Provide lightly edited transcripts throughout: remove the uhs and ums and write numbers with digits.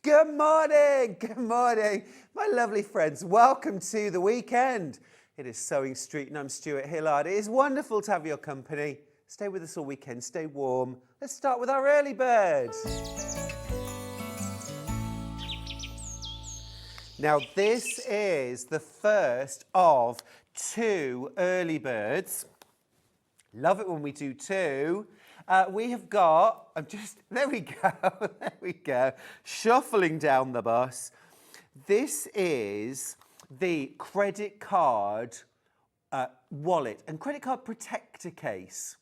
Good morning, my lovely friends. Welcome to the weekend. It is Sewing Street and I'm Stuart Hillard. It is wonderful to have your company. Stay with us all weekend, stay warm. Let's start with our early bird. Now this is the first of 2 early birds. Love it when we do 2. We have got, there we go, shuffling down the bus. This is the credit card wallet and credit card protector case.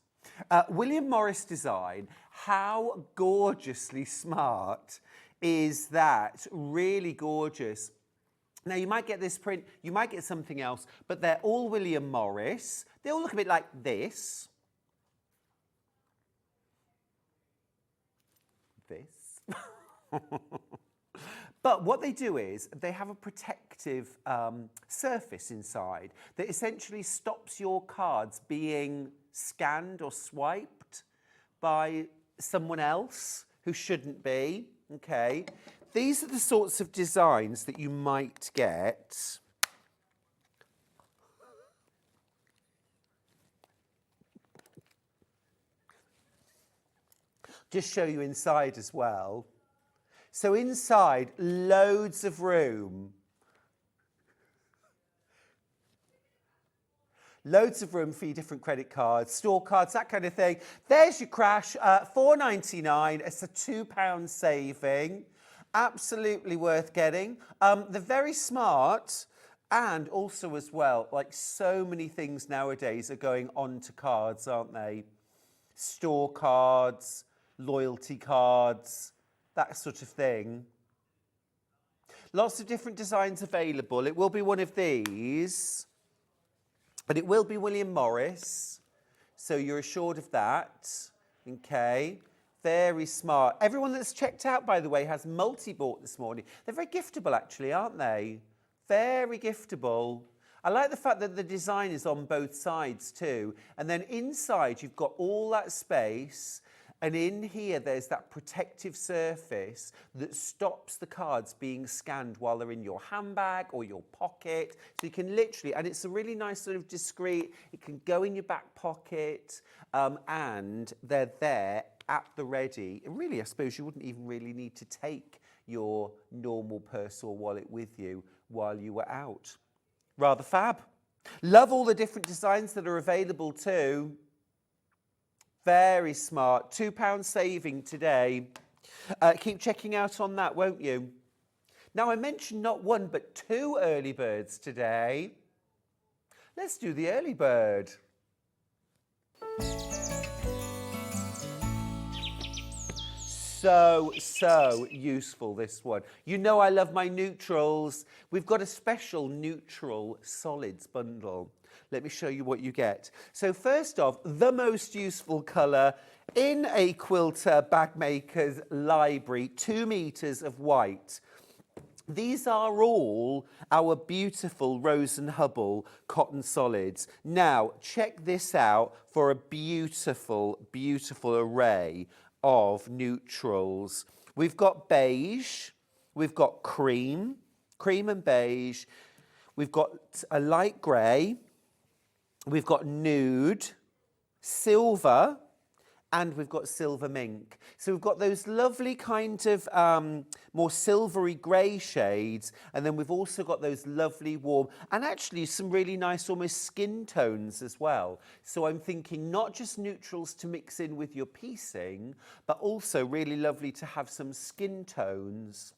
William Morris design. How gorgeously smart is that? Really gorgeous. Now you might get this print, you might get something else, but they're all William Morris. They all look a bit like this. But what they do is they have a protective surface inside that essentially stops your cards being scanned or swiped by someone else who shouldn't be. Okay, these are the sorts of designs that you might get. Just show you inside as well. So inside, loads of room. Loads of room for your different credit cards, store cards, that kind of thing. There's your crash, £4.99. It's a £2 saving. Absolutely worth getting. They're very smart. And also as well, like so many things nowadays are going onto cards, aren't they? Store cards, loyalty cards, that sort of thing. Lots of different designs available. It will be one of these, but it will be William Morris, so you're assured of that. Okay, very smart. Everyone that's checked out, by the way, has multi-bought this morning. They're very giftable, actually, aren't they? Very giftable. I like the fact that the design is on both sides too, and then inside you've got all that space. And in here, there's that protective surface that stops the cards being scanned while they're in your handbag or your pocket. So you can literally, and it's a really nice sort of discreet, it can go in your back pocket, and they're there at the ready. And really, I suppose you wouldn't even really need to take your normal purse or wallet with you while you were out. Rather fab. Love all the different designs that are available too. Very smart. £2 saving today. Keep checking out on that, won't you? Now, I mentioned not 1 but 2 early birds today. Let's do the early bird. So useful, this one. You know I love my neutrals. We've got a special neutral solids bundle. Let me show you what you get. So first off, the most useful colour in a quilter bag maker's library, 2 meters of white. These are all our beautiful Rose and Hubble cotton solids. Now, check this out for a beautiful, beautiful array of neutrals. We've got beige, we've got cream and beige, we've got a light grey, we've got nude, silver, and we've got silver mink. So we've got those lovely kind of more silvery grey shades, and then we've also got those lovely warm, and actually some really nice almost skin tones as well. So I'm thinking not just neutrals to mix in with your piecing, but also really lovely to have some skin tones.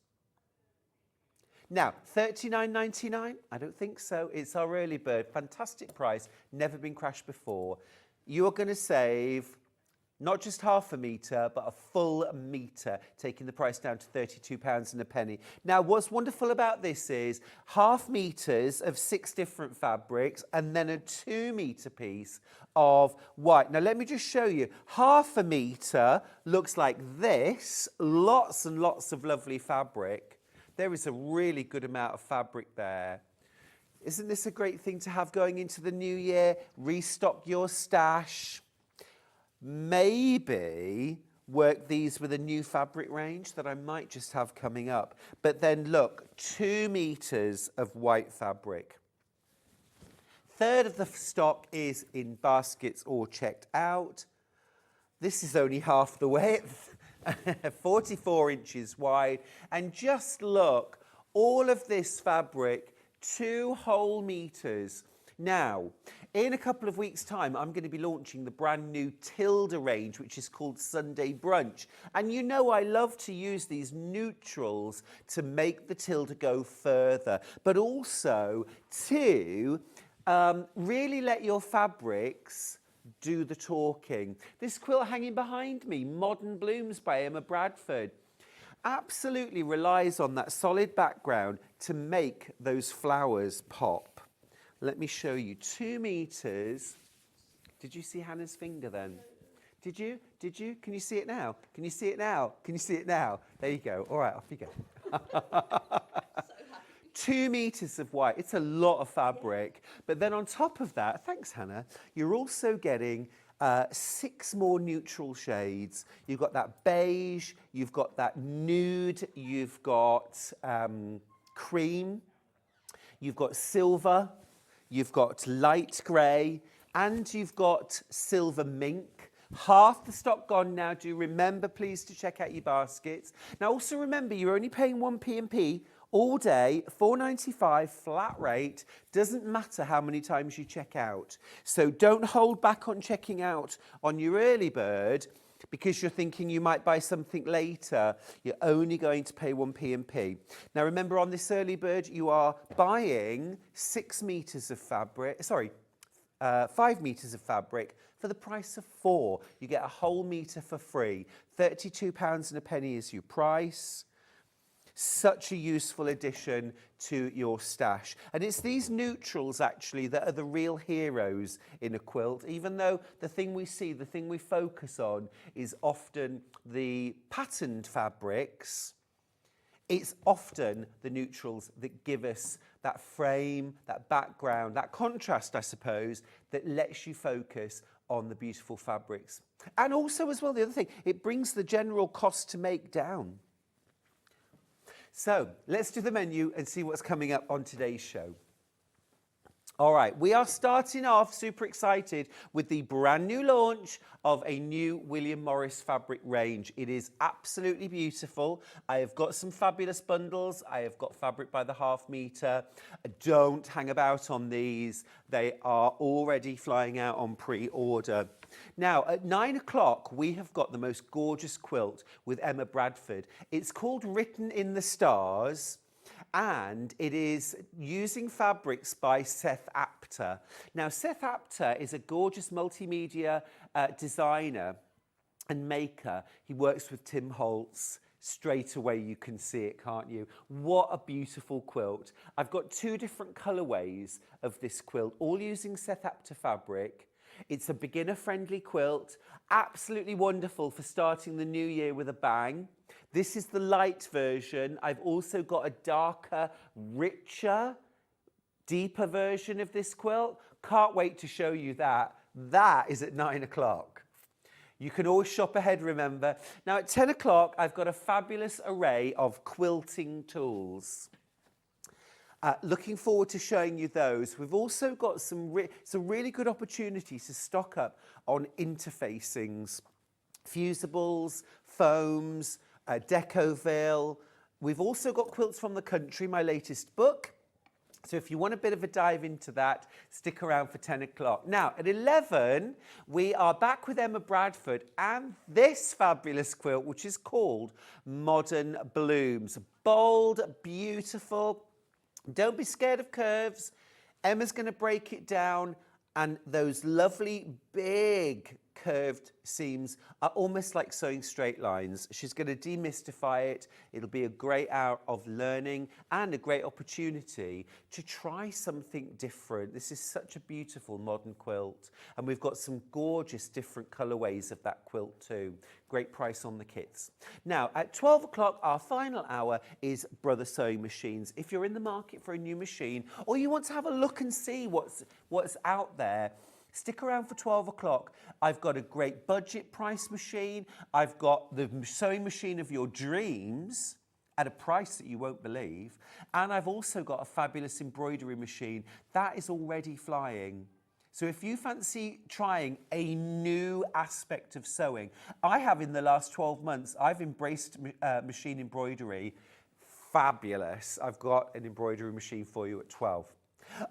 Now, $39.99? I don't think so. It's our early bird. Fantastic price. Never been crashed before. You are going to save not just half a metre, but a full metre, taking the price down to £32 and a penny. Now, what's wonderful about this is half metres of 6 different fabrics and then a 2 metre piece of white. Now, let me just show you. Half a metre looks like this. Lots and lots of lovely fabric. There is a really good amount of fabric there. Isn't this a great thing to have going into the new year? Restock your stash. Maybe work these with a new fabric range that I might just have coming up. But then look, 2 meters of white fabric. Third of the stock is in baskets or checked out. This is only half the width, 44 inches wide. And just look, all of this fabric, 2 whole meters. Now, in a couple of weeks' time, I'm going to be launching the brand new Tilda range, which is called Sunday Brunch. And you know I love to use these neutrals to make the Tilda go further, but also to really let your fabrics do the talking. This quilt hanging behind me, Modern Blooms by Emma Bradford, absolutely relies on that solid background to make those flowers pop. Let me show you, 2 meters. Did you see Hannah's finger then? Did you? Did you? Can you see it now? Can you see it now? Can you see it now? There you go. All right, off you go. 2 meters of white. It's a lot of fabric. But then on top of that, thanks, Hannah, you're also getting 6 more neutral shades. You've got that beige, you've got that nude, you've got cream, you've got silver, you've got light grey, and you've got silver mink. Half the stock gone now. Do remember, please, to check out your baskets. Now, also remember, you're only paying 1p&p all day, £4.95 flat rate. Doesn't matter how many times you check out. So don't hold back on checking out on your early bird because you're thinking you might buy something later. You're only going to pay 1p&p. Now, remember, on this early bird, you are buying 6 meters of fabric, 5 meters of fabric for the price of 4. You get a whole meter for free. £32.01 is your price. Such a useful addition to your stash. And it's these neutrals, actually, that are the real heroes in a quilt, even though the thing we see, the thing we focus on is often the patterned fabrics. It's often the neutrals that give us that frame, that background, that contrast, I suppose, that lets you focus on the beautiful fabrics. And also, as well, the other thing, it brings the general cost to make down. So let's do the menu and see what's coming up on today's show. All right, we are starting off super excited with the brand new launch of a new William Morris fabric range. It is absolutely beautiful. I have got some fabulous bundles. I have got fabric by the half meter. Don't hang about on these. They are already flying out on pre-order. Now, at 9 o'clock, we have got the most gorgeous quilt with Emma Bradford. It's called Written in the Stars, and it is using fabrics by Seth Apter. Now, Seth Apter is a gorgeous multimedia designer and maker. He works with Tim Holtz. Straight away you can see it, can't you? What a beautiful quilt. I've got 2 different colourways of this quilt, all using Seth Apter fabric. It's a beginner-friendly quilt, absolutely wonderful for starting the new year with a bang. This is the light version. I've also got a darker, richer, deeper version of this quilt. Can't wait to show you that. That is at 9 o'clock. You can always shop ahead, remember. Now, at 10 o'clock, I've got a fabulous array of quilting tools. Looking forward to showing you those. We've also got some really good opportunities to stock up on interfacings, fusibles, foams, Decoville. We've also got Quilts from the Country, my latest book. So if you want a bit of a dive into that, stick around for 10 o'clock. Now, at 11, we are back with Emma Bradford and this fabulous quilt, which is called Modern Blooms. Bold, beautiful. Don't be scared of curves. Emma's going to break it down, and those lovely big curved seams are almost like sewing straight lines. She's going to demystify it. It'll be a great hour of learning and a great opportunity to try something different. This is such a beautiful modern quilt, and we've got some gorgeous different colourways of that quilt too. Great price on the kits. Now, at 12 o'clock, our final hour is Brother Sewing Machines. If you're in the market for a new machine, or you want to have a look and see what's out there, Stick around for 12 o'clock. I've got a great budget price machine. I've got the sewing machine of your dreams at a price that you won't believe. And I've also got a fabulous embroidery machine that is already flying. So if you fancy trying a new aspect of sewing, I have in the last 12 months, I've embraced machine embroidery. Fabulous. I've got an embroidery machine for you at 12.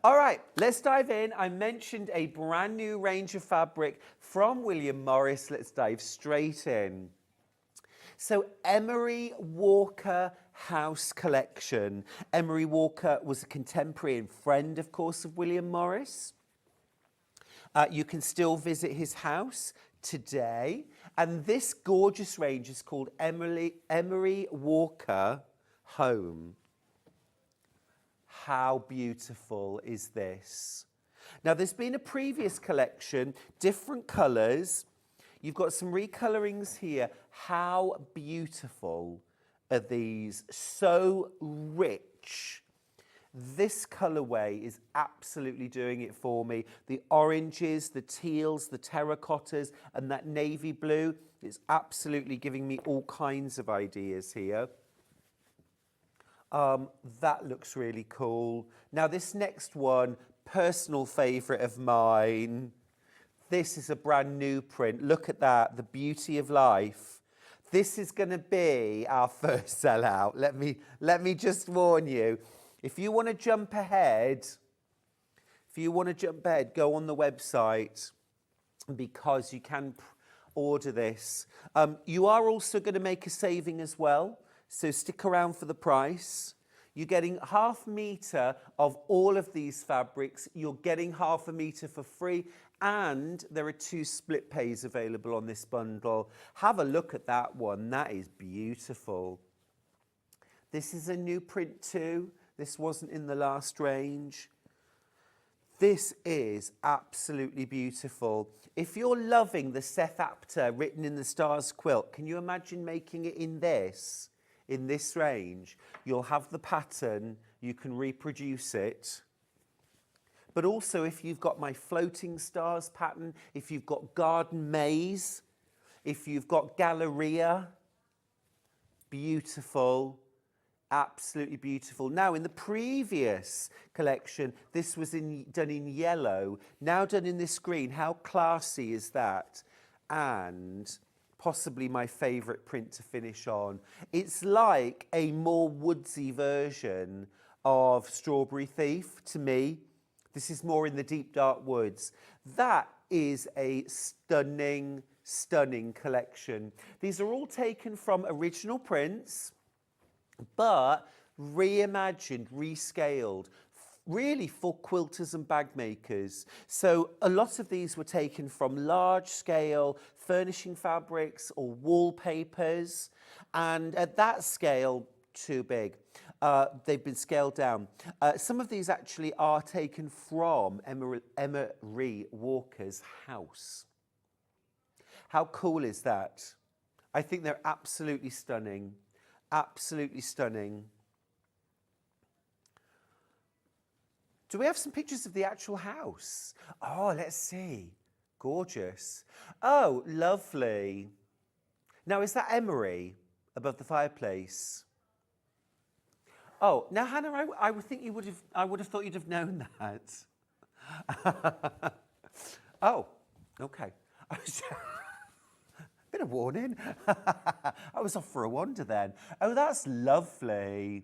All right, let's dive in. I mentioned a brand new range of fabric from William Morris. Let's dive straight in. So Emery Walker House Collection. Emery Walker was a contemporary and friend, of course, of William Morris. You can still visit his house today. And this gorgeous range is called Emery Walker Home. How beautiful is this? Now, there's been a previous collection, different colours. You've got some recolorings here. How beautiful are these? So rich. This colourway is absolutely doing it for me. The oranges, the teals, the terracottas, and that navy blue is absolutely giving me all kinds of ideas here. That looks really cool. Now this next one, personal favourite of mine. This is a brand new print. Look at that, the beauty of life. This is going to be our first sellout. Let me just warn you. If you want to jump ahead, go on the website because you can order this. You are also going to make a saving as well. So stick around for the price. You're getting ½ metre of all of these fabrics. You're getting ½ metre for free. And there are 2 split pays available on this bundle. Have a look at that one. That is beautiful. This is a new print too. This wasn't in the last range. This is absolutely beautiful. If you're loving the Seth Apter written in the stars quilt, can you imagine making it in this range? You'll have the pattern, you can reproduce it. But also if you've got my floating stars pattern, if you've got garden maze, if you've got Galleria, beautiful, absolutely beautiful. Now in the previous collection, this was done in yellow, now done in this green. How classy is that? And possibly my favourite print to finish on. It's like a more woodsy version of Strawberry Thief to me. This is more in the deep dark woods. That is a stunning, stunning collection. These are all taken from original prints, but reimagined, rescaled, really for quilters and bag makers. So a lot of these were taken from large scale furnishing fabrics or wallpapers, and at that scale, too big. They've been scaled down. Some of these actually are taken from Emery Walker's house. How cool is that? I think they're absolutely stunning. Absolutely stunning. Do we have some pictures of the actual house? Oh, let's see. Gorgeous. Oh, lovely. Now, is that Emery above the fireplace? Oh, now, Hannah, I would think you would have. I would have thought you'd have known that. Oh, okay. Bit of warning. I was off for a wander then. Oh, that's lovely.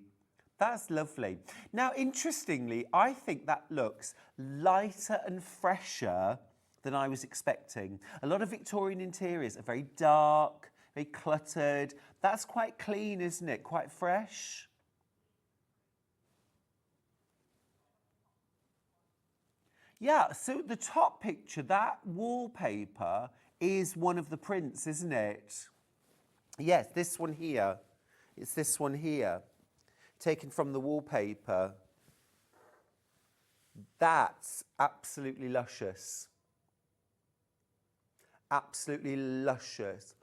That's lovely. Now, interestingly, I think that looks lighter and fresher than I was expecting. A lot of Victorian interiors are very dark, very cluttered. That's quite clean, isn't it? Quite fresh. Yeah, so the top picture, that wallpaper is one of the prints, isn't it? Yes, this one here. It's this one here, taken from the wallpaper. That's absolutely luscious. Absolutely luscious.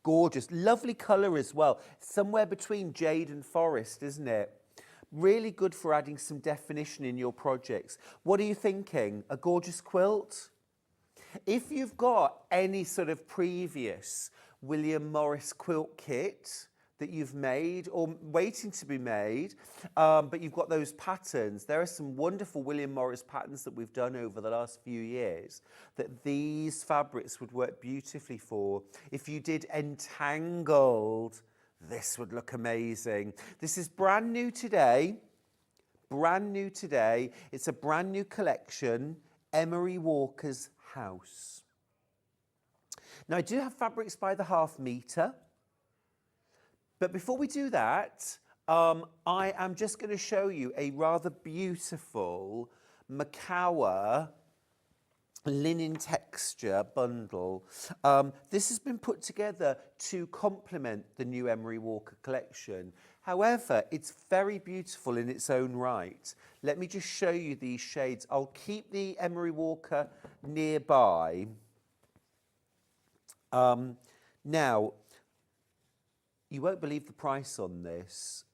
Gorgeous. Lovely colour as well. Somewhere between jade and forest, isn't it? Really good for adding some definition in your projects. What are you thinking? A gorgeous quilt? If you've got any sort of previous William Morris quilt kit that you've made or waiting to be made, but you've got those patterns, there are some wonderful William Morris patterns that we've done over the last few years that these fabrics would work beautifully for. If you did entangled, this would look amazing. This is brand new today. Brand new today. It's a brand new collection, Emery Walker's House. Now, I do have fabrics by the half metre, but before we do that, I am just going to show you a rather beautiful Macawa linen texture bundle. This has been put together to complement the new Emery Walker collection. However, it's very beautiful in its own right. Let me just show you these shades. I'll keep the Emery Walker nearby. Now, you won't believe the price on this.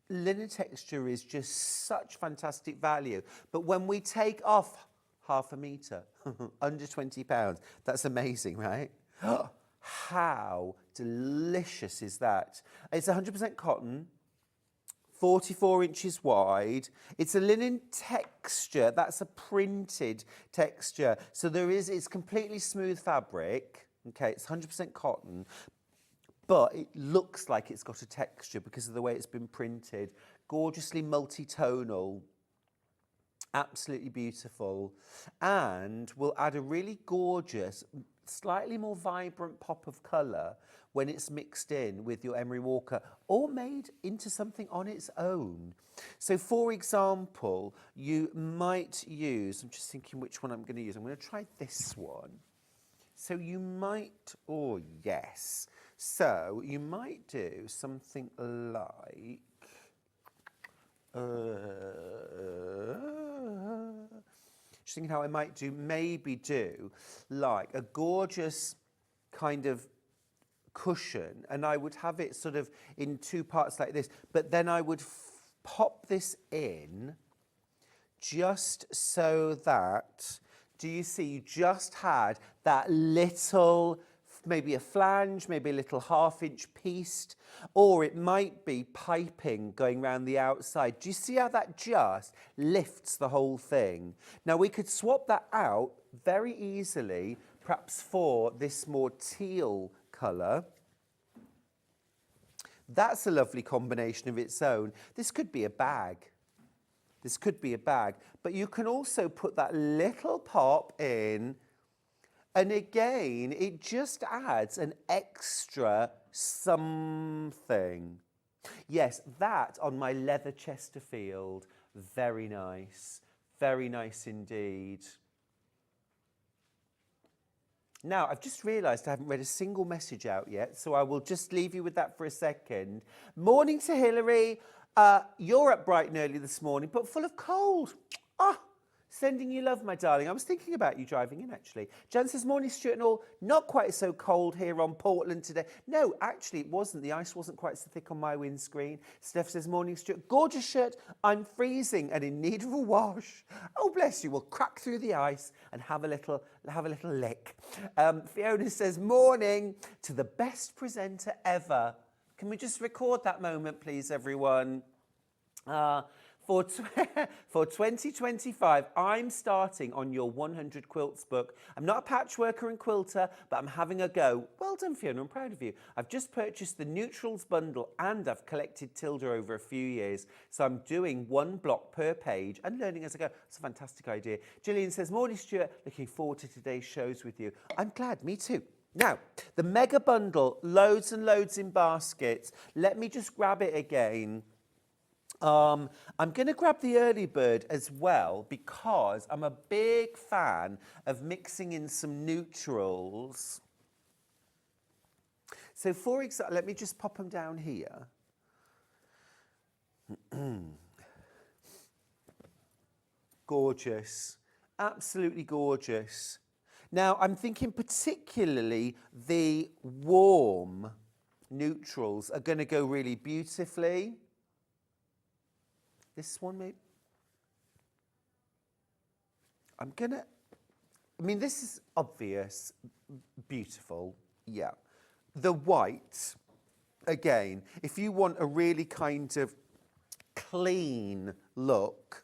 Linen texture is just such fantastic value. But when we take off half a metre, under £20, that's amazing, right? How delicious is that? It's 100% cotton, 44 inches wide. It's a linen texture. That's a printed texture. So it's completely smooth fabric. Okay, it's 100% cotton, but it looks like it's got a texture because of the way it's been printed. Gorgeously multi-tonal. Absolutely beautiful, and will add a really gorgeous, slightly more vibrant pop of colour when it's mixed in with your Emery Walker or made into something on its own. So for example, you might use, I'm just thinking which one I'm going to use. I'm going to try this one. So you might, oh yes, so you might do something like, just thinking how I might maybe do like a gorgeous kind of cushion, and I would have it sort of in two parts like this, but then I would pop this in just so that, do you see, you just had that little, maybe a flange, maybe a little half-inch pieced, or it might be piping going around the outside. Do you see how that just lifts the whole thing? Now, we could swap that out very easily, perhaps for this more teal colour. That's a lovely combination of its own. This could be a bag. This could be a bag, but you can also put that little pop in, and again, it just adds an extra something. Yes, that on my leather Chesterfield, very nice indeed. Now, I've just realised I haven't read a single message out yet, so I will just leave you with that for a second. Morning to Hillary. You're up bright and early this morning, but full of cold. Sending you love, my darling. I was thinking about you driving in, actually. Jan says, morning, Stuart and all. Not quite so cold here on Portland today. No, actually, it wasn't. The ice wasn't quite so thick on my windscreen. Steph says, morning, Stuart. Gorgeous shirt. I'm freezing and in need of a wash. Oh, bless you. We'll crack through the ice and have a little lick. Fiona says, morning to the best presenter ever. Can we just record that moment, please, everyone? For 2025, I'm starting on your 100 quilts book. I'm not a patchworker and quilter, but I'm having a go. Well done, Fiona, I'm proud of you. I've just purchased the neutrals bundle and I've collected Tilda over a few years. So I'm doing one block per page and learning as I go. It's a fantastic idea. Gillian says, morning, Stuart. Looking forward to today's shows with you. I'm glad, me too. Now, the mega bundle, loads and loads in baskets. Let me just grab it again. I'm going to grab the early bird as well because I'm a big fan of mixing in some neutrals. So for example, let me just pop them down here. Gorgeous, absolutely gorgeous. Now I'm thinking particularly the warm neutrals are going to go really beautifully. This one, maybe. I mean, this is obvious, beautiful, yeah. The white, again, if you want a really kind of clean look,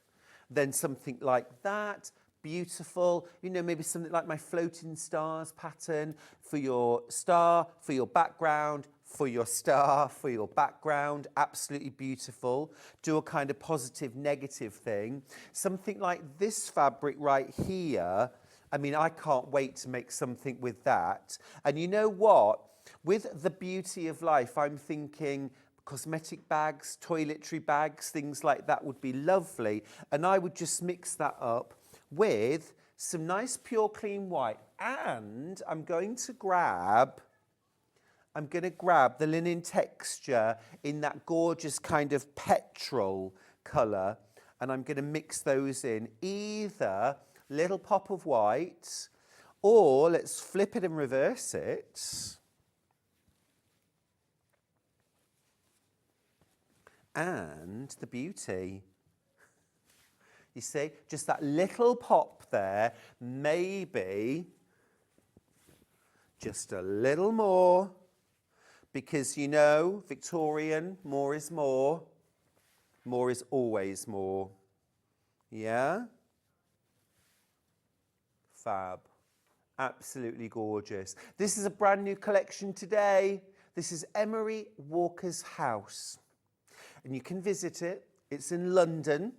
then something like that, beautiful. You know, maybe something like my floating stars pattern for your star, for your background, for your star, for your background, absolutely beautiful. Do a kind of positive, negative thing. Something like this fabric right here, I mean, I can't wait to make something with that. And you know what? With the beauty of life, I'm thinking cosmetic bags, toiletry bags, things like that would be lovely. And I would just mix that up with some nice pure clean white. And I'm going to grab the linen texture in that gorgeous kind of petrol colour. And I'm going to mix those in, either little pop of white, or let's flip it and reverse it. And the beauty. You see, just that little pop there, maybe just a little more, because you know, Victorian, more is more. More is always more. Yeah? Fab. Absolutely gorgeous. This is a brand new collection today. This is Emery Walker's house. And you can visit it. It's in London.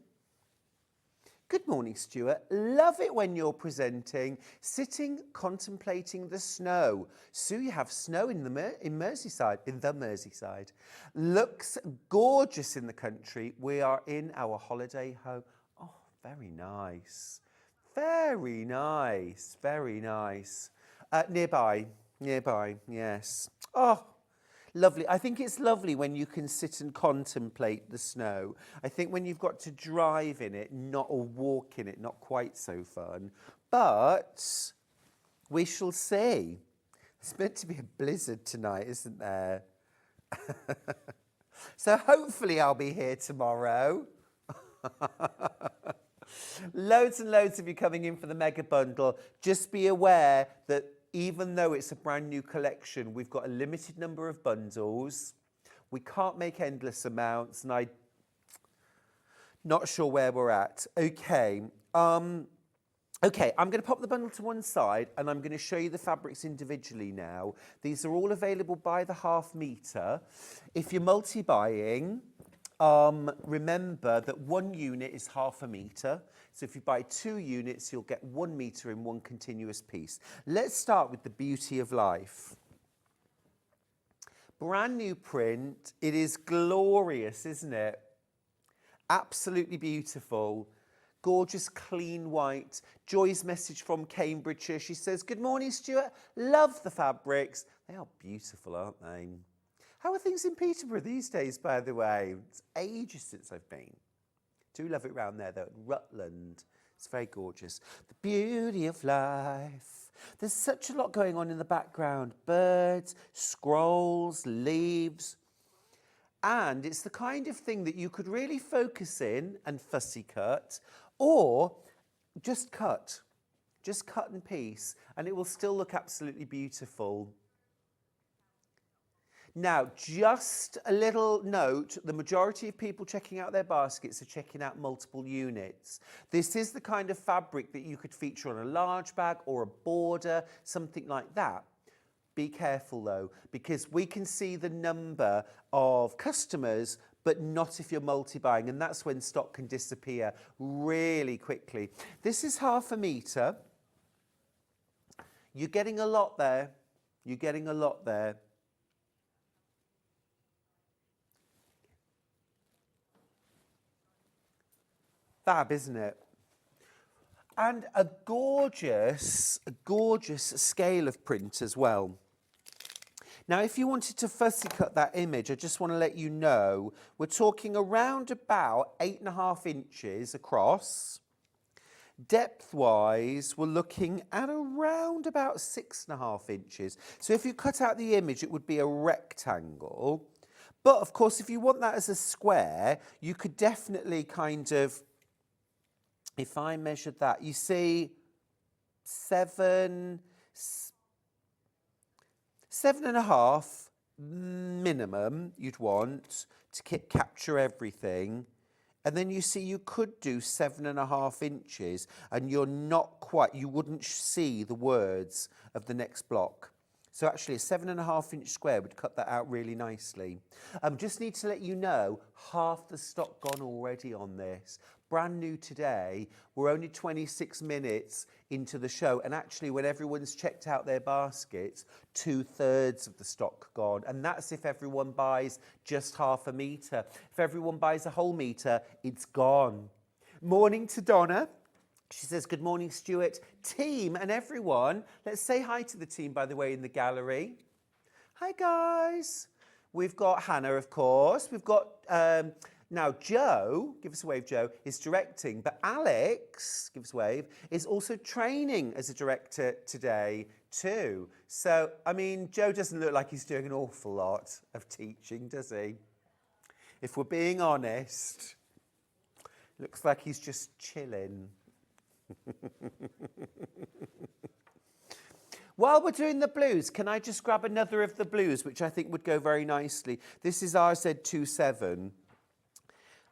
Good morning, Stuart. Love it when you're presenting, sitting, contemplating the snow. Sue, you have snow in Merseyside. Looks gorgeous in the country. We are in our holiday home. Oh, very nice. Very nice. Very nice. Nearby, yes. Oh, lovely. I think it's lovely when you can sit and contemplate the snow. I think when you've got to drive in it, or walk in it, not quite so fun. But we shall see. It's meant to be a blizzard tonight, isn't there? So hopefully I'll be here tomorrow. Loads and loads of you coming in for the mega bundle. Just be aware that even though it's a brand new collection, we've got a limited number of bundles. We can't make endless amounts, and I'm not sure where we're at. Okay, I'm going to pop the bundle to one side, and I'm going to show you the fabrics individually now. These are all available by the half metre. If you're multi-buying, remember that 1 unit is half a metre. So if you buy 2 units, you'll get 1 metre in one continuous piece. Let's start with the beauty of life. Brand new print. It is glorious, isn't it? Absolutely beautiful. Gorgeous, clean white. Joy's message from Cambridgeshire. She says, good morning, Stuart. Love the fabrics. They are beautiful, aren't they? How are things in Peterborough these days, by the way? It's ages since I've been. Do love it round there, though, at Rutland. It's very gorgeous. The beauty of life. There's such a lot going on in the background. Birds, scrolls, leaves. And it's the kind of thing that you could really focus in and fussy cut, or just cut. Just cut and piece, and it will still look absolutely beautiful. Now, just a little note, the majority of people checking out their baskets are checking out multiple units. This is the kind of fabric that you could feature on a large bag or a border, something like that. Be careful though, because we can see the number of customers, but not if you're multi-buying, and that's when stock can disappear really quickly. This is half a metre. You're getting a lot there. You're getting a lot there. Fab, isn't it? And a gorgeous scale of print as well. Now, if you wanted to fussy cut that image, I just want to let you know, we're talking around about 8.5 inches across. Depth-wise, we're looking at around about 6.5 inches. So if you cut out the image, it would be a rectangle. But of course, if you want that as a square, you could definitely kind of, if I measured that, you see 7.5 minimum you'd want to capture everything. And then you see you could do 7.5 inches and you're not quite, you wouldn't see the words of the next block. So actually a 7.5 inch square would cut that out really nicely. Just need to let you know, half the stock gone already on this. Brand new today. We're only 26 minutes into the show. And actually when everyone's checked out their baskets, 2/3 of the stock gone. And that's if everyone buys just half a metre. If everyone buys a whole metre, it's gone. Morning to Donna. She says, good morning, Stuart, team and everyone. Let's say hi to the team, by the way, in the gallery. Hi, guys. We've got Hannah, of course. We've got, now Joe, give us a wave, Joe, is directing. But Alex, give us a wave, is also training as a director today, too. So, I mean, Joe doesn't look like he's doing an awful lot of teaching, does he? If we're being honest, looks like he's just chilling. While we're doing the blues, can I just grab another of the blues, which I think would go very nicely? This is RZ27.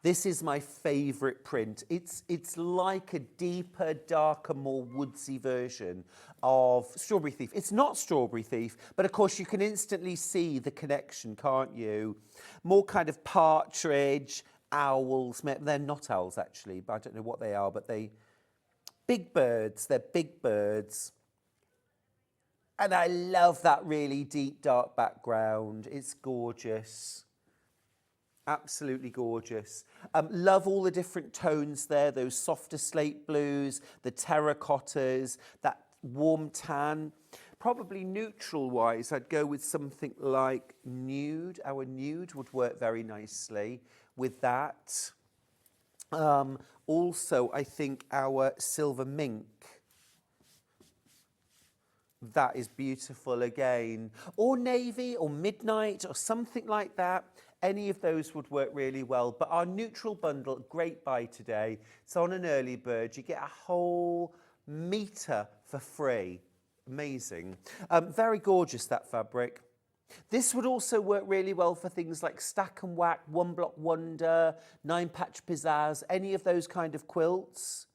This is my favourite print. It's like a deeper, darker, more woodsy version of Strawberry Thief. It's not Strawberry Thief, but of course you can instantly see the connection, can't you? More kind of partridge, owls. They're not owls, actually, but I don't know what they are, but they... Big birds, they're big birds. And I love that really deep, dark background. It's gorgeous. Absolutely gorgeous. Love all the different tones there, those softer slate blues, the terracottas, that warm tan. Probably neutral-wise, I'd go with something like nude. Our nude would work very nicely with that. Also, I think our silver mink, that is beautiful again. Or navy or midnight or something like that. Any of those would work really well. But our neutral bundle, great buy today. It's on an early bird. You get a whole metre for free. Amazing. Very gorgeous, that fabric. This would also work really well for things like Stack and Whack, One Block Wonder, 9-Patch Pizzazz, any of those kind of quilts.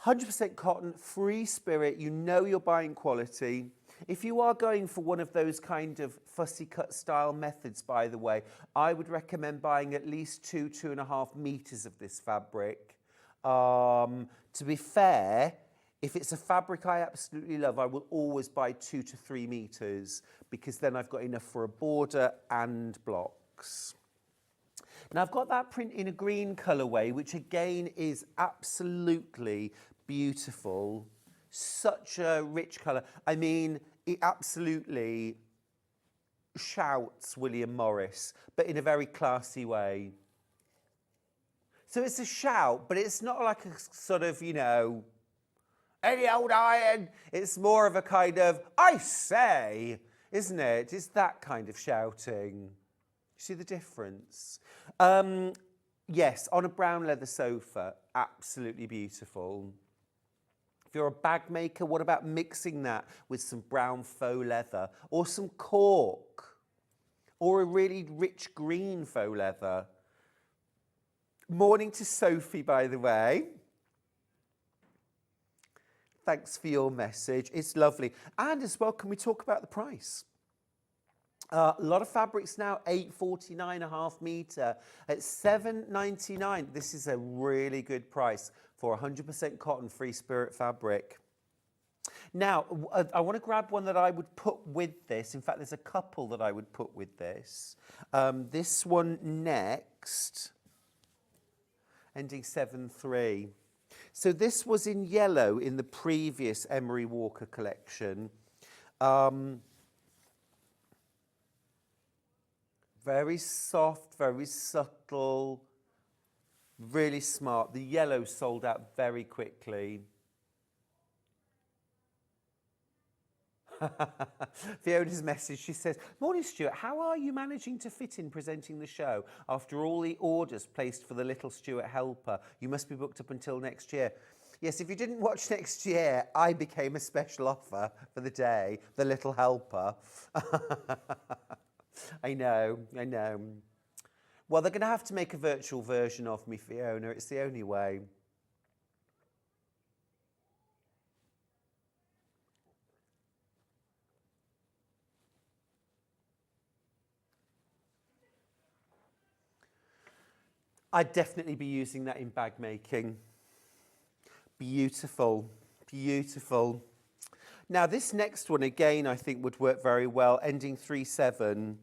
100% cotton, free spirit, you know you're buying quality. If you are going for one of those kind of fussy cut style methods, by the way, I would recommend buying at least 2.5 meters of this fabric. To be fair, if it's a fabric I absolutely love, I will always buy 2 to 3 meters because then I've got enough for a border and blocks. Now I've got that print in a green colourway, which again is absolutely beautiful. Such a rich colour. I mean, it absolutely shouts William Morris, but in a very classy way. So it's a shout, but it's not like a sort of, you know, any old iron. It's more of a kind of, I say, isn't it? It's that kind of shouting. See the difference? Yes, on a brown leather sofa, absolutely beautiful. If you're a bag maker, what about mixing that with some brown faux leather or some cork or a really rich green faux leather? Morning to Sophie, by the way. Thanks for your message. It's lovely. And as well, can we talk about the price? A lot of fabrics now, $8.49.5 metre at $7.99. This is a really good price for 100% cotton free spirit fabric. Now, I want to grab one that I would put with this. In fact, there's a couple that I would put with this. This one next, ending 7.3. So this was in yellow in the previous Emery Walker collection. Very soft, very subtle, really smart. The yellow sold out very quickly. Fiona's message, she says, "Morning, Stuart. How are you managing to fit in presenting the show after all the orders placed for the little Stuart helper? You must be booked up until next year." Yes, if you didn't watch next year, I became a special offer for the day, the little helper. I know, I know. Well, they're going to have to make a virtual version of me, Fiona. It's the only way. I'd definitely be using that in bag making. Beautiful, beautiful. Now, this next one, again, I think would work very well, ending 3-7.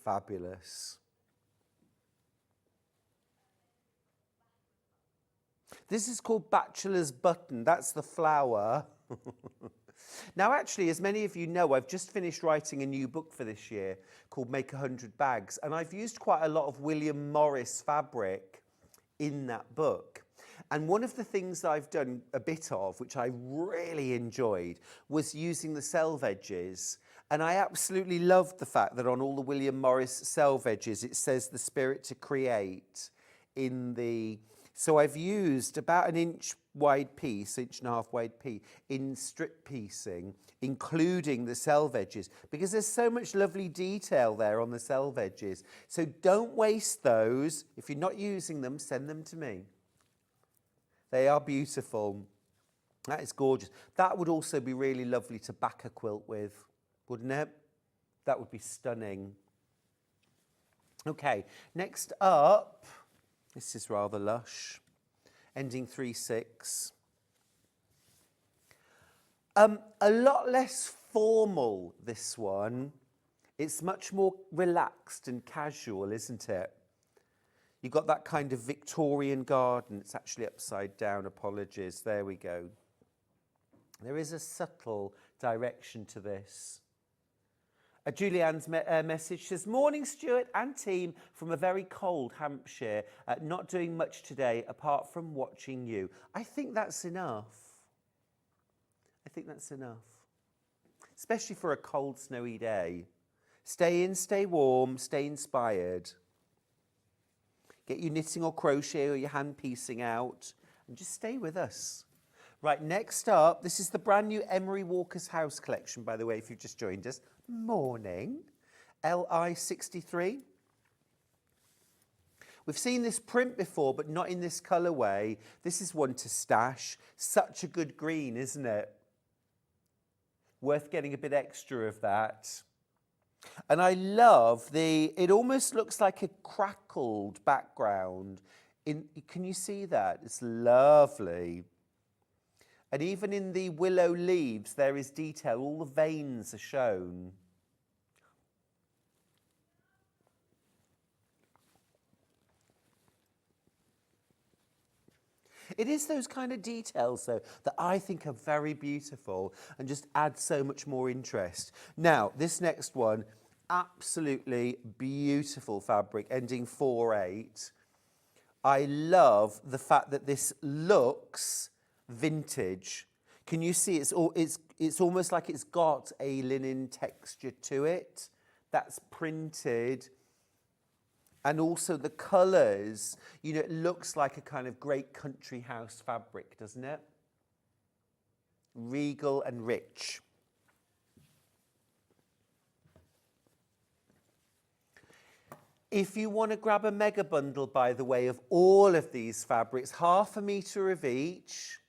Fabulous. This is called Bachelor's Button. That's the flower. Now, actually, as many of you know, I've just finished writing a new book for this year called Make 100 Bags, and I've used quite a lot of William Morris fabric in that book. And one of the things that I've done a bit of, which I really enjoyed, was using the selve edges. And I absolutely loved the fact that on all the William Morris selve edges, it says the spirit to create in the... So I've used about an inch wide piece, inch and a half wide piece, in strip piecing, including the selve edges, because there's so much lovely detail there on the selve edges. So don't waste those. If you're not using them, send them to me. They are beautiful. That is gorgeous. That would also be really lovely to back a quilt with, wouldn't it? That would be stunning. Okay, next up, this is rather lush, ending 3-6. A lot less formal, this one. It's much more relaxed and casual, isn't it? You've got that kind of Victorian garden. It's actually upside down, apologies. There we go. There is a subtle direction to this. Julianne's message says, "Morning, Stuart and team from a very cold Hampshire. Not doing much today apart from watching you." I think that's enough. I think that's enough. Especially for a cold, snowy day. Stay in, stay warm, stay inspired. Get your knitting or crochet or your hand piecing out and just stay with us. Right, next up, this is the brand new Emery Walker's House collection, by the way, if you've just joined us. Morning. LI 63. We've seen this print before, but not in this colourway. This is one to stash. Such a good green, isn't it? Worth getting a bit extra of that. And I love it almost looks like a crackled background. Can you see that? It's lovely. And even in the willow leaves, there is detail. All the veins are shown. It is those kind of details, though, that I think are very beautiful and just add so much more interest. Now, this next one, absolutely beautiful fabric, ending 4-8. I love the fact that this looks vintage. Can you see it's almost like it's got a linen texture to it that's printed, and also the colours, you know, it looks like a kind of great country house fabric, doesn't it? Regal and rich. If you want to grab a mega bundle, by the way, of all of these fabrics, 1/2 metre of each,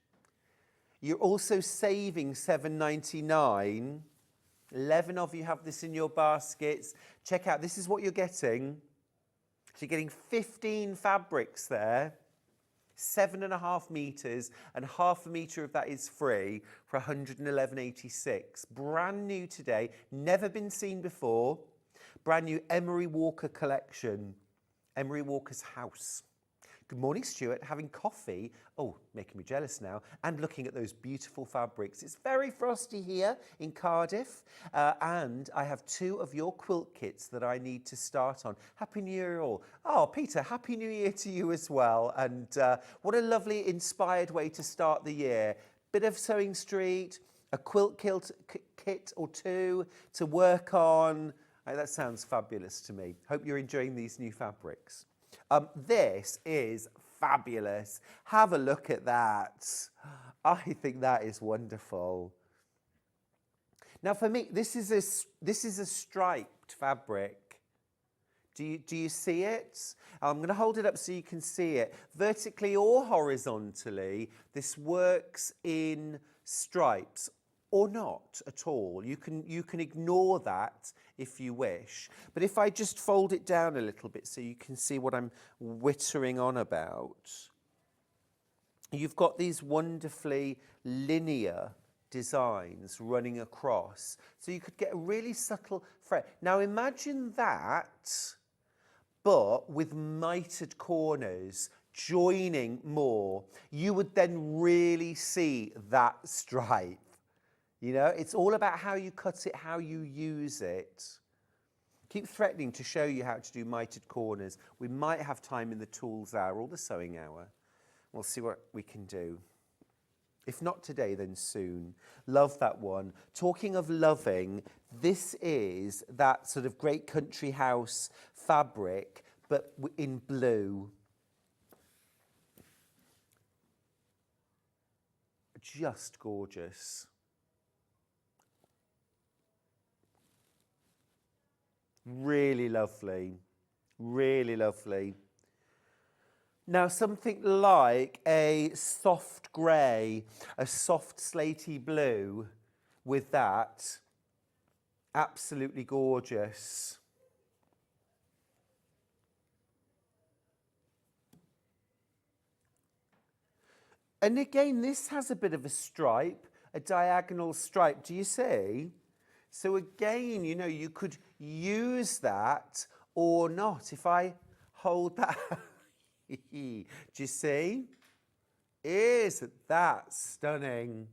you're also saving $7.99. 11 of you have this in your baskets. Check out, this is what you're getting. So you're getting 15 fabrics there, 7.5 metres, and 1/2 metre of that is free for $111.86. Brand new today, never been seen before. Brand new Emery Walker collection, Emery Walker's House. Good morning, Stuart. Having coffee. Oh, making me jealous now. And looking at those beautiful fabrics. It's very frosty here in Cardiff. And I have 2 of your quilt kits that I need to start on. Happy New Year all. Oh, Peter, Happy New Year to you as well. And what a lovely inspired way to start the year. Bit of Sewing Street, a quilt kit or 2 to work on. That sounds fabulous to me. Hope you're enjoying these new fabrics. This is fabulous. Have a look at that. I think that is wonderful. Now for me, this is a striped fabric. Do you see it? I'm going to hold it up so you can see it. Vertically or horizontally, this works in stripes or not at all. You can ignore that if you wish. But if I just fold it down a little bit so you can see what I'm whittering on about, you've got these wonderfully linear designs running across. So you could get a really subtle fret. Now imagine that, but with mitered corners joining more. You would then really see that stripe. You know, it's all about how you cut it, how you use it. Keep threatening to show you how to do mitered corners. We might have time in the tools hour or the sewing hour. We'll see what we can do. If not today, then soon. Love that one. Talking of loving, this is that sort of great country house fabric, but in blue. Just gorgeous. Really lovely, really lovely. Now something like a soft grey, a soft slatey blue with that, absolutely gorgeous. And again, this has a bit of a stripe, a diagonal stripe, do you see? So again, you know, you could use that or not. If I hold that, do you see? Isn't that stunning?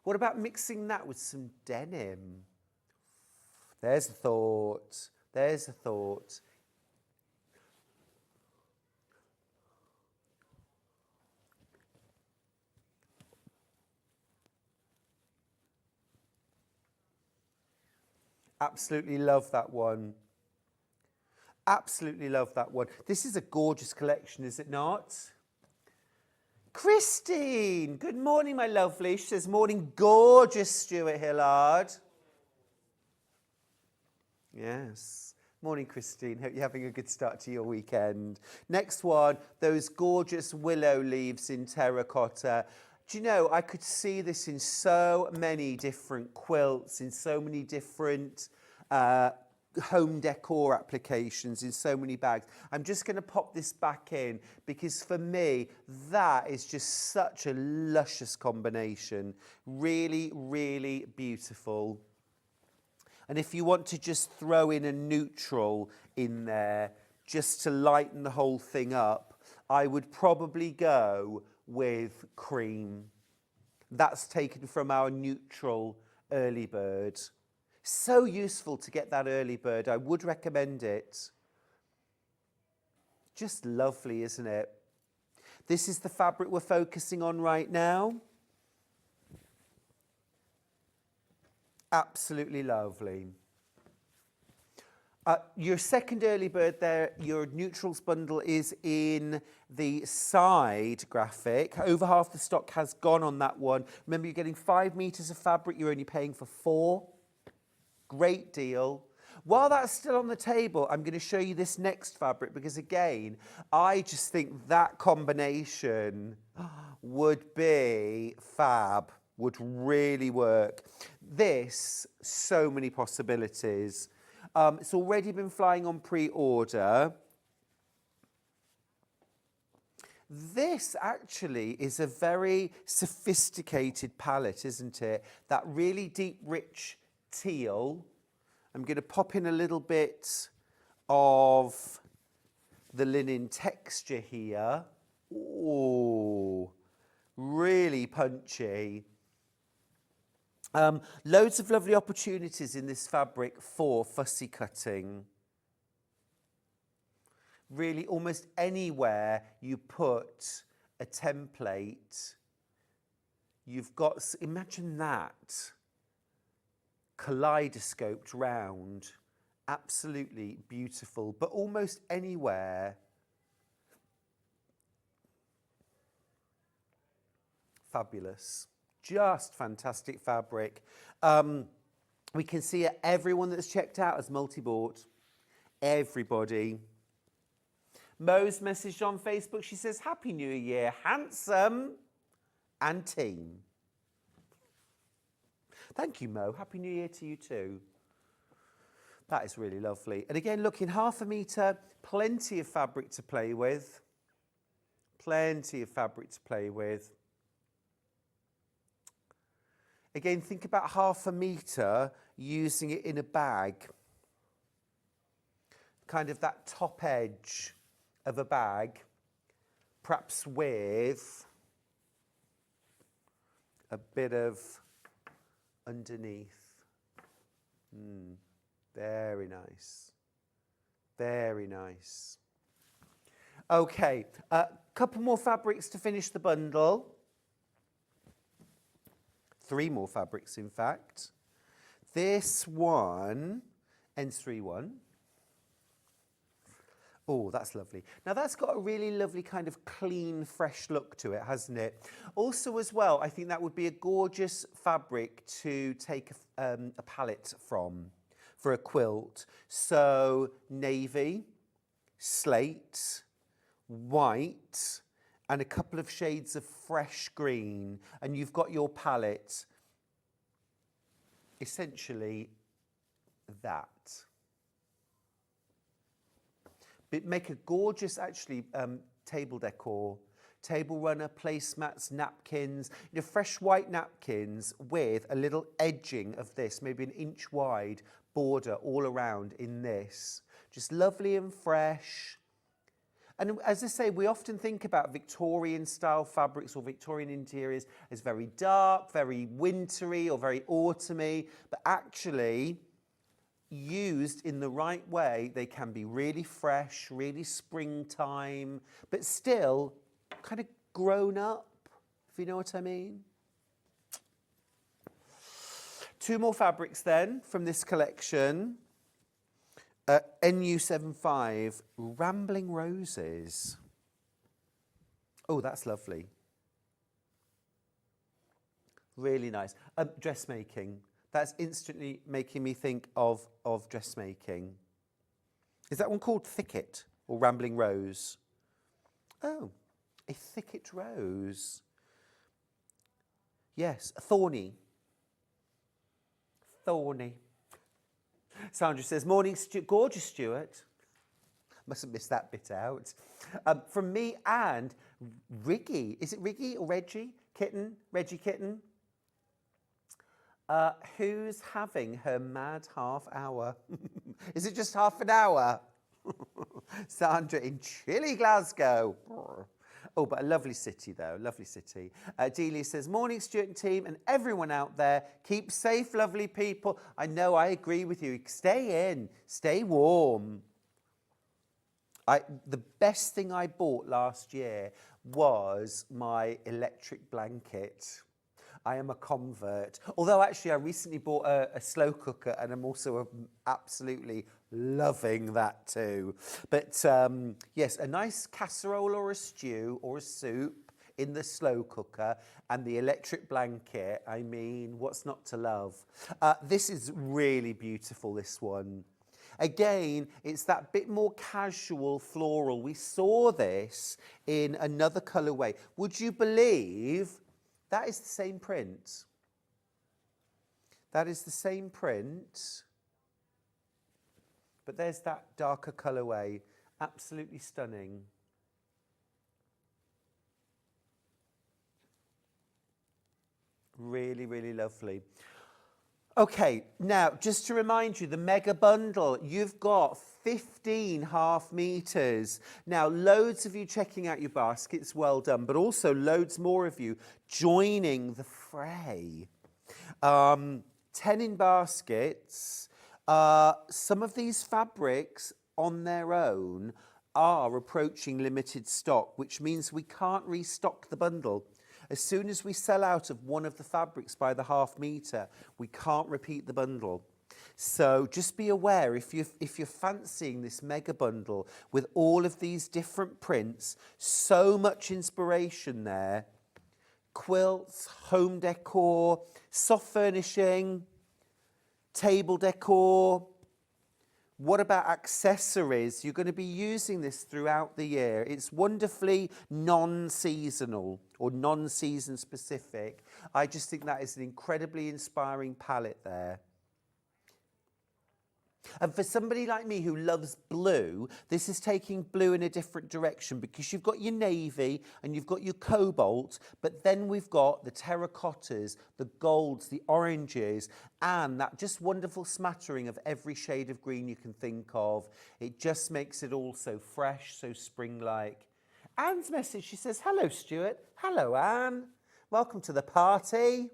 What about mixing that with some denim? There's a thought. There's a thought. Absolutely love that one. Absolutely love that one. This is a gorgeous collection, is it not? Christine, good morning, my lovely. She says, morning, gorgeous, Stuart Hillard. Yes. Morning, Christine. Hope you're having a good start to your weekend. Next one, those gorgeous willow leaves in terracotta. Do you know, I could see this in so many different quilts, in so many different home decor applications, in so many bags. I'm just going to pop this back in because for me, that is just such a luscious combination. Really, really beautiful. And if you want to just throw in a neutral in there, just to lighten the whole thing up, I would probably go with cream. That's taken from our neutral early bird. So useful to get that early bird. I would recommend it. Just lovely, isn't it? This is the fabric we're focusing on right now. Absolutely lovely. Your second early bird there, your neutrals bundle is in the side graphic. Over half the stock has gone on that one. Remember, you're getting 5 meters of fabric. You're only paying for 4. Great deal. While that's still on the table, I'm going to show you this next fabric because, again, I just think that combination would be fab, would really work. This, so many possibilities. It's already been flying on pre-order. This actually is a very sophisticated palette, isn't it? That really deep, rich teal. I'm going to pop in a little bit of the linen texture here. Oh, really punchy. Loads of lovely opportunities in this fabric for fussy cutting. Really, almost anywhere you put a template, you've got, imagine that, kaleidoscoped round, absolutely beautiful, but almost anywhere, fabulous. Just fantastic fabric. We can see everyone that's checked out as multi-bought. Everybody. Mo's messaged on Facebook. She says, Happy New Year, handsome and team. Thank you, Mo. Happy New Year to you too. That is really lovely. And again, look, in 1/2 metre, plenty of fabric to play with. Plenty of fabric to play with. Again, think about 1/2 metre, using it in a bag. Kind of that top edge of a bag, perhaps with a bit of underneath. Very nice. Very nice. Okay, a couple more fabrics to finish the bundle. 3 more fabrics, in fact. This one, N31. Oh, that's lovely. Now, that's got a really lovely kind of clean, fresh look to it, hasn't it? Also, as well, I think that would be a gorgeous fabric to take a palette from for a quilt. So, navy, slate, white, and a couple of shades of fresh green, and you've got your palette essentially that. But make a gorgeous, actually, table decor, table runner, placemats, napkins, fresh white napkins with a little edging of this, maybe an inch wide border all around in this. Just lovely and fresh. And as I say, we often think about Victorian style fabrics or Victorian interiors as very dark, very wintry or very autumny, but actually used in the right way, they can be really fresh, really springtime, but still kind of grown up, if you know what I mean. 2 more fabrics then from this collection. NU75, Rambling Roses. Oh, that's lovely. Really nice. Dressmaking. That's instantly making me think of dressmaking. Is that one called Thicket or Rambling Rose? Oh, a thicket rose. Yes, thorny. Thorny. Sandra says, morning, gorgeous Stuart. Must have missed that bit out. From me and Riggy. Is it Riggy or Reggie? Kitten? Reggie Kitten? Who's having her mad half hour? Is it just half an hour? Sandra in chilly Glasgow. Oh, but a lovely city, though. Lovely city. Delia says, morning, Stuart and team, and everyone out there. Keep safe, lovely people. I know, I agree with you. Stay in. Stay warm. The best thing I bought last year was my electric blanket. I am a convert. Although, actually, I recently bought a slow cooker, and I'm also absolutely loving that too. But yes, a nice casserole or a stew or a soup in the slow cooker, and the electric blanket. I mean, what's not to love? This is really beautiful, this one. Again, it's that bit more casual floral. We saw this in another colourway. Would you believe that is the same print? That is the same print. But there's that darker colourway. Absolutely stunning. Really, really lovely. Okay, now just to remind you, the mega bundle, you've got 15 half meters. Now, loads of you checking out your baskets, well done, but also loads more of you joining the fray. 10 in baskets. Some of these fabrics on their own are approaching limited stock, which means we can't restock the bundle. As soon as we sell out of one of the fabrics by the half metre, we can't repeat the bundle. So just be aware, if you're fancying this mega bundle with all of these different prints, so much inspiration there, quilts, home decor, soft furnishing, table decor. What about accessories? You're going to be using this throughout the year. It's wonderfully non-seasonal or non-season specific. I just think that is an incredibly inspiring palette there. And for somebody like me who loves blue, this is taking blue in a different direction because you've got your navy and you've got your cobalt, but then we've got the terracottas, the golds, the oranges, and that just wonderful smattering of every shade of green you can think of. It just makes it all so fresh, so spring-like. Anne's message, she says, hello, Stuart. Hello, Anne. Welcome to the party.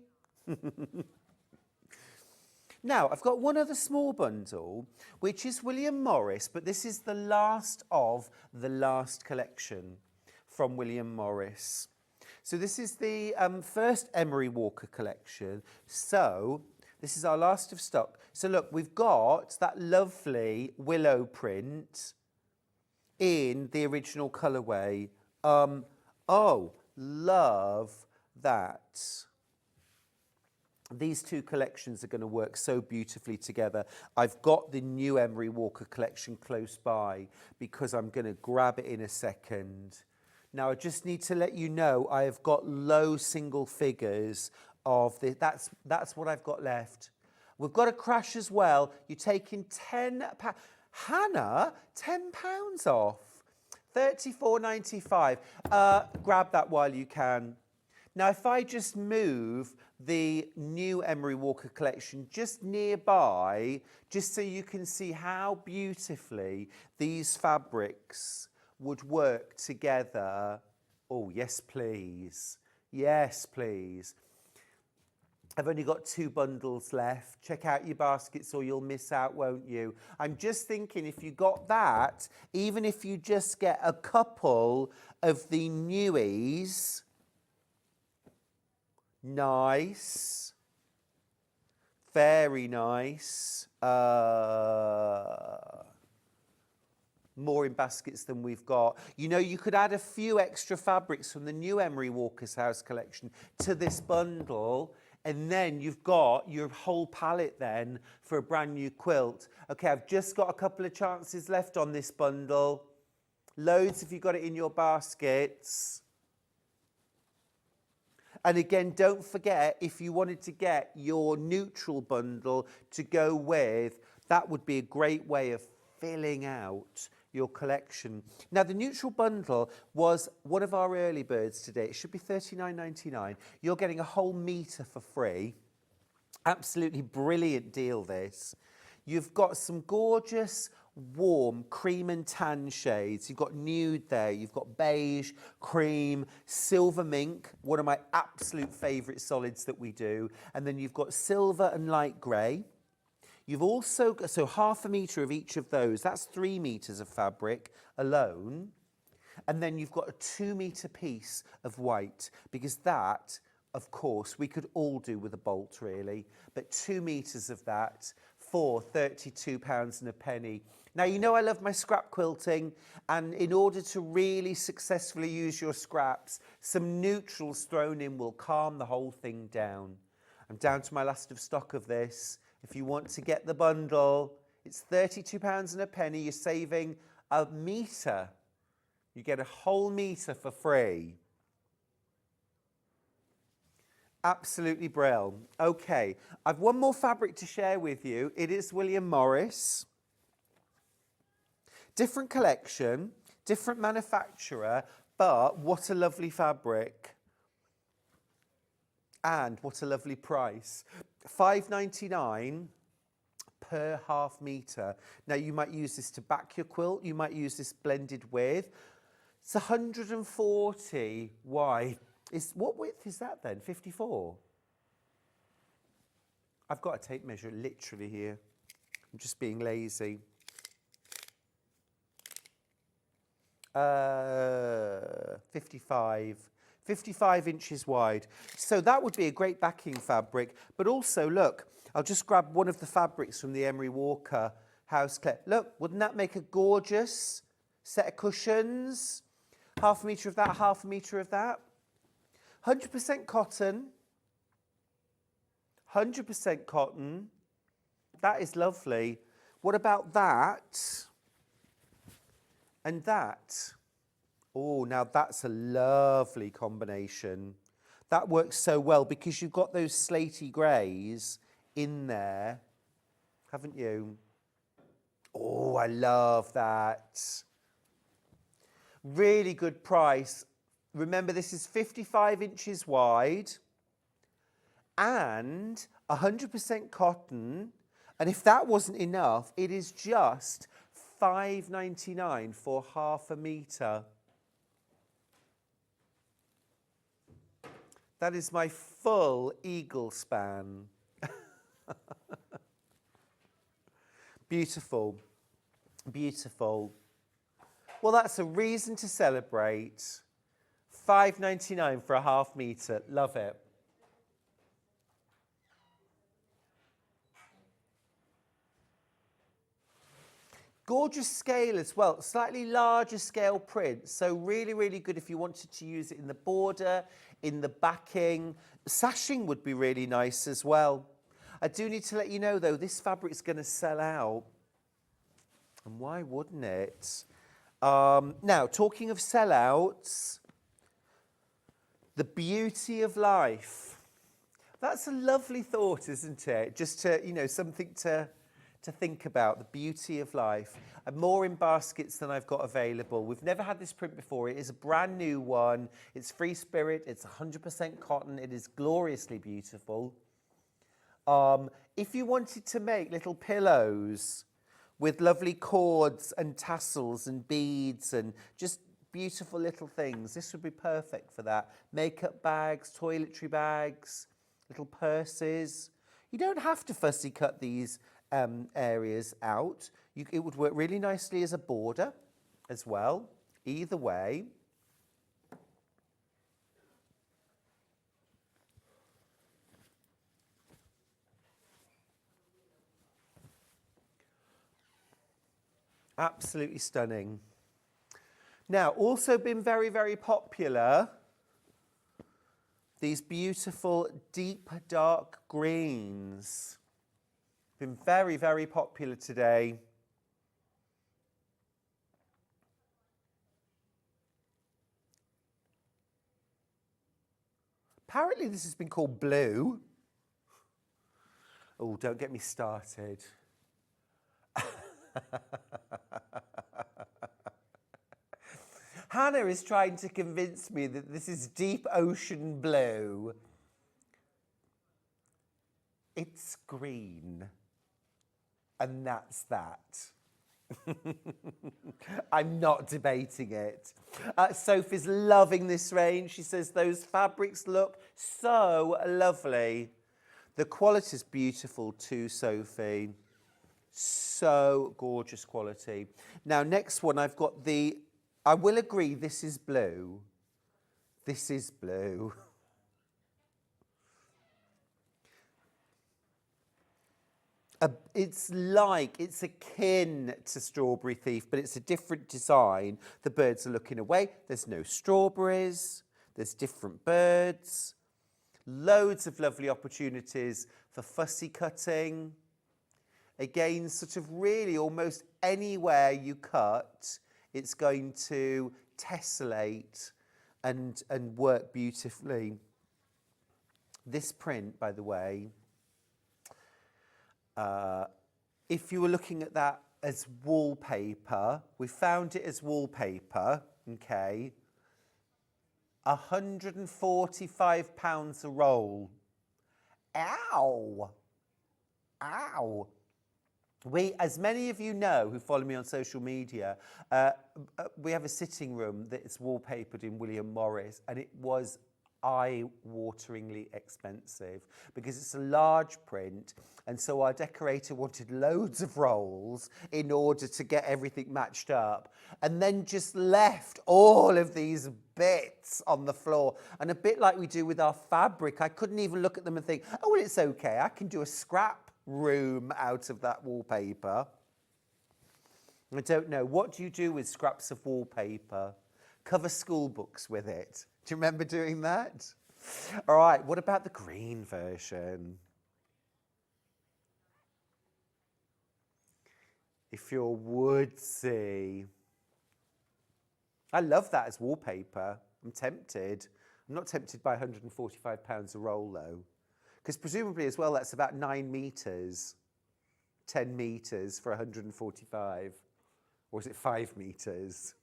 Now, I've got one other small bundle, which is William Morris, but this is the last of the last collection from William Morris. So this is the first Emery Walker collection. So this is our last of stock. So look, we've got that lovely willow print in the original colourway. Oh, love that. These two collections are going to work so beautifully together. I've got the new Emery Walker collection close by because I'm going to grab it in a second. Now, I just need to let you know I have got low single figures of this. That's what I've got left. We've got a crash as well. You're taking £10. Hannah, £10 off. £34.95. Grab that while you can. Now, if I just move the new Emery Walker collection just nearby, just so you can see how beautifully these fabrics would work together. Oh, yes, please. Yes, please. I've only got 2 bundles left. Check out your baskets or you'll miss out, won't you? I'm just thinking if you got that, even if you just get a couple of the newies, nice, very nice. More in baskets than we've got. You know, you could add a few extra fabrics from the new Emery Walker's House collection to this bundle, and then you've got your whole palette then for a brand new quilt. Okay, I've just got a couple of chances left on this bundle. Loads if you've got it in your baskets. And again, don't forget, if you wanted to get your neutral bundle to go with, that would be a great way of filling out your collection. Now, the neutral bundle was one of our early birds today. It should be $39.99. You're getting a whole metre for free. Absolutely brilliant deal, this. You've got some gorgeous warm cream and tan shades. You've got nude there, you've got beige, cream, silver mink, one of my absolute favourite solids that we do, and then you've got silver and light grey. You've also got, so half a metre of each of those, that's 3 metres of fabric alone, and then you've got a 2 metre piece of white, because that, of course, we could all do with a bolt really, but 2 metres of that for £32 and a penny. Now, you know I love my scrap quilting, and in order to really successfully use your scraps, some neutrals thrown in will calm the whole thing down. I'm down to my last of stock of this. If you want to get the bundle, it's £32 and a penny. You're saving a metre. You get a whole metre for free. Absolutely brilliant. Okay, I've one more fabric to share with you. It is William Morris. Different collection, different manufacturer, but what a lovely fabric. And what a lovely price. £5.99 per half metre. Now you might use this to back your quilt, you might use this blended with. It's 140 wide. What width is that then? 54? I've got a tape measure literally here. I'm just being lazy. 55 inches wide. So that would be a great backing fabric. But also, look, I'll just grab one of the fabrics from the Emery Walker house clip. Look, wouldn't that make a gorgeous set of cushions? Half a metre of that, half a metre of that. 100% cotton. 100% cotton. That is lovely. What about that? And that? Oh, now that's a lovely combination. That works so well because you've got those slaty greys in there, haven't you? Oh, I love that. Really good price. Remember, this is 55 inches wide and 100% cotton. And if that wasn't enough, it is just £5.99 for half a metre. That is my full eagle span. Beautiful, beautiful. Well, that's a reason to celebrate. £5.99 for a half metre. Love it. Gorgeous scale as well, slightly larger scale print. So really, really good if you wanted to use it in the border, in the backing. Sashing would be really nice as well. I do need to let you know though, this fabric is going to sell out. And why wouldn't it? Now, talking of sellouts, the beauty of life. That's a lovely thought, isn't it? Just to, you know, something to think about, the beauty of life. I'm more in baskets than I've got available. We've never had this print before. It is a brand new one. It's Free Spirit. It's 100% cotton. It is gloriously beautiful. If you wanted to make little pillows with lovely cords and tassels and beads and just beautiful little things, this would be perfect for that. Makeup bags, toiletry bags, little purses. You don't have to fussy cut these areas out. It would work really nicely as a border as well, either way. Absolutely stunning. Now, also been very, very popular, these beautiful deep dark greens. Been very, very popular today. Apparently this has been called blue. Oh, don't get me started. Hannah is trying to convince me that this is deep ocean blue. It's green. And that's that. I'm not debating it. Sophie's loving this range. She says those fabrics look so lovely. The quality is beautiful too, Sophie. So gorgeous quality. Now, next one, I've got I will agree, this is blue. This is blue. It's akin to Strawberry Thief, but it's a different design. The birds are looking away. There's no strawberries. There's different birds. Loads of lovely opportunities for fussy cutting. Again, sort of really almost anywhere you cut, it's going to tessellate and work beautifully. This print, by the way, if you were looking at that as wallpaper, we found it as wallpaper, okay, £145 a roll, Ow! Ow! As many of you know who follow me on social media, we have a sitting room that is wallpapered in William Morris, and it was eye-wateringly expensive because it's a large print, and so our decorator wanted loads of rolls in order to get everything matched up, and then just left all of these bits on the floor. And a bit like we do with our fabric, I couldn't even look at them and think, oh, well, it's okay, I can do a scrap room out of that wallpaper. I don't know, what do you do with scraps of wallpaper? Cover school books with it. Do you remember doing that? All right, what about the green version? If you're woodsy. I love that as wallpaper. I'm tempted. I'm not tempted by £145 a roll though. Because presumably as well, that's about 9 metres, 10 metres for 145. Or is it 5 metres?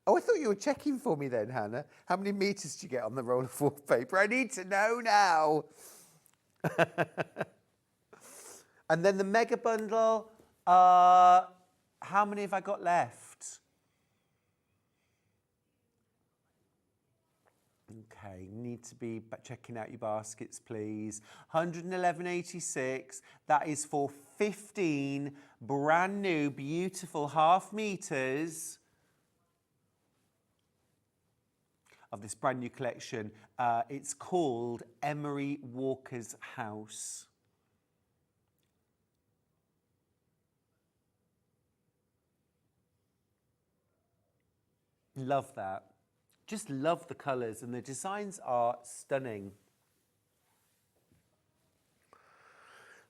Oh, I thought you were checking for me then, Hannah. How many metres do you get on the roll of wallpaper? I need to know now. And then the mega bundle, how many have I got left? Okay, need to be checking out your baskets, please. 111.86. That is for 15 brand new, beautiful half meters of this brand new collection. It's called Emery Walker's House. Love that. Just love the colours, and the designs are stunning.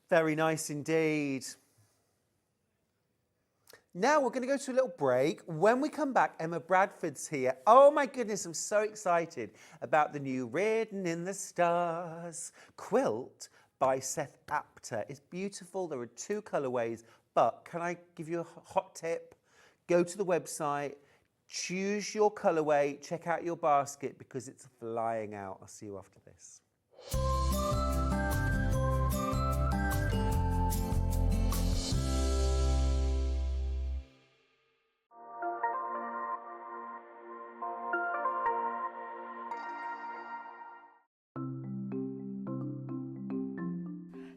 Very nice indeed. Now we're going to go to a little break. When we come back, Emma Bradford's here. Oh my goodness, I'm so excited about the new Written in the Stars quilt by Seth Apter. It's beautiful. There are 2 colourways, but can I give you a hot tip? Go to the website, choose your colourway, check out your basket because it's flying out. I'll see you after this.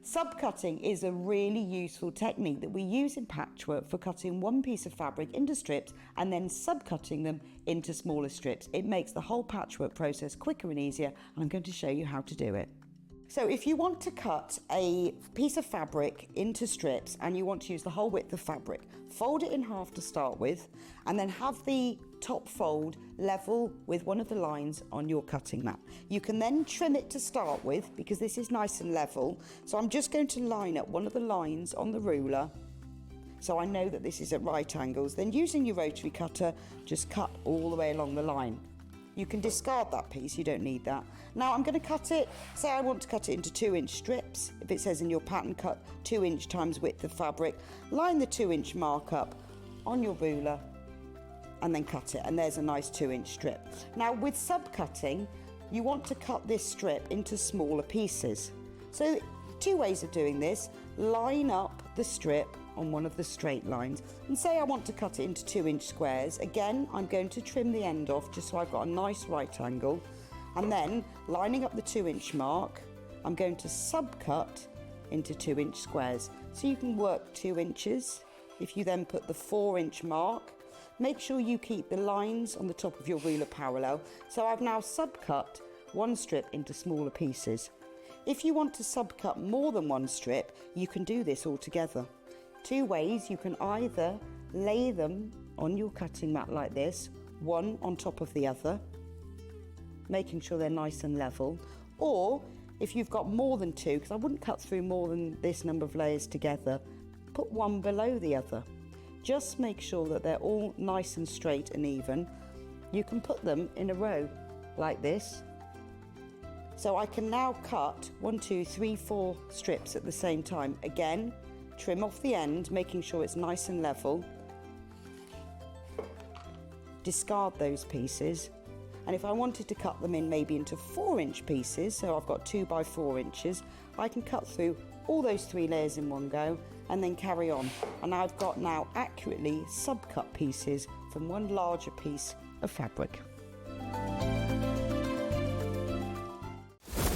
Subcutting is a really useful technique that we use in patchwork for cutting one piece of fabric into strips and then subcutting them into smaller strips. It makes the whole patchwork process quicker and easier, and I'm going to show you how to do it. So if you want to cut a piece of fabric into strips and you want to use the whole width of fabric, fold it in half to start with, and then have the top fold level with one of the lines on your cutting mat. You can then trim it to start with because this is nice and level. So I'm just going to line up one of the lines on the ruler so I know that this is at right angles. Then using your rotary cutter, just cut all the way along the line. You can discard that piece, you don't need that. Now I'm going to cut it, say I want to cut it into 2-inch strips. If it says in your pattern, cut 2-inch times width of fabric. Line the 2-inch mark up on your ruler and then cut it, and there's a nice 2-inch strip. Now with subcutting, you want to cut this strip into smaller pieces. So 2 ways of doing this: line up the strip on one of the straight lines, and say I want to cut it into 2-inch squares. Again, I'm going to trim the end off just so I've got a nice right angle, and then lining up the 2-inch mark, I'm going to subcut into 2-inch squares. So you can work 2 inches. If you then put the 4-inch mark, make sure you keep the lines on the top of your ruler parallel. So I've now subcut one strip into smaller pieces. If you want to subcut more than one strip, you can do this all together. 2 ways: you can either lay them on your cutting mat like this, one on top of the other, making sure they're nice and level, or if you've got more than 2, because I wouldn't cut through more than this number of layers together, put one below the other. Just make sure that they're all nice and straight and even. You can put them in a row like this. So I can now cut 1, 2, 3, 4 strips at the same time. Again, trim off the end, making sure it's nice and level. discard those pieces. And if I wanted to cut them in maybe into 4-inch pieces, so I've got 2 by 4 inches, I can cut through all those 3 layers in one go and then carry on. And I've got now accurately sub-cut pieces from one larger piece of fabric.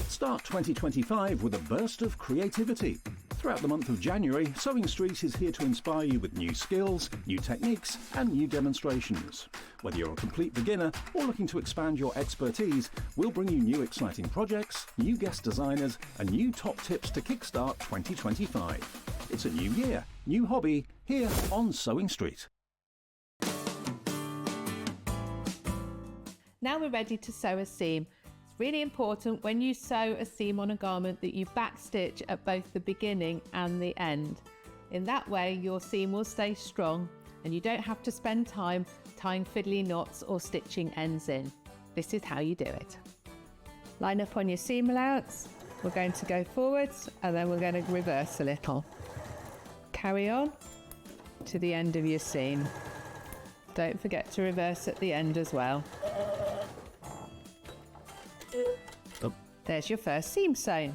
Start 2025 with a burst of creativity. Throughout the month of January, Sewing Street is here to inspire you with new skills, new techniques and new demonstrations. Whether you're a complete beginner or looking to expand your expertise, we'll bring you new exciting projects, new guest designers and new top tips to kickstart 2025. It's a new year, new hobby, here on Sewing Street. Now we're ready to sew a seam. It's really important when you sew a seam on a garment that you backstitch at both the beginning and the end. In that way your seam will stay strong and you don't have to spend time tying fiddly knots or stitching ends in. This is how you do it. Line up on your seam allowance. We're going to go forwards and then we're going to reverse a little. Carry on to the end of your seam. Don't forget to reverse at the end as well. There's your first seam sewn.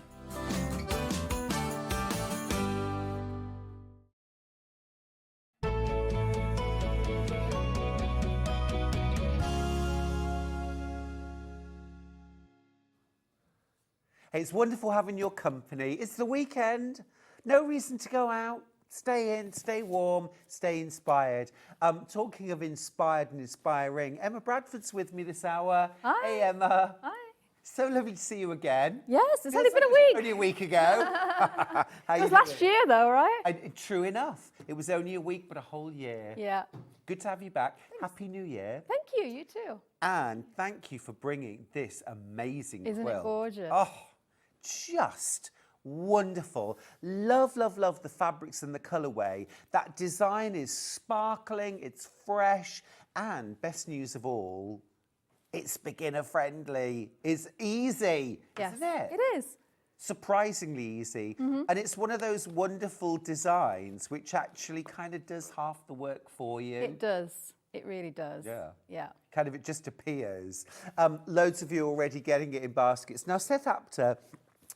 Hey, it's wonderful having your company. It's the weekend. No reason to go out. Stay in, stay warm, stay inspired. Talking of inspired and inspiring, Emma Bradford's with me this hour. Hi. Hey, Emma. Hi. So lovely to see you again. Yes, it's Feels only been like a week. Only a week ago. How It was you last doing? year though, right? True enough. It was only a week, but a whole year. Yeah. Good to have you back. Happy New Year. Thank you, you too. And thank you for bringing this amazing Isn't it quilt. gorgeous? Oh, just wonderful. Love, love, love the fabrics and the colourway. That design is sparkling, it's fresh, and best news of all, it's beginner friendly. It's easy, Yes, isn't it? it is. Surprisingly easy. And it's one of those wonderful designs which actually kind of does half the work for you. It does. It really does. Yeah. Yeah. Kind of it just appears. Loads of you already getting it in baskets. Now, Seth Apter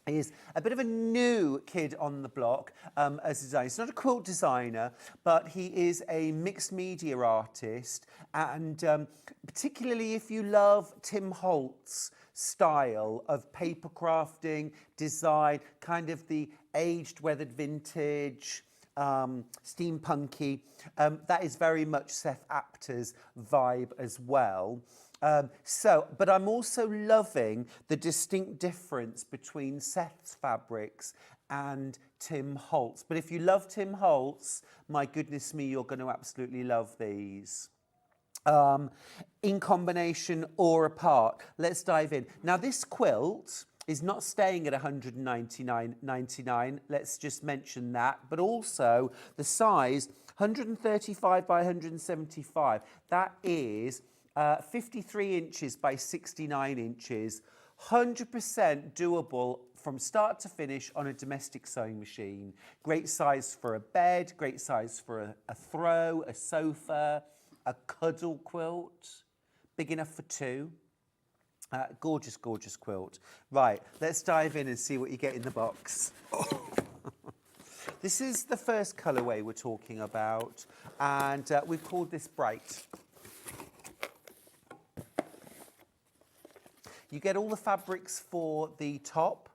is a bit of a new kid on the block as a designer. He's not a quilt designer, but he is a mixed media artist. And particularly if you love Tim Holt's style of paper crafting, design, kind of the aged, weathered vintage, steampunky, that is very much Seth Apter's vibe as well. But I'm also loving the distinct difference between Seth's fabrics and Tim Holt's. But if you love Tim Holt's, my goodness me, you're going to absolutely love these. In combination or apart. Let's dive in. Now, this quilt is not staying at $199.99. Let's just mention that. But also the size, 135 by 175. That is 53 inches by 69 inches, 100% doable from start to finish on a domestic sewing machine. Great size for a bed, great size for a throw, a sofa, a cuddle quilt, big enough for two. Gorgeous, gorgeous quilt. Right, let's dive in and see what you get in the box. This is the first colourway we're talking about, and we've called this Bright. You get all the fabrics for the top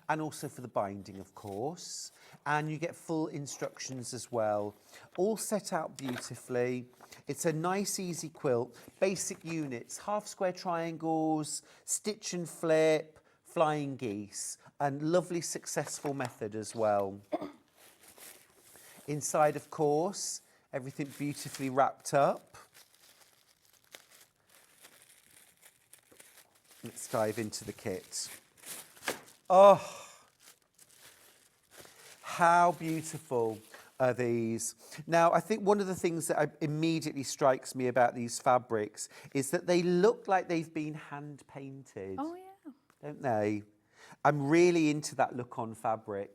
and also for the binding, of course. And you get full instructions as well. All set out beautifully. It's a nice, easy quilt. Basic units, half square triangles, stitch and flip, flying geese, and lovely, successful method as well. Inside, of course, everything beautifully wrapped up. Let's dive into the kit. Oh, how beautiful are these. Now, I think one of the things that immediately strikes me about these fabrics is that they look like they've been hand painted. Oh, yeah. Don't they? I'm really into that look on fabric.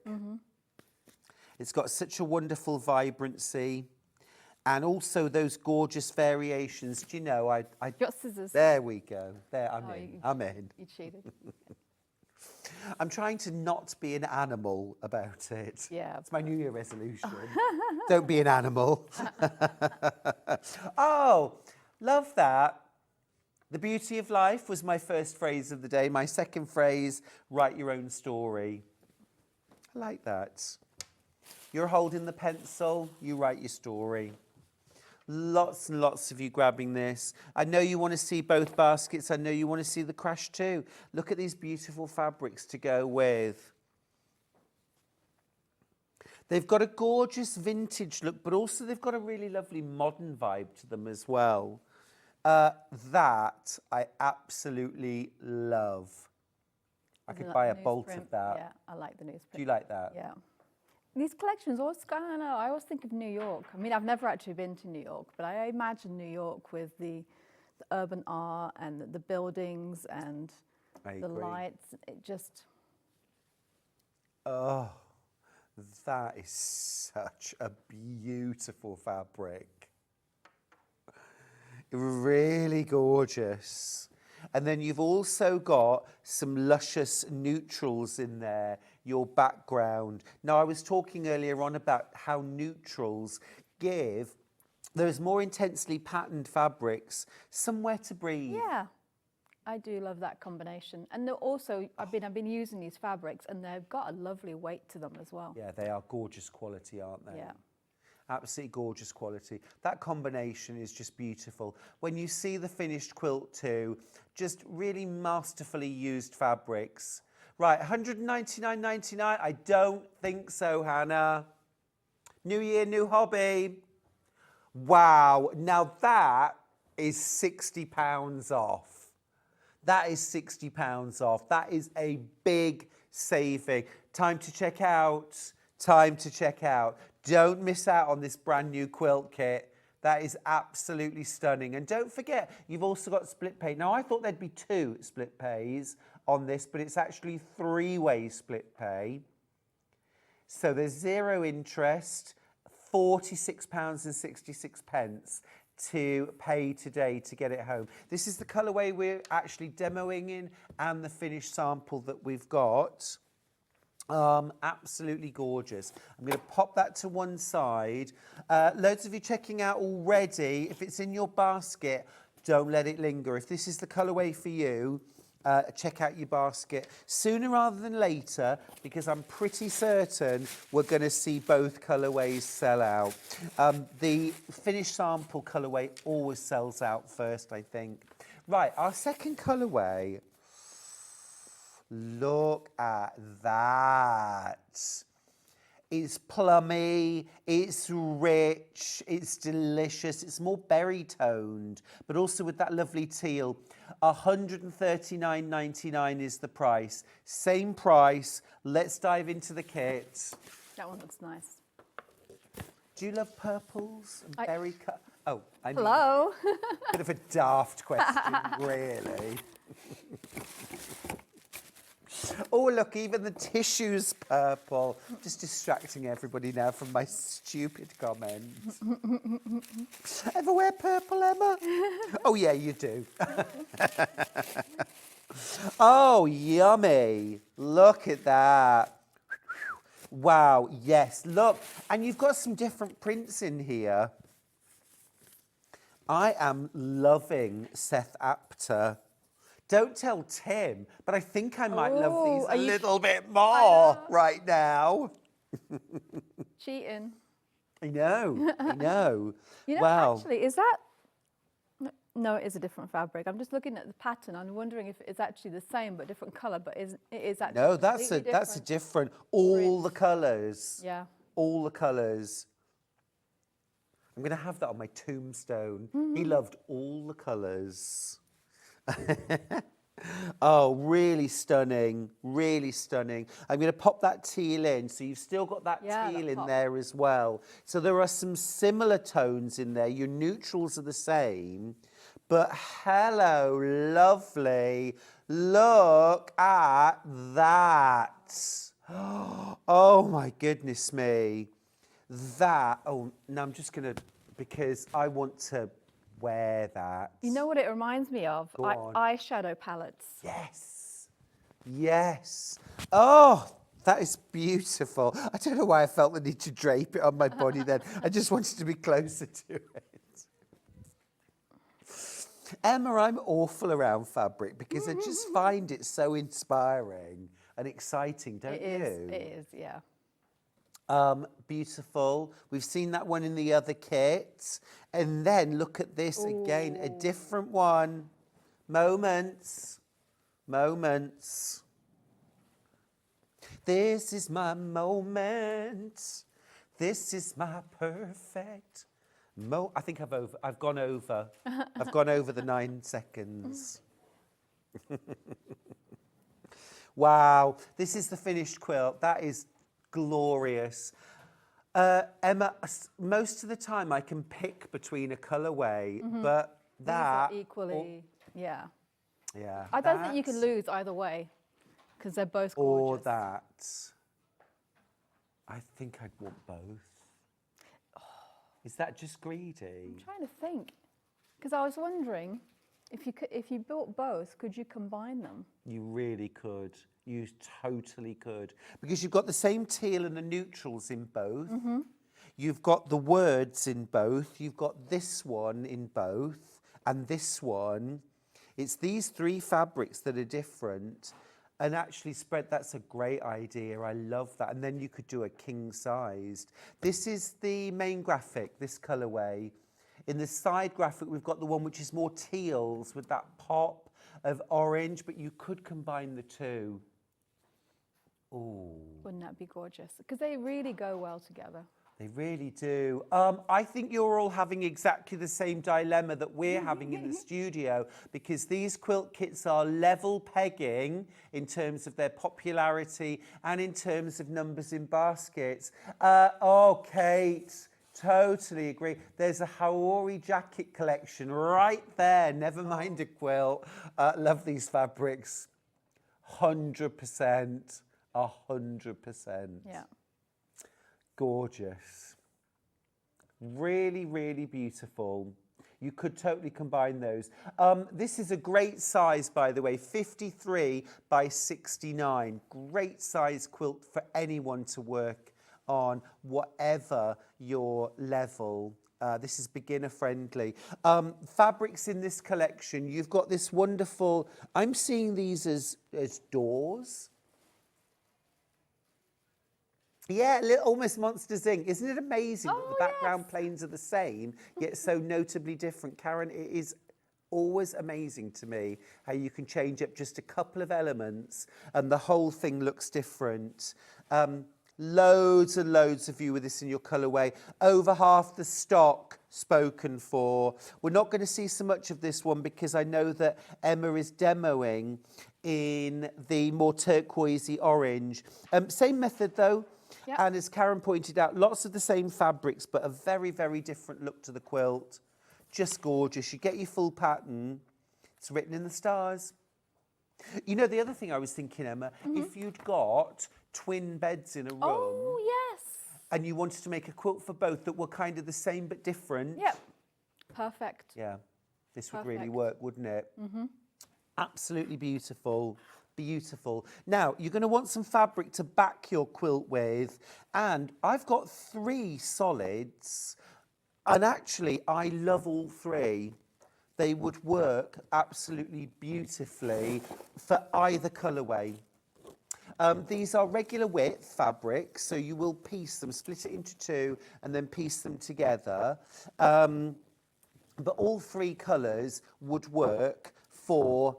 It's got such a wonderful vibrancy. And also those gorgeous variations. Do you know, I Got scissors. there we go. There, I'm Oh, in. I'm in. You cheated. I'm trying to not be an animal about it. Yeah. It's my New Year resolution. Don't be an animal. Oh, love that. The beauty of life was my first phrase of the day. My second phrase, write your own story. I like that. You're holding the pencil, you write your story. Lots and lots of you grabbing this. I know you want to see both baskets. I know you want to see the crash too. Look at these beautiful fabrics to go with. They've got a gorgeous vintage look, but also they've got a really lovely modern vibe to them as well. That I absolutely love. I could buy a bolt of that. Yeah, I like the newsprint. Do you like that? Yeah. These collections always, I don't know, I always think of New York. I mean, I've never actually been to New York, but I imagine New York with the urban art and the buildings and I the agree. lights. It just... Oh, that is such a beautiful fabric. Really gorgeous. And then you've also got some luscious neutrals in there, your background. Now, I was talking earlier on about how neutrals give those more intensely patterned fabrics somewhere to breathe. Yeah, I do love that combination. And they're also, I've been using these fabrics and they've got a lovely weight to them as well. Yeah, they are gorgeous quality, aren't they? Yeah. Absolutely gorgeous quality. That combination is just beautiful. When you see the finished quilt too, just really masterfully used fabrics. Right, $199.99? I don't think so, Hannah. New year, new hobby. Wow, now that is £60 off. That is £60 off. That is a big saving. Time to check out. Time to check out. Don't miss out on this brand new quilt kit. That is absolutely stunning. And don't forget, you've also got split pay. Now, I thought there'd be 2 split pays on this, but it's actually 3-way split pay. So there's 0 interest, £46.66 to pay today to get it home. This is the colourway we're actually demoing in and the finished sample that we've got. Absolutely gorgeous. I'm going to pop that to one side. Loads of you checking out already. If it's in your basket, don't let it linger. If this is the colourway for you, check out your basket sooner rather than later, because I'm pretty certain we're going to see both colourways sell out. The finished sample colourway always sells out first, I think. Right, our second colourway. Look at that. It's plummy, it's rich, it's delicious, it's more berry toned, but also with that lovely teal. $139.99 is the price. Same price. Let's dive into the kit. That one looks nice. Do you love purples and berry cut? Oh, I mean, Hello. bit of a daft question, really. Oh, look, even the tissue's purple. Just distracting everybody now from my stupid comments. Ever wear purple, Emma? Oh, yeah, you do. Oh, yummy. Look at that. Wow, yes, look. And you've got some different prints in here. I am loving Seth Apter. Don't tell Tim, but I think I might love these a little bit more right now. Cheating. I know, I know. You know, wow. actually, is that... No, it is a different fabric. I'm just looking at the pattern. I'm wondering if it's actually the same but different colour, but it is actually No, that's a different. All the colours. Yeah. All the colours. I'm going to have that on my tombstone. He loved all the colours. Oh, really stunning, really stunning. I'm going to pop that teal in, so you've still got that teal in there as well. So there are some similar tones in there. Your neutrals are the same, but hello, lovely. Look at that. Oh, my goodness me. That, oh, now I'm just going to because I want to wear that. You know what it reminds me of? Go on. Eyeshadow palettes. Yes. Yes. Oh, that is beautiful. I don't know why I felt the need to drape it on my body then. I just wanted to be closer to it. Emma, I'm awful around fabric because I just find it so inspiring and exciting, don't you? It is, yeah. Beautiful. We've seen that one in the other kit. And then look at this again, a different one. Moments. Moments. This is my moment. This is my perfect I think I've gone over. I've gone over the 9 seconds. Wow, this is the finished quilt. That is glorious. Emma, most of the time I can pick between a colourway, but that... These are equally, yeah. Yeah. I don't think you can lose either way because they're both Or gorgeous. that. I think I'd want both. Is that just greedy? I'm trying to think because I was wondering if you built both, could you combine them? You really could. You totally could. Because you've got the same teal and the neutrals in both. You've got the words in both. You've got this one in both and this one. It's these 3 fabrics that are different. And actually that's a great idea. I love that. And then you could do a king-sized. This is the main graphic, this colourway. In the side graphic, we've got the one which is more teals with that pop of orange, but you could combine the 2. Ooh. Wouldn't that be gorgeous? Because they really go well together. They really do. I think you're all having exactly the same dilemma that we're having in the studio, because these quilt kits are level pegging in terms of their popularity and in terms of numbers in baskets. Oh, Kate, totally agree. There's a Haori jacket collection right there. Never mind a quilt. Love these fabrics. 100%. 100%. Yeah. Gorgeous. Really, really beautiful. You could totally combine those. This is a great size, by the way, 53 by 69. Great size quilt for anyone to work on, whatever your level. This is beginner friendly. Fabrics in this collection, you've got this wonderful, I'm seeing these as doors. Yeah, almost Monsters Inc. Isn't it amazing that the background planes are the same, yet so notably different? Karen, it is always amazing to me how you can change up just a couple of elements and the whole thing looks different. Loads and loads of you with this in your colourway. Over half the stock spoken for. We're not going to see so much of this one because I know that Emma is demoing in the more turquoisey orange. Same method though. Yep. And as Karen pointed out, lots of the same fabrics, but a very, very different look to the quilt. Just gorgeous. You get your full pattern. It's written in the stars. You know, the other thing I was thinking, Emma, if you'd got twin beds in a room. Oh, yes. And you wanted to make a quilt for both that were kind of the same but different. Yep. Perfect. Yeah. This would really work, wouldn't it? Absolutely beautiful. Beautiful. Now, you're going to want some fabric to back your quilt with. And I've got 3 solids. And actually, I love all 3. They would work absolutely beautifully for either colourway. These are regular width fabrics, so you will piece them, split it into 2, and then piece them together. But all 3 colours would work for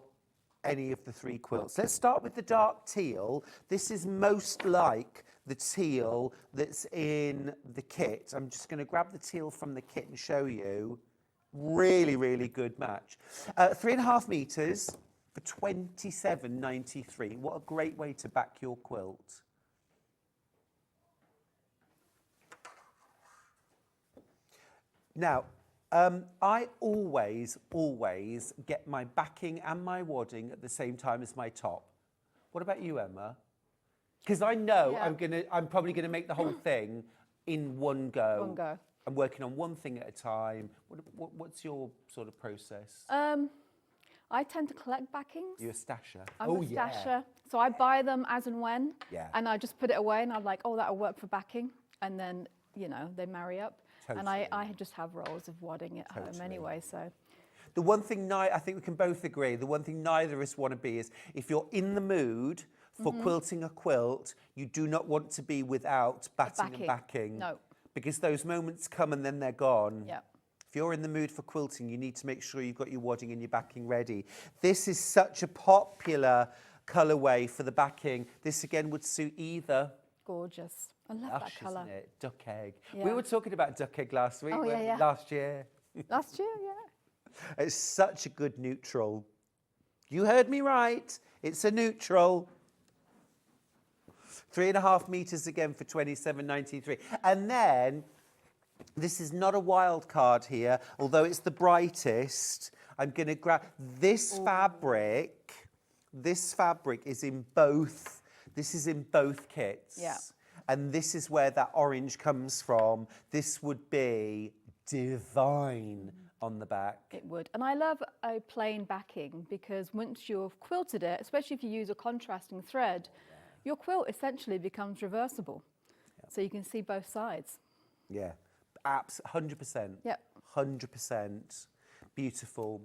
any of the 3 quilts. Let's start with the dark teal. This is most like the teal that's in the kit. I'm just going to grab the teal from the kit and show you. Really, really good match. 3.5 metres for £27.93. What a great way to back your quilt. Now, I always get my backing and my wadding at the same time as my top. What about you, Emma? Because I know I'm probably gonna make the whole thing in one go. One go. and working on one thing at a time? What's your sort of process? I tend to collect backings. You're a stasher. I'm a stasher. So I buy them as and when. Yeah. And I just put it away and I'm like, oh, that'll work for backing. And then, you know, they marry up. And I just have rolls of wadding at home anyway, so. The one thing I think we can both agree, the one thing neither of us want to be is if you're in the mood for quilting a quilt, you do not want to be without batting and backing. No. Because those moments come and then they're gone. Yeah. If you're in the mood for quilting, you need to make sure you've got your wadding and your backing ready. This is such a popular colourway for the backing. This again would suit either. Gorgeous. I love Lush, that colour. isn't it? Duck egg. Yeah. We were talking about duck egg last week, Oh, yeah, yeah. last year. Last year, yeah. It's such a good neutral. You heard me right. It's a neutral. 3.5 metres again for 27.93. And then, this is not a wild card here, although it's the brightest. I'm going to grab this fabric. This fabric is in both. This is in both kits. Yeah. And this is where that orange comes from. This would be divine on the back. It would. And I love a plain backing because once you've quilted it, especially if you use a contrasting thread, your quilt essentially becomes reversible. So you can see both sides. Yeah, 100%. Yep. 100%. Beautiful.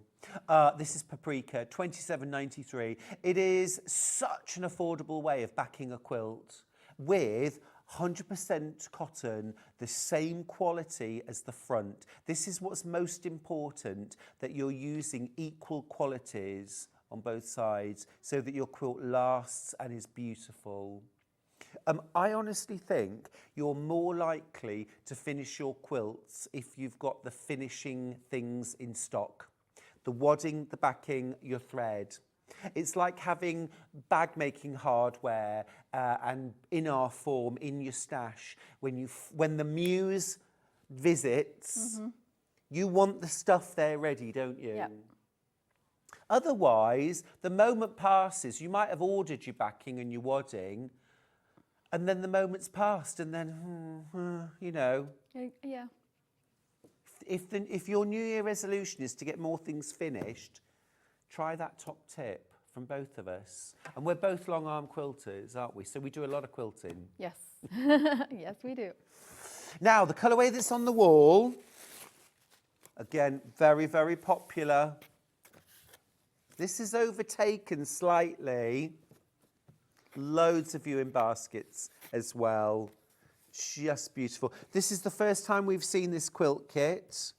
This is Paprika, 27.93. It is such an affordable way of backing a quilt with 100% cotton, the same quality as the front. This is what's most important, that you're using equal qualities on both sides so that your quilt lasts and is beautiful. I honestly think you're more likely to finish your quilts if you've got the finishing things in stock. The wadding, the backing, your thread. It's like having bag making hardware and in our form in your stash. When the muse visits, you want the stuff there ready, don't you? Yeah. Otherwise, the moment passes, you might have ordered your backing and your wadding, and then the moment's passed, and then, you know. Yeah. If your New Year resolution is to get more things finished, try that top tip from both of us. And we're both long arm quilters, aren't we? So we do a lot of quilting. Yes. Yes, we do. Now, the colourway that's on the wall, again, very, very popular. This is overtaken slightly. Loads of viewing baskets as well. Just beautiful. This is the first time we've seen this quilt kit.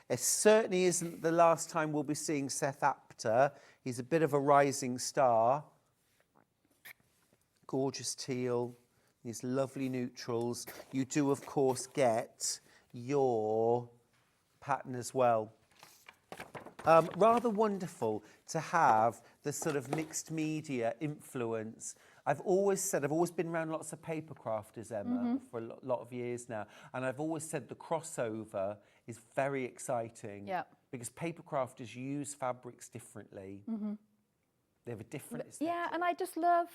It certainly isn't the last time we'll be seeing Seth Apter. He's a bit of a rising star. Gorgeous teal, these lovely neutrals. You do, of course, get your pattern as well. Rather wonderful to have the sort of mixed media influence. I've always been around lots of paper crafters, Emma, for a lot of years now, and I've always said the crossover is very exciting. Yeah. Because paper crafters use fabrics differently. They have a different aesthetic. Yeah, and I just love,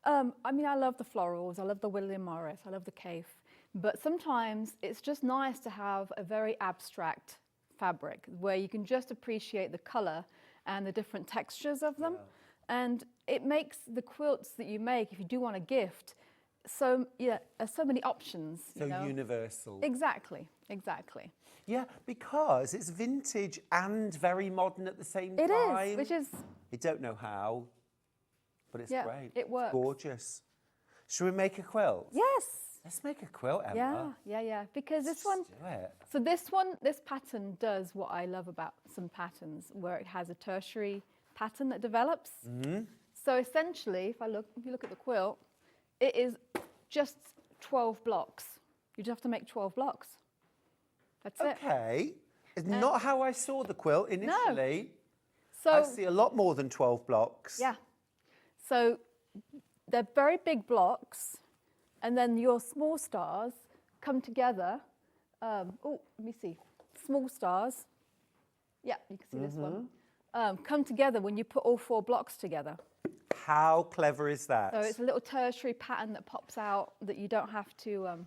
I love the florals, I love the William Morris, I love the Cafe, but sometimes it's just nice to have a very abstract fabric where you can just appreciate the colour and the different textures of them. And it makes the quilts that you make, if you do want a gift, so many options. So universal. Exactly, exactly. Yeah, because it's vintage and very modern at the same time. It is, which is... I don't know how, but it's great. It works. It's gorgeous. Should we make a quilt? Yes. Let's make a quilt, Emma. Yeah. Because this one... Do it. So this pattern does what I love about some patterns, where it has a tertiary pattern that develops. So essentially, if you look at the quilt, it is just 12 blocks. You just have to make 12 blocks. That's it. Okay. It's not how I saw the quilt initially. So I see a lot more than 12 blocks. yeah. So they're very big blocks, and then your small stars come together. Let me see. Small stars. Yeah, you can see this one. Come together when you put all 4 blocks together. How clever is that? So it's a little tertiary pattern that pops out that you don't have to...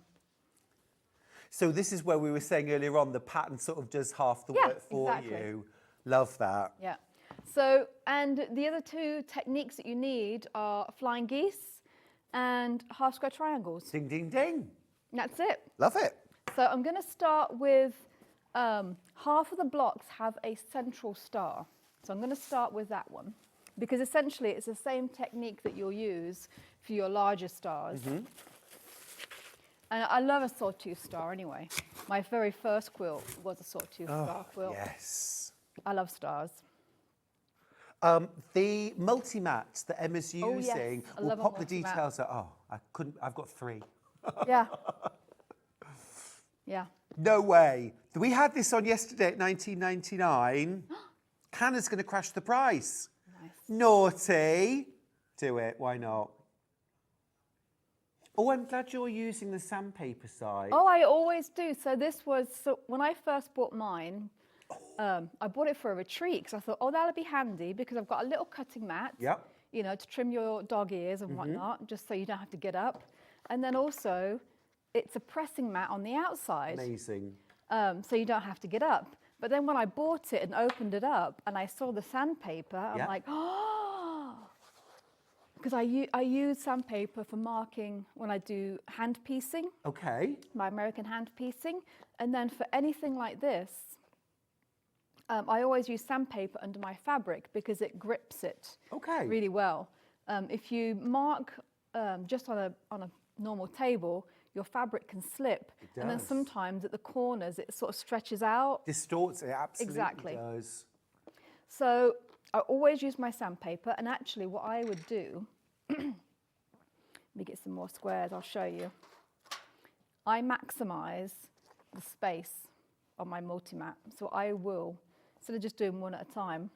So this is where we were saying earlier on, the pattern sort of does half the Yeah, work for exactly. you. Love that. Yeah. So, and the other two techniques that you need are flying geese and half square triangles. Ding, ding, ding. And that's it. Love it. So I'm going to start with half of the blocks have a central star. So I'm going to start with that one because essentially it's the same technique that you'll use for your larger stars. And I love a sawtooth star anyway. My very first quilt was a sawtooth star quilt. Yes. I love stars. The multi-mat that Emma's Oh, yes. using, I we'll love a pop the multi-mat. details out. Oh, I've got 3. Yeah. Yeah. No way. We had this on yesterday at 19.99. Hannah's going to crash the price. Nice. Naughty. Do it. Why not? Oh, I'm glad you're using the sandpaper side. Oh, I always do. So this was, so when I first bought mine, I bought it for a retreat because I thought, oh, that'll be handy because I've got a little cutting mat, Yep. you know, to trim your dog ears and whatnot, just so you don't have to get up. And then also, it's a pressing mat on the outside, Amazing. so you don't have to get up. But then when I bought it and opened it up and I saw the sandpaper, I'm Yeah. like, oh, because I use sandpaper for marking when I do hand piecing, Okay. my American hand piecing. And then for anything like this, I always use sandpaper under my fabric because it grips it Okay. really well. If you mark just on a normal table, your fabric can slip. And then does. sometimes at the corners, it sort of stretches out. Distorts it, absolutely Exactly. does. So I always use my sandpaper. And actually what I would do, let me get some more squares, I'll show you. I maximize the space on my multi-mat. So I will, instead of just doing one at a time,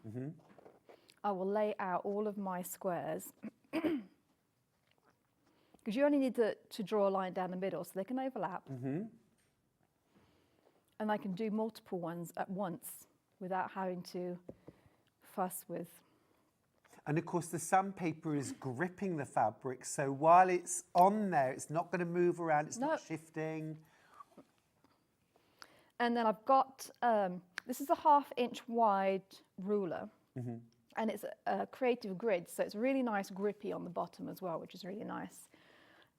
I will lay out all of my squares. Because you only need to draw a line down the middle so they can overlap. And I can do multiple ones at once without having to fuss with. And of course, the sandpaper is gripping the fabric, so while it's on there, it's not going to move around, it's No. not shifting. And then I've got, this is a 1/2 inch wide ruler. And it's a creative grid, so it's really nice grippy on the bottom as well, which is really nice.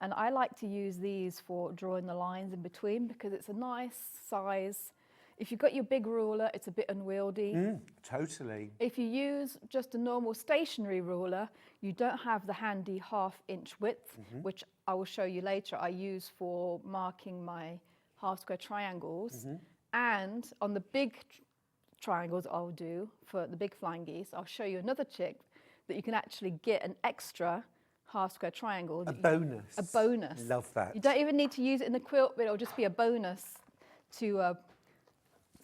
And I like to use these for drawing the lines in between because it's a nice size. If you've got your big ruler, it's a bit unwieldy. Totally. If you use just a normal stationary ruler, you don't have the handy 1/2 inch width, which I will show you later, I use for marking my half square triangles. And on the big triangles I'll do for the big flying geese, I'll show you another trick that you can actually get an extra half square triangle. A bonus. A bonus. Love that. You don't even need to use it in the quilt, but it'll just be a bonus to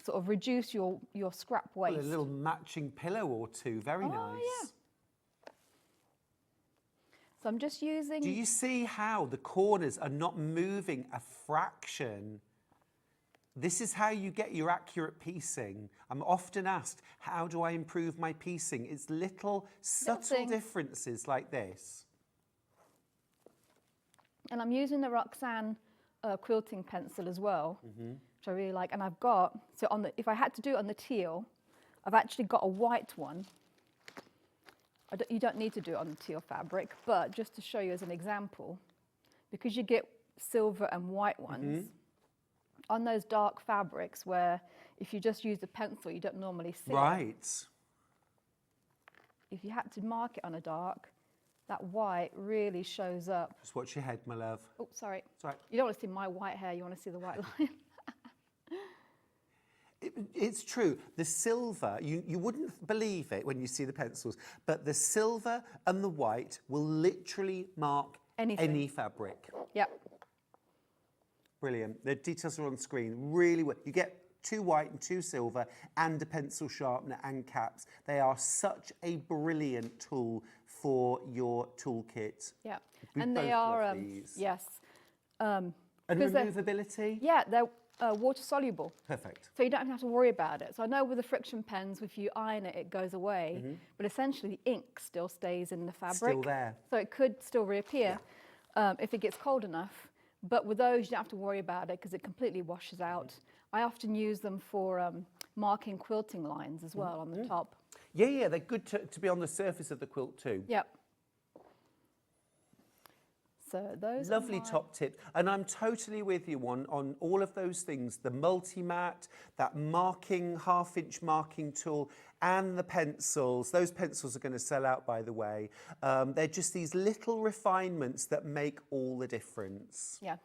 sort of reduce your scrap waste. Well, a little matching pillow or two, very nice. Yeah. So I'm just using... Do you see how the corners are not moving a fraction? This is how you get your accurate piecing. I'm often asked, how do I improve my piecing? It's little subtle things. differences like this. And I'm using the Roxanne quilting pencil as well, which I really like. And I've got, so on the, if I had to do it on the teal, I've actually got a white one. You don't need to do it on the teal fabric, but just to show you as an example, because you get silver and white ones, on those dark fabrics where if you just use a pencil, you don't normally see it. Right. If you had to mark it on a dark, that white really shows up. Just watch your head, my love. Oh, sorry. Sorry. You don't want to see my white hair, you want to see the white line. It's true. The silver, you wouldn't believe it when you see the pencils, but the silver and the white will literally mark Anything. any fabric. Yep. Brilliant. The details are on screen. Really well. You get 2 white and 2 silver and a pencil sharpener and caps. They are such a brilliant tool for your toolkit. Yeah. We And both they are, love these. yes. And 'cause they're- removability? Yeah, they're water soluble. Perfect. So you don't have to worry about it. So I know with the friction pens, if you iron it, it goes away. But essentially the ink still stays in the fabric. Still there. So it could still reappear if it gets cold enough. But with those, you don't have to worry about it because it completely washes out. I often use them for marking quilting lines as well on the top. Yeah, yeah, they're good to be on the surface of the quilt too. Yep. So those Lovely are my... top tip. And I'm totally with you on all of those things. The multi-mat, that marking, half-inch marking tool, and the pencils. Those pencils are going to sell out, by the way. They're just these little refinements that make all the difference. Yeah.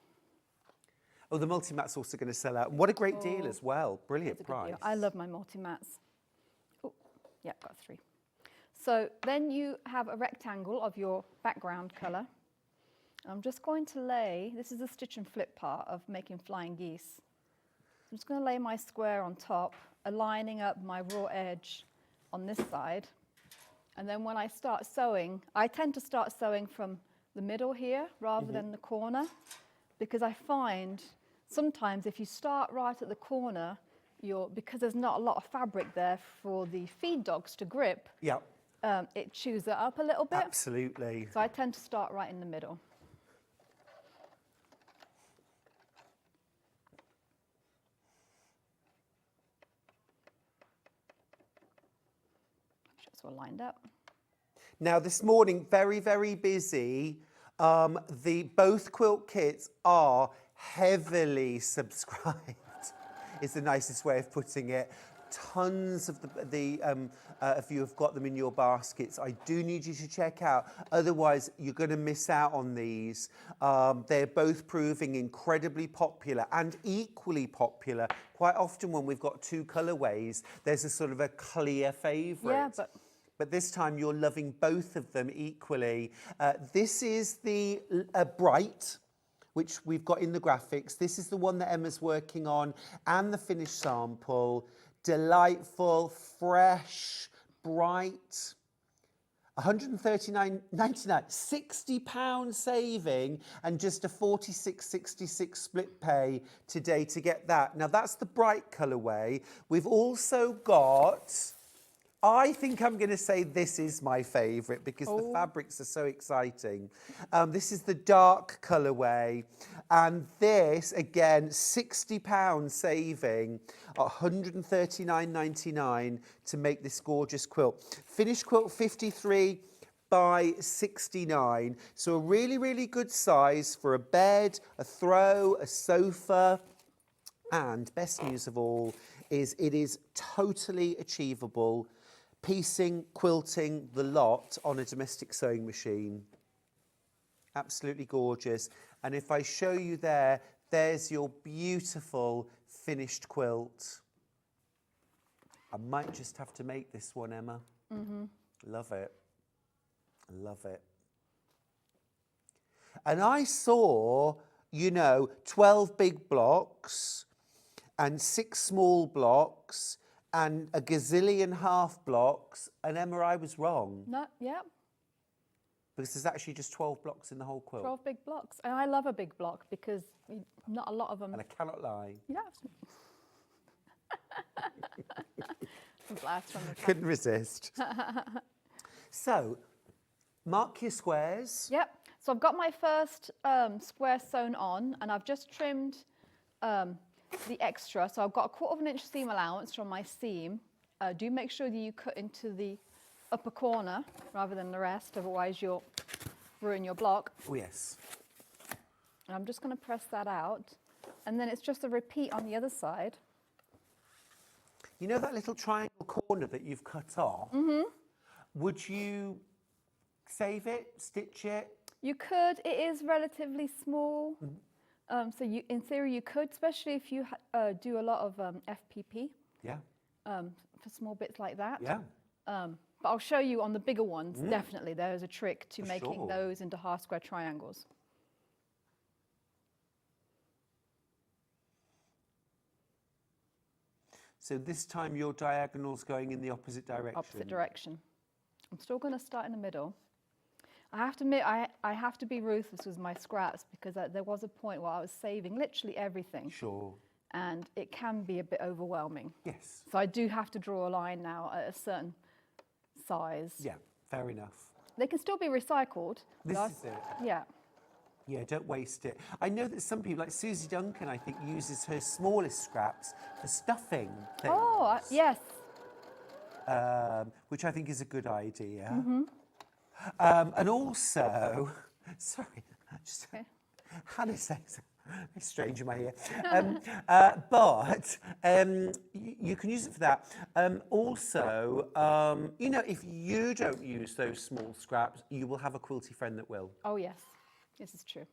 Oh, the multi-mat's also going to sell out. And what a great deal as well. Brilliant That's a good price. deal. I love my multi-mats. Oh, yeah, got 3. So then you have a rectangle of your background colour. I'm just going to lay, this is the stitch and flip part of making flying geese. I'm just going to lay my square on top, aligning up my raw edge on this side. And then when I start sewing, I tend to start sewing from the middle here rather than the corner, because I find sometimes if you start right at the corner, because there's not a lot of fabric there for the feed dogs to grip, Yeah. it chews it up a little bit. Absolutely. So I tend to start right in the middle. Just all lined up. Now, this morning, very, very busy. Both quilt kits are heavily subscribed, is the nicest way of putting it. Tons of if you have got them in your baskets, I do need you to check out. Otherwise, you're going to miss out on these. They're both proving incredibly popular and equally popular. Quite often when we've got 2 colourways, there's a sort of a clear favourite. Yeah, But this time you're loving both of them equally. This is the Bright, which we've got in the graphics. This is the one that Emma's working on, and the finished sample. Delightful, fresh, bright. £139.99, £60 saving, and just a 46.66 split pay today to get that. Now that's the Bright colourway. We've also got, I think I'm going to say this is my favourite because the fabrics are so exciting. This is the dark colourway, and this, again, £60 saving, £139.99 to make this gorgeous quilt. Finished quilt 53 by 69, so a really, really good size for a bed, a throw, a sofa, and best news of all is it is totally achievable. Piecing, quilting, the lot on a domestic sewing machine. Absolutely gorgeous. And if I show you there, there's your beautiful finished quilt. I might just have to make this one, Emma. Love it. Love it. And I saw, 12 big blocks and 6 small blocks and a gazillion half blocks, and Emma, I was wrong. No, yeah, Because there's actually just 12 blocks in the whole quilt. 12 big blocks. And I love a big block because not a lot of them. And I cannot lie. Yeah. Blast from the top. Couldn't resist. So, mark your squares. Yep. So I've got my first square sewn on, and I've just trimmed the extra. So I've got a 1/4 inch seam allowance from my seam. Do make sure that you cut into the upper corner rather than the rest, otherwise you'll ruin your block. Oh, yes. And I'm just going to press that out, and then it's just a repeat on the other side. You know that little triangle corner that you've cut off? Would you save it, stitch it? You could. It is relatively small. So in theory you could, especially if you do a lot of FPP. Yeah. For small bits like that. Yeah. But I'll show you on the bigger ones, definitely there is a trick to For making sure. those into half square triangles. So this time your diagonal's going in the opposite direction. Opposite direction. I'm still going to start in the middle. I have to admit, I have to be ruthless with my scraps because there was a point where I was saving literally everything. Sure. And it can be a bit overwhelming. Yes. So I do have to draw a line now at a certain size. Yeah, fair enough. They can still be recycled. This but is it. Yeah. Yeah, don't waste it. I know that some people, like Susie Duncan, I think, uses her smallest scraps for stuffing things. Oh, yes. Which I think is a good idea. Mm-hmm. And also, sorry, just Okay. Hannah says, it's strange in my ear. But you can use it for that. Also, you know, if you don't use those small scraps, you will have a quilty friend that will. Oh, yes. This is true.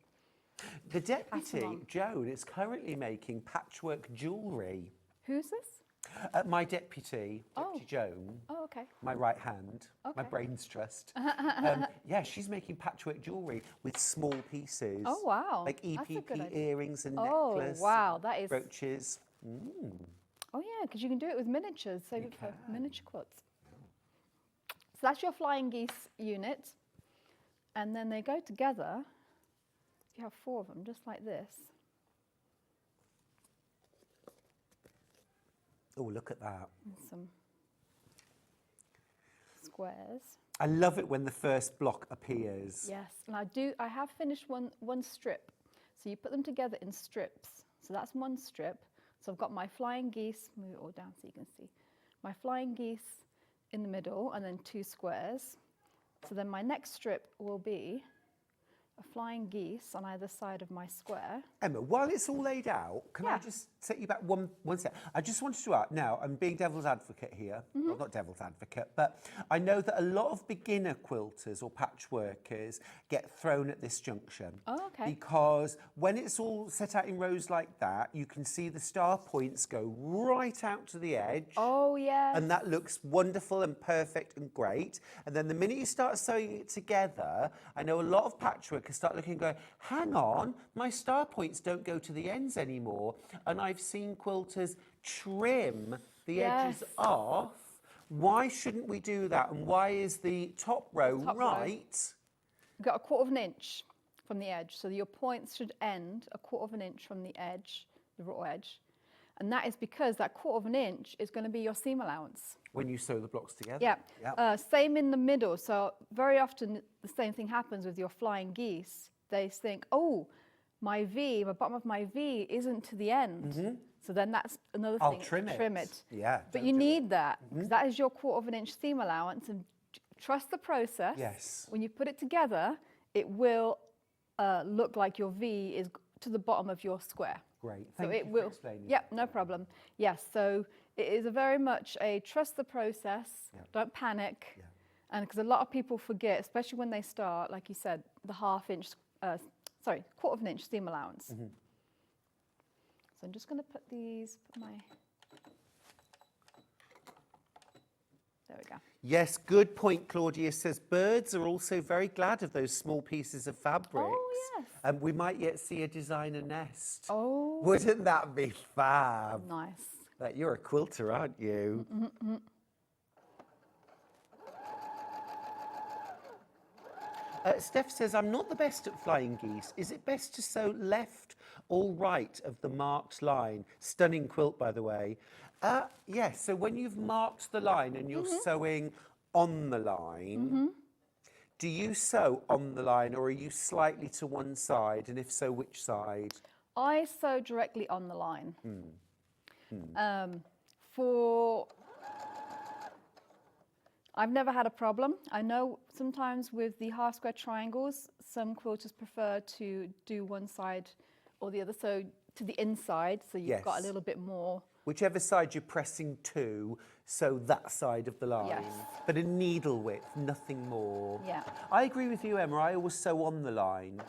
The deputy, on. Joan, is currently making patchwork jewellery. Who's this? My deputy, Deputy Joan, Oh, okay. my right hand, my Okay. brain's trust. Yeah, she's making patchwork jewellery with small pieces. Oh, wow. Like That's a good EPP idea. earrings and Oh, necklace. wow, that is... Brooches. Oh, yeah, because you can do it with miniatures. Save it for miniature quilts. So that's your flying geese unit. And then they go together. You have 4 of them, just like this. Oh, look at that. And some squares. I love it when the first block appears. Yes, and I have finished one strip. So you put them together in strips. So that's one strip. So I've got my flying geese, move it all down so you can see. My flying geese in the middle and then 2 squares. So then my next strip will be a flying geese on either side of my square. Emma, while it's all laid out, can I Yeah. just set you back one step? I just wanted to add, now I'm being devil's advocate here, well, not devil's advocate, but I know that a lot of beginner quilters or patchworkers get thrown at this junction. Oh, okay. Because when it's all set out in rows like that, you can see the star points go right out to the edge. Oh, yes. And that looks wonderful and perfect and great. And then the minute you start sewing it together, I know a lot of patchworkers start looking and go, hang on, my star points don't go to the ends anymore. And I've seen quilters trim the edges Yes. off. Why shouldn't we do that? And why is the top row Top row. right? You've got 1/4 inch from the edge. So your points should end 1/4 inch from the edge, the raw edge. And that is because that 1/4 inch is going to be your seam allowance. When you sew the blocks together. Yeah. Yep. Same in the middle. So very often the same thing happens with your flying geese. They think, oh, my bottom of my V isn't to the end. So then that's another I'll thing. trim it. Trim it. Yeah, But don't you do it. need that because that is your 1/4 inch seam allowance. And trust the process. Yes. When you put it together, it will look like your V is to the bottom of your square. Great. So Thank it you will. for explaining. Yep, no problem. Yes, so it is a very much a trust the process. Don't panic. Yeah. And because a lot of people forget, especially when they start, like you said, the 1/2 inch, 1/4 inch seam allowance. So I'm just going to put there we go. Yes, good point, Claudia says. Birds are also very glad of those small pieces of fabric. Oh, yes. And we might yet see a designer nest. Oh, Wouldn't that be fab? nice. Like, you're a quilter, aren't you? Steph says, I'm not the best at flying geese. Is it best to sew left or right of the marked line? Stunning quilt, by the way. Yes, so when you've marked the line and you're sewing on the line, do you sew on the line or are you slightly to one side? And if so, which side? I sew directly on the line. I've never had a problem. I know sometimes with the half square triangles, some quilters prefer to do one side or the other, so to the inside, so you've got a Yes. little bit more. Whichever side you're pressing to, sew that side of the line. Yes. But a needle width, nothing more. Yeah. I agree with you, Emma. I always sew on the line.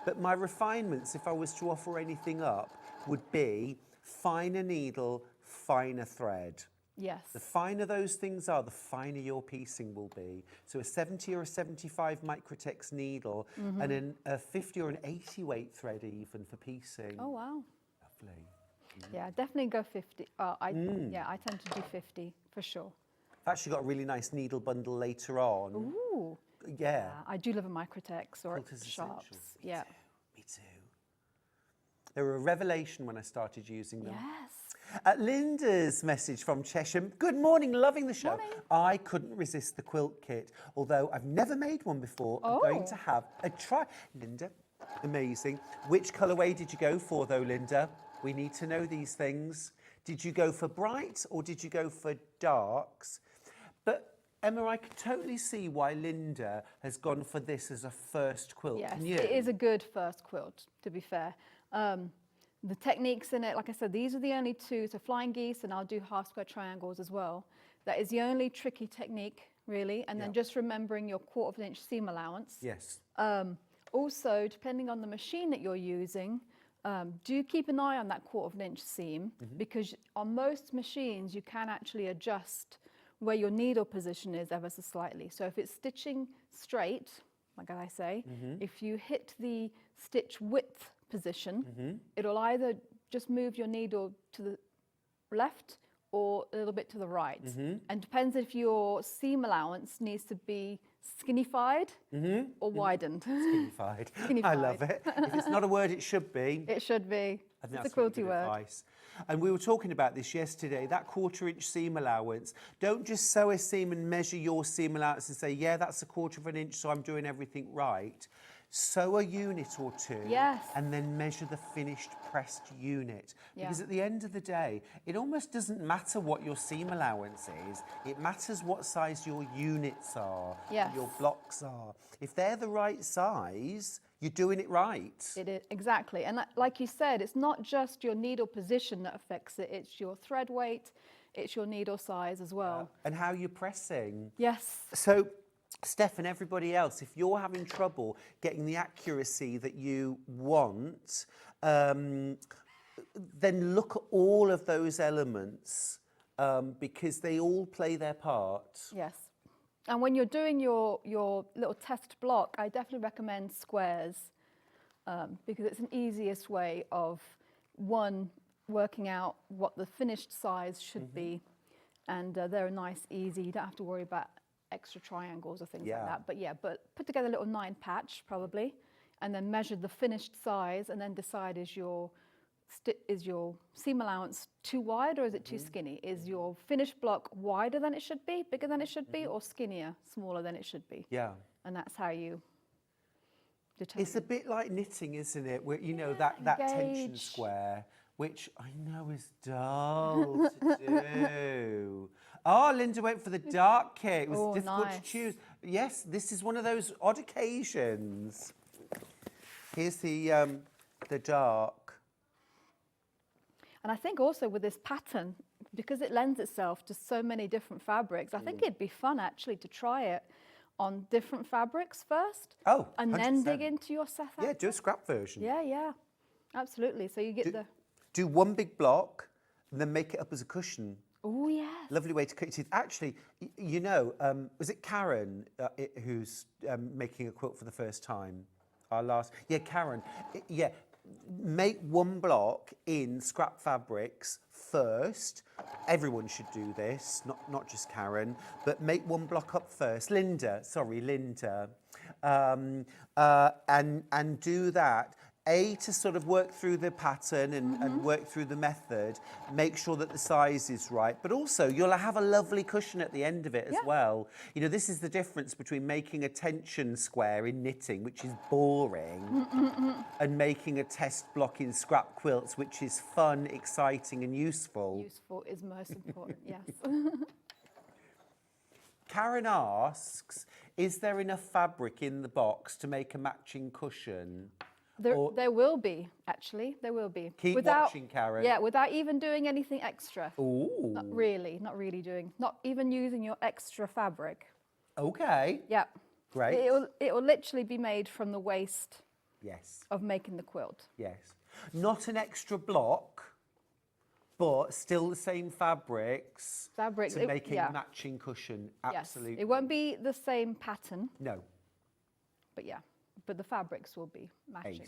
But my refinements, if I was to offer anything up, would be finer needle, finer thread. Yes. The finer those things are, the finer your piecing will be. So a 70 or a 75 Microtex needle and then a 50 or an 80 weight thread even for piecing. Oh, wow. Lovely. Yeah, definitely go 50. Yeah, I tend to do 50 for sure. I've actually got a really nice needle bundle later on. Ooh. Yeah. I do love a Microtex or Quilters sharps. Essentials. Yeah. Me too. They were a revelation when I started using them. Yes. Linda's message from Cheshire. Good morning, loving the show. Morning. I couldn't resist the quilt kit, although I've never made one before. I'm going to have a try. Linda, Amazing. Which colourway did you go for though, Linda? We need to know these things. Did you go for bright or did you go for darks? But Emma, I can totally see why Linda has gone for this as a first quilt. Yes, Can you? it is a good first quilt, to be fair. The techniques in it, like I said, these are the only two, so flying geese, and I'll do half square triangles as well. That is the only tricky technique, really, and then just remembering your 1/4 inch seam allowance. Yes. Also, depending on the machine that you're using, do keep an eye on that 1/4 inch seam, because on most machines you can actually adjust where your needle position is ever so slightly. So if it's stitching straight, like I say, if you hit the stitch width position, it'll either just move your needle to the left or a little bit to the right. And depends if your seam allowance needs to be skinnified or widened. Skinnified. I Skinnified. love it. If it's not a word, it should be. It should be. And It's a that's really quilty good word. advice. And we were talking about this yesterday, that 1/4 inch seam allowance. Don't just sew a seam and measure your seam allowance and say, yeah, that's a 1/4 inch, so I'm doing everything right. Sew a unit or two, Yes. and then measure the finished pressed unit. Because Yeah. at the end of the day, it almost doesn't matter what your seam allowance is. It matters what size your units are, Yes. your blocks are. If they're the right size, you're doing it right. It is, exactly. And like you said, it's not just your needle position that affects it, it's your thread weight, it's your needle size as well. And how you're pressing. Yes. So, Steph and everybody else, if you're having trouble getting the accuracy that you want, then look at all of those elements because they all play their part. Yes. And when you're doing your little test block, I definitely recommend squares because it's an easiest way of, one, working out what the finished size should be. And they're a nice, easy, you don't have to worry about extra triangles or things like that. But put together a little 9 patch probably, and then measure the finished size, and then decide is your seam allowance too wide or is it too skinny? Is your finished block wider than it should be, bigger than it should be, or skinnier, smaller than it should be? Yeah. And that's how you determine. It's a bit like knitting, isn't it? Where, you know, that tension gauge. square, which I know is dull to do. Oh, Linda went for the dark kit. It was Oh, difficult nice. to choose. Yes, this is one of those odd occasions. Here's the dark. And I think also with this pattern, because it lends itself to so many different fabrics, I think it'd be fun actually to try it on different fabrics first. Oh, and then 100%. dig into your Seth Yeah, Apter. do a scrap version. Yeah, absolutely. So you get Do one big block and then make it up as a cushion. oh yes. Lovely way to cut your teeth. Actually, you know, was it Karen who's making a quilt for the first time? Karen. Make one block in scrap fabrics first. Everyone should do this, not just Karen, but make one block up first. Linda, and do that. To sort of work through the pattern and work through the method, make sure that the size is right, but also you'll have a lovely cushion at the end of it as well. You know, this is the difference between making a tension square in knitting, which is boring, and making a test block in scrap quilts, which is fun, exciting and useful. Useful is most important, yes. Karen asks, is there enough fabric in the box to make a matching cushion? There will be, actually. There will be. Keep watching, Karen. Yeah, without even doing anything extra. Ooh. Not even using your extra fabric. Okay. Yeah. Great. It will literally be made from the waste Yes. of making the quilt. Yes. Not an extra block, but still the same fabrics to make a matching cushion. Absolutely. Yes. It won't be the same pattern, No. but yeah. But the fabrics will be matching.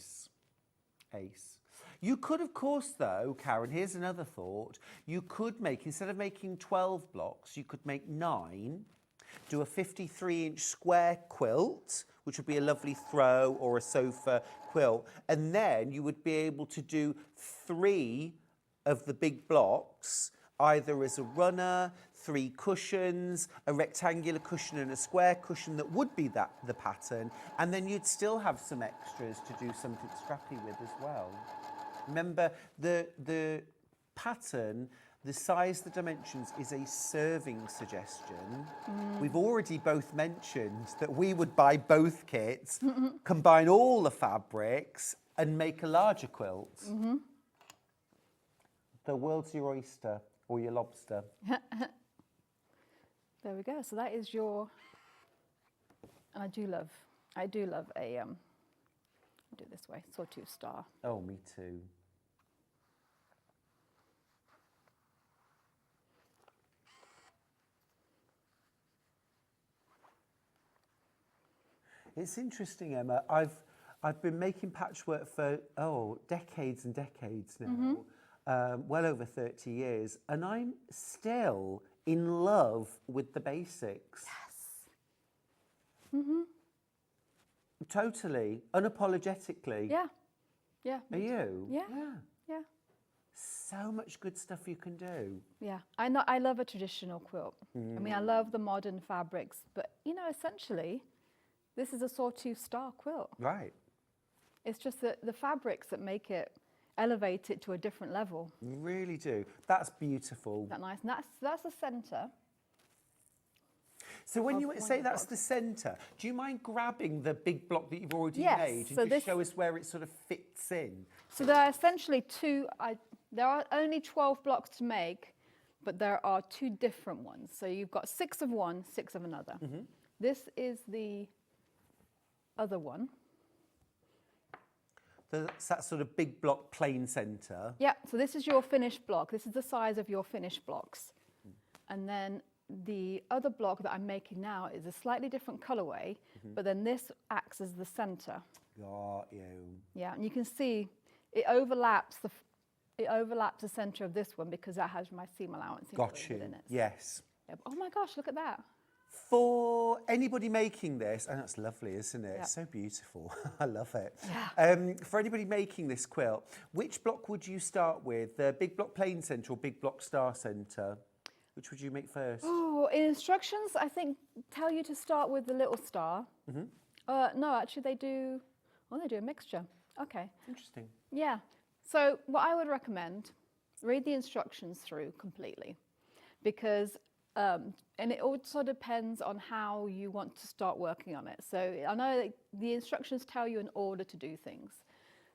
Ace. You could, of course, though, Karen, here's another thought. You could make, instead of making 12 blocks, you could make 9, do a 53-inch square quilt, which would be a lovely throw or a sofa quilt, and then you would be able to do 3 of the big blocks either as a runner, 3 cushions, a rectangular cushion and a square cushion that would be the pattern, and then you'd still have some extras to do something scrappy with as well. Remember, the pattern, the size, the dimensions is a serving suggestion. We've already both mentioned that we would buy both kits, combine all the fabrics and make a larger quilt. The world's your oyster or your lobster. There we go. So that is your, and I do love a, I'll do it this way, sawtooth star. Oh, me too. It's interesting, Emma. I've been making patchwork for decades and decades now, well over 30 years, and I'm still in love with the basics. Yes. Totally, unapologetically. Yeah. Yeah. Are you? Yeah. Yeah. So much good stuff you can do. Yeah. I love a traditional quilt. I mean, I love the modern fabrics, but you know, essentially, this is a sawtooth star quilt. Right. It's just that the fabrics that make it, elevate it to a different level. You really do. That's beautiful. Isn't that nice? And that's the centre. So when of you one say that's block. the centre, do you mind grabbing the big block that you've already Yes, made and so just this- show us where it sort of fits in? So there are essentially there are only 12 blocks to make, but there are 2 different ones. So you've got 6 of one, 6 of another. This is the other one. That's that sort of big block plain centre. Yeah, so this is your finished block. This is the size of your finished blocks. And then the other block that I'm making now is a slightly different colourway, but then this acts as the centre. Got you. Yeah, and you can see it overlaps the centre of this one because that has my seam allowance Got you. within it. Yes. Yeah, oh my gosh, look at that. For anybody making this, and that's lovely, isn't it? Yeah. It's so beautiful. I love it. Yeah. For anybody making this quilt, which block would you start with? The big block plain centre or big block star centre? Which would you make first? Oh, in instructions, I think tell you to start with the little star. No, actually they do a mixture. Okay. Interesting. Yeah. So what I would recommend, read the instructions through completely, because and it also depends on how you want to start working on it. So I know that the instructions tell you an order to do things.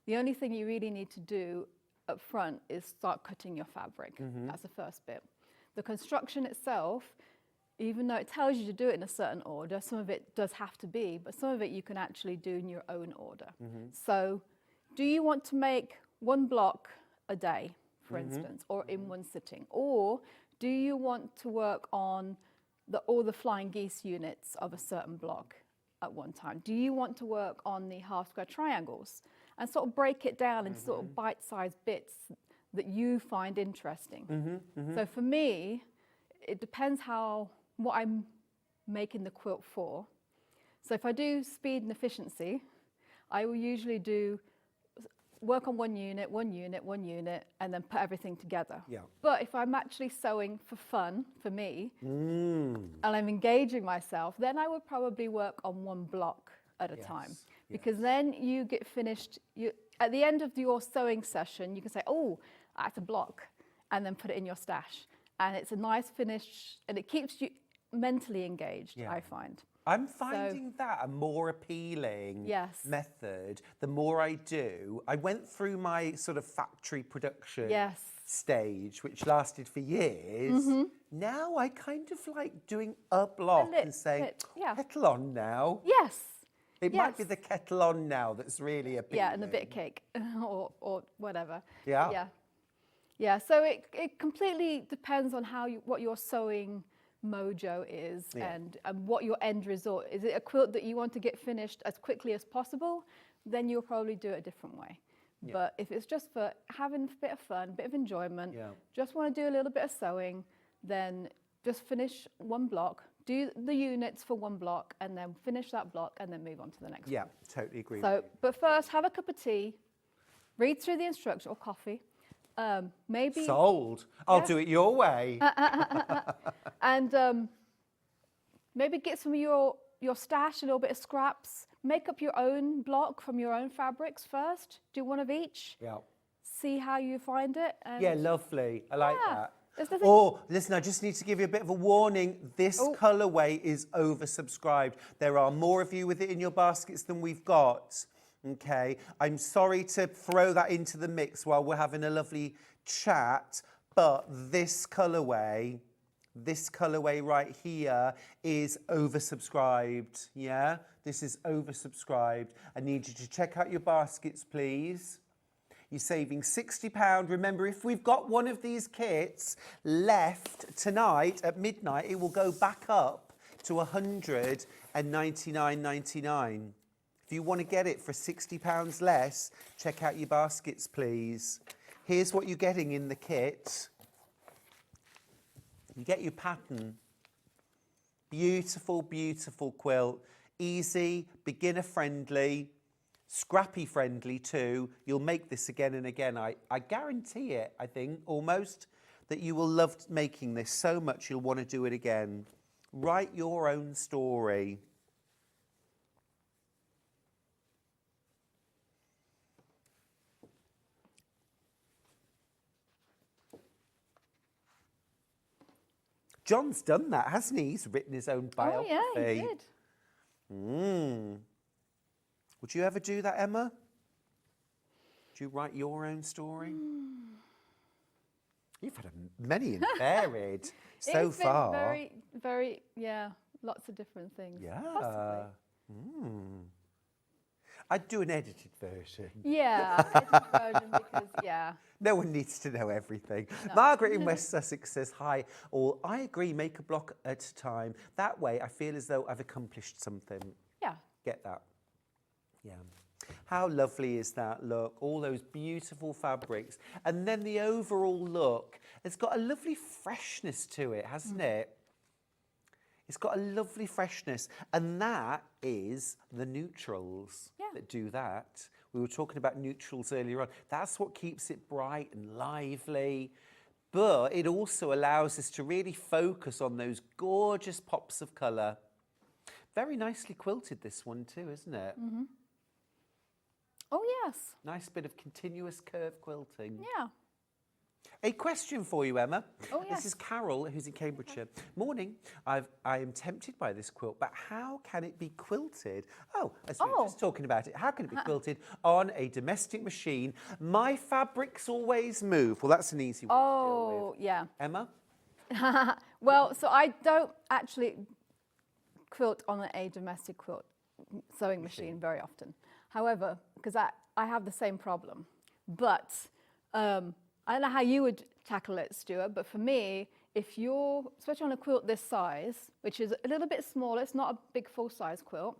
The only thing you really need to do up front is start cutting your fabric. That's the first bit. The construction itself, even though it tells you to do it in a certain order, some of it does have to be, but some of it you can actually do in your own order. So do you want to make 1 block a day, for instance, or in one sitting? Or do you want to work on all the flying geese units of a certain block at one time? Do you want to work on the half square triangles and sort of break it down in sort of bite-sized bits that you find interesting? So for me, it depends what I'm making the quilt for. So if I do speed and efficiency, I will usually work on one unit, and then put everything together. Yeah. But if I'm actually sewing for fun, for me, and I'm engaging myself, then I would probably work on 1 block at a time. Because then you get finished, at the end of your sewing session, you can say, oh, that's a block, and then put it in your stash. And it's a nice finish, and it keeps you mentally engaged, I find. I'm finding that a more appealing method the more I do. I went through my sort of factory production stage, which lasted for years. Now I kind of like doing a block and saying, kettle on now. Yes. It might be the kettle on now that's really appealing. Yeah, and a bit of cake or whatever. Yeah. Yeah. Yeah, so it completely depends on what your sewing mojo is and what your end result is. It a quilt that you want to get finished as quickly as possible, then you'll probably do it a different way. But if it's just for having a bit of fun, a bit of enjoyment, just want to do a little bit of sewing, then just finish 1 block, do the units for 1 block, and then finish that block, and then move on to the next one. Yeah, totally agree. So, but first, have a cup of tea, read through the instructions, or coffee, maybe Sold. I'll Yeah. do it your way. and maybe get some of your stash, a little bit of scraps. Make up your own block from your own fabrics first. Do one of each. Yeah. See how you find it. And Yeah, lovely. I like Yeah, that. there's nothing- Oh, listen, I just need to give you a bit of a warning. This Oh. colourway is oversubscribed. There are more of you with it in your baskets than we've got. Okay, I'm sorry to throw that into the mix while we're having a lovely chat, but this colourway right here is oversubscribed. Yeah, this is oversubscribed. I need you to check out your baskets, please. You're saving £60. Remember, if we've got one of these kits left tonight at midnight, it will go back up to £199.99. If you want to get it for £60 less, check out your baskets, please. Here's what you're getting in the kit. You get your pattern. Beautiful, beautiful quilt. Easy, beginner friendly. Scrappy friendly too. You'll make this again and again. I guarantee it, I think, almost, that you will love making this so much you'll want to do it again. Write your own story. John's done that, hasn't he? He's written his own biography. Oh yeah, he did. Would you ever do that, Emma? Do you write your own story? You've had many and varied so It's been far. very, very, yeah, lots of different things. Yeah. Possibly. I'd do an edited version. Yeah, edited version because, yeah. No one needs to know everything. Margaret in West Sussex says, hi, all. I agree, make a block at a time. That way I feel as though I've accomplished something. Yeah. Get that? Yeah. How lovely is that look? All those beautiful fabrics. And then the overall look, it's got a lovely freshness to it, hasn't it? It's got a lovely freshness. And that is the neutrals that do that. We were talking about neutrals earlier on. That's what keeps it bright and lively. But it also allows us to really focus on those gorgeous pops of colour. Very nicely quilted, this one too, isn't it? Mm-hmm. Oh, yes. Nice bit of continuous curve quilting. Yeah. A question for you, Emma. Oh, yes. This is Carol, who's in Cambridgeshire. Morning. I am tempted by this quilt, but how can it be quilted? Oh, as we were just talking about it, how can it be quilted on a domestic machine? My fabrics always move. Well, that's an easy one to deal with. Yeah. Emma? Well, so I don't actually quilt on a domestic quilt sewing machine very often. However, because I have the same problem. But I don't know how you would tackle it, Stuart, but for me, if you're, especially on a quilt this size, which is a little bit smaller, it's not a big full-size quilt,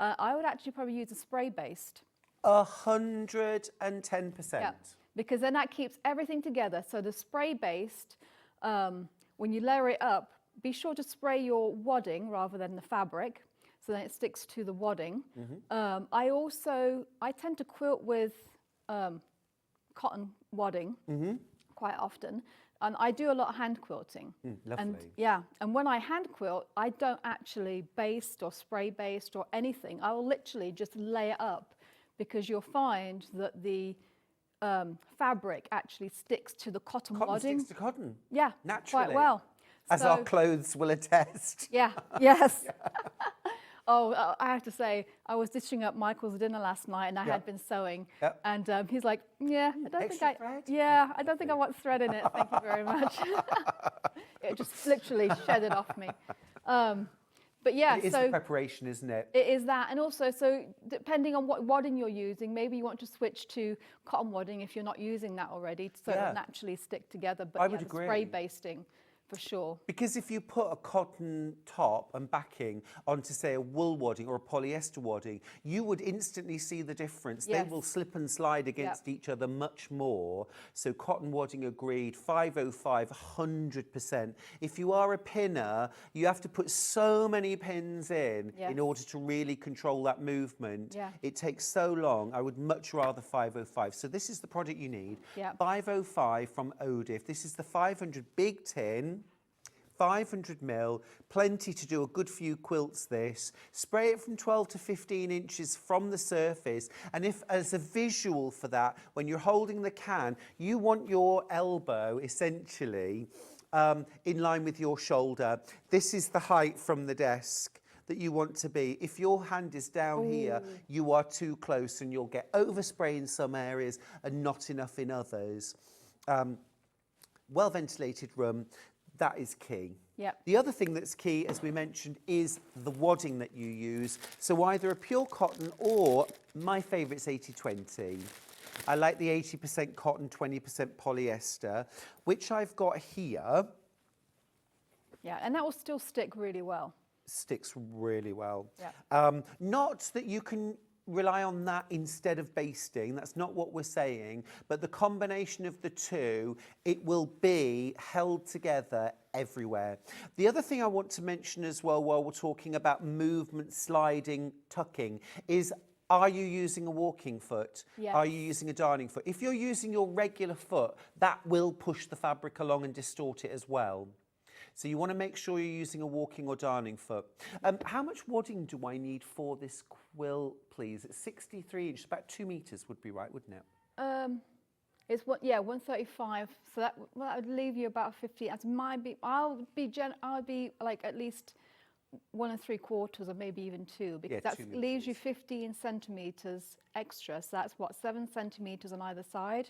I would actually probably use a spray-based. 110%. Yeah, because then that keeps everything together. So the spray-based, when you layer it up, be sure to spray your wadding rather than the fabric, so then it sticks to the wadding. I tend to quilt with cotton wadding quite often, and I do a lot of hand quilting. Lovely. And when I hand quilt, I don't actually baste or spray baste or anything. I will literally just lay it up, because you'll find that the fabric actually sticks to the cotton wadding. Sticks to cotton. Yeah, Naturally. quite well. As our clothes will attest. Yeah, yes. Oh, I have to say, I was dishing up Michael's dinner last night, and I had been sewing, and he's like, "Yeah, I don't think I don't think I want thread in it. Thank you very much." It just literally shed it off me. But yeah, It is the preparation, isn't it? It is that, and also, so depending on what wadding you're using, maybe you want to switch to cotton wadding if you're not using that already, so it'll naturally stick together. But I would agree. Spray basting for sure. Because if you put a cotton top and backing onto, say, a wool wadding or a polyester wadding, you would instantly see the difference. Yes. They will slip and slide against each other much more. So cotton wadding agreed, 505, 100%. If you are a pinner, you have to put so many pins in order to really control that movement. Yeah. It takes so long. I would much rather 505. So this is the product you need. Yeah. 505 from Odif. This is the 500 big tin. 500ml, plenty to do a good few quilts this. Spray it from 12 to 15 inches from the surface, and if as a visual for that, when you're holding the can, you want your elbow essentially in line with your shoulder. This is the height from the desk that you want to be. If your hand is down here, you are too close and you'll get overspray in some areas and not enough in others. Well ventilated room, that is key. Yep. The other thing that's key, as we mentioned, is the wadding that you use. So either a pure cotton or, my favourite's 80-20. I like the 80% cotton, 20% polyester, which I've got here. Yeah, and that will still stick really well. Sticks really well. Yeah. Not that you can rely on that instead of basting, that's not what we're saying, but the combination of the two, it will be held together everywhere. The other thing I want to mention as well while we're talking about movement, sliding, tucking is, are you using a walking foot? Yes. Are you using a darning foot? If you're using your regular foot, that will push the fabric along and distort it as well. So you want to make sure you're using a walking or darning foot. How much wadding do I need for this quilt, please? It's 63 inches, about 2 meters would be right, wouldn't it? It's 135. So that would leave you about 50. As might be, I'll be like at least 1 3/4 or maybe even 2, because that leaves you 15 centimeters extra. So that's what, 7 centimeters on either side,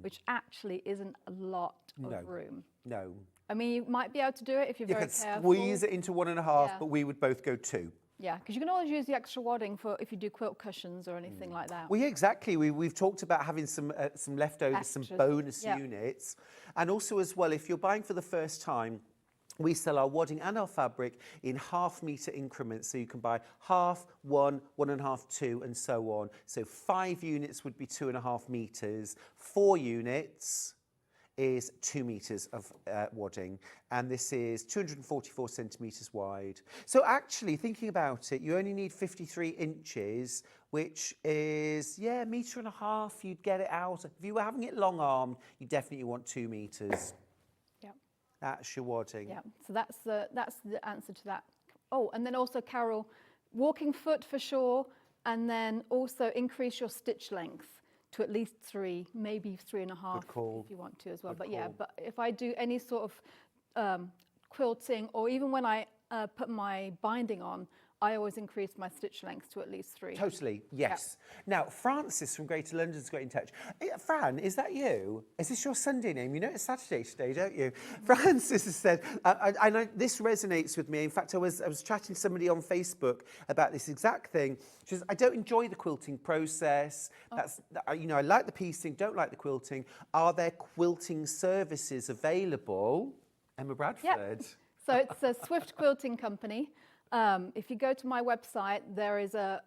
which actually isn't a lot of room. No. I mean, you might be able to do it if you're very careful. You could squeeze it into 1.5, but we would both go 2. Yeah, because you can always use the extra wadding for if you do quilt cushions or anything like that. Well, yeah, exactly. We've talked about having some leftovers, Extras. some bonus units. And also as well, if you're buying for the first time, we sell our wadding and our fabric in half-metre increments. So you can buy half, 1, 1.5, 2, and so on. So 5 units would be 2.5 metres. 4 units is 2 meters of wadding, and this is 244 centimeters wide. So actually, thinking about it, you only need 53 inches, which is, yeah, 1.5 meters, you'd get it out. If you were having it long armed, you definitely want 2 meters. Yeah. That's your wadding. Yeah, so that's the answer to that. Oh, and then also, Carol, walking foot for sure, and then also increase your stitch length to at least 3, maybe 3.5 if you want to as well. But yeah, but if I do any sort of quilting, or even when I put my binding on, I always increase my stitch length to at least 3. Totally, yes. Now, Francis from Greater London's got in touch. Fran, is that you? Is this your Sunday name? You know it's Saturday today, don't you? Francis has said, I know this resonates with me. In fact, I was chatting to somebody on Facebook about this exact thing. She says, I don't enjoy the quilting process. That's, you know, I like the piecing, don't like the quilting. Are there quilting services available? Emma Bradford. Yep. So it's a Swift Quilting Company. If you go to my website, there is a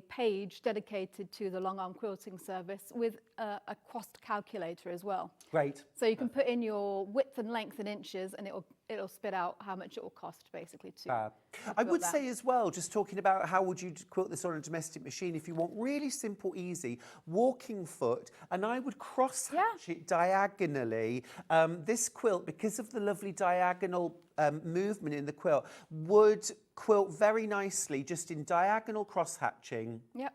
page dedicated to the long arm quilting service with a cost calculator as well. Great. So you can put in your width and length in inches, and it'll spit out how much it will cost basically to. I would say as well, just talking about how would you quilt this on a domestic machine, if you want really simple, easy, walking foot, and I would cross hatch it diagonally. This quilt, because of the lovely diagonal movement in the quilt, would quilt very nicely just in diagonal cross hatching. Yep.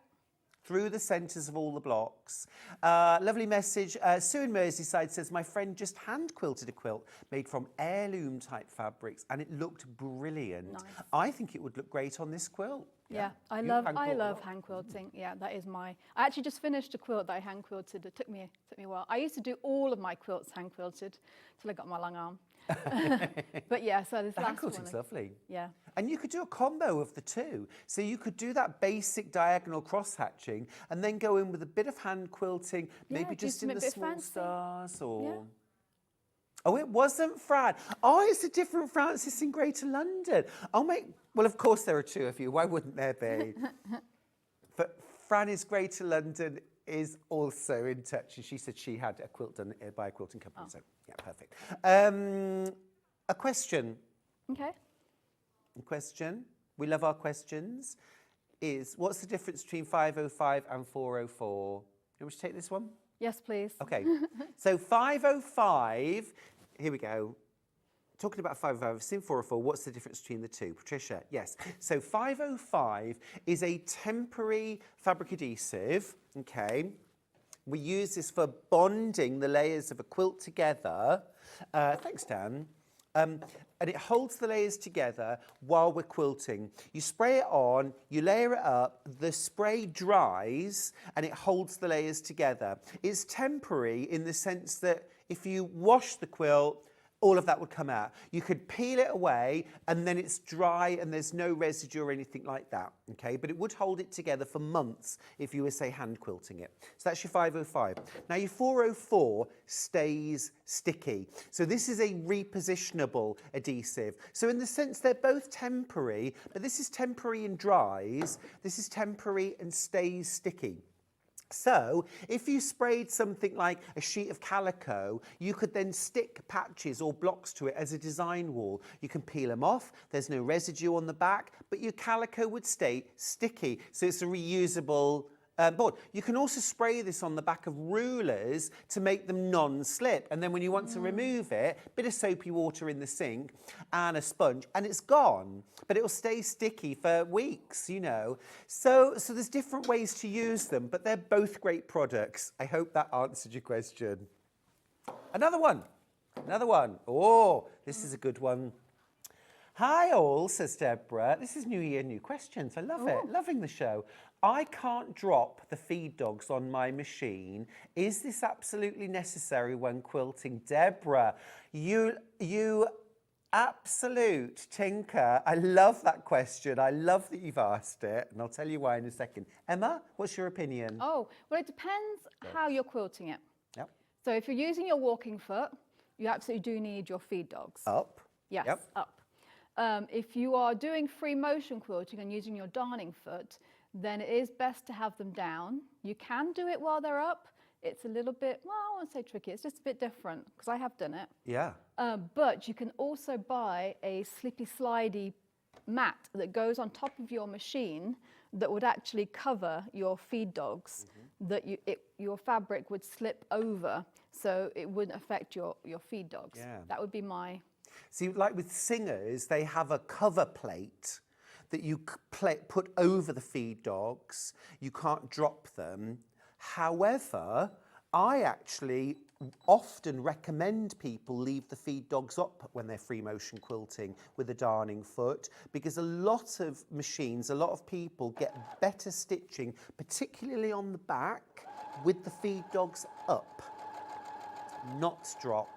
Through the centres of all the blocks. Lovely message. Sue in Merseyside says, my friend just hand quilted a quilt made from heirloom type fabrics, and it looked brilliant. Nice. I think it would look great on this quilt. Yeah, I love hand quilting. Yeah, that is I actually just finished a quilt that I hand quilted. It took me a while. I used to do all of my quilts hand quilted till I got my long arm. But yeah, so this hand quilting's lovely. Yeah. And you could do a combo of the two. So you could do that basic diagonal cross hatching and then go in with a bit of hand quilting, maybe just in the small stars or... Oh, it wasn't Fran. Oh, it's a different Francis in Greater London. Well, of course there are two of you. Why wouldn't there be? But Fran is Greater London is also in touch, and she said she had a quilt done by a quilting company. So, yeah, perfect. A question. Okay. A question. We love our questions. What's the difference between 505 and 404? You want to take this one? Yes, please. Okay. So 505, here we go. Talking about 505, I've seen 404. What's the difference between the two? Patricia, yes. So 505 is a temporary fabric adhesive, okay? We use this for bonding the layers of a quilt together. Thanks, Dan. And it holds the layers together while we're quilting. You spray it on, you layer it up, the spray dries, and it holds the layers together. It's temporary in the sense that if you wash the quilt, all of that would come out. You could peel it away and then it's dry and there's no residue or anything like that, okay? But it would hold it together for months if you were, say, hand quilting it. So that's your 505. Now your 404 stays sticky. So this is a repositionable adhesive. So in the sense they're both temporary, but this is temporary and dries, this is temporary and stays sticky. So if you sprayed something like a sheet of calico, you could then stick patches or blocks to it as a design wall. You can peel them off, there's no residue on the back, but your calico would stay sticky. So it's a reusable board. You can also spray this on the back of rulers to make them non-slip. And then when you want to remove it, a bit of soapy water in the sink and a sponge, and it's gone. But it will stay sticky for weeks, you know. So there's different ways to use them, but they're both great products. I hope that answered your question. Another one. Oh, this is a good one. Hi all, says Deborah. This is New Year, new questions. I love it. Loving the show. I can't drop the feed dogs on my machine. Is this absolutely necessary when quilting? Deborah, you absolute tinker. I love that question. I love that you've asked it, and I'll tell you why in a second. Emma, what's your opinion? Oh, well, it depends how you're quilting it. Yep. So if you're using your walking foot, you absolutely do need your feed dogs. Up. Yes, Yep. up. If you are doing free motion quilting and using your darning foot, then it is best to have them down. You can do it while they're up. It's a little bit, well, I won't say tricky, it's just a bit different because I have done it. Yeah. But you can also buy a slippy slidey mat that goes on top of your machine that would actually cover your feed dogs, that your fabric would slip over so it wouldn't affect your feed dogs. Yeah. That would be my... See, like with singers, they have a cover plate that you put over the feed dogs. You can't drop them. However, I actually often recommend people leave the feed dogs up when they're free motion quilting with a darning foot, because a lot of machines, a lot of people get better stitching, particularly on the back, with the feed dogs up, not dropped.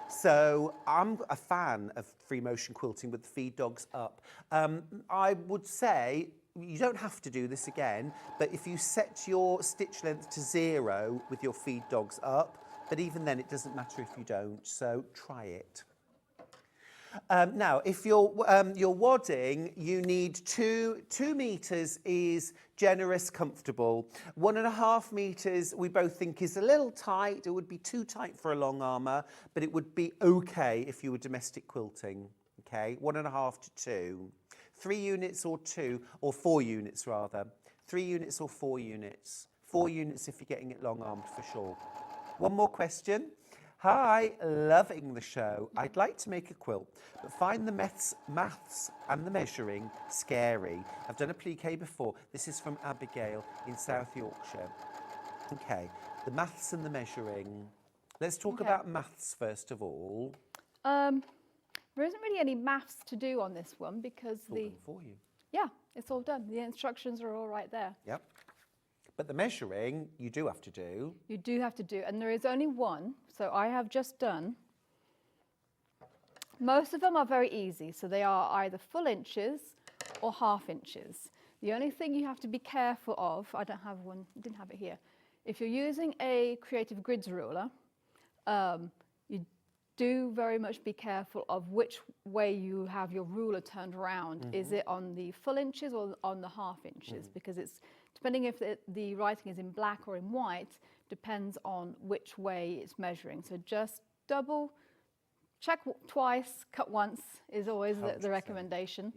So I'm a fan of free motion quilting with the feed dogs up. I would say you don't have to do this again, but if you set your stitch length to 0 with your feed dogs up, but even then it doesn't matter if you don't, so try it. Now, if you're wadding, you need 2 meters is generous, comfortable. 1.5 meters, we both think is a little tight. It would be too tight for a long armour, but it would be okay if you were domestic quilting. Okay, 1.5 to 2. 3 units or 2, or 4 units rather. 3 units or 4 units. 4 units if you're getting it long armed for sure. One more question. Hi, loving the show. I'd like to make a quilt, but find the maths and the measuring scary. I've done a plique before. This is from Abigail in South Yorkshire. Okay, the maths and the measuring. Let's talk about maths first of all. There isn't really any maths to do on this one because It's all done for you. Yeah, it's all done. The instructions are all right there. Yep. But the measuring, you do have to do. You do have to do, and there is only one. So I have just done. Most of them are very easy. So they are either full inches or half inches. The only thing you have to be careful of, I don't have one, didn't have it here. If you're using a Creative Grids ruler, you do very much be careful of which way you have your ruler turned around. Is it on the full inches or on the half inches? Because it's depending if the writing is in black or in white, depends on which way it's measuring. So just double check twice, cut once is always the recommendation.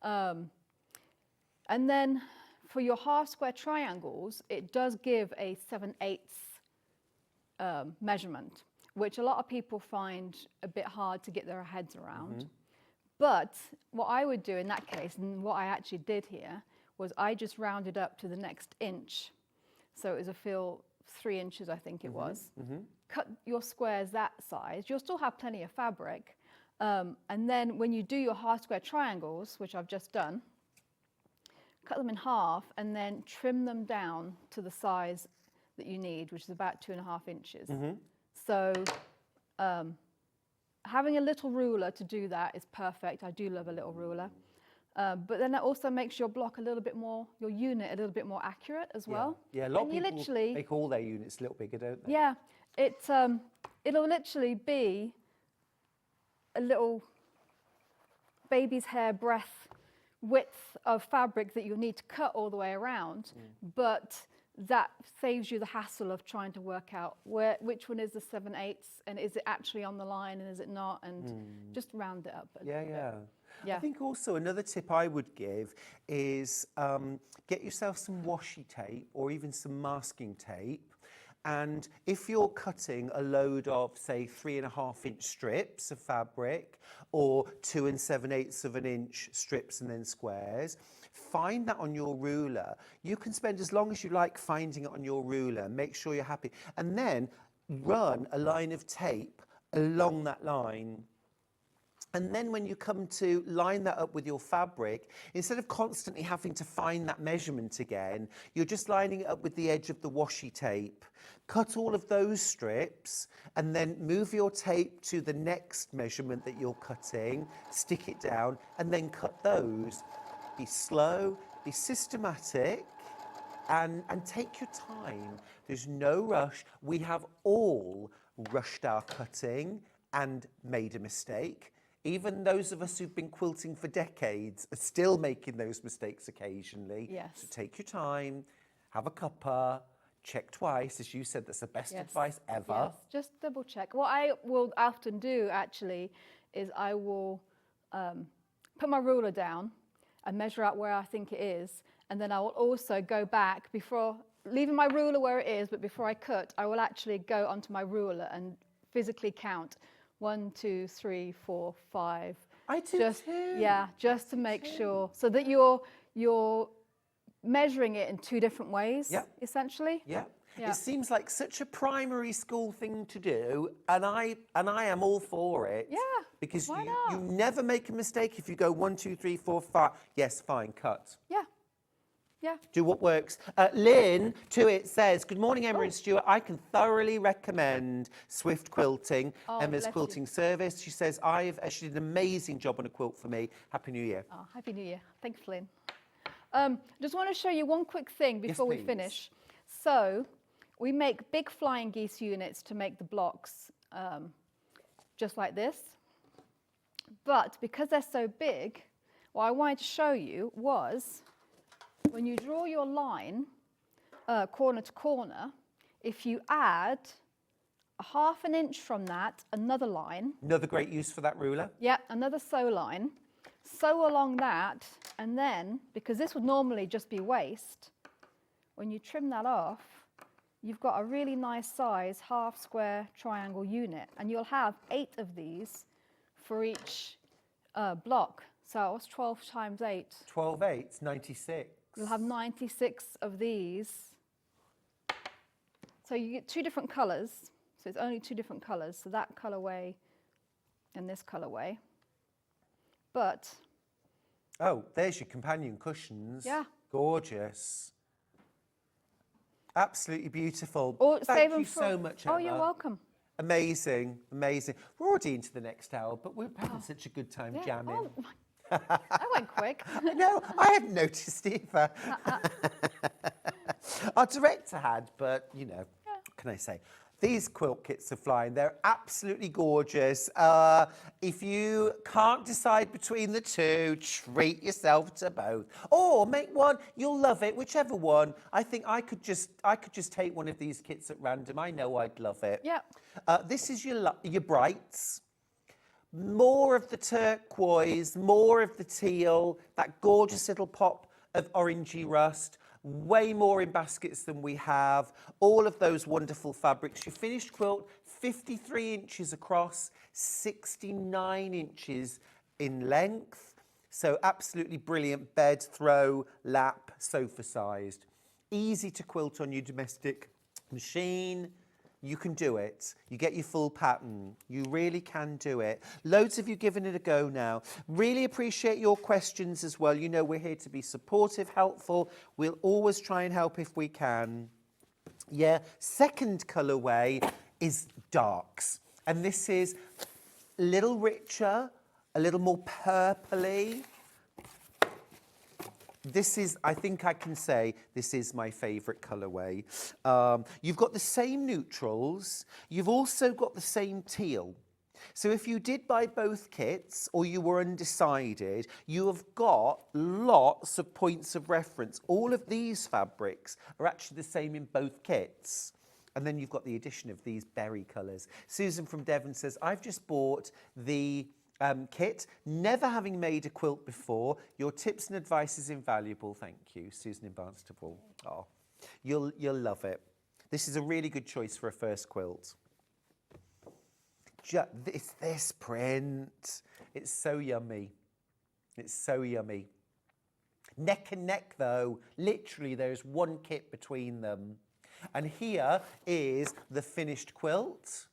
Yeah. And then for your half square triangles, it does give a 7/8 measurement, which a lot of people find a bit hard to get their heads around. But what I would do in that case, and what I actually did here, was I just rounded up to the next inch. So it was a fill 3 inches, I think it was. Cut your squares that size. You'll still have plenty of fabric. And then when you do your half square triangles, which I've just done, cut them in half and then trim them down to the size that you need, which is about 2.5 inches. So having a little ruler to do that is perfect. I do love a little ruler. But then that also makes your block a little bit more, your unit a little bit more accurate as well. Yeah, a lot And of you people literally, make all their units a little bigger, don't they? yeah, it'll literally be a little baby's hair breadth width of fabric that you'll need to cut all the way around, but that saves you the hassle of trying to work out which one is the 7/8 and is it actually on the line and is it not, and just round it up. Yeah. I think also another tip I would give is get yourself some washi tape or even some masking tape. And if you're cutting a load of, say, 3.5 inch strips of fabric or 2 7/8 of an inch strips and then squares, find that on your ruler. You can spend as long as you like finding it on your ruler. Make sure you're happy. And then run a line of tape along that line. And then when you come to line that up with your fabric, instead of constantly having to find that measurement again, you're just lining it up with the edge of the washi tape. Cut all of those strips and then move your tape to the next measurement that you're cutting, stick it down, and then cut those. Be slow, be systematic, and take your time. There's no rush. We have all rushed our cutting and made a mistake. Even those of us who've been quilting for decades are still making those mistakes occasionally. Yes. So take your time, have a cuppa, check twice. As you said, that's the best advice ever. Yes, just double check. What I will often do actually is I will put my ruler down and measure out where I think it is. And then I will also go back before, leaving my ruler where it is, but before I cut, I will actually go onto my ruler and physically count 1, 2, 3, 4, 5. I do just, too. Yeah, just to make sure, so that you're measuring it in 2 different ways, essentially. Yeah. Yeah. It seems like such a primary school thing to do, and I am all for it. Yeah, Because why you not? never make a mistake if you go 1, 2, 3, 4, 5. Yes, fine, cut. Yeah. Yeah. Do what works. Lynn to it says, good morning, Emma and Stuart. I can thoroughly recommend Swift Quilting, Emma's bless quilting service. She says, she did an amazing job on a quilt for me. Happy New Year. Oh, Happy New Year. Thanks, Lynn. Just want to show you one quick thing before we please. finish. So we make big flying geese units to make the blocks just like this. But because they're so big, what I wanted to show you was when you draw your line corner to corner, if you add a 1/2 inch from that, another line. Another great use for that ruler. Yeah, another sew line. Sew along that, and then, because this would normally just be waist, when you trim that off, you've got a really nice size half square triangle unit, and you'll have 8 of these for each block. So it's 12 times 8. 12 8, 96. You'll have 96 of these. So you get 2 different colours. So it's only 2 different colours. So that colourway and this colourway. But Oh, there's your companion cushions. Yeah. Gorgeous. Absolutely beautiful. or save Thank them you for, so much, Emma. Oh, you're welcome. Amazing, amazing. We're already into the next hour, but we're having such a good time Yeah. jamming. Oh, that went quick. No, I hadn't noticed either. Our director had, but, what can I say? These quilt kits are flying. They're absolutely gorgeous. If you can't decide between the two, treat yourself to both. Or make one, you'll love it, whichever one. I think I could just take one of these kits at random. I know I'd love it. Yeah. This is your brights. More of the turquoise, more of the teal, that gorgeous little pop of orangey rust. Way more in baskets than we have. All of those wonderful fabrics. Your finished quilt, 53 inches across, 69 inches in length. So absolutely brilliant bed, throw, lap, sofa sized. Easy to quilt on your domestic machine. You can do it. You get your full pattern. You really can do it. Loads of you giving it a go now. Really appreciate your questions as well. You know we're here to be supportive, helpful. We'll always try and help if we can. Yeah, second colourway is darks. And this is a little richer, a little more purpley. This is, I think I can say, this is my favourite colourway. You've got the same neutrals. You've also got the same teal. So if you did buy both kits or you were undecided, you have got lots of points of reference. All of these fabrics are actually the same in both kits. And then you've got the addition of these berry colours. Susan from Devon says, I've just bought the kit, never having made a quilt before. Your tips and advice is invaluable. Thank you, Susan in Barnstaple. Oh, you'll love it. This is a really good choice for a first quilt. This print. It's so yummy. It's so yummy. Neck and neck though. Literally, there's one kit between them. And here is the finished quilt.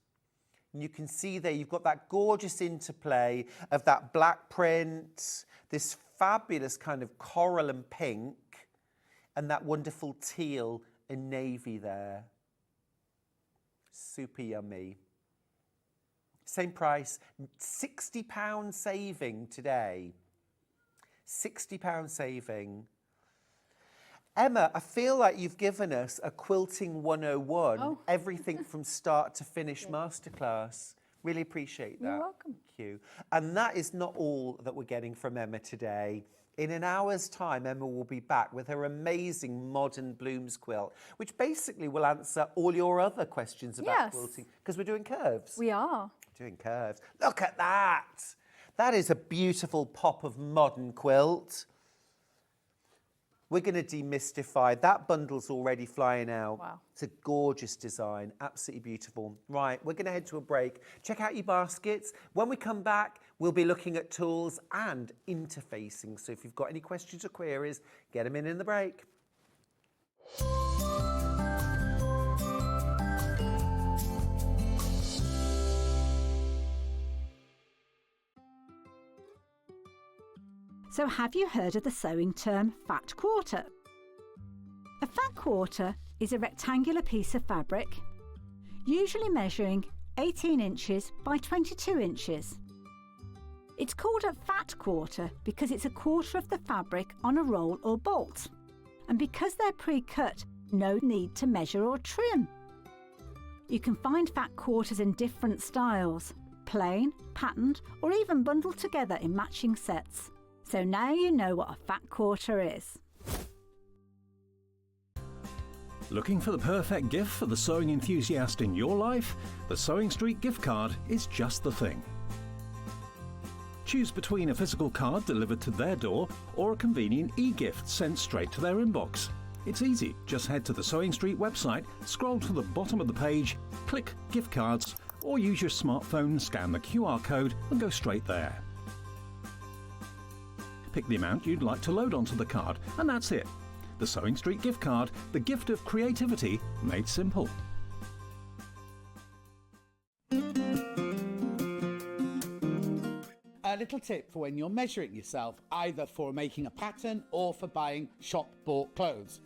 And you can see there, you've got that gorgeous interplay of that black print, this fabulous kind of coral and pink, and that wonderful teal and navy there. Super yummy. Same price, £60 saving today. £60 saving. Emma, I feel like you've given us a Quilting 101, everything from start to finish masterclass. Really appreciate that. You're welcome. Thank you. And that is not all that we're getting from Emma today. In an hour's time, Emma will be back with her amazing modern blooms quilt, which basically will answer all your other questions about quilting, because we're doing curves. We are. Doing curves. Look at that. That is a beautiful pop of modern quilt. We're going to demystify. That bundle's already flying out. Wow. It's a gorgeous design, absolutely beautiful. Right, we're going to head to a break. Check out your baskets. When we come back, we'll be looking at tools and interfacing. So if you've got any questions or queries, get them in the break. So have you heard of the sewing term fat quarter? A fat quarter is a rectangular piece of fabric, usually measuring 18 inches by 22 inches. It's called a fat quarter because it's a quarter of the fabric on a roll or bolt. And because they're pre-cut, no need to measure or trim. You can find fat quarters in different styles, plain, patterned, or even bundled together in matching sets. So now you know what a fat quarter is. Looking for the perfect gift for the sewing enthusiast in your life? The Sewing Street gift card is just the thing. Choose between a physical card delivered to their door or a convenient e-gift sent straight to their inbox. It's easy. Just head to the Sewing Street website, scroll to the bottom of the page, click Gift Cards, or use your smartphone, scan the QR code and go straight there. Pick the amount you'd like to load onto the card, and that's it. The Sewing Street gift card, the gift of creativity made simple. A little tip for when you're measuring yourself, either for making a pattern or for buying shop-bought clothes.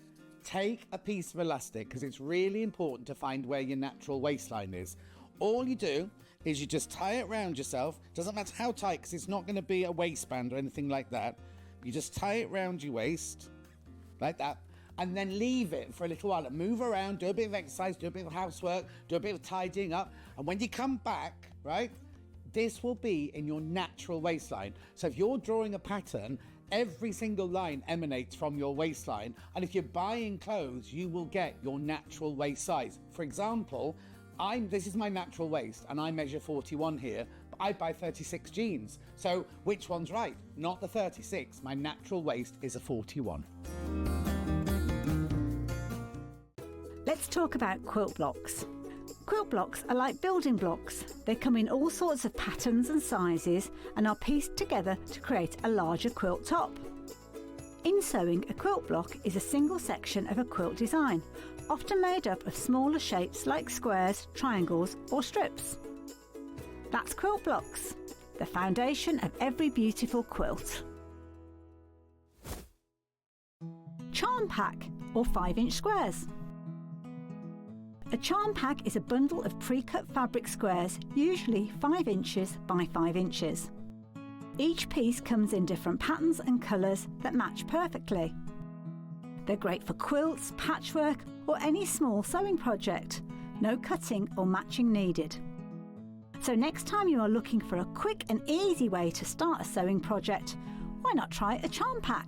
Take a piece of elastic, because it's really important to find where your natural waistline is. All you do is you just tie it around yourself. Doesn't matter how tight, because it's not going to be a waistband or anything like that. You just tie it around your waist, like that, and then leave it for a little while and move around, do a bit of exercise, do a bit of housework, do a bit of tidying up. And when you come back, right, this will be in your natural waistline. So if you're drawing a pattern, every single line emanates from your waistline. And if you're buying clothes, you will get your natural waist size. For example, this is my natural waist and I measure 41 here, but I buy 36 jeans. So which one's right? Not the 36. My natural waist is a 41. Let's talk about quilt blocks. Quilt blocks are like building blocks. They come in all sorts of patterns and sizes and are pieced together to create a larger quilt top. In sewing, a quilt block is a single section of a quilt design, often made up of smaller shapes like squares, triangles or strips. That's quilt blocks, the foundation of every beautiful quilt. Charm pack or 5-inch squares. A charm pack is a bundle of pre-cut fabric squares, usually 5 inches by 5 inches. Each piece comes in different patterns and colours that match perfectly. They're great for quilts, patchwork or any small sewing project. No cutting or matching needed. So next time you are looking for a quick and easy way to start a sewing project, why not try a charm pack?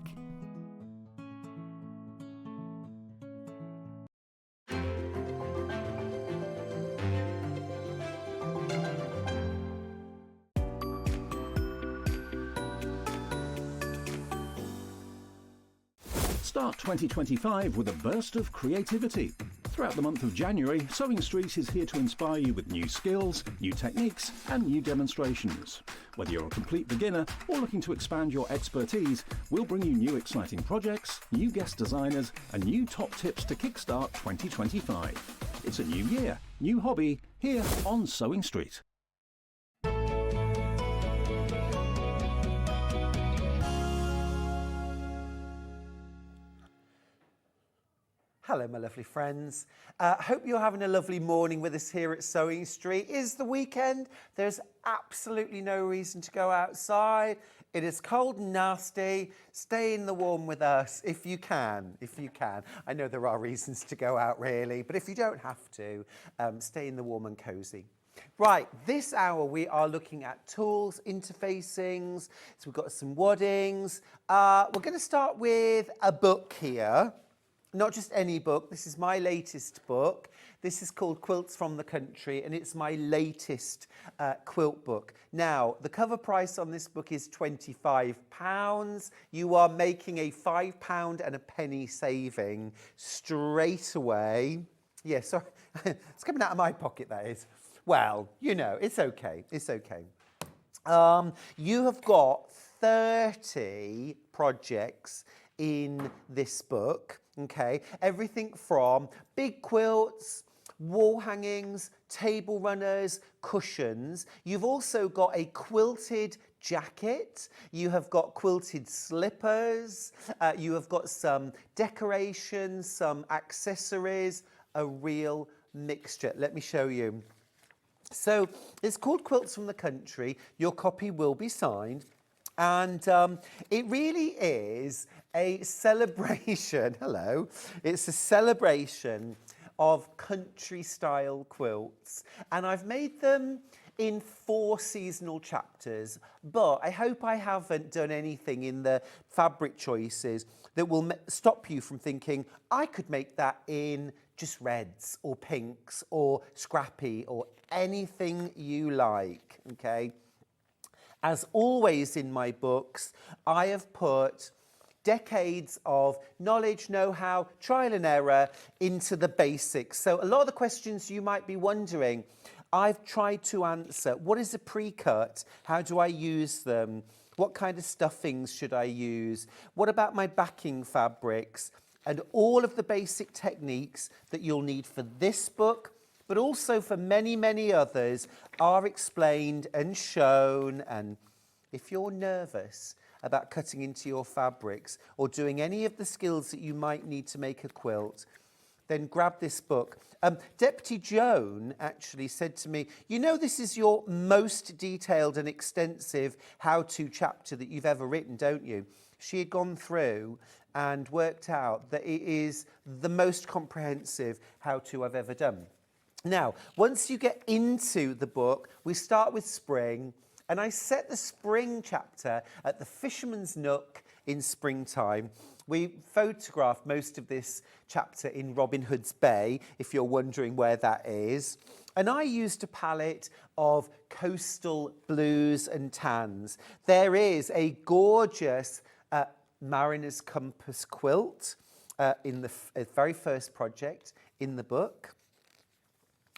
Start 2025 with a burst of creativity. Throughout the month of January, Sewing Street is here to inspire you with new skills, new techniques and new demonstrations. Whether you're a complete beginner or looking to expand your expertise, we'll bring you new exciting projects, new guest designers and new top tips to kickstart 2025. It's a new year, new hobby, here on Sewing Street. Hello, my lovely friends. Hope you're having a lovely morning with us here at Sewing Street. It's the weekend. There's absolutely no reason to go outside. It is cold and nasty. Stay in the warm with us if you can, I know there are reasons to go out really, but if you don't have to, stay in the warm and cosy. Right, this hour we are looking at tools, interfacings, so we've got some waddings. We're going to start with a book here. Not just any book, this is my latest book. This is called Quilts from the Country and it's my latest quilt book. Now, the cover price on this book is £25. You are making a £5 and a penny saving straight away. Yeah, sorry, it's coming out of my pocket, that is. Well, you know, it's okay, it's okay. You have got 30 projects in this book. Okay, everything from big quilts, wall hangings, table runners, cushions. You've also got a quilted jacket. You have got quilted slippers. You have got some decorations, some accessories, a real mixture. Let me show you. So it's called Quilts from the Country. Your copy will be signed. And it really is a celebration, hello, it's a celebration of country style quilts. And I've made them in 4 seasonal chapters, but I hope I haven't done anything in the fabric choices that will stop you from thinking, I could make that in just reds or pinks or scrappy or anything you like, okay? As always in my books, I have put decades of knowledge, know-how, trial and error into the basics. So a lot of the questions you might be wondering, I've tried to answer. What is a pre-cut? How do I use them? What kind of stuffings should I use? What about my backing fabrics? And all of the basic techniques that you'll need for this book, but also for many, many others, are explained and shown. And if you're nervous about cutting into your fabrics or doing any of the skills that you might need to make a quilt, then grab this book. Deputy Joan actually said to me, you know, this is your most detailed and extensive how-to chapter that you've ever written, don't you? she had gone through and worked out that it is the most comprehensive how-to I've ever done. Now, once you get into the book, we start with spring, and I set the spring chapter at the Fisherman's Nook in springtime. We photographed most of this chapter in Robin Hood's Bay, if you're wondering where that is. And I used a palette of coastal blues and tans. There is a gorgeous Mariner's Compass quilt in the very first project in the book.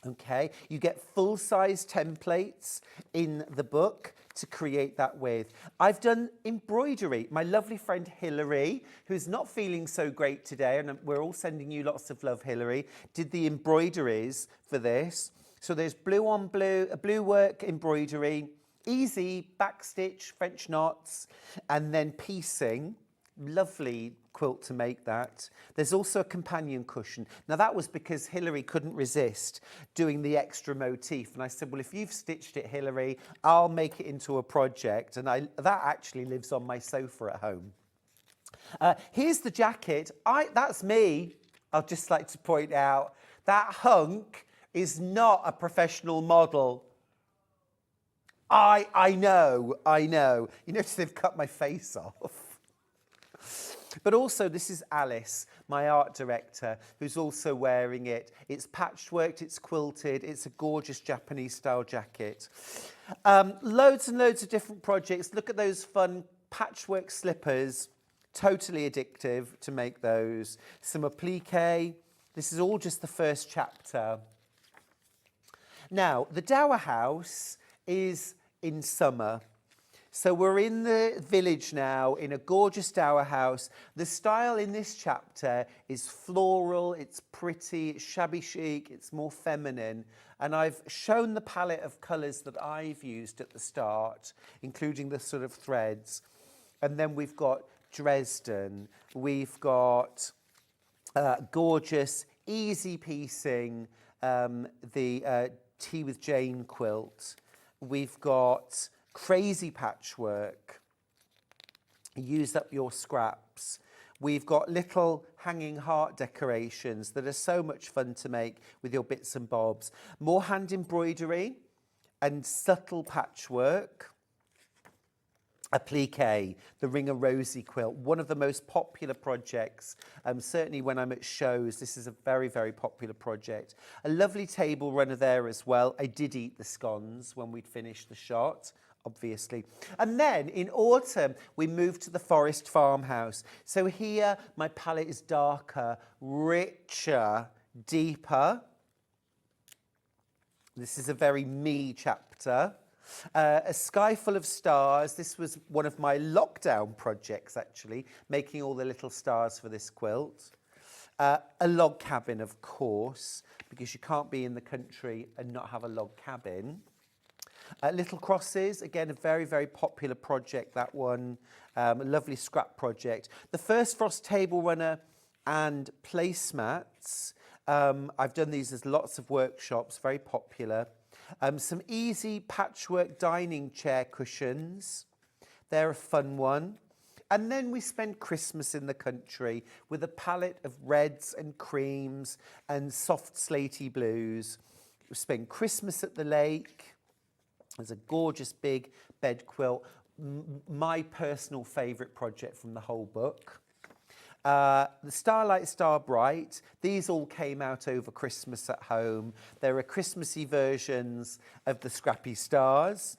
Okay, you get full-size templates in the book to create that with. I've done embroidery. My lovely friend Hillary, who's not feeling so great today, and we're all sending you lots of love, Hillary, did the embroideries for this. So there's blue on blue, a blue work embroidery, easy backstitch, French knots, and then piecing. Lovely quilt to make that. There's also a companion cushion. Now that was because Hillary couldn't resist doing the extra motif. And I said, well, if you've stitched it, Hillary, I'll make it into a project. And that actually lives on my sofa at home. Here's the jacket. That's me. I'd just like to point out that hunk is not a professional model. I know. You notice they've cut my face off. But also, this is Alice, my art director, who's also wearing it. It's patchworked, it's quilted, it's a gorgeous Japanese-style jacket. Loads and loads of different projects. Look at those fun patchwork slippers. Totally addictive to make those. Some applique. This is all just the first chapter. Now, the Dower House is in summer. So we're in the village now, in a gorgeous dower house. The style in this chapter is floral, it's pretty, it's shabby chic, it's more feminine. And I've shown the palette of colours that I've used at the start, including the sort of threads. And then we've got Dresden, we've got gorgeous, easy piecing, the Tea with Jane quilt. We've got crazy patchwork, use up your scraps. We've got little hanging heart decorations that are so much fun to make with your bits and bobs. More hand embroidery and subtle patchwork. Applique, the Ringer Rosie quilt, one of the most popular projects. Certainly when I'm at shows, this is a very, very popular project. A lovely table runner there as well. I did eat the scones when we'd finished the shot, obviously. And then in autumn, we moved to the Forest Farmhouse. So here, my palette is darker, richer, deeper. This is a very me chapter. A Sky Full of Stars. This was one of my lockdown projects, actually, making all the little stars for this quilt. A log cabin, of course, because you can't be in the country and not have a log cabin. Little Crosses, again, a very, very popular project, that one. A lovely scrap project. The First Frost Table Runner and placemats. I've done these as lots of workshops, very popular. Some easy patchwork dining chair cushions. They're a fun one. And then we spend Christmas in the country with a palette of reds and creams and soft slaty blues. We spend Christmas at the lake. There's a gorgeous big bed quilt. My personal favourite project from the whole book. The Starlight Starbright, these all came out over Christmas at home. There are Christmassy versions of the Scrappy Stars.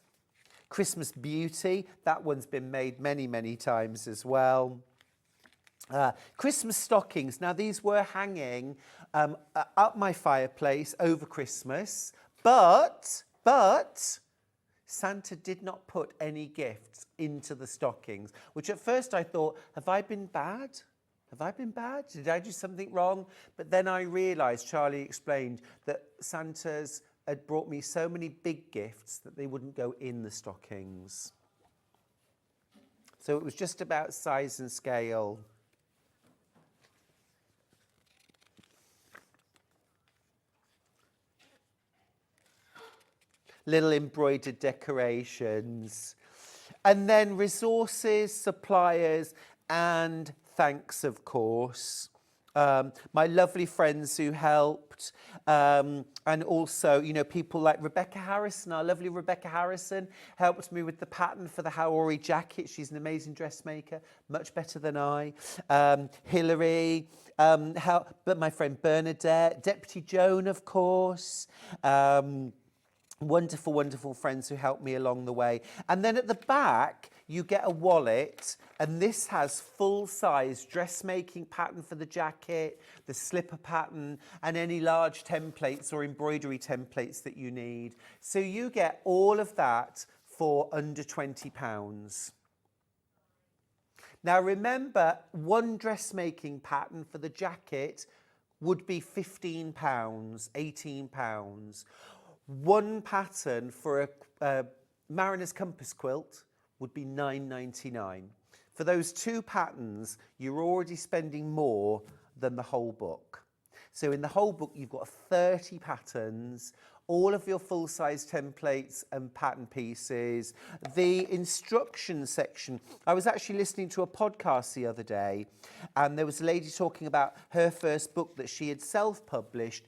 Christmas Beauty, that one's been made many, many times as well. Christmas stockings, now these were hanging up my fireplace over Christmas, but Santa did not put any gifts into the stockings, which at first I thought, have I been bad? Have I been bad? Did I do something wrong? But then I realised, Charlie explained, that Santa's had brought me so many big gifts that they wouldn't go in the stockings. So it was just about size and scale. Little embroidered decorations. And then resources, suppliers, and thanks, of course. My lovely friends who helped, and also, you know, people like Rebecca Harrison, our lovely Rebecca Harrison, helped me with the pattern for the Haori jacket. She's an amazing dressmaker, much better than I. Hillary, but my friend Bernadette, Deputy Joan, of course. Wonderful, wonderful friends who helped me along the way. And then at the back, you get a wallet, and this has full-size dressmaking pattern for the jacket, the slipper pattern, and any large templates or embroidery templates that you need. So you get all of that for under £20. Now remember, one dressmaking pattern for the jacket would be £15, £18. One pattern for a Mariner's Compass quilt would be £9.99. For those two patterns, you're already spending more than the whole book. So in the whole book, you've got 30 patterns, all of your full-size templates and pattern pieces, the instruction section. I was actually listening to a podcast the other day, and there was a lady talking about her first book that she had self-published,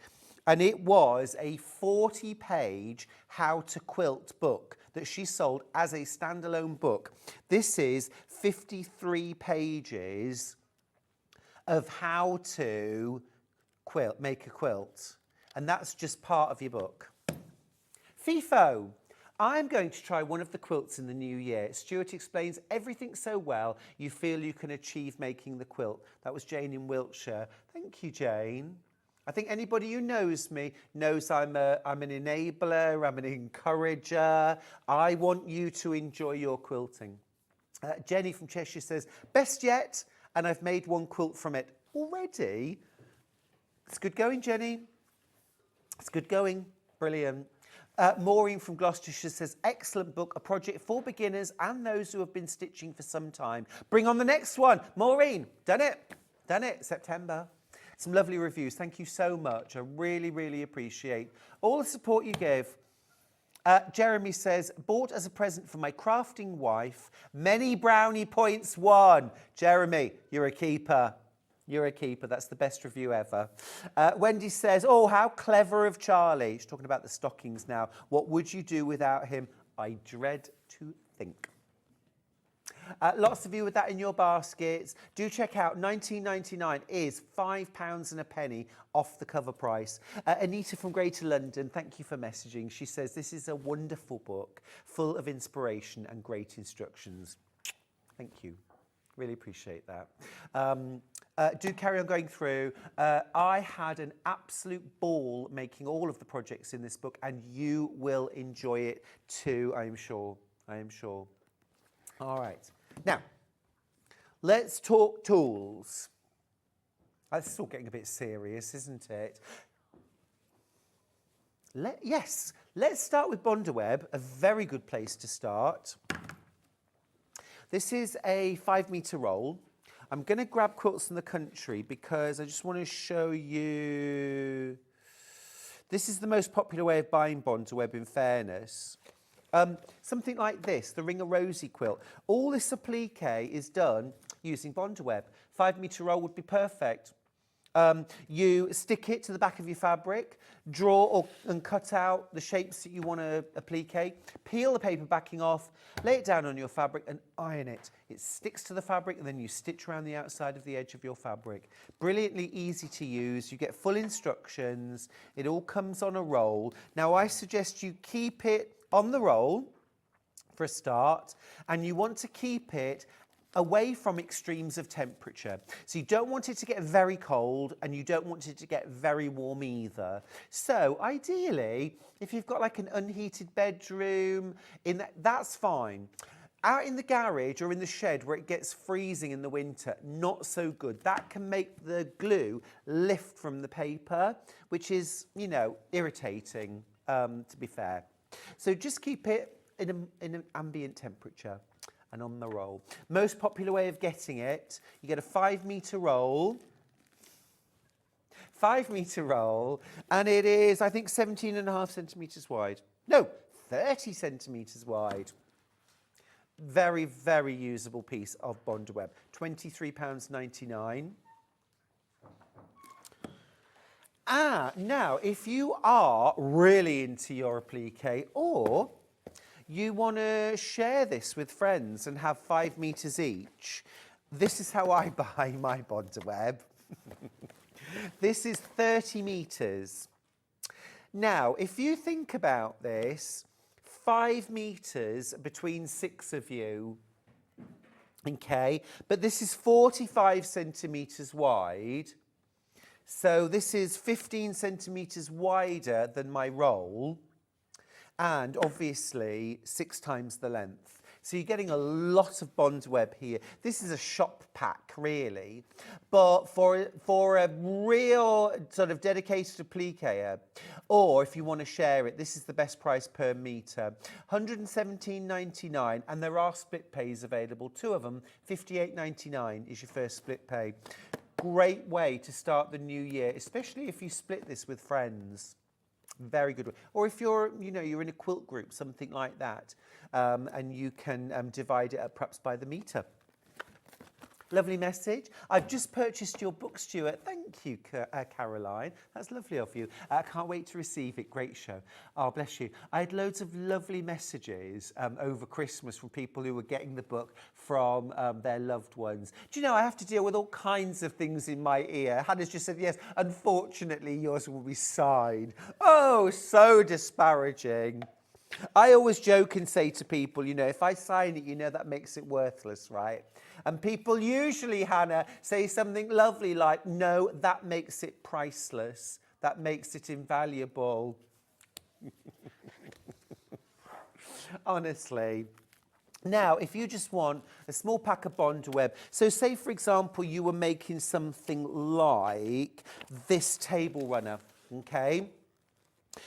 and it was a 40-page how to quilt book that she sold as a standalone book. This is 53 pages of how to make a quilt. And that's just part of your book. FIFO. I'm going to try one of the quilts in the new year. Stuart explains everything so well, you feel you can achieve making the quilt. That was Jane in Wiltshire. Thank you, Jane. I think anybody who knows me knows I'm an enabler, I'm an encourager. I want you to enjoy your quilting. Jenny from Cheshire says, best yet, and I've made one quilt from it already. It's good going, Jenny. It's good going. Brilliant. Maureen from Gloucestershire says, excellent book, a project for beginners and those who have been stitching for some time. Bring on the next one. Maureen, done it, September. Some lovely reviews. Thank you so much. I really, really appreciate all the support you give. Jeremy says, bought as a present for my crafting wife. Many brownie points won. Jeremy, you're a keeper. You're a keeper. That's the best review ever. Wendy says, oh, how clever of Charlie. She's talking about the stockings now. What would you do without him? I dread to think. Lots of you with that in your baskets. Do check out £19.99 is £5 and a penny off the cover price. Anita from Greater London, thank you for messaging. She says this is a wonderful book full of inspiration and great instructions. Thank you. Really appreciate that. Do carry on going through. I had an absolute ball making all of the projects in this book, and you will enjoy it too, I am sure. I am sure. All right. Now, let's talk tools. This is all getting a bit serious, isn't it? Yes, let's start with Bondaweb, a very good place to start. This is a 5-metre roll. I'm going to grab Quilts in the Country because I just want to show you. This is the most popular way of buying Bondaweb, in fairness. Something like this, the Ring a Rosy quilt. All this applique is done using Bondaweb. 5-metre roll would be perfect. You stick it to the back of your fabric, draw and cut out the shapes that you want to applique, peel the paper backing off, lay it down on your fabric and iron it. It sticks to the fabric and then you stitch around the outside of the edge of your fabric. Brilliantly easy to use. You get full instructions. It all comes on a roll. Now I suggest you keep it on the roll for a start, and you want to keep it away from extremes of temperature. So you don't want it to get very cold and you don't want it to get very warm either. So ideally, if you've got like an unheated bedroom, that's fine. Out in the garage or in the shed where it gets freezing in the winter, not so good. That can make the glue lift from the paper, which is, you know, irritating, to be fair. So just keep it in an ambient temperature and on the roll. Most popular way of getting it, you get a 5-metre roll. 5-metre roll, and it is, I think, 17.5 centimetres wide. No, 30 centimetres wide. Very, very usable piece of bond web. £23.99. Now, if you are really into your applique, or you want to share this with friends and have 5 metres each, this is how I buy my bond web. This is 30 metres. Now, if you think about this, 5 metres between 6 of you, okay, but this is 45 centimetres wide. So this is 15 centimetres wider than my roll, and obviously 6 times the length. So you're getting a lot of bond web here. This is a shop pack, really. But for a real sort of dedicated appliquer, or if you want to share it, this is the best price per metre. £117.99, and there are split pays available. 2 of them, £58.99 is your first split pay. Great way to start the new year, especially if you split this with friends. Very good. Or if you're, you're in a quilt group, something like that, and you can divide it up perhaps by the metre. Lovely message. I've just purchased your book, Stuart. Thank you, Caroline. That's lovely of you. I can't wait to receive it. Great show. Oh, bless you. I had loads of lovely messages over Christmas from people who were getting the book from their loved ones. Do you know, I have to deal with all kinds of things in my ear. Hannah's just said, yes, unfortunately, yours will be signed. Oh, so disparaging. I always joke and say to people, if I sign it, that makes it worthless, right? And people usually, Hannah, say something lovely like, no, that makes it priceless. That makes it invaluable. Honestly. Now, if you just want a small pack of bond web, so say, for example, you were making something like this table runner, okay?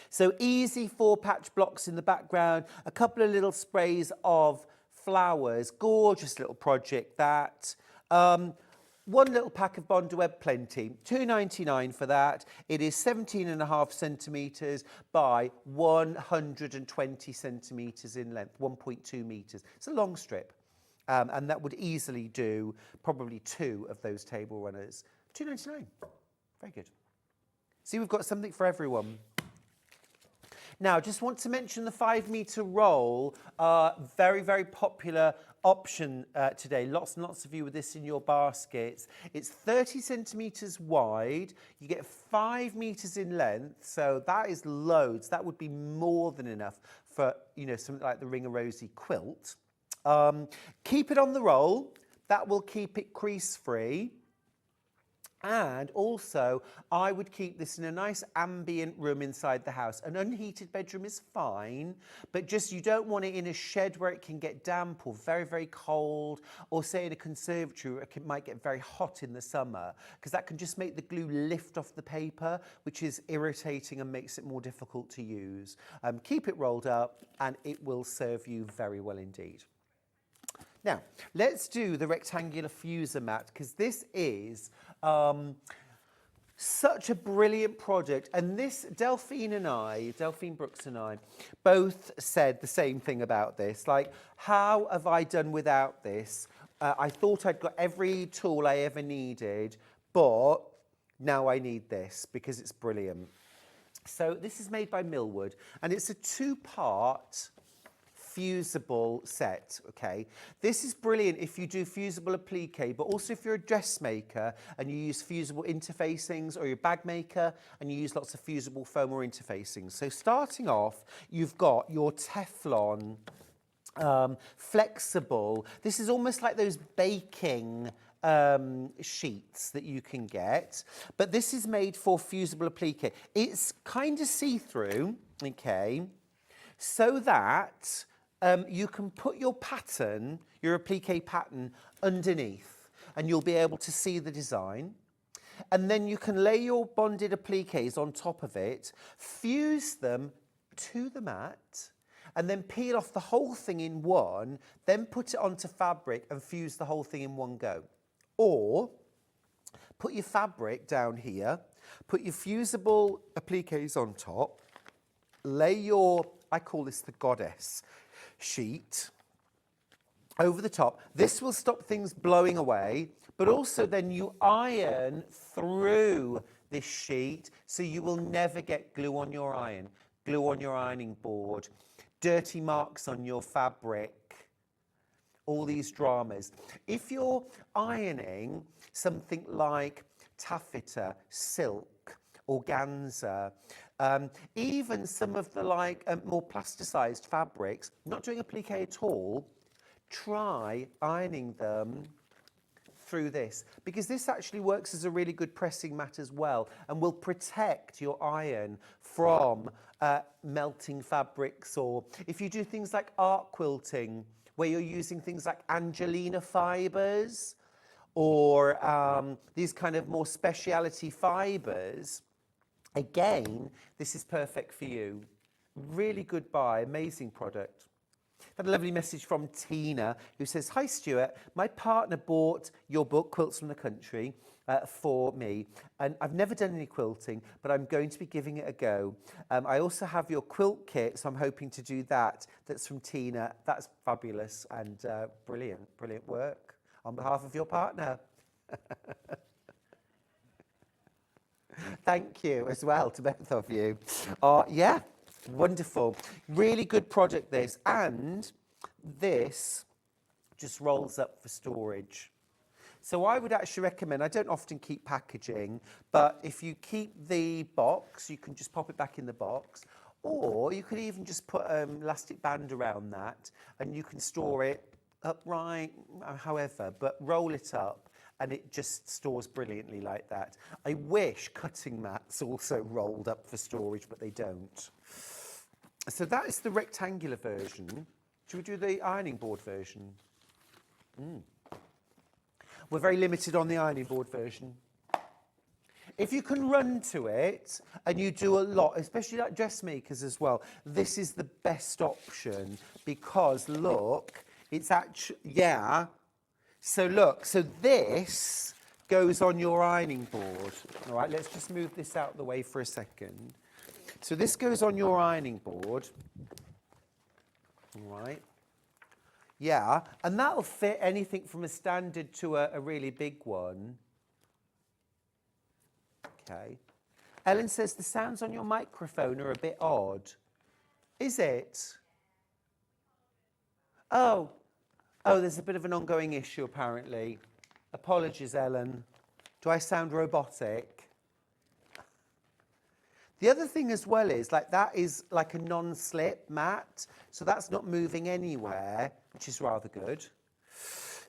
So easy 4 patch blocks in the background, a couple of little sprays of flowers, gorgeous little project that. 1 little pack of bond web, plenty. £2.99 for that. It is 17.5 centimetres by 120 centimetres in length, 1.2 metres. It's a long strip, and that would easily do probably 2 of those table runners. £2.99. Very good. See, we've got something for everyone. Now, just want to mention the 5 metre roll, very, very popular option today. Lots and lots of you with this in your baskets. It's 30 centimetres wide. You get 5 metres in length, so that is loads. That would be more than enough for, something like the Ring a Rosie quilt. Keep it on the roll. That will keep it crease-free. And also, I would keep this in a nice ambient room inside the house. An unheated bedroom is fine, but just you don't want it in a shed where it can get damp or very, very cold, or say in a conservatory where it might get very hot in the summer, because that can just make the glue lift off the paper, which is irritating and makes it more difficult to use. Keep it rolled up and it will serve you very well indeed. Now, let's do the rectangular fuser mat, because this is such a brilliant project. And this, Delphine Brooks and I, both said the same thing about this. Like, how have I done without this? I thought I'd got every tool I ever needed, but now I need this because it's brilliant. So this is made by Millwood, and it's a 2-part fusible set, okay? This is brilliant if you do fusible applique, but also if you're a dressmaker and you use fusible interfacings, or you're a bag maker and you use lots of fusible foam or interfacings. So starting off, you've got your Teflon flexible. This is almost like those baking sheets that you can get, but this is made for fusible applique. It's kind of see-through, okay, so that you can put your pattern, your applique pattern, underneath, and you'll be able to see the design. And then you can lay your bonded appliques on top of it, fuse them to the mat, and then peel off the whole thing in one, then put it onto fabric and fuse the whole thing in one go. Or put your fabric down here, put your fusible appliques on top, lay your, I call this the goddess sheet, over the top. This will stop things blowing away, but also then you iron through this sheet, so you will never get glue on your ironing board, dirty marks on your fabric, all these dramas. If you're ironing something like taffeta, silk, organza, even some of the more plasticized fabrics, not doing applique at all, try ironing them through this, because this actually works as a really good pressing mat as well, and will protect your iron from melting fabrics. Or if you do things like art quilting, where you're using things like Angelina fibres, or these kind of more speciality fibres, again, this is perfect for you. Really good buy, amazing product. Had a lovely message from Tina, who says, "Hi Stuart, my partner bought your book, Quilts from the Country, for me, and I've never done any quilting, but I'm going to be giving it a go. I also have your quilt kit, so I'm hoping to do that." That's from Tina. That's fabulous and brilliant work on behalf of your partner. Thank you as well to both of you. Yeah, wonderful. Really good product this, and this just rolls up for storage. So I would actually recommend, I don't often keep packaging, but if you keep the box, you can just pop it back in the box, or you could even just put an elastic band around that and you can store it upright, however, but roll it up and it just stores brilliantly like that. I wish cutting mats also rolled up for storage, but they don't. So that is the rectangular version. Should we do the ironing board version? We're very limited on the ironing board version. If you can run to it and you do a lot, especially like dressmakers as well, this is the best option, because look, it's actually, yeah. So look, so this goes on your ironing board. All right, let's just move this out of the way for a second. So this goes on your ironing board. All right. Yeah, and that'll fit anything from a standard to a really big one. Okay. Ellen says the sounds on your microphone are a bit odd. Is it? Oh, there's a bit of an ongoing issue apparently. Apologies, Ellen. Do I sound robotic? The other thing as well is, like, that is like a non-slip mat, so that's not moving anywhere, which is rather good.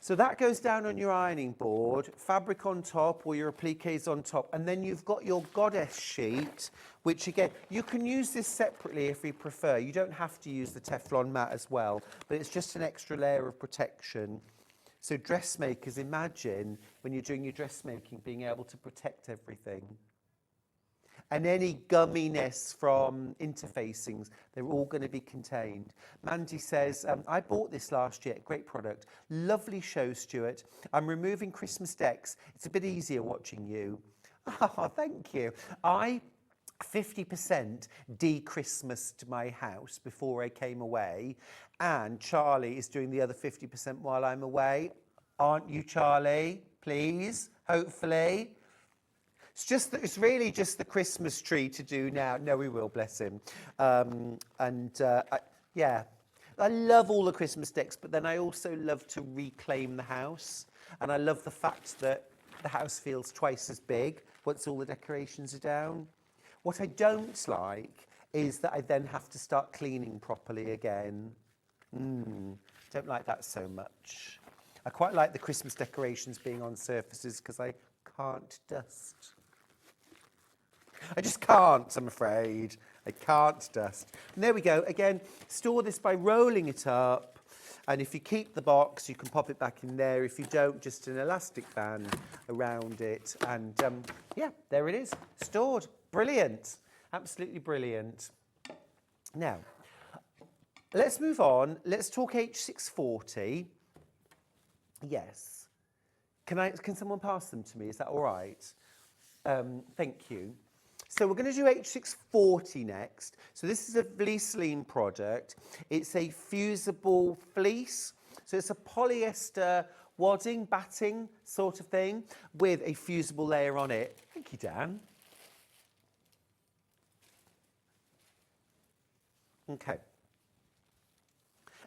So that goes down on your ironing board, fabric on top, or your appliques on top, and then you've got your goddess sheet, which again, you can use this separately if you prefer. You don't have to use the Teflon mat as well, but it's just an extra layer of protection. So dressmakers, imagine when you're doing your dressmaking, being able to protect everything. And any gumminess from interfacings, they're all going to be contained. Mandy says, I bought this last year, great product. Lovely show, Stuart. I'm removing Christmas decks. It's a bit easier watching you. Oh, thank you. I 50% de-Christmased my house before I came away, and Charlie is doing the other 50% while I'm away. Aren't you, Charlie? Please, hopefully. It's really just the Christmas tree to do now. No, we will, bless him. Yeah, I love all the Christmas decks, but then I also love to reclaim the house. And I love the fact that the house feels twice as big once all the decorations are down. What I don't like is that I then have to start cleaning properly again. Don't like that so much. I quite like the Christmas decorations being on surfaces because I can't dust. I just can't, I'm afraid. I can't dust. And there we go. Again, store this by rolling it up. And if you keep the box, you can pop it back in there. If you don't, just an elastic band around it. And yeah, there it is. Stored. Brilliant. Absolutely brilliant. Now, let's move on. Let's talk H640. Yes. Can someone pass them to me? Is that all right? Thank you. So we're going to do H640 next. So this is a fleece lean product. It's a fusible fleece. So it's a polyester wadding, batting sort of thing with a fusible layer on it. Thank you, Dan. Okay.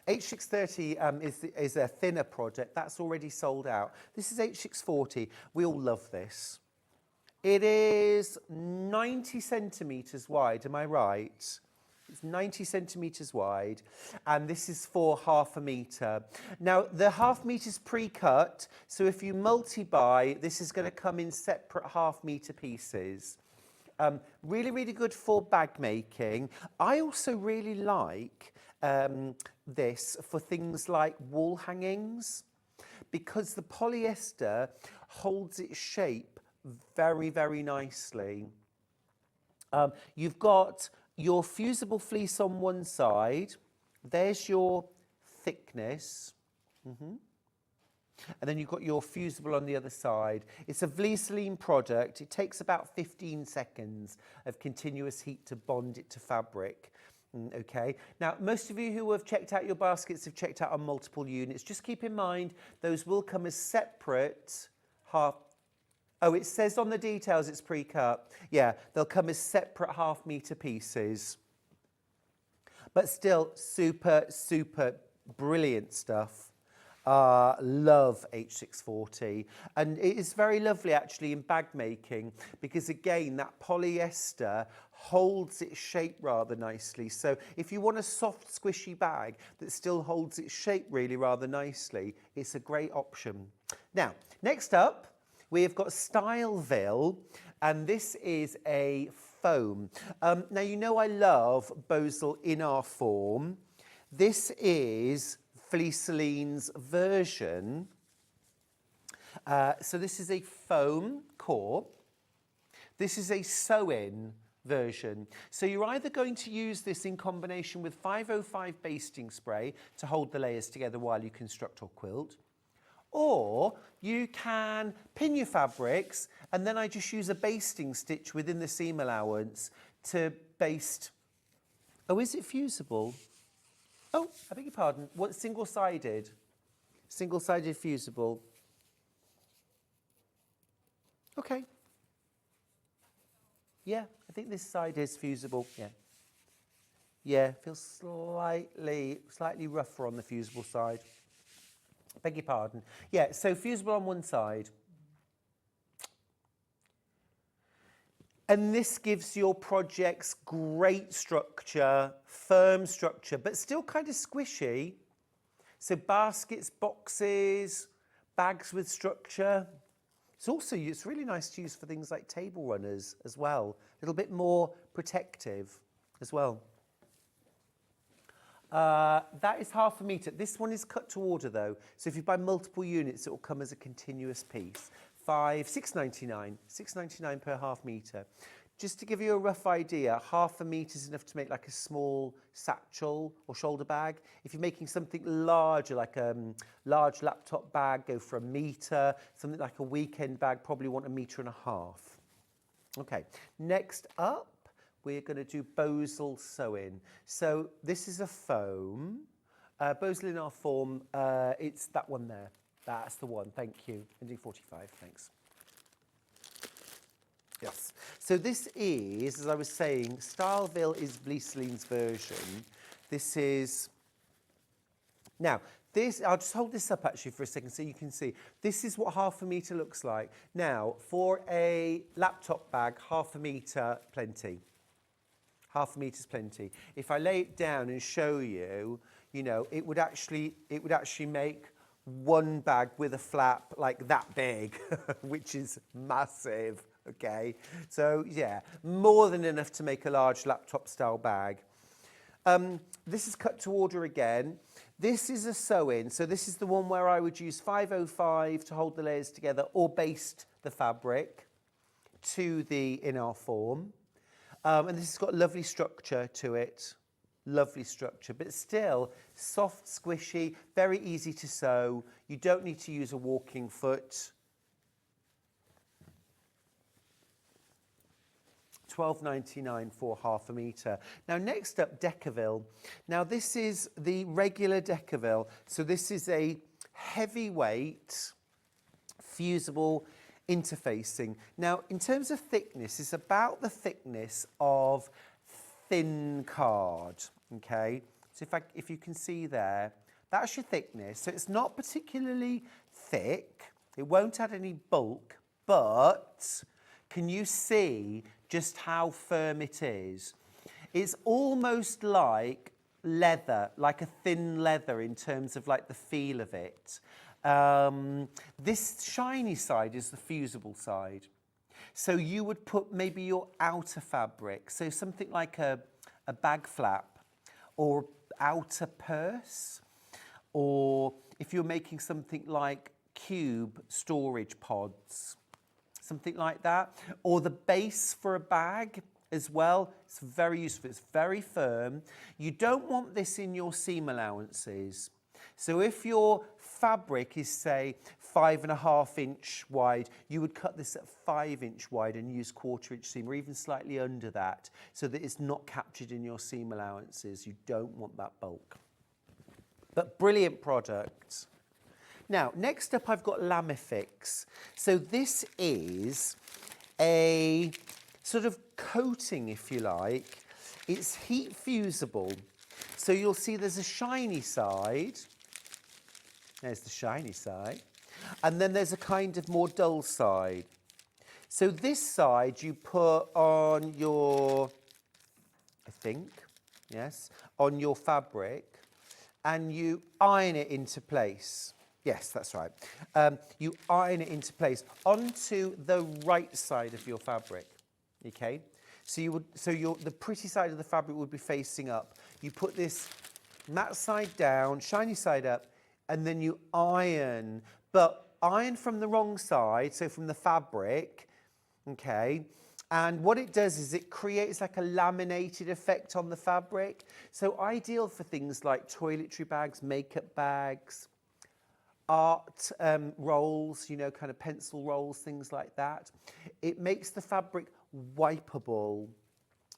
H630 is a thinner project. That's already sold out. This is H640. We all love this. It is 90 centimetres wide, am I right? It's 90 centimetres wide, and this is for ½ metre. Now, the ½ metre is pre-cut, so if you multi-buy, this is going to come in separate ½ metre pieces. Really, really good for bag making. I also really like this for things like wall hangings, because the polyester holds its shape very, very nicely. You've got your fusible fleece on one side. There's your thickness. And then you've got your fusible on the other side. It's a Vliseline product. It takes about 15 seconds of continuous heat to bond it to fabric. Okay, now most of you who have checked out your baskets have checked out on multiple units. Just keep in mind, those will come as separate half. Oh, it says on the details it's pre-cut. Yeah, they'll come as separate ½ metre pieces. But still super, super brilliant stuff. Love H640, and it is very lovely actually in bag making, because again that polyester holds its shape rather nicely. So if you want a soft squishy bag that still holds its shape really rather nicely, it's a great option. Now next up we have got Styleville, and this is a foam. Now you know I love Bosal in our form. This is Vliseline's version. So this is a foam core. This is a sew-in version. So you're either going to use this in combination with 505 basting spray to hold the layers together while you construct or quilt, or you can pin your fabrics, and then I just use a basting stitch within the seam allowance to baste. Oh, is it fusible? Oh, I beg your pardon. What, single-sided? Single-sided fusible. Okay. Yeah, I think this side is fusible. Yeah. Yeah, feels slightly rougher on the fusible side. Beg your pardon. Yeah, so fusible on one side. And this gives your projects great structure, firm structure, but still kind of squishy. So baskets, boxes, bags with structure. It's really nice to use for things like table runners as well. A little bit more protective as well. That is ½ metre. This one is cut to order though. So if you buy multiple units, it will come as a continuous piece. $6.99, $6.99 per ½ metre. Just to give you a rough idea, ½ metre is enough to make like a small satchel or shoulder bag. If you're making something larger, like a large laptop bag, go for 1 metre. Something like a weekend bag, probably want 1.5 metres. Okay, next up, we're going to do Bosal sewing. So this is a foam. Bosal in our form, it's that one there. That's the one, thank you. Ending 45, thanks. Yes. So this is, as I was saying, Styleville is Vliseline's version. This is, now, this, I'll just hold this up actually for a second so you can see. This is what ½ metre looks like. Now, for a laptop bag, ½ metre, plenty. ½ metre is plenty. If I lay it down and show you, you know, it would actually make one bag with a flap like that big, which is massive, okay? So yeah, more than enough to make a large laptop style bag. This is cut to order again. This is a sew-in, so this is the one where I would use 505 to hold the layers together or baste the fabric to the in-our form. And this has got lovely structure to it. Lovely structure, but still soft, squishy, very easy to sew. You don't need to use a walking foot. 12.99 for half a metre. Now next up, Decaville. Now this is the regular Decaville. So this is a heavyweight fusible interfacing. Now in terms of thickness, it's about the thickness of thin card, okay? So if you can see there, that's your thickness. So it's not particularly thick, it won't add any bulk, but can you see just how firm it is? It's almost like leather, like a thin leather in terms of like the feel of it. This shiny side is the fusible side. So you would put maybe your outer fabric, so something like a bag flap or outer purse, or if you're making something like cube storage pods, something like that, or the base for a bag as well. It's very useful, it's very firm. You don't want this in your seam allowances. So if your fabric is, say, 5.5 inch wide, you would cut this at 5 inch wide and use 1/4 inch seam, or even slightly under that, so that it's not captured in your seam allowances. You don't want that bulk. But brilliant product. Now, next up I've got Lamifix. So this is a sort of coating, if you like. It's heat fusible. So you'll see there's a shiny side. There's the shiny side. And then there's a kind of more dull side. So this side you put on your, I think, yes, on your fabric, and you iron it into place. Yes, that's right. You iron it into place onto the right side of your fabric. Okay, so the pretty side of the fabric would be facing up. You put this matte side down, shiny side up, and then you iron, but iron from the wrong side, so from the fabric. Okay. And what it does is it creates like a laminated effect on the fabric. So ideal for things like toiletry bags, makeup bags, art rolls, you know, kind of pencil rolls, things like that. It makes the fabric wipeable.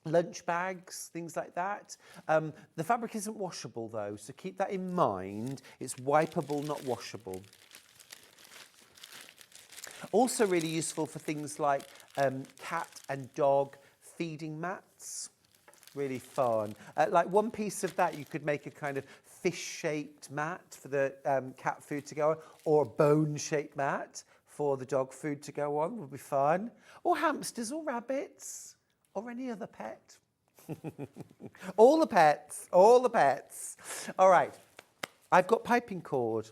Lunch bags, things like that. The fabric isn't washable though, so keep that in mind. It's wipeable, not washable. Also really useful for things like cat and dog feeding mats. Really fun. Like one piece of that, you could make a kind of fish-shaped mat for the cat food to go on, or a bone-shaped mat for the dog food to go on. Would be fun. Or hamsters or rabbits or any other pet. All the pets, all the pets. All right, I've got piping cord.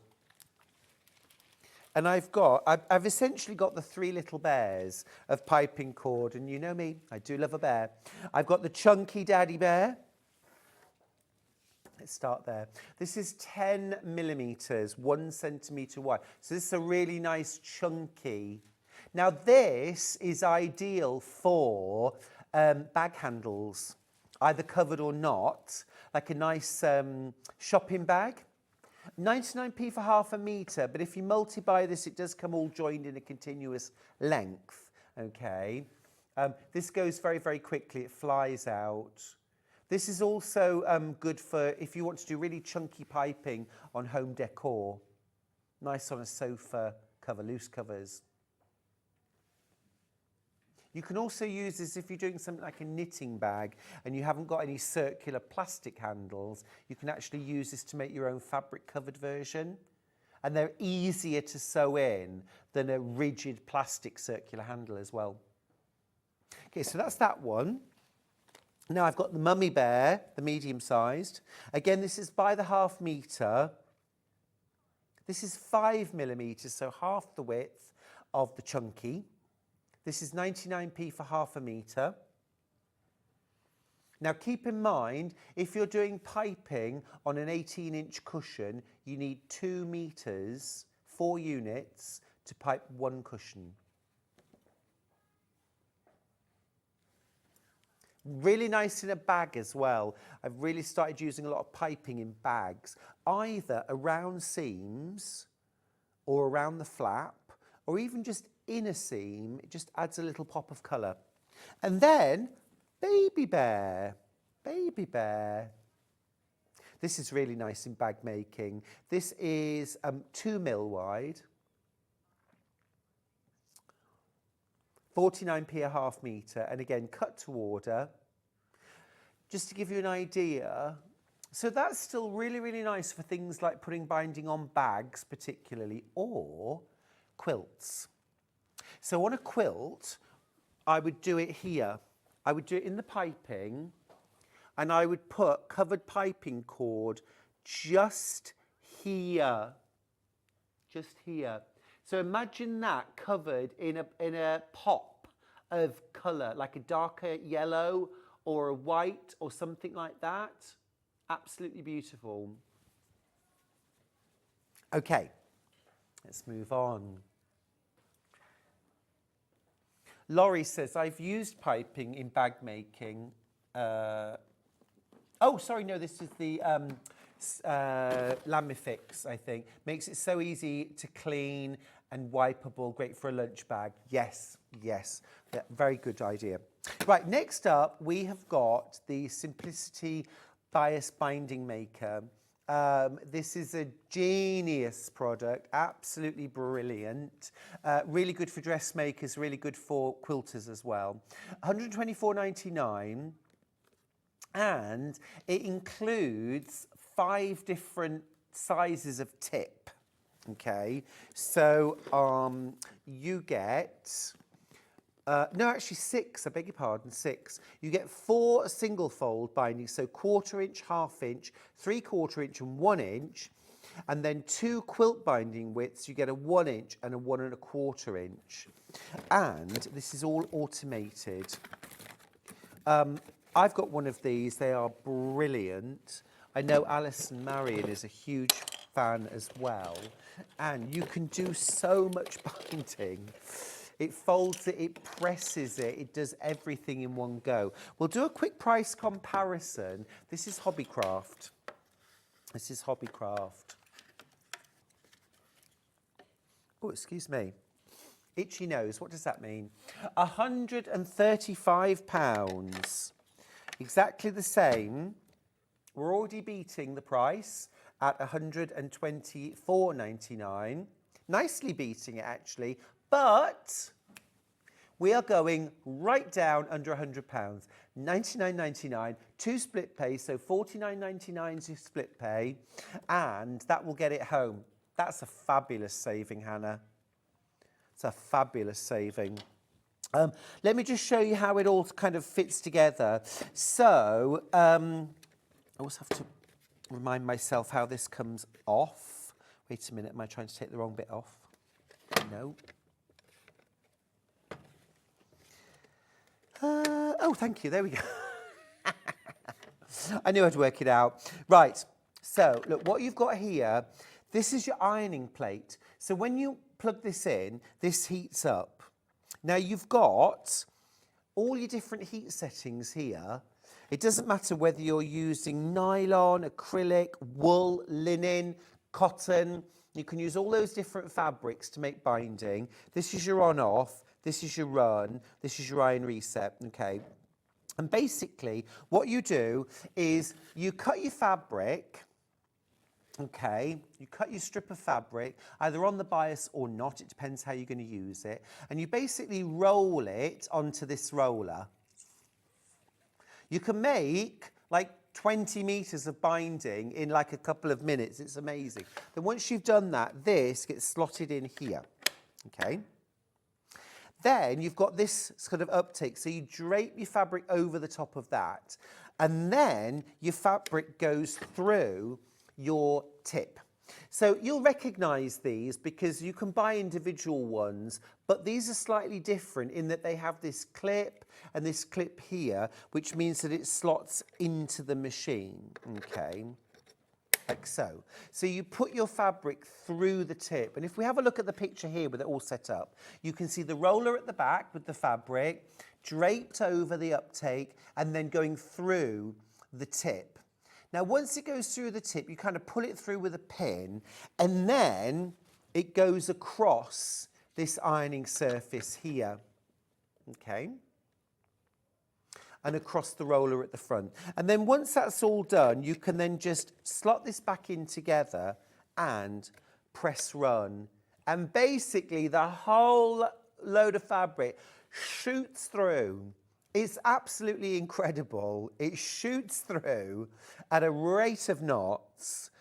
And I've essentially got the 3 little bears of piping cord. And you know me, I do love a bear. I've got the chunky daddy bear. Let's start there. This is 10 millimeters, 1 centimetre wide. So this is a really nice chunky. Now this is ideal for bag handles, either covered or not, like a nice shopping bag. 99p for half a metre, but if you multi-buy this, it does come all joined in a continuous length, okay? This goes very, very quickly. It flies out. This is also good for if you want to do really chunky piping on home decor. Nice on a sofa cover, loose covers. You can also use this if you're doing something like a knitting bag and you haven't got any circular plastic handles. You can actually use this to make your own fabric covered version. And they're easier to sew in than a rigid plastic circular handle as well. Okay, so that's that one. Now I've got the mummy bear, the medium sized. Again, this is by the half metre. This is 5 millimetres, so half the width of the chunky. This is 99p for half a metre. Now keep in mind, if you're doing piping on an 18-inch cushion, you need 2 metres, 4 units, to pipe 1 cushion. Really nice in a bag as well. I've really started using a lot of piping in bags, either around seams or around the flap, or even just in a seam. It just adds a little pop of colour. And then baby bear, baby bear. This is really nice in bag making. This is 2 mil wide, 49p a half metre, and again cut to order. Just to give you an idea, so that's still really, really nice for things like putting binding on bags particularly, or quilts. So on a quilt, I would do it here. I would do it in the piping, and I would put covered piping cord just here. Just here. So imagine that covered in a pop of colour, like a darker yellow or a white or something like that. Absolutely beautiful. Okay, let's move on. Laurie says, I've used piping in bag making. Oh, sorry, no, this is the Lamifix, I think. Makes it so easy to clean and wipeable, great for a lunch bag. Yes, yes, yeah, very good idea. Right, next up, we have got the Simplicity Bias Binding Maker. This is a genius product, absolutely brilliant. Really good for dressmakers, really good for quilters as well. £124.99, and it includes 5 different sizes of tip. Okay, so you get, no, actually 6, I beg your pardon, 6. You get 4 single fold bindings, so 1/4 inch, 1/2 inch, 3/4 inch and 1 inch, and then 2 quilt binding widths. You get a 1 inch and a 1 1/4 inch. And this is all automated. I've got one of these, they are brilliant. I know Alison Marion is a huge fan as well, and you can do so much binding. It folds it, it presses it, it does everything in one go. We'll do a quick price comparison. This is Hobbycraft. This is Hobbycraft. Oh, excuse me. Itchy nose, what does that mean? £135. Exactly the same. We're already beating the price at £124.99. Nicely beating it, actually. But we are going right down under £100. £99.99, 2 split pay, so £49.99 to split pay, and that will get it home. That's a fabulous saving, Hannah. It's a fabulous saving. Let me just show you how it all kind of fits together. So, I always have to remind myself how this comes off. Wait a minute, am I trying to take the wrong bit off? No. Oh, thank you, there we go. I knew I'd work it out. Right, so look, what you've got here, this is your ironing plate. So when you plug this in, this heats up. Now you've got all your different heat settings here. It doesn't matter whether you're using nylon, acrylic, wool, linen, cotton. You can use all those different fabrics to make binding. This is your on-off, this is your run, this is your iron reset, okay? And basically, what you do is you cut your fabric, okay? You cut your strip of fabric, either on the bias or not, it depends how you're going to use it. And you basically roll it onto this roller. You can make like 20 meters of binding in like a couple of minutes. It's amazing. Then once you've done that, this gets slotted in here, okay? Then you've got this sort of uptake. So you drape your fabric over the top of that, and then your fabric goes through your tip. So you'll recognize these because you can buy individual ones, but these are slightly different in that they have this clip and this clip here, which means that it slots into the machine, okay, like so. So you put your fabric through the tip, and if we have a look at the picture here with it all set up, you can see the roller at the back with the fabric draped over the uptake and then going through the tip. Now, once it goes through the tip, you kind of pull it through with a pin, and then it goes across this ironing surface here, okay? and across the roller at the front. And then once that's all done, you can then just slot this back in together and press run. And basically the whole load of fabric shoots through. It's absolutely incredible. It shoots through at a rate of knots,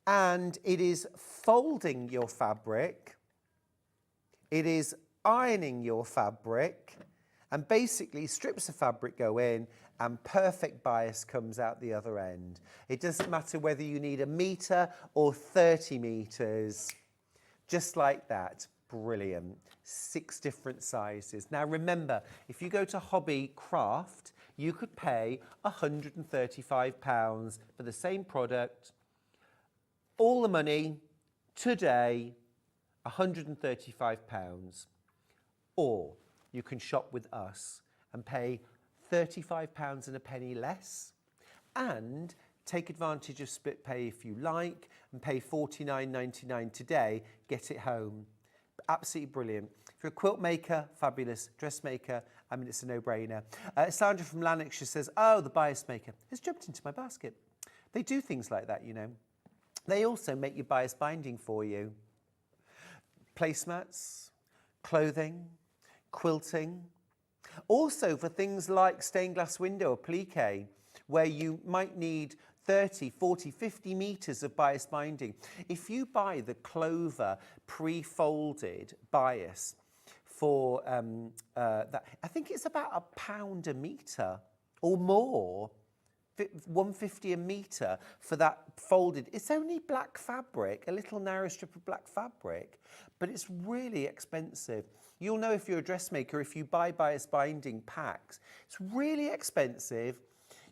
and it is folding your fabric. It is ironing your fabric, and basically strips of fabric go in and perfect bias comes out the other end. It doesn't matter whether you need 1 metre or 30 metres, just like that. Brilliant. 6 different sizes. Now remember, if you go to Hobby Craft, you could pay £135 for the same product. All the money today, £135. Or you can shop with us and pay £35 and a penny less and take advantage of split pay if you like and pay £49.99 today, get it home. Absolutely brilliant. If you're a quilt maker, fabulous. Dressmaker, I mean, it's a no-brainer. Sandra from Lanarkshire says, oh, the bias maker has jumped into my basket. They do things like that, you know. They also make your bias binding for you. Placemats, clothing, quilting. Also for things like stained glass window or plique, where you might need 30, 40, 50 metres of bias binding. If you buy the Clover pre-folded bias for that, I think it's about £1 a metre or more, £1.50 a metre for that folded. It's only black fabric, a little narrow strip of black fabric, but it's really expensive. You'll know if you're a dressmaker, if you buy bias binding packs, it's really expensive.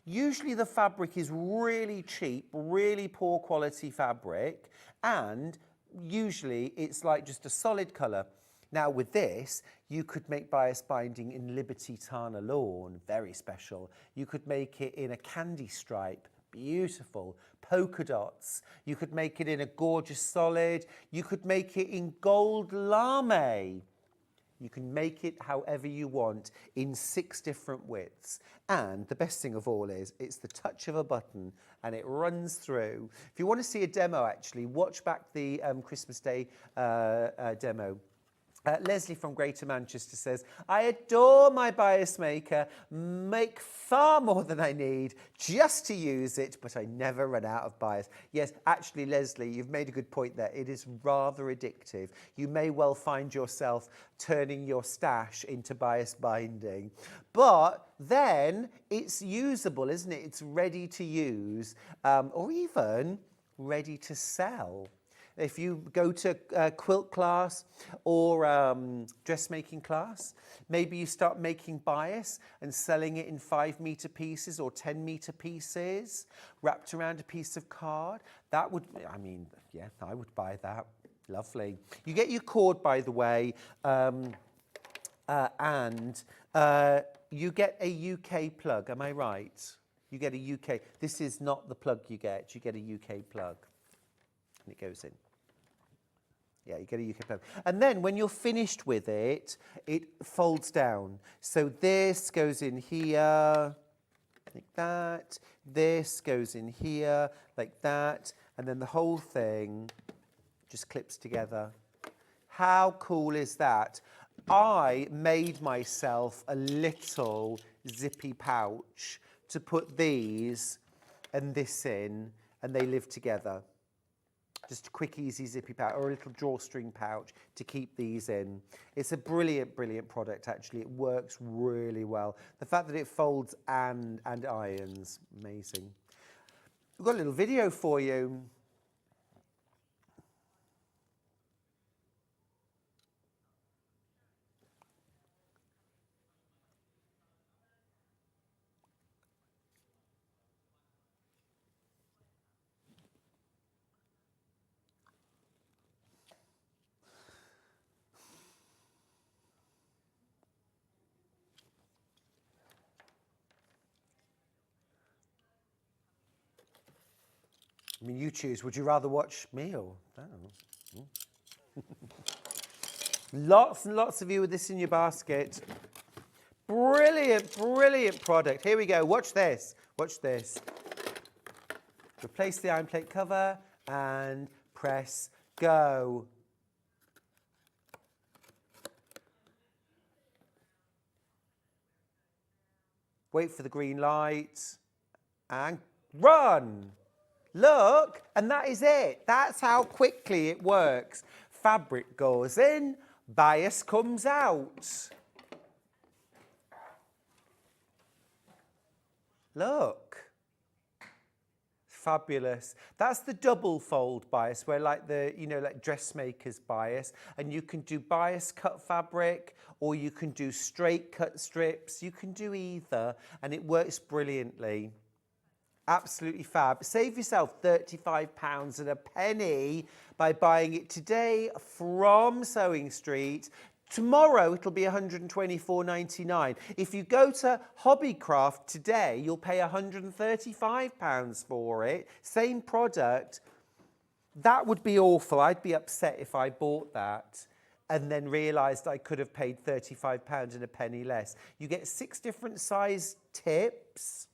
Usually the fabric is really cheap, really poor quality fabric, and usually it's like just a solid colour. Now with this, you could make bias binding in Liberty Tana Lawn, very special. You could make it in a candy stripe, beautiful, polka dots. You could make it in a gorgeous solid. You could make it in gold lame. You can make it however you want in 6 different widths. And the best thing of all is it's the touch of a button and it runs through. If you want to see a demo, actually, watch back the Christmas Day demo. Leslie from Greater Manchester says, I adore my bias maker, make far more than I need just to use it, but I never run out of bias. Yes, actually, Leslie, you've made a good point there. It is rather addictive. You may well find yourself turning your stash into bias binding, but then it's usable, isn't it? It's ready to use, or even ready to sell. If you go to quilt class or dressmaking class, maybe you start making bias and selling it in 5-metre pieces or 10-metre pieces, wrapped around a piece of card. That would, I mean, yeah, I would buy that. Lovely. You get your cord, by the way, and you get a UK plug. Am I right? You get a UK. This is not the plug you get. You get a UK plug. And it goes in. Yeah, you get a UK plug. And then when you're finished with it, it folds down. So this goes in here, like that. This goes in here, like that. And then the whole thing just clips together. How cool is that? I made myself a little zippy pouch to put these and this in, and they live together. Just a quick, easy zippy pouch, or a little drawstring pouch to keep these in. It's a brilliant, brilliant product, actually. It works really well. The fact that it folds and irons, amazing. We've got a little video for you. I mean, you choose. Would you rather watch me or that? Lots and lots of you with this in your basket. Brilliant, brilliant product. Here we go. Watch this. Watch this. Replace the iron plate cover and press go. Wait for the green light and run. Look, and that is it. That's how quickly it works. Fabric goes in, bias comes out. Look. Fabulous. That's the double fold bias, where like the, you know, like dressmaker's bias, and you can do bias cut fabric or you can do straight cut strips. You can do either and it works brilliantly. Absolutely fab. Save yourself £35 and a penny by buying it today from Sewing Street. Tomorrow it'll be £124.99. If you go to Hobbycraft today, you'll pay £135 for it. Same product. That would be awful. I'd be upset if I bought that and then realised I could have paid £35 and a penny less. You get 6 different size tips.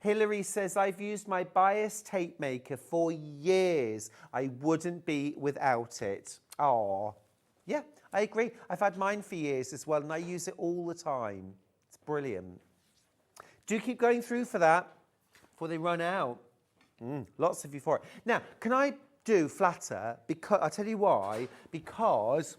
Hilary says, I've used my bias tape maker for years. I wouldn't be without it. Oh, yeah. I agree. I've had mine for years as well, and I use it all the time. It's brilliant. Do keep going through for that before they run out. Lots of you for it. Now, can I do flatter? Because I'll tell you why. Because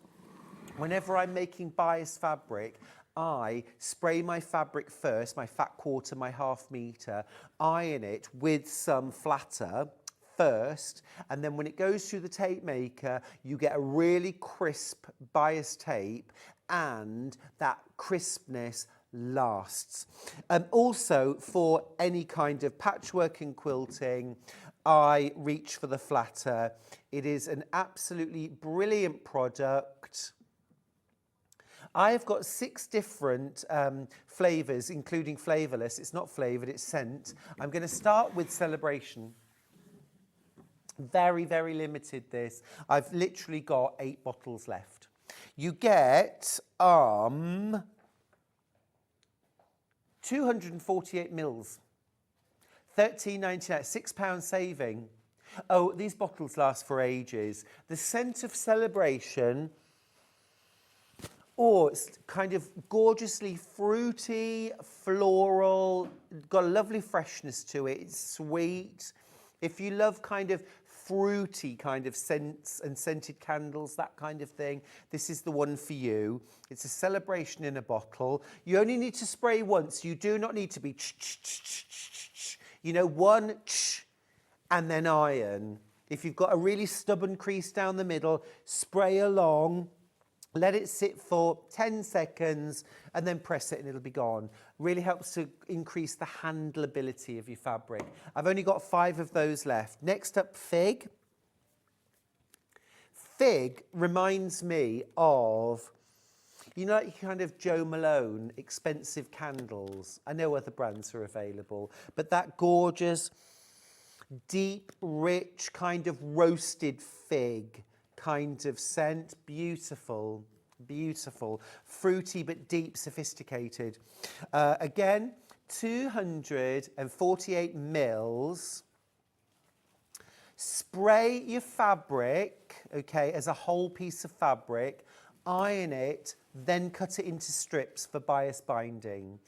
whenever I'm making bias fabric, I spray my fabric first, my fat quarter, my half metre, iron it with some flatter first, and then when it goes through the tape maker, you get a really crisp bias tape, and that crispness lasts. Also, for any kind of patchwork and quilting, I reach for the flatter. It is an absolutely brilliant product. I've got 6 different flavours, including flavourless. It's not flavoured, it's scent. I'm going to start with Celebration. Very, very limited this. I've literally got 8 bottles left. You get 248 mils. £13.99, £6 saving. Oh, these bottles last for ages. The scent of Celebration. Oh, it's kind of gorgeously fruity, floral, got a lovely freshness to it. It's sweet. If you love kind of fruity kind of scents and scented candles, that kind of thing, this is the one for you. It's a Celebration in a bottle. You only need to spray once. You do not need to be, you know, one and then iron. If you've got a really stubborn crease down the middle, spray along. Let it sit for 10 seconds and then press it and it'll be gone. Really helps to increase the handleability of your fabric. I've only got 5 of those left. Next up, Fig. Fig reminds me of, you know, like kind of Joe Malone expensive candles. I know other brands are available, but that gorgeous, deep, rich kind of roasted fig kind of scent. Beautiful, beautiful. Fruity but deep, sophisticated. Again, 248 mils. Spray your fabric, okay, as a whole piece of fabric. Iron it, then cut it into strips for bias binding.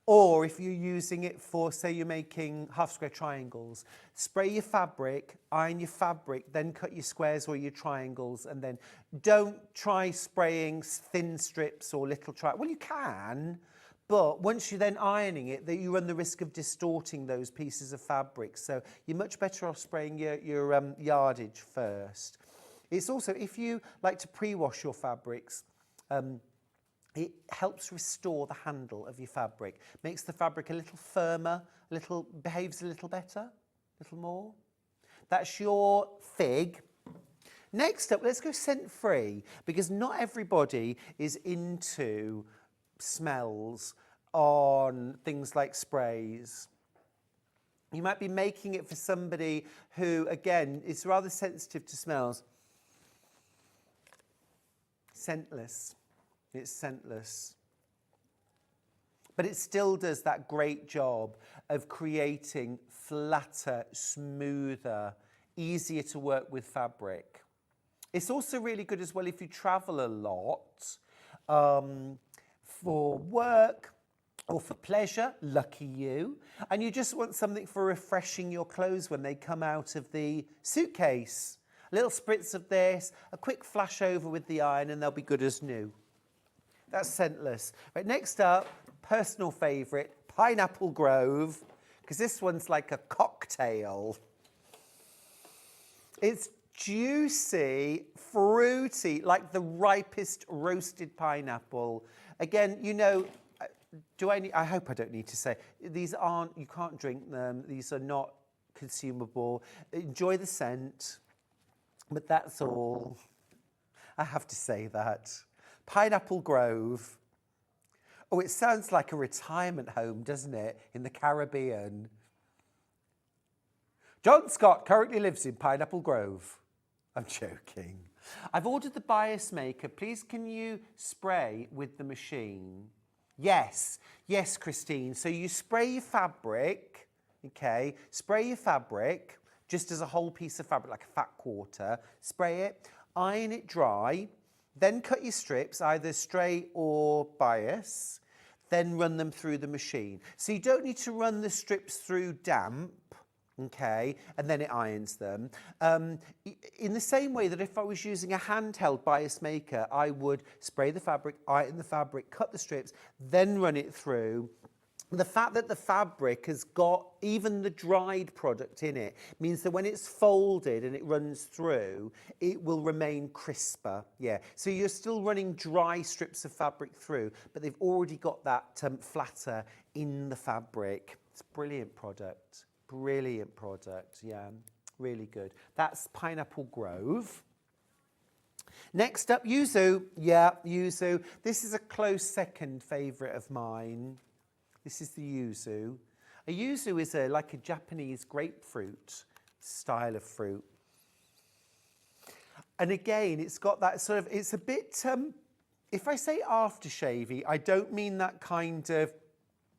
Or if you're using it for, say you're making half square triangles, spray your fabric, iron your fabric, then cut your squares or your triangles, and then don't try spraying thin strips or little well, you can, but once you're then ironing it, that you run the risk of distorting those pieces of fabric. So you're much better off spraying your yardage first. It's also, if you like to pre-wash your fabrics, it helps restore the handle of your fabric, makes the fabric a little firmer, behaves a little better, a little more. That's your Fig. Next up, let's go scent-free, because not everybody is into smells on things like sprays. You might be making it for somebody who, again, is rather sensitive to smells. Scentless. It's scentless. but it still does that great job of creating flatter, smoother, easier to work with fabric. It's also really good as well if you travel a lot for work or for pleasure, lucky you, and you just want something for refreshing your clothes when they come out of the suitcase. A little spritz of this, a quick flash over with the iron, and they'll be good as new. That's scentless. Right, next up, personal favourite, Pineapple Grove, because this one's like a cocktail. It's juicy, fruity, like the ripest roasted pineapple. Again, you know, I hope I don't need to say, these aren't, you can't drink them, these are not consumable. Enjoy the scent, but that's all. I have to say that. Pineapple Grove. Oh, it sounds like a retirement home, doesn't it, in the Caribbean? John Scott currently lives in Pineapple Grove. I'm joking. I've ordered the bias maker. Please, can you spray with the machine? Yes, yes, Christine. So you spray your fabric, okay? Spray your fabric, just as a whole piece of fabric, like a fat quarter. Spray it, iron it dry, then cut your strips, either straight or bias, then run them through the machine. So you don't need to run the strips through damp, okay, and then it irons them. In the same way that if I was using a handheld bias maker, I would spray the fabric, iron the fabric, cut the strips, then run it through. The fact that the fabric has got even the dried product in it means that when it's folded and it runs through, it will remain crisper. Yeah, so you're still running dry strips of fabric through, but they've already got that flatter in the fabric. It's a brilliant product. Brilliant product, yeah, really good. That's Pineapple Grove. Next up, Yuzu. Yeah, Yuzu. This is a close second favourite of mine. This is the Yuzu. A Yuzu is like a Japanese grapefruit style of fruit. And again, it's got that sort of, it's a bit, if I say aftershavey, I don't mean that kind of,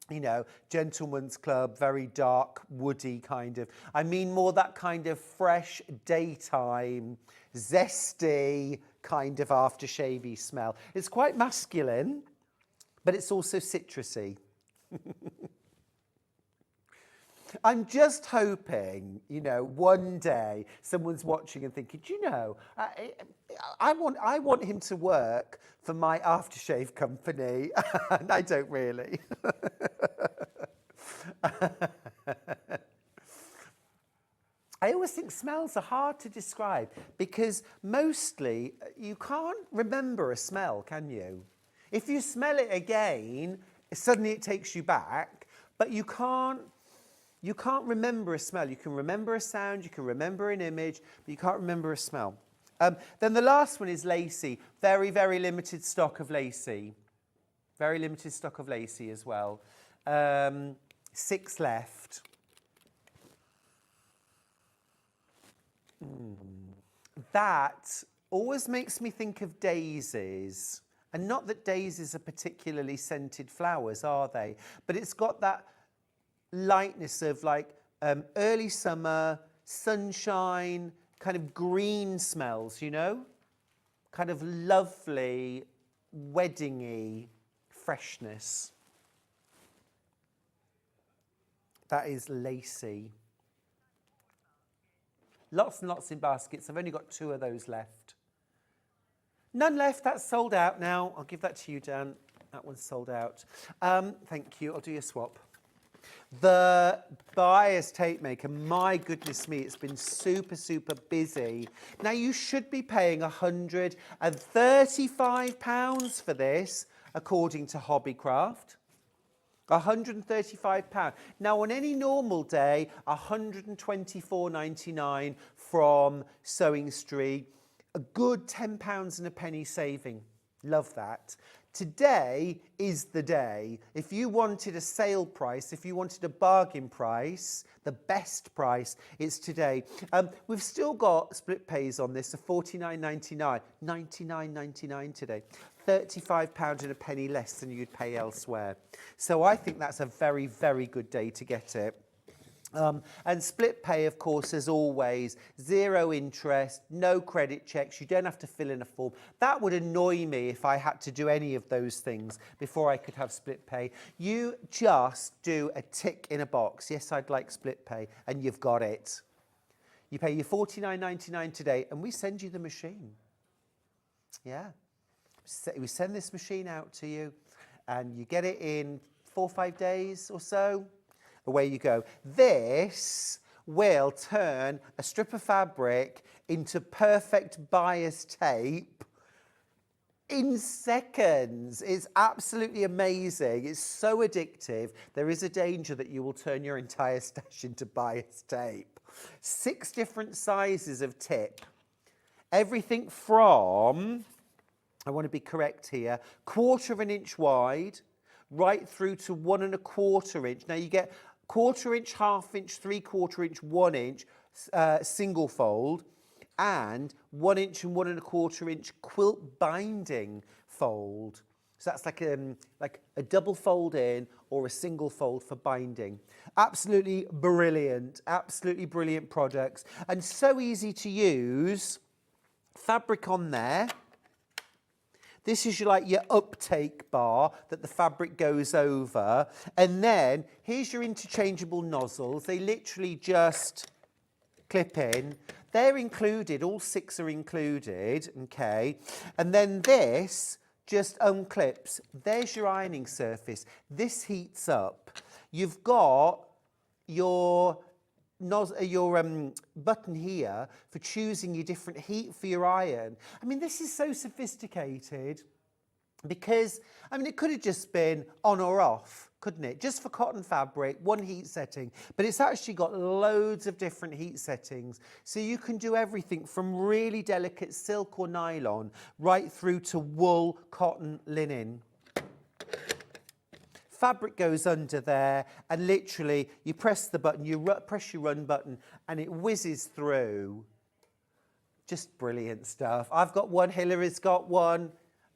you know, gentleman's club, very dark, woody kind of. I mean more that kind of fresh, daytime, zesty kind of aftershavey smell. It's quite masculine, but it's also citrusy. I'm just hoping, you know, one day someone's watching and thinking, do you know, I want him to work for my aftershave company. And I don't really. I always think smells are hard to describe because mostly you can't remember a smell, can you? If you smell it again, suddenly it takes you back, but you can't remember a smell. You can remember a sound, you can remember an image, but you can't remember a smell. Then the last one is lacy. Very, very limited stock of lacy. Very limited stock of lacy as well. 6 left. That always makes me think of daisies. And not that daisies are particularly scented flowers, are they? But it's got that lightness of like early summer, sunshine, kind of green smells, you know? Kind of lovely, wedding-y freshness. That is lacy. Lots and lots in baskets. I've only got 2 of those left. None left. That's sold out now. I'll give that to you, Dan. That one's sold out. Thank you. I'll do your swap. The bias tape maker, my goodness me, it's been super, super busy. Now, you should be paying £135 for this, according to Hobbycraft. £135. Now, on any normal day, £124.99 from Sewing Street. A good £10 and a penny saving. Love that. Today is the day. If you wanted a sale price, if you wanted a bargain price, the best price, it's today. We've still got split pays on this of $49.99, $99.99 today. £35 and a penny less than you'd pay elsewhere. So I think that's a very, very good day to get it. And split pay, of course, as always, 0 interest, no credit checks. You don't have to fill in a form. That would annoy me if I had to do any of those things before I could have split pay. You just do a tick in a box. Yes, I'd like split pay, and you've got it. You pay your $49.99 today, and we send you the machine. Yeah. We send this machine out to you, and you get it in 4 or 5 days or so. Away you go. This will turn a strip of fabric into perfect bias tape in seconds. It's absolutely amazing. It's so addictive. There is a danger that you will turn your entire stash into bias tape. 6 different sizes of tip. Everything from, I want to be correct here, 1/4 of an inch wide, right through to 1 1/4 inch. Now you get 1/4 inch, 1/2 inch, 3/4 inch, 1 inch single fold, and 1 inch and 1 1/4 inch quilt binding fold. So that's like a double fold in or a single fold for binding. Absolutely brilliant products, and so easy to use. Fabric on there. This is your uptake bar that the fabric goes over. And then here's your interchangeable nozzles. They literally just clip in. They're included, all 6 are included, okay? And then this just unclips. There's your ironing surface. This heats up. You've got your button here for choosing your different heat for your iron. I mean, this is so sophisticated because, I mean, it could have just been on or off, couldn't it? Just for cotton fabric, 1 heat setting, but it's actually got loads of different heat settings. So you can do everything from really delicate silk or nylon right through to wool, cotton, linen. Fabric goes under there, and literally you press the button, you press your run button, and it whizzes through. Just brilliant stuff. I've got one, Hillary's got one,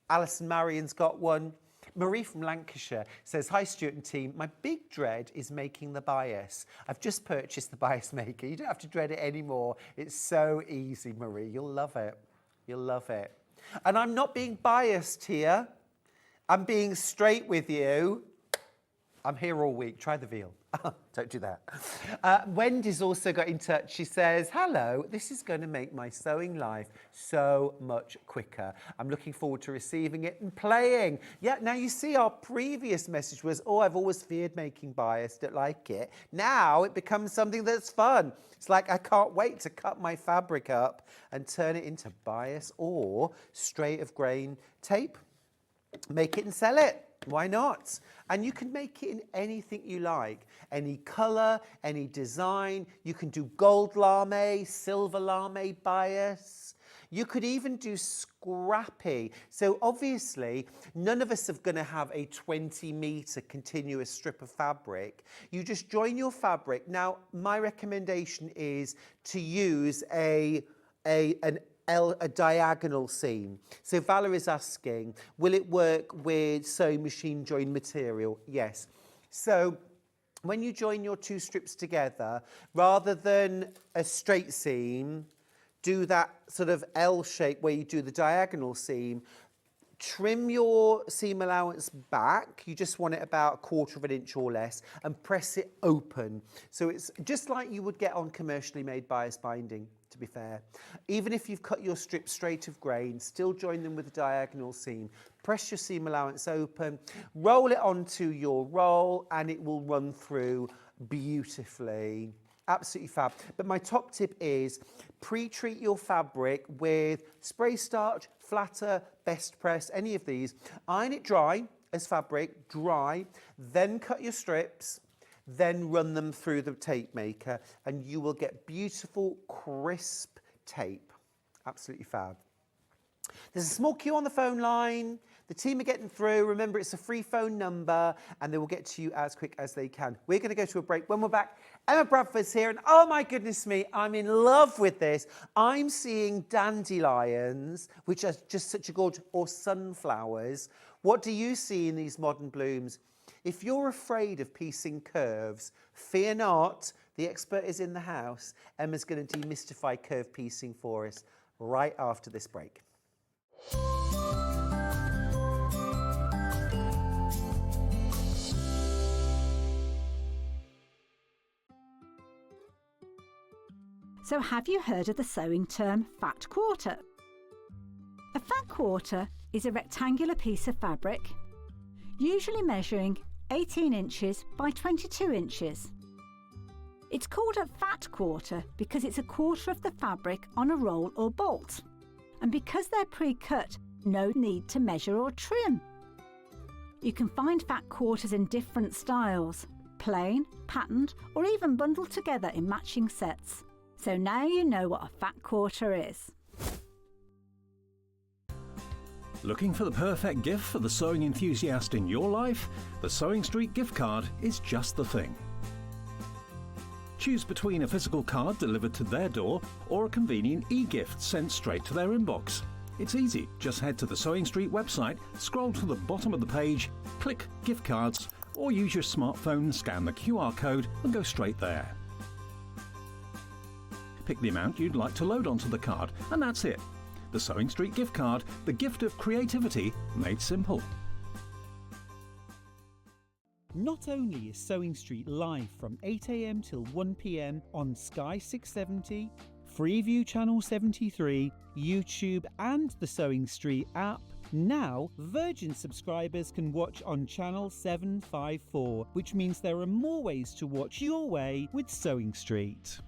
Alison Marion's got one. Marie from Lancashire says, "Hi Stuart and team, my big dread is making the bias. I've just purchased the bias maker. You don't have to dread it anymore. It's so easy, Marie. You'll love it. You'll love it." And I'm not being biased here. I'm being straight with you. I'm here all week. Try the veal. Don't do that. Wendy's also got in touch. She says, "Hello, this is going to make my sewing life so much quicker. I'm looking forward to receiving it and playing." Yeah, now you see our previous message was, "Oh, I've always feared making bias, don't like it." Now it becomes something that's fun. It's like, I can't wait to cut my fabric up and turn it into bias or straight of grain tape. Make it and sell it. Why not? And you can make it in anything you like. Any colour, any design. You can do gold lame, silver lame bias. You could even do scrappy. So obviously, none of us are going to have a 20-metre continuous strip of fabric. You just join your fabric. Now, my recommendation is to use a diagonal seam. So Valerie's asking, will it work with sewing machine joined material? Yes. So when you join your 2 strips together, rather than a straight seam, do that sort of L shape where you do the diagonal seam. Trim your seam allowance back. You just want it about 1/4 of an inch or less, and press it open. So it's just like you would get on commercially made bias binding, to be fair. Even if you've cut your strips straight of grain, still join them with a diagonal seam. Press your seam allowance open, roll it onto your roll, and it will run through beautifully. Absolutely fab. But my top tip is pre-treat your fabric with spray starch, flatter, best press, any of these. Iron it dry as fabric, dry, then cut your strips, then run them through the tape maker, and you will get beautiful, crisp tape. Absolutely fab. There's a small queue on the phone line. The team are getting through. Remember, it's a free phone number, and they will get to you as quick as they can. We're going to go to a break. When we're back, Emma Bradford's here, and oh my goodness me, I'm in love with this. I'm seeing dandelions, which are just such a gorgeous, or sunflowers. What do you see in these modern blooms? If you're afraid of piecing curves, fear not. The expert is in the house. Emma's going to demystify curve piecing for us right after this break. So have you heard of the sewing term fat quarter? A fat quarter is a rectangular piece of fabric, usually measuring 18 inches by 22 inches. It's called a fat quarter because it's a quarter of the fabric on a roll or bolt. And because they're pre-cut, no need to measure or trim. You can find fat quarters in different styles, plain, patterned, or even bundled together in matching sets. So now you know what a fat quarter is. Looking for the perfect gift for the sewing enthusiast in your life? The Sewing Street gift card is just the thing. Choose between a physical card delivered to their door or a convenient e-gift sent straight to their inbox. It's easy. Just head to the Sewing Street website, scroll to the bottom of the page, click Gift Cards, or use your smartphone, scan the QR code and go straight there. Pick the amount you'd like to load onto the card, and that's it. The Sewing Street gift card, the gift of creativity made simple. Not only is Sewing Street live from 8 AM till 1 PM on Sky 670, Freeview Channel 73, YouTube and the Sewing Street app, now Virgin subscribers can watch on Channel 754, which means there are more ways to watch your way with Sewing Street.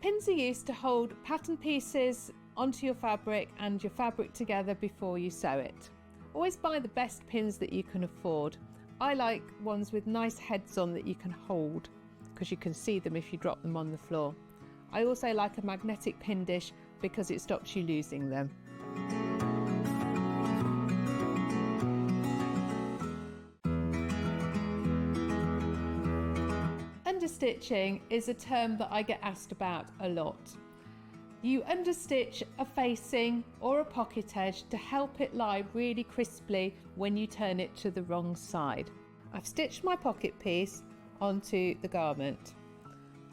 Pins are used to hold pattern pieces onto your fabric and your fabric together before you sew it. Always buy the best pins that you can afford. I like ones with nice heads on that you can hold because you can see them if you drop them on the floor. I also like a magnetic pin dish because it stops you losing them. Understitching is a term that I get asked about a lot. You understitch a facing or a pocket edge to help it lie really crisply when you turn it to the wrong side. I've stitched my pocket piece onto the garment.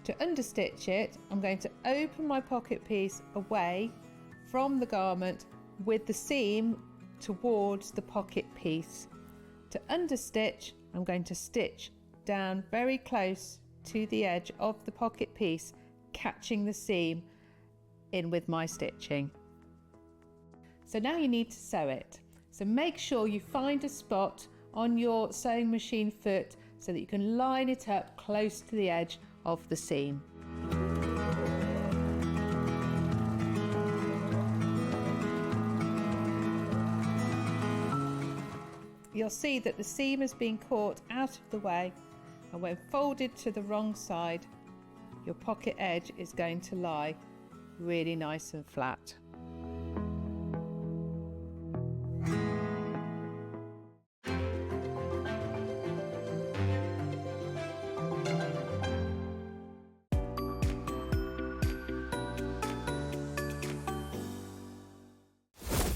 To understitch it, I'm going to open my pocket piece away from the garment with the seam towards the pocket piece. To understitch, I'm going to stitch down very close to the edge of the pocket piece, catching the seam in with my stitching. So now you need to sew it. So make sure you find a spot on your sewing machine foot so that you can line it up close to the edge of the seam. You'll see that the seam has been caught out of the way, and when folded to the wrong side, your pocket edge is going to lie really nice and flat.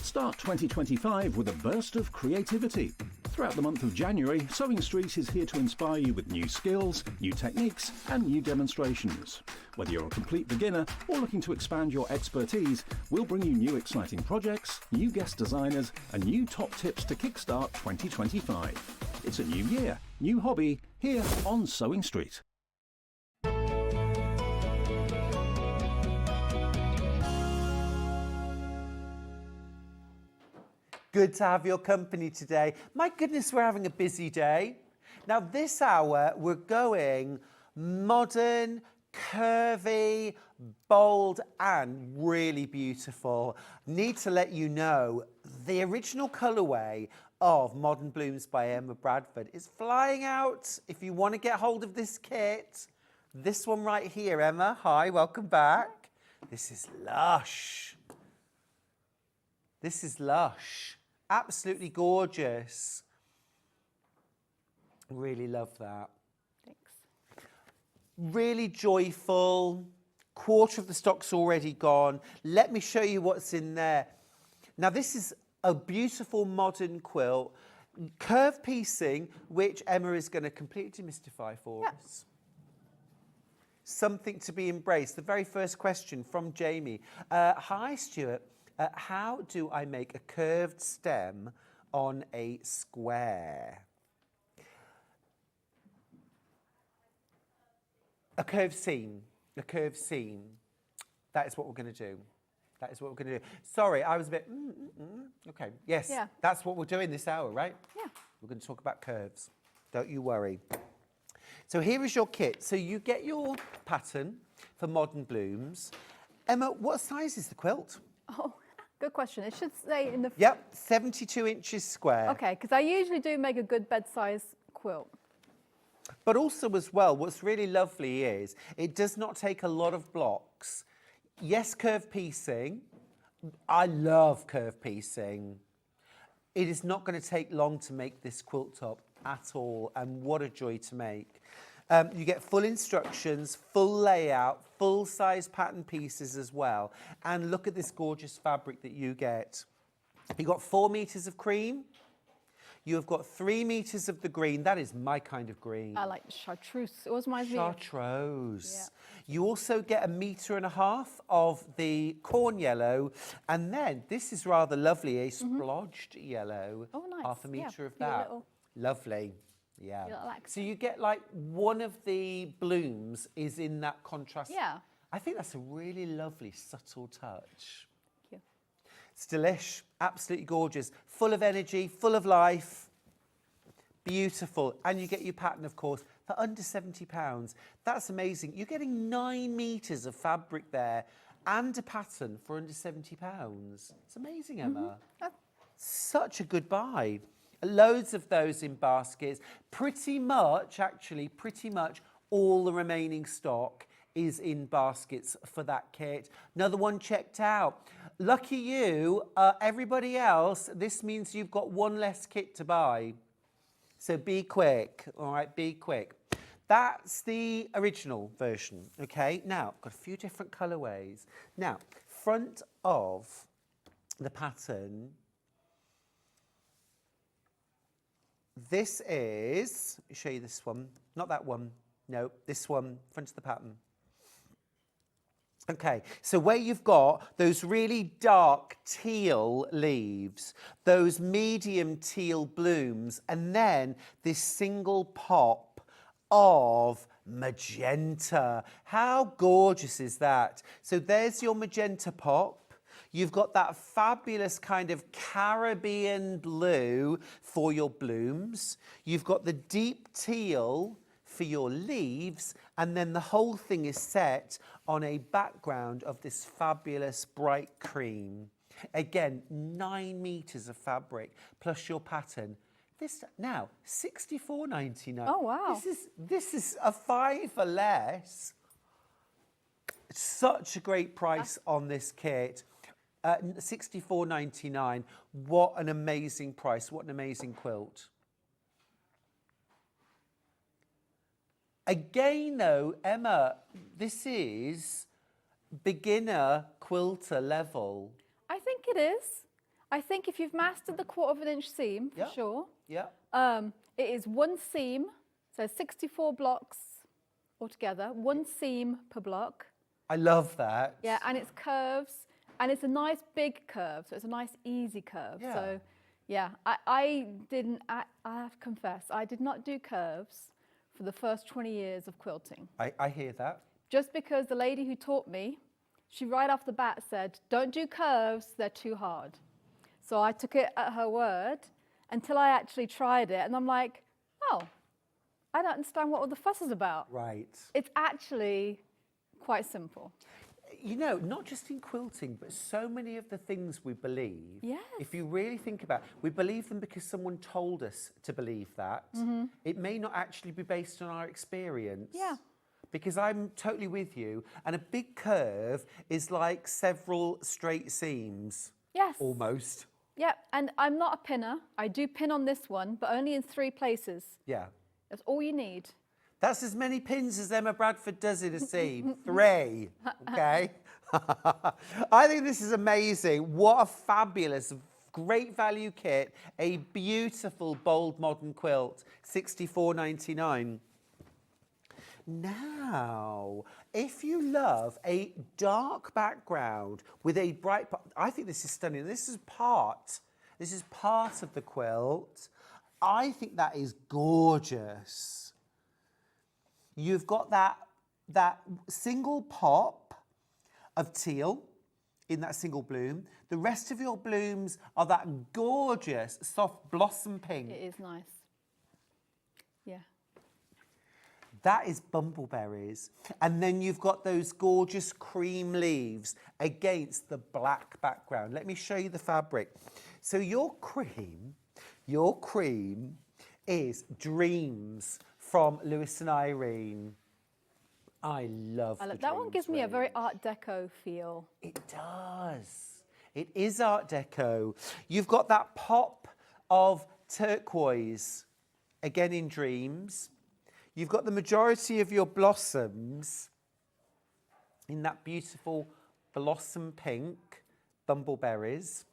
Start 2025 with a burst of creativity. Throughout the month of January, Sewing Street is here to inspire you with new skills, new techniques and new demonstrations. Whether you're a complete beginner or looking to expand your expertise, we'll bring you new exciting projects, new guest designers and new top tips to kickstart 2025. It's a new year, new hobby, here on Sewing Street. Good to have your company today. My goodness, we're having a busy day. Now this hour, we're going modern, curvy, bold, and really beautiful. Need to let you know, the original colourway of Modern Blooms by Emma Bradford is flying out. If you want to get hold of this kit, This one right here, Emma. Hi, welcome back. This is lush. This is lush. Absolutely gorgeous. Really love that. Thanks. Really joyful. Quarter of the stock's already gone. Let me show you what's in there. Now, this is a beautiful modern quilt. Curve piecing, which Emma is going to completely demystify for us. Something to be embraced. The very first question from Jamie. Hi, Stuart. How do I make a curved stem on a square? A curved seam. A curved seam. That is what we're going to do. That is what we're going to do. Sorry, I was a bit... Okay, yes, that's what we're doing this hour, right? Yeah. We're going to talk about curves. Don't you worry. So here is your kit. So you get your pattern for modern blooms. Emma, what size is the quilt? Oh, good question. It should say in the... Yep, 72 inches square. Okay, because I usually do make a good bed-size quilt. But also as well, what's really lovely is it does not take a lot of blocks. Yes, curve piecing. I love curve piecing. It is not going to take long to make this quilt top at all, and what a joy to make. You get full instructions, full layout, full-size pattern pieces as well. And look at this gorgeous fabric that you get. You've got 4 meters of cream. You've got 3 meters of the green. That is my kind of green. I like the chartreuse. It was my Chartreuse. Yeah. You also get 1.5 meters of the corn yellow. And then, this is rather lovely, a splodged yellow. Oh, nice. 1/2 meter of Your that. little- Lovely. Yeah. Your little accent. So you get like one of the blooms is in that contrast. Yeah. I think that's a really lovely, subtle touch. Thank you. It's delish, absolutely gorgeous, full of energy, full of life, beautiful. And you get your pattern, of course, for under £70. That's amazing. You're getting 9 meters of fabric there and a pattern for under £70. It's amazing, Emma. Such a good buy. Loads of those in baskets. Pretty much all the remaining stock is in baskets for that kit. Another one checked out. Lucky you, everybody else, this means you've got one less kit to buy. So be quick, all right, be quick. That's the original version, okay? Now, got a few different colourways. Now, front of the pattern, this is, let me show you this one, not that one, no, this one, front of the pattern. Okay, so where you've got those really dark teal leaves, those medium teal blooms, and then this single pop of magenta. How gorgeous is that? So there's your magenta pop. You've got that fabulous kind of Caribbean blue for your blooms. You've got the deep teal for your leaves, and then the whole thing is set on a background of this fabulous bright cream. Again, 9 meters of fabric plus your pattern. This now $64.99. Oh wow! This is a fiver less. Such a great price on this kit. $64.99. What an amazing price! What an amazing quilt. Again, though, Emma, this is beginner quilter level. I think it is. I think if you've mastered the 1/4 inch seam, for sure. Yeah. It is one seam, so 64 blocks altogether, one seam per block. I love that. Yeah, and it's curves, and it's a nice big curve, so it's a nice easy curve. Yeah. So, yeah, I have to confess, I did not do curves for the first 20 years of quilting. I hear that. Just because the lady who taught me, she right off the bat said, don't do curves, they're too hard. So I took it at her word until I actually tried it, and I'm like, oh, I don't understand what all the fuss is about. Right. It's actually quite simple. You know, not just in quilting, but so many of the things we believe, Yes. if you really think about it, we believe them because someone told us to believe that. It may not actually be based on our experience. Yeah. because I'm totally with you. And a big curve is like several straight seams. Yes. Almost. Yeah, and I'm not a pinner. I do pin on this one, but only in 3 places. Yeah. That's all you need. That's as many pins as Emma Bradford does in a seam. 3. Okay. I think this is amazing. What a fabulous, great value kit. A beautiful, bold modern quilt. $64.99. Now, if you love a dark background with a bright, I think this is stunning. This is part of the quilt. I think that is gorgeous. You've got that single pop of teal in that single bloom. The rest of your blooms are that gorgeous soft blossom pink. It is nice. Yeah. That is bumbleberries. And then you've got those gorgeous cream leaves against the black background. Let me show you the fabric. So your cream is Dreams from Lewis and Irene. I love the That one Dreams gives me a very range. Art Deco feel. It does. It is Art Deco. You've got that pop of turquoise, again in Dreams. You've got the majority of your blossoms in that beautiful blossom pink, bumbleberries.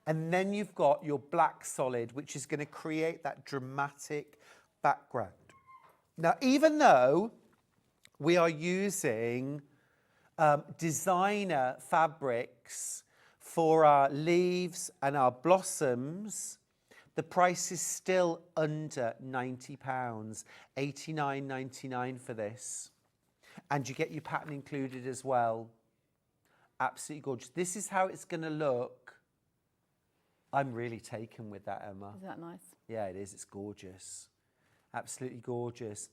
And then you've got your black solid, which is going to create that dramatic background. Now, even though we are using designer fabrics for our leaves and our blossoms, the price is still under £90, $89.99 for this. And you get your pattern included as well. Absolutely gorgeous. This is how it's going to look. I'm really taken with that, Emma. Isn't that nice? Yeah, it is. It's gorgeous. Absolutely gorgeous.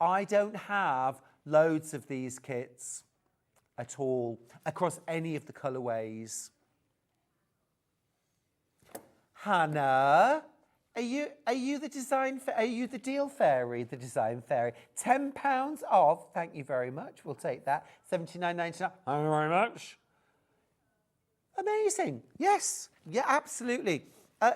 I don't have loads of these kits at all across any of the colourways. Hannah, are you the design? Are you the deal fairy? The design fairy? £10 off. Thank you very much. We'll take that. $79.99. Thank you very much. Amazing. Yes. Yeah. Absolutely.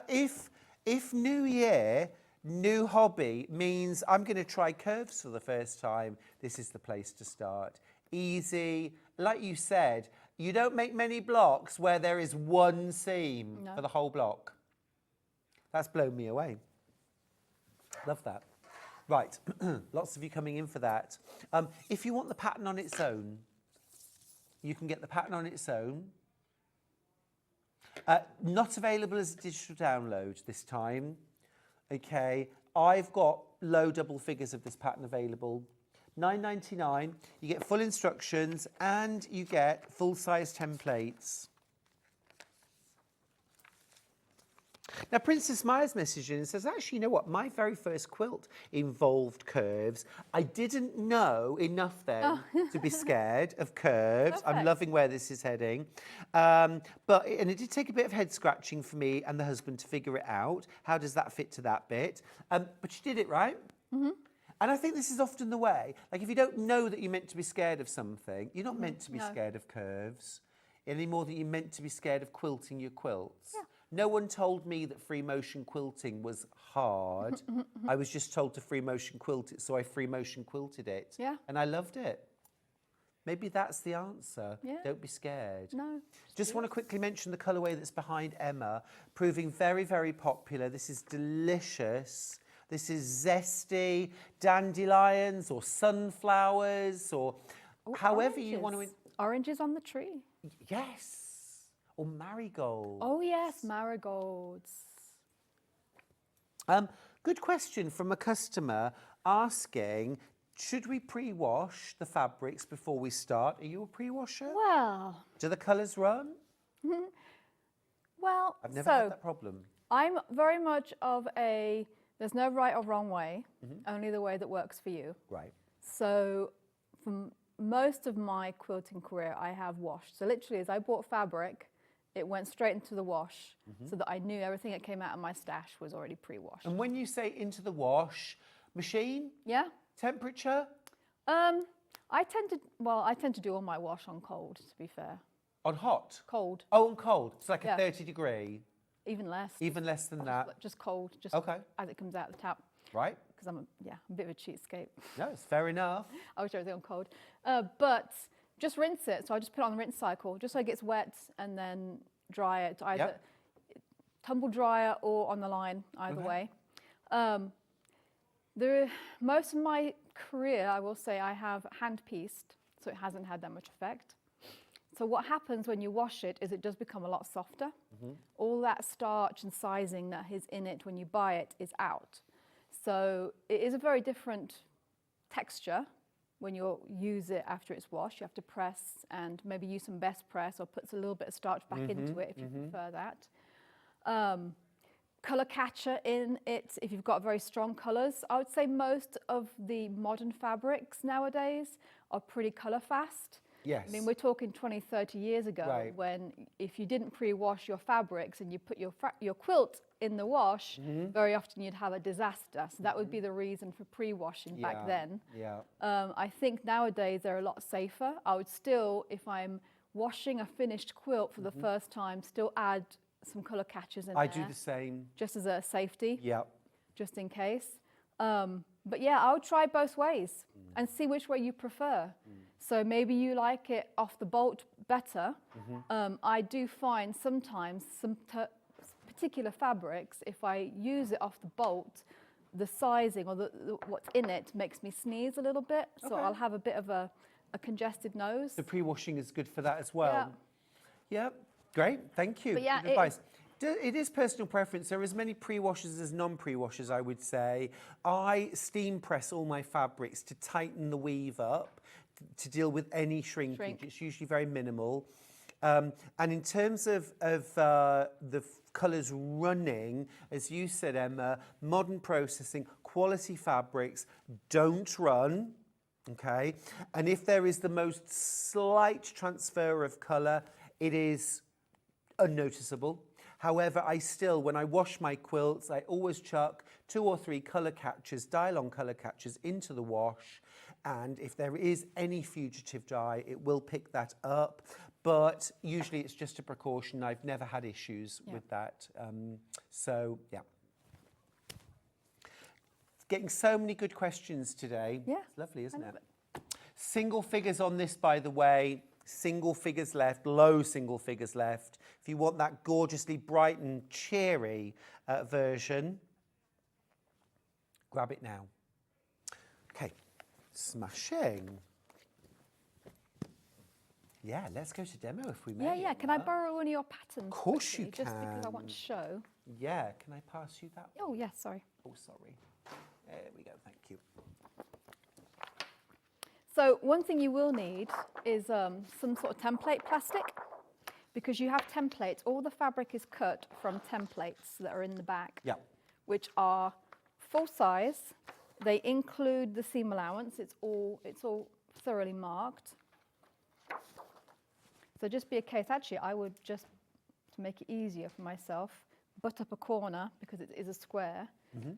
If New Year, new hobby means I'm going to try curves for the first time, this is the place to start. Easy. Like you said, you don't make many blocks where there is one seam for the whole block. That's blown me away. Love that. Right, lots of you coming in for that. If you want the pattern on its own, you can get the pattern on its own. Not available as a digital download this time. Okay, I've got low double figures of this pattern available. $9.99. You get full instructions and you get full-size templates. Now, Princess Maya's message in and says, actually, you know what? My very first quilt involved curves. I didn't know enough then to be scared of curves. I'm loving where this is heading. And it did take a bit of head scratching for me and the husband to figure it out. How does that fit to that bit? But you did it, right? Mm-hmm. And I think this is often the way. Like, if you don't know that you're meant to be scared of something, you're not meant to be scared of curves any more than you're meant to be scared of quilting your quilts. Yeah. No one told me that free motion quilting was hard. I was just told to free motion quilt it, so I free motion quilted it. Yeah. And I loved it. Maybe that's the answer. Yeah. Don't be scared. No. Just want to quickly mention the colourway that's behind Emma, proving very, very popular. This is delicious. This is zesty, dandelions or sunflowers or however you want to... Oranges on the tree. Yes. Or marigold. Oh, yes, marigolds. Good question from a customer asking, should we pre-wash the fabrics before we start? Are you a pre-washer? Well... Do the colours run? Well, I've never had that problem. I'm very much of a, there's no right or wrong way, only the way that works for you. Right. So from most of my quilting career, I have washed. So literally, as I bought fabric, it went straight into the wash so that I knew everything that came out of my stash was already pre-washed. And when you say into the wash, machine? Yeah. Temperature? I tend to do all my wash on cold, to be fair. On hot? Cold, Oh, on cold. It's like Yeah. a 30 degree. even less. Even less than that. Just cold, just Okay. as it comes out of the tap. Right? Because I'm a bit of a cheapskate. No, it's fair enough. I wish everything on cold. But just rinse it. So I just put it on the rinse cycle, just so it gets wet, and then dry it either tumble dryer or on the line, either way. Most of my career, I will say, I have hand pieced, so it hasn't had that much effect. So what happens when you wash it is it does become a lot softer. All that starch and sizing that is in it when you buy it is out. So it is a very different texture when you use it after it's washed. You have to press and maybe use some best press or put a little bit of starch back into it if you prefer that. Colour catcher in it if you've got very strong colours. I would say most of the modern fabrics nowadays are pretty colour fast. Yes. I mean, we're talking 20, 30 years ago when if you didn't pre-wash your fabrics and you put your quilt in the wash, very often you'd have a disaster. So that would be the reason for pre-washing back then. Yeah. I think nowadays they're a lot safer. I would still, if I'm washing a finished quilt for the first time, still add some colour catchers in there. I do the same. Just as a safety, Yeah. just in case. But yeah, I would try both ways and see which way you prefer. So maybe you like it off the bolt better. I do find sometimes some particular fabrics, if I use it off the bolt, the sizing or what's in it makes me sneeze a little bit. So I'll have a bit of a congested nose. The pre-washing is good for that as well. Yeah. Great. Thank you. But yeah, Good advice. It is personal preference. There are as many pre-washers as non-pre-washers, I would say. I steam press all my fabrics to tighten the weave up, to deal with any shrinkage. It's usually very minimal. And in terms of the colours running, as you said, Emma, modern processing, quality fabrics don't run, okay? And if there is the most slight transfer of colour, it is unnoticeable. However, I still, when I wash my quilts, I always chuck 2 or 3 colour catchers, dye-along colour catchers into the wash. And if there is any fugitive dye, it will pick that up. But usually it's just a precaution. I've never had issues with that. So, yeah. Getting so many good questions today. Yeah. It's lovely, isn't it? Single figures on this, by the way. Single figures left, low single figures left. If you want that gorgeously bright and cheery version, grab it now. Okay, smashing. Yeah, let's go to demo if we may. Yeah. Can I borrow one of your patterns? Of course quickly, you just because I can. want to show. Yeah, can I pass you that? Oh, yeah, sorry. Oh, sorry. There we go, thank you. So one thing you will need is some sort of template plastic, because you have templates. All the fabric is cut from templates that are in the back, which are full size. They include the seam allowance. It's all thoroughly marked. So just be a case. Actually, I would just, to make it easier for myself, butt up a corner because it is a square,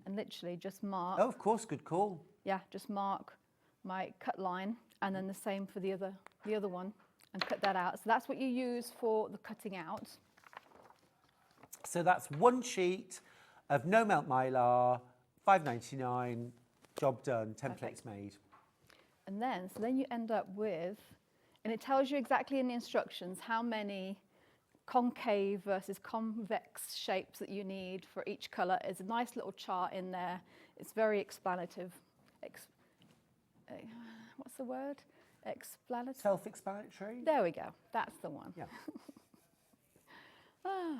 and literally just mark. Oh, of course, good call. Yeah, just mark my cut line, and then the same for the other one, and cut that out. So that's what you use for the cutting out. So that's one sheet of no melt mylar, $5.99, job done, templates made. And then, so then you end up with, and it tells you exactly in the instructions how many concave versus convex shapes that you need for each colour. There's a nice little chart in there. It's very explanative. What's the word? Explanatory? Self-explanatory? There we go. That's the one. Yeah.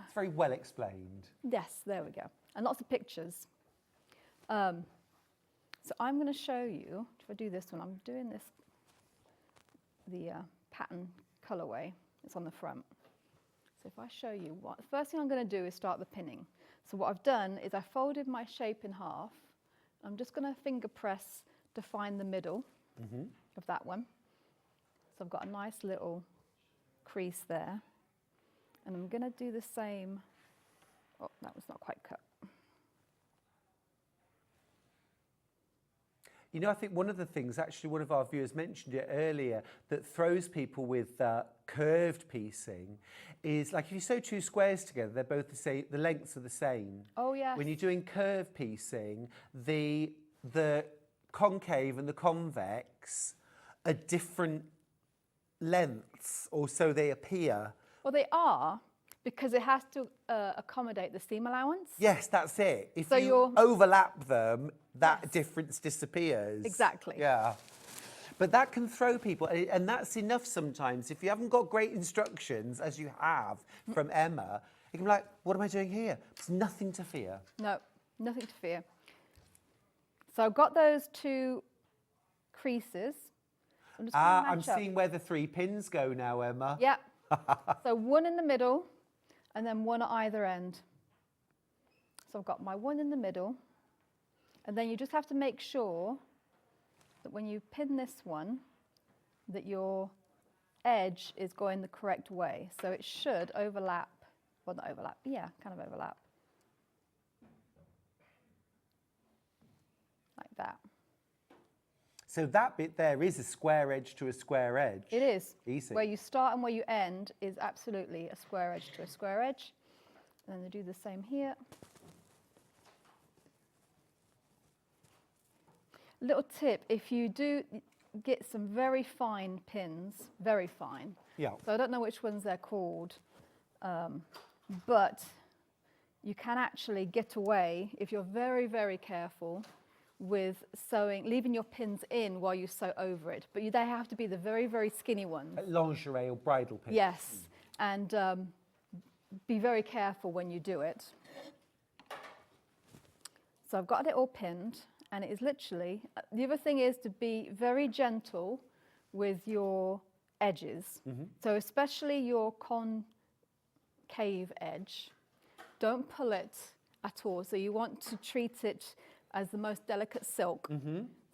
It's very well explained. Yes, there we go. And lots of pictures. So I'm going to show you, if I do this one, I'm doing this, the pattern colourway. It's on the front. So if I show you the first thing I'm going to do is start the pinning. So what I've done is I folded my shape in half. I'm just going to finger press to find the middle of that one. So I've got a nice little crease there. And I'm going to do the same. Oh, that was not quite cut. You know, I think one of the things, actually, one of our viewers mentioned it earlier, that throws people with curved piecing is, like, if you sew two squares together, they're both the same, the lengths are the same. Oh, yes. When you're doing curved piecing, the concave and the convex are different lengths, or so they appear. Well, they are, because it has to accommodate the seam allowance. Yes, that's it. If So you you're- overlap them, that Yes. difference disappears. Exactly. Yeah. But that can throw people, and that's enough sometimes. If you haven't got great instructions, as you have from Emma, you can be like, what am I doing here? There's nothing to fear. No, nothing to fear. So I've got those two creases. I'm just gonna I'm match up. seeing where the 3 pins go now, Emma. Yep. So one in the middle, and then one at either end. So I've got my one in the middle, and then you just have to make sure that when you pin this one, that your edge is going the correct way. So it should overlap, well, not overlap, yeah, kind of overlap. Like that. So that bit there is a square edge to a square edge. It is. Easy. Where you start and where you end is absolutely a square edge to a square edge. And then they do the same here. Little tip, if you do get some very fine pins, very fine. Yeah. So I don't know which ones they're called, but you can actually get away, if you're very, very careful, with sewing, leaving your pins in while you sew over it. But they have to be the very, very skinny ones. Lingerie or bridal pins. Yes, and be very careful when you do it. So I've got it all pinned, and it is literally, the other thing is to be very gentle with your edges. So especially your concave edge, don't pull it at all. So you want to treat it as the most delicate silk.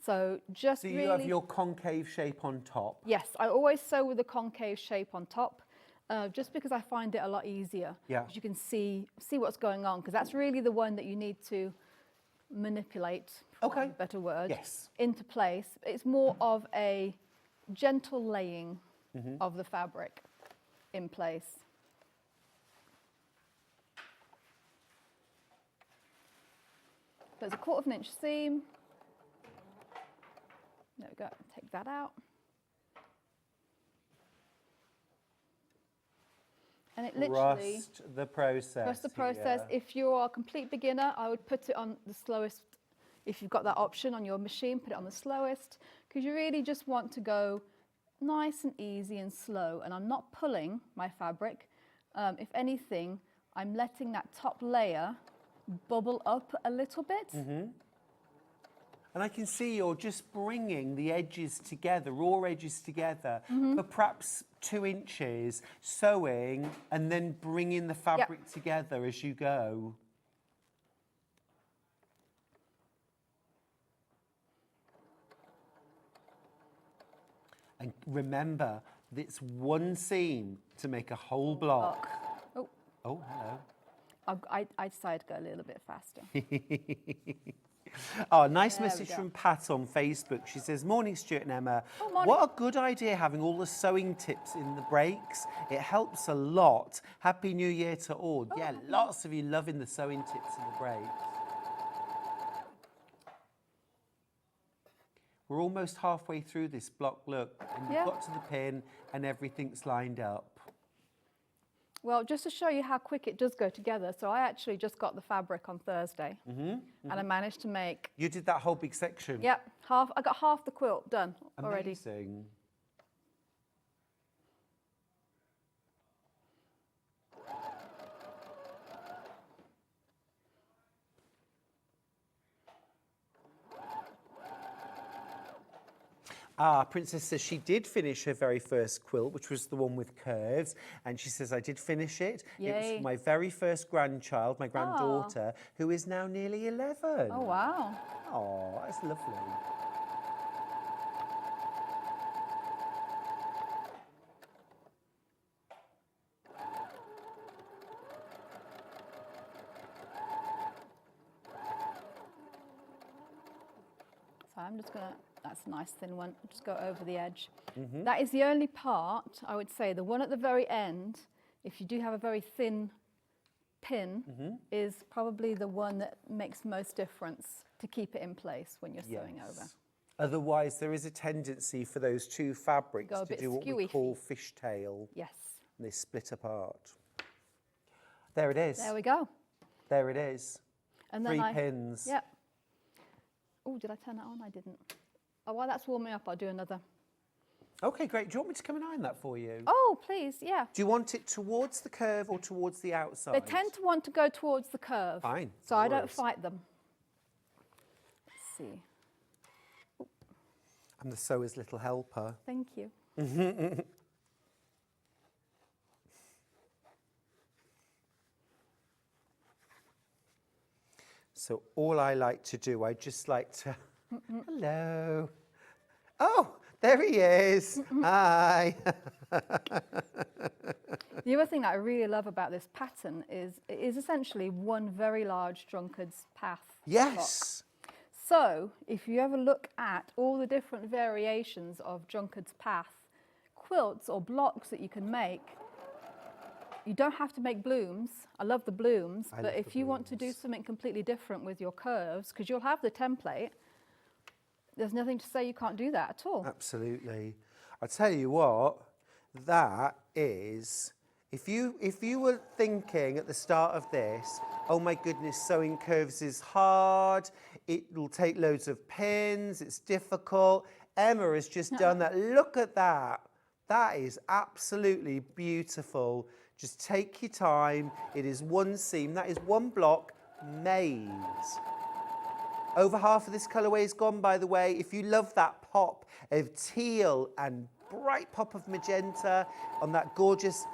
So just So really... you have your concave shape on top. Yes, I always sew with a concave shape on top, just because I find it a lot easier. Yeah. You can see what's going on, because that's really the one that you need to manipulate, for want of a better word, Yes. into place. It's more of a gentle laying of the fabric in place. There's a 1/4 inch seam. There we go, take that out. And it literally... Trust the process. Trust the process. here. If you're a complete beginner, I would put it on the slowest. If you've got that option on your machine, put it on the slowest, because you really just want to go nice and easy and slow. And I'm not pulling my fabric. If anything, I'm letting that top layer bubble up a little bit. And I can see you're just bringing the edges together, raw edges together, for perhaps 2 inches, sewing, and then bringing the fabric together as you go. And remember, it's one seam to make a whole block. Oh, Oh, hello. I decided to go a little bit faster. Oh, nice There we message go. from Pat on Facebook. She says, morning, Stuart and Emma. Oh, morning. What a good idea having all the sewing tips in the breaks. It helps a lot. Happy New Year to all. Oh, Yeah, lots of you loving the sewing tips in the breaks. We're almost halfway through this block, look, and you've Yeah. got to the pin and everything's lined up. Well, just to show you how quick it does go together, so I actually just got the fabric on Thursday, and I managed to make, You did that whole big section. yep, I got half the quilt done already. Amazing. Princess says she did finish her very first quilt, which was the one with curves, and she says, I did finish it. It was Yay. for my very first grandchild, my granddaughter, who is now nearly 11. Oh, wow. Oh, that's lovely. So I'm just going to, that's a nice thin one, just go over the edge. That is the only part, I would say, the one at the very end, if you do have a very thin pin, is probably the one that makes most difference to keep it in place when you're sewing over. Otherwise, there is a tendency for those two fabrics Go a to bit do what we skewy. call fishtail. Yes. And they split apart. There it is. There we go. There it is. And 3 pins. Yep. Oh, did I turn that on? I didn't. Oh, while that's warming up, I'll do another. Okay, great. Do you want me to come and iron that for you? Oh, please, yeah. Do you want it towards the curve or towards the outside? They tend to want to go towards the curve. Fine. So no I don't worries. fight them. Let's see. I'm the sewer's little helper. Thank you. So all I like to do, I just like to... Hello. Oh, there he is. Hi. The other thing that I really love about this pattern is it is essentially one very large drunkard's path. Yes. block. So if you ever look at all the different variations of drunkard's path quilts or blocks that you can make, you don't have to make blooms. I love the blooms, but if you want to do something completely different with your curves, because you'll have the template, there's nothing to say you can't do that at all. Absolutely. I tell you what, that is, if you were thinking at the start of this, oh my goodness, sewing curves is hard, it'll take loads of pins, it's difficult. Emma has just done that. Look at that. That is absolutely beautiful. Just take your time. It is one seam. That is one block made. Over half of this colourway is gone, by the way. If you love that pop of teal and bright pop of magenta on that gorgeous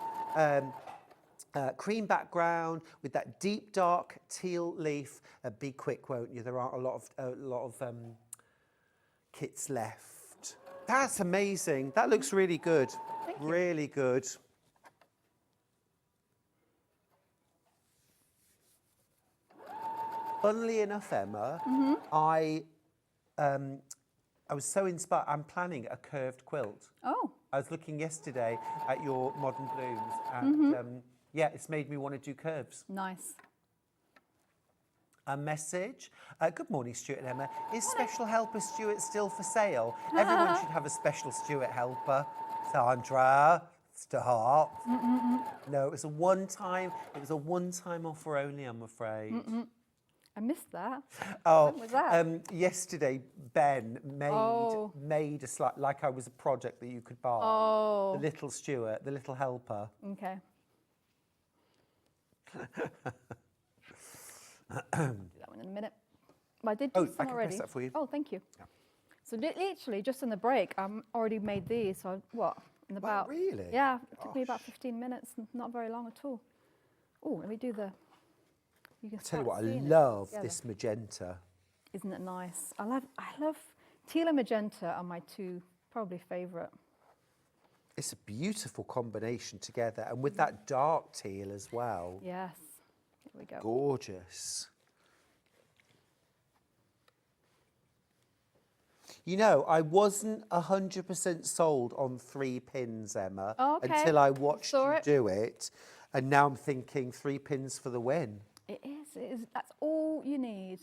cream background with that deep dark teal leaf, be quick, won't you? There aren't a lot of kits left. That's amazing. That looks really good. Thank you. Really good. Funnily enough, Emma, I was so inspired. I'm planning a curved quilt. Oh, I was looking yesterday at your modern blooms, and yeah, it's made me want to do curves. nice. A message. Good morning, Stuart and Emma. Is Special Helper Stuart still for sale? Everyone should have a Special Stuart helper. Sandra, stop. No, it was a one-time. It was a one-time offer only, I'm afraid. I missed that. Oh, When was that? yesterday Ben Oh. made a like I was a product that you could buy. Oh. The little Stuart, the little helper. Okay. Do that one in a minute. But I did do Oh, some I can already. press that for you. Oh, thank you. So literally just in the break, I already made these. So what? In about really? Yeah, it took me about 15 minutes. Not very long at all. Oh, let me do the. You can I tell you what, start I seeing it love together. this magenta. Isn't it nice? I love teal and magenta are my two probably favourite. It's a beautiful combination together, and with that dark teal as well. Yes. Here we go. Gorgeous. You know, I wasn't 100% sold on 3 pins, Emma, Oh, okay. until I watched Saw you it. do it, and now I'm thinking 3 pins for the win. It is. That's all you need.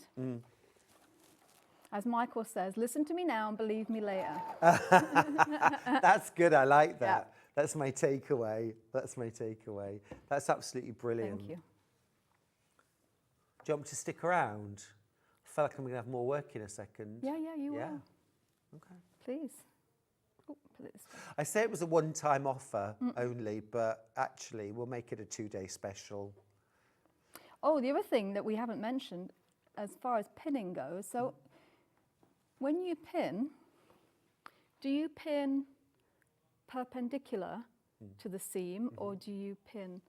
As Michael says, listen to me now and believe me later. That's good. I like that. Yeah. That's my takeaway. That's my takeaway. That's absolutely brilliant. Thank you. Do you want me to stick around? I feel like I'm going to have more work in a second. Yeah, you Yeah. will. Okay. Please. Oh, put it this way. I say it was a one-time offer only, but actually we'll make it a 2-day special. Oh, the other thing that we haven't mentioned as far as pinning goes, so when you pin, do you pin perpendicular to the seam or do you pin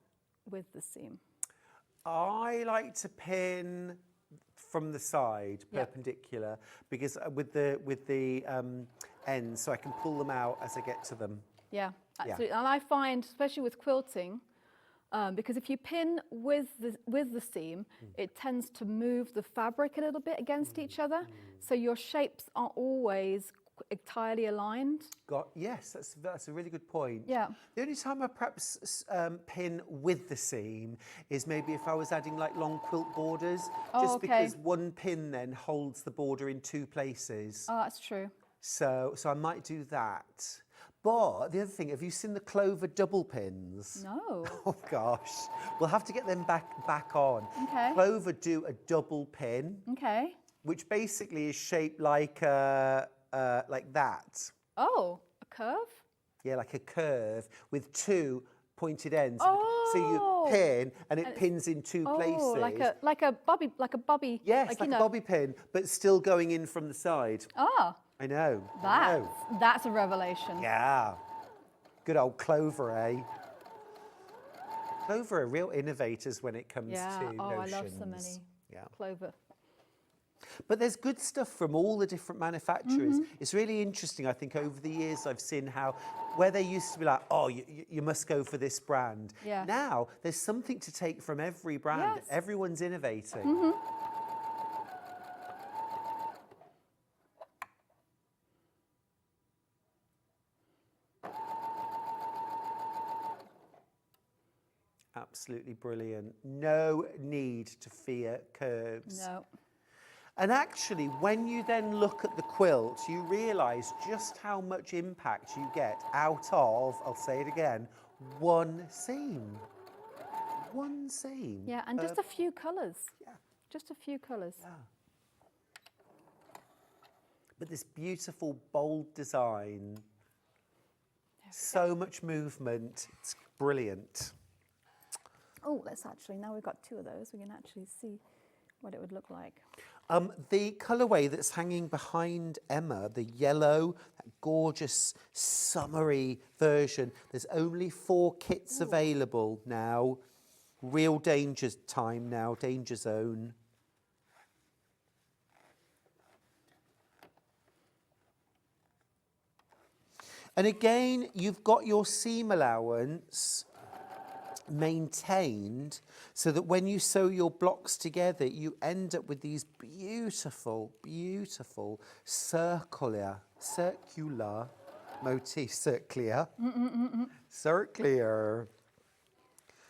with the seam? I like to pin from the side, Yep. perpendicular, because with the ends, so I can pull them out as I get to them. Yeah, absolutely. And I find, especially with quilting, Because if you pin with the seam, it tends to move the fabric a little bit against each other, so your shapes aren't always entirely aligned. Yes, that's a really good point. Yeah. The only time I perhaps pin with the seam is maybe if I was adding like long quilt borders, just because one pin then holds the border in two places. Oh, that's true. So I might do that. But the other thing, have you seen the clover double pins? No. Oh gosh, we'll have to get them back on. Okay. Clover do a double pin, Okay. which basically is shaped like that. Oh, a curve? Yeah, like a curve with two pointed ends. Oh. So you pin and it pins in two places. Oh, like a bobby. Yes, like, like you a know. bobby pin, but still going in from the side. Ah, I know. I know. that's a revelation. Yeah. Good old Clover, eh? Clover are real innovators when it comes Yeah. to Oh, notions. I love so many. Yeah. Clover. But there's good stuff from all the different manufacturers. It's really interesting, I think, over the years I've seen how, where they used to be like, oh, you must go for this brand. Yeah. Now, there's something to take from every brand. Yes. Everyone's innovating. Absolutely brilliant. No need to fear curves. No. And actually, when you then look at the quilt, you realise just how much impact you get out of, I'll say it again, one seam. One seam. Yeah, and just a few colours. Yeah. Just a few colours. Yeah. But this beautiful, bold design, so much movement, it's brilliant. Oh, let's actually, now we've got two of those, we can actually see what it would look like. The colourway that's hanging behind Emma, the yellow, that gorgeous summery version, there's only 4 kits available now. Real danger time now, danger zone. And again, you've got your seam allowance maintained so that when you sew your blocks together, you end up with these beautiful, beautiful circular motif, circular.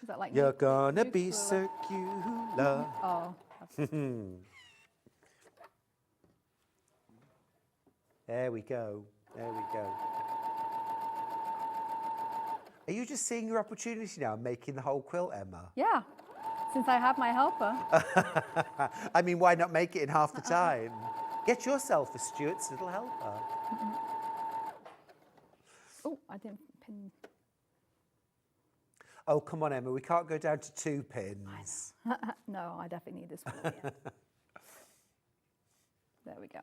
Is that like You're gonna be circular. Oh, There we go. There we go. Are you just seeing your opportunity now, making the whole quilt, Emma? yeah. Since I have my helper. I mean, why not make it in half the time? Get yourself a Stuart's little helper. Oh, I didn't pin. Oh, come on, Emma, we can't go down to 2 pins. No, I definitely need this one. Yeah. There we go.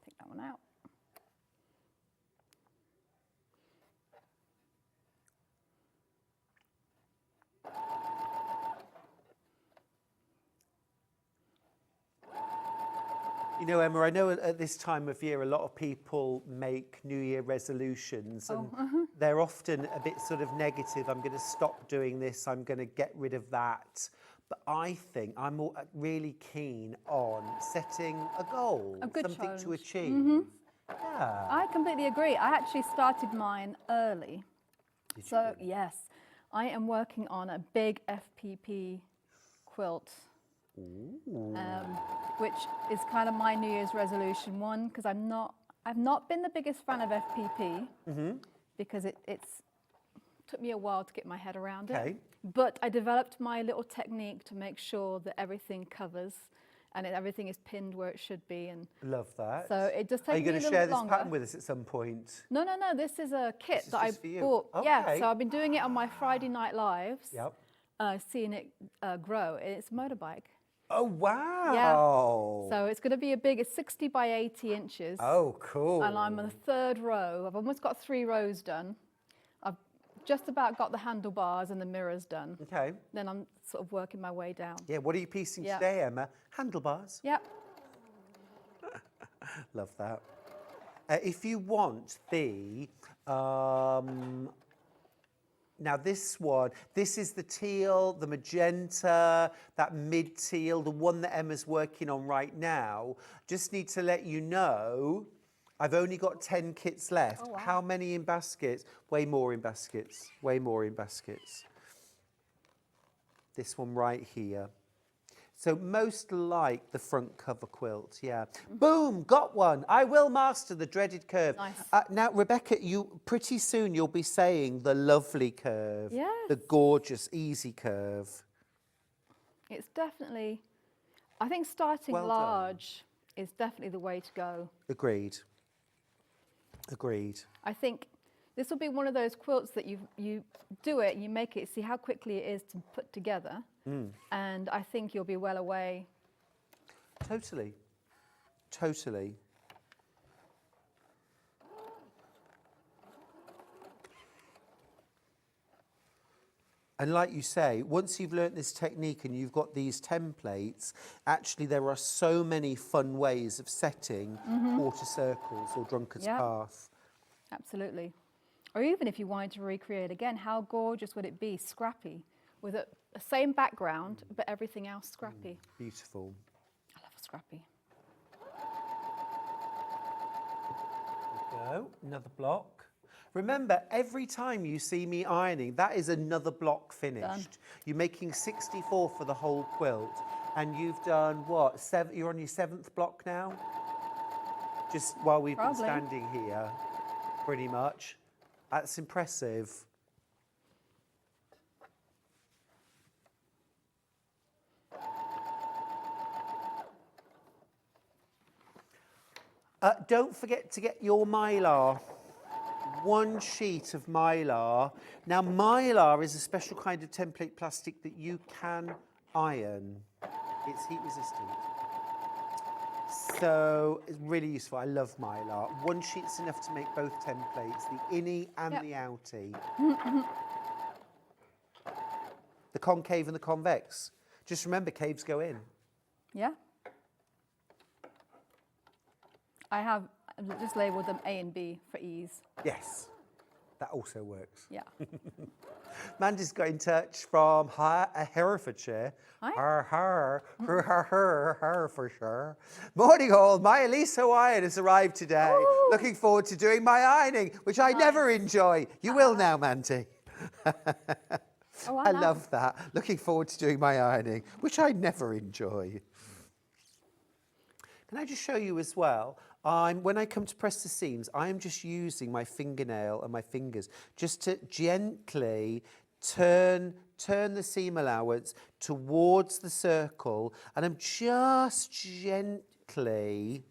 Take that one out. You know, Emma, I know at this time of year a lot of people make New Year resolutions and they're often a bit sort of negative. I'm going to stop doing this, I'm going to get rid of that. But I think I'm really keen on setting a goal, A good something to challenge. achieve. Yeah. I completely agree. I actually started mine early. So, yes, I am working on a big FPP quilt. Which is kind of my New Year's resolution one, because I've not been the biggest fan of FPP because it's took me a while to get my head around it. But I developed my little technique to make sure that everything covers and everything is pinned where it should be. And Love that. so it just takes me a little bit longer. Are you going to share this pattern with us at some point? No. This is a kit that I just for you. bought. Yeah, Okay. so I've been doing it on my Friday night lives. Yep. Seeing it grow. It's a motorbike. Oh, wow. Yeah. So it's going to be it's 60 by 80 inches. Oh, cool. And I'm on the 3rd row. I've almost got 3 rows done. I've just about got the handlebars and the mirrors done. Okay. Then I'm sort of working my way down. Yeah, what are you piecing Yeah. today, Emma? Handlebars. Yep. Love that. If you want the Now this one, this is the teal, the magenta, that mid-teal, the one that Emma's working on right now. Just need to let you know, I've only got 10 kits left. Oh, wow. How many in baskets? Way more in baskets, way more in baskets. This one right here. So most like the front cover quilt, yeah. Boom, got one. I will master the dreaded curve. Nice. Now, Rebecca, you pretty soon you'll be saying the lovely curve, Yes. the gorgeous, easy curve. It's definitely, I think starting Well done. large is definitely the way to go. Agreed. Agreed. I think this will be one of those quilts that you do it, you make it, see how quickly it is to put together. And I think you'll be well away. Totally. Totally. And like you say, once you've learnt this technique and you've got these templates, actually there are so many fun ways of setting quarter circles or drunkard's Yep. path. Absolutely. Or even if you wanted to recreate again, how gorgeous would it be, scrappy, with a same background, but everything else scrappy. Beautiful. I love a scrappy. There we go, another block. Remember, every time you see me ironing, that is another block finished. Done. You're making 64 for the whole quilt. And you've done what, you're on your 7th block now? Just while we've Probably. been standing here, pretty much. That's impressive. Don't forget to get your Mylar. One sheet of Mylar. Now, Mylar is a special kind of template plastic that you can iron. It's heat resistant. So it's really useful. I love Mylar. One sheet's enough to make both templates, the innie and Yep. the outie. The concave and the convex. Just remember, caves go in. Yeah. I have just labelled them A and B for ease. Yes, that also works. Yeah. Mandy's got in touch from Herefordshire. Hi. Herefordshire. Morning all, my Elise Hawaiian has arrived today. Ooh. Looking forward to doing my ironing, which I never enjoy. You will now, Mandy. Oh, I know. love that. Looking forward to doing my ironing, which I never enjoy. Can I just show you as well? When I come to press the seams, I am just using my fingernail and my fingers just to gently turn the seam allowance towards the circle, and I'm just gently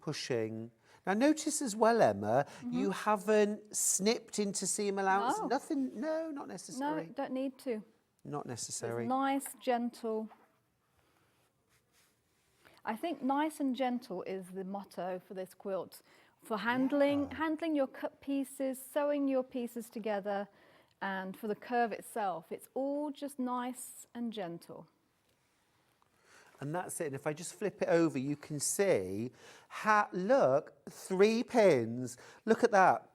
pushing. Now notice as well, Emma, you haven't snipped into seam allowance. No. Nothing, no, not No, necessary. don't need to. Not necessary. It's nice, gentle. I think nice and gentle is the motto for this quilt. For handling your cut pieces, sewing your pieces together, and for the curve itself, it's all just nice and gentle. And that's it. And if I just flip it over, you can see, look, 3 pins. Look at that.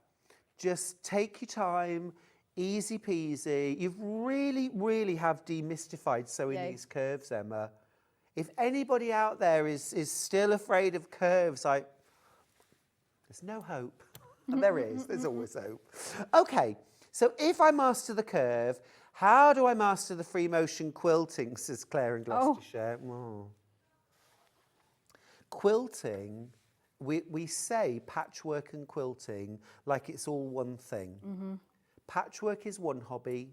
Just take your time, easy peasy. You've really, really have demystified sewing Yay. these curves, Emma. If anybody out there is still afraid of curves, there's no hope. And there is, there's always hope. Okay, so if I master the curve, how do I master the free motion quilting, says Claire in Gloucestershire. Oh. Quilting, we say patchwork and quilting like it's all one thing. Patchwork is one hobby.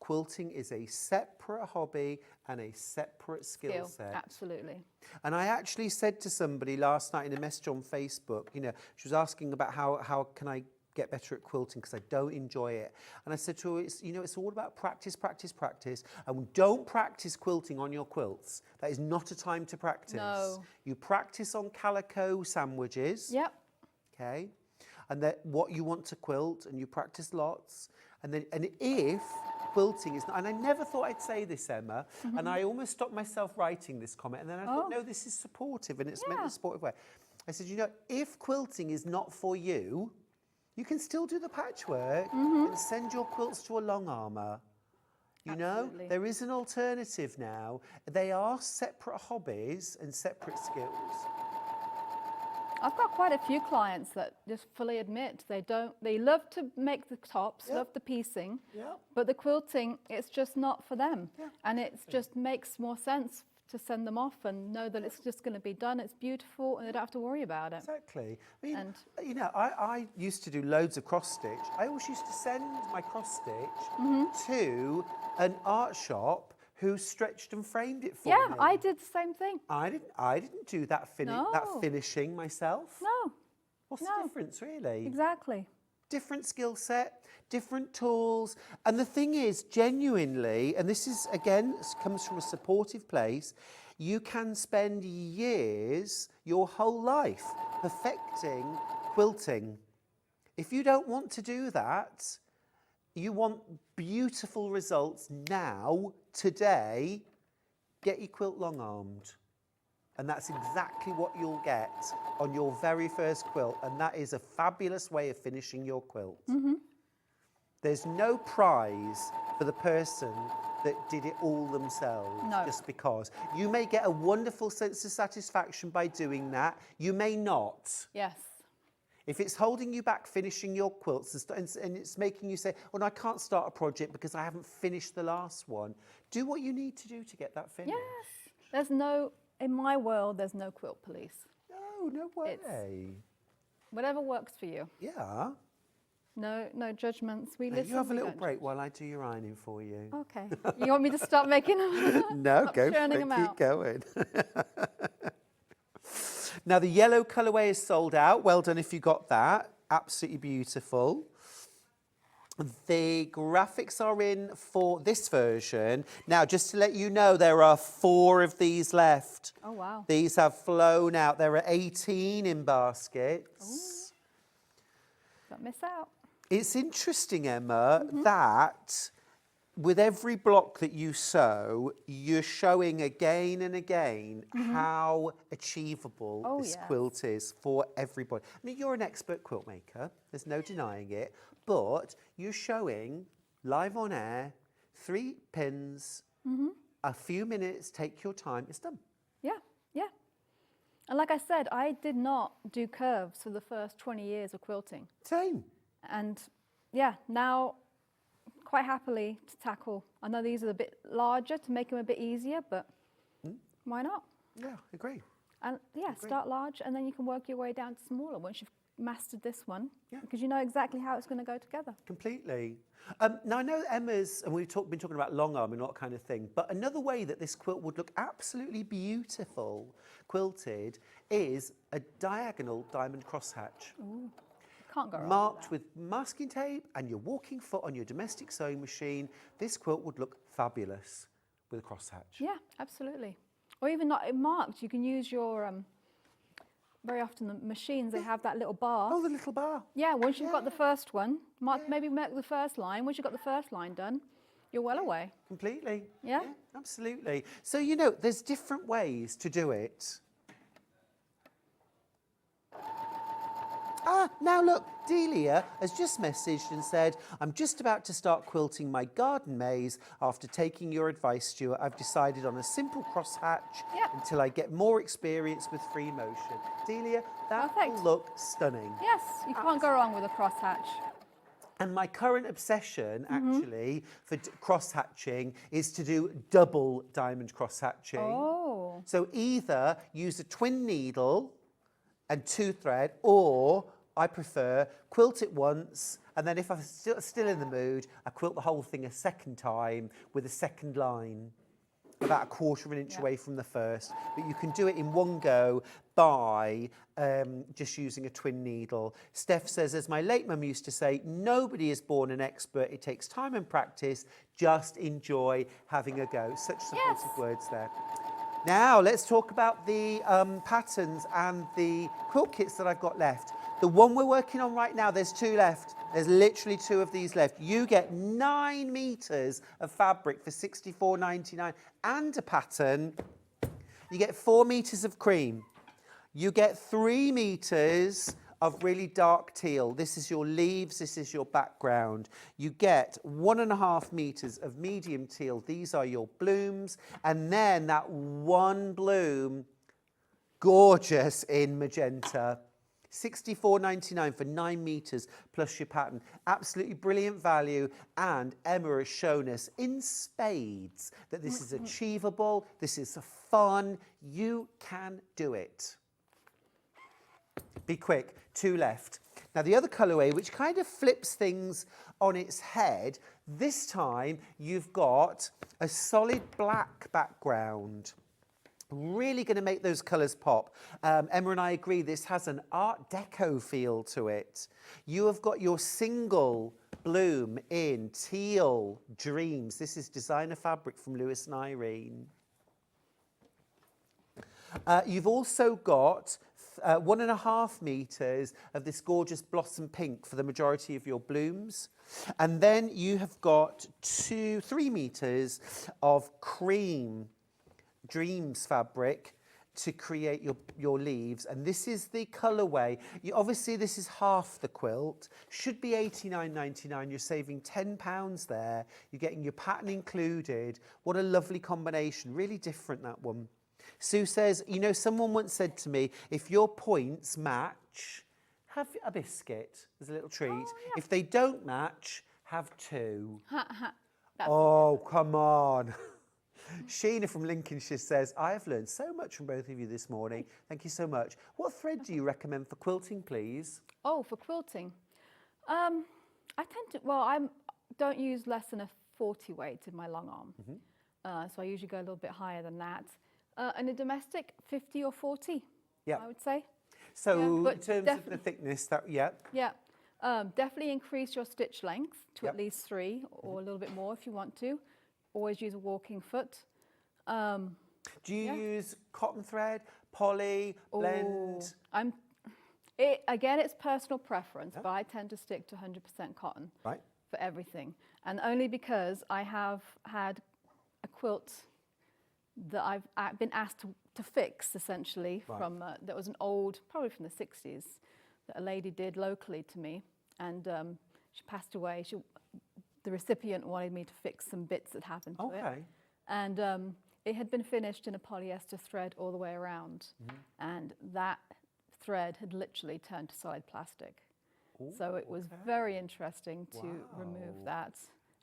Quilting is a separate hobby and a separate skill set. Absolutely. And I actually said to somebody last night in a message on Facebook, she was asking about how can I get better at quilting because I don't enjoy it. And I said to her, it's all about practice, practice, practice. And don't practice quilting on your quilts. That is not a time to practice. No. You practice on calico sandwiches. Yep. Okay. And that what you want to quilt, and you practice lots. And if quilting is not, and I never thought I'd say this, Emma, and I almost stopped myself writing this comment, and then I thought, no, this is supportive, and it's meant in a supportive way. I said, if quilting is not for you, You can still do the patchwork and send your quilts to a long armour. You know, there is an alternative now. They are separate hobbies and separate skills. I've got quite a few clients that just fully admit they love to make the tops, love the piecing, but the quilting, it's just not for them. And it just makes more sense to send them off and know that it's just going to be done, it's beautiful, and they don't have to worry about it. Exactly. I mean, you know, I used to do loads of cross stitch. I always used to send my cross stitch to an art shop who stretched and framed it for me. Yeah, I did the same thing. I didn't do that finishing myself. No. What's the difference, really? Exactly. Different skill set, different tools. And the thing is, genuinely, and this is, again, comes from a supportive place, you can spend years, your whole life, perfecting quilting. If you don't want to do that, you want beautiful results now, today, get your quilt long-armed. And that's exactly what you'll get on your very first quilt. And that is a fabulous way of finishing your quilt. There's no prize for the person that did it all themselves, just because. You may get a wonderful sense of satisfaction by doing that. You may not. Yes. If it's holding you back finishing your quilts and it's making you say, well, no, I can't start a project because I haven't finished the last one, do what you need to do to get that finished. Yes. In my world, there's no quilt police. No way. Whatever works for you. Yeah. No judgments. We Now, listen. you have a we little don't break while I do your ironing for you. Okay. You want me to stop making them? No, Stop go for churning it. them Keep out? going. Now, the yellow colourway is sold out. Well done if you got that. Absolutely beautiful. The graphics are in for this version. Now, just to let you know, there are 4 of these left. Oh, wow. These have flown out. There are 18 in baskets. Don't miss out. It's interesting, Emma, that with every block that you sew, you're showing again and again how achievable this quilt is for everybody. I mean, you're an expert quilt maker. There's no denying it. But you're showing live on air, 3 pins, a few minutes, take your time, it's done. Yeah. And like I said, I did not do curves for the first 20 years of quilting. Same. And yeah, now quite happily to tackle. I know these are a bit larger to make them a bit easier, but why not? Yeah, agree. And yeah, start large and then you can work your way down to smaller once you've mastered this one, because you know exactly how it's going to go together. Completely. Now, I know Emma's, and we've been talking about long arm and that kind of thing, but another way that this quilt would look absolutely beautiful quilted is a diagonal diamond crosshatch. Ooh, can't go wrong Marked with masking tape and your walking foot on your domestic sewing machine. This quilt would look fabulous with a crosshatch. Yeah, absolutely. Or even not marked, you can use your very often the machines, they have that little bar. Oh, the little bar. Yeah, once you've got the first one, maybe make the first line. Once you've got the first line done, you're well away. Completely. Yeah? Absolutely. So, you know, there's different ways to do it. Now look, Delia has just messaged and said, I'm just about to start quilting my garden maze. After taking your advice, Stuart, I've decided on a simple crosshatch until I get more experience with free motion. Delia, that will look stunning. Yes, you can't go wrong with a crosshatch. And my current obsession, actually, for cross-hatching is to do double diamond cross-hatching. Oh. So either use a twin needle and 2 thread, or I prefer quilt it once, and then if I'm still in the mood, I quilt the whole thing a second time with a second line, about 1/4 inch away from the first. But you can do it in one go by just using a twin needle. Steph says, as my late mum used to say, nobody is born an expert. It takes time and practice. Just enjoy having a go. Such supportive words there. Now, let's talk about the patterns and the quilt kits that I've got left. The one we're working on right now, there's 2 left. There's literally 2 of these left. You get 9 metres of fabric for $64.99 and a pattern. You get 4 metres of cream. You get 3 metres of really dark teal. This is your leaves, this is your background. You get 1.5 meters of medium teal. These are your blooms. And then that one bloom, gorgeous in magenta. $64.99 for 9 meters plus your pattern. Absolutely brilliant value. And Emma has shown us in spades that this is achievable, this is fun, you can do it. Be quick, 2 left. Now the other colourway, which kind of flips things on its head, this time you've got a solid black background. Really going to make those colours pop. Emma and I agree this has an Art Deco feel to it. You have got your single bloom in Teal Dreams. This is designer fabric from Lewis and Irene. You've also got 1.5 meters of this gorgeous blossom pink for the majority of your blooms. And then you have got 3 meters of cream Dreams fabric to create your leaves, and this is the colourway. Obviously this is half the quilt, should be £89.99. You're saving £10 there. You're getting your pattern included. What a lovely combination, really different, that one. Sue says, you know, someone once said to me, if your points match, have a biscuit as a little treat. Oh, yeah. If they don't match, have 2. Oh, come on. Sheena from Lincolnshire says, I have learned so much from both of you this morning. Thank you so much. What thread do you recommend for quilting, please? Oh, for quilting? I don't use less than a 40 weight in my long arm. So I usually go a little bit higher than that. And a domestic, 50 or 40, I would say. So in terms of the thickness, Yeah, definitely increase your stitch length to at least 3 or a little bit more if you want to. Always use a walking foot. Do you use cotton thread, poly, blend? Again, it's personal preference, but I tend to stick to 100% cotton for everything. And only because I have had a quilt that I've been asked to fix, essentially, from that was an old, probably from the 60s, that a lady did locally to me. And she passed away. The recipient wanted me to fix some bits that happened to it. And it had been finished in a polyester thread all the way around. And that thread had literally turned to solid plastic. Ooh, so it was very interesting to remove that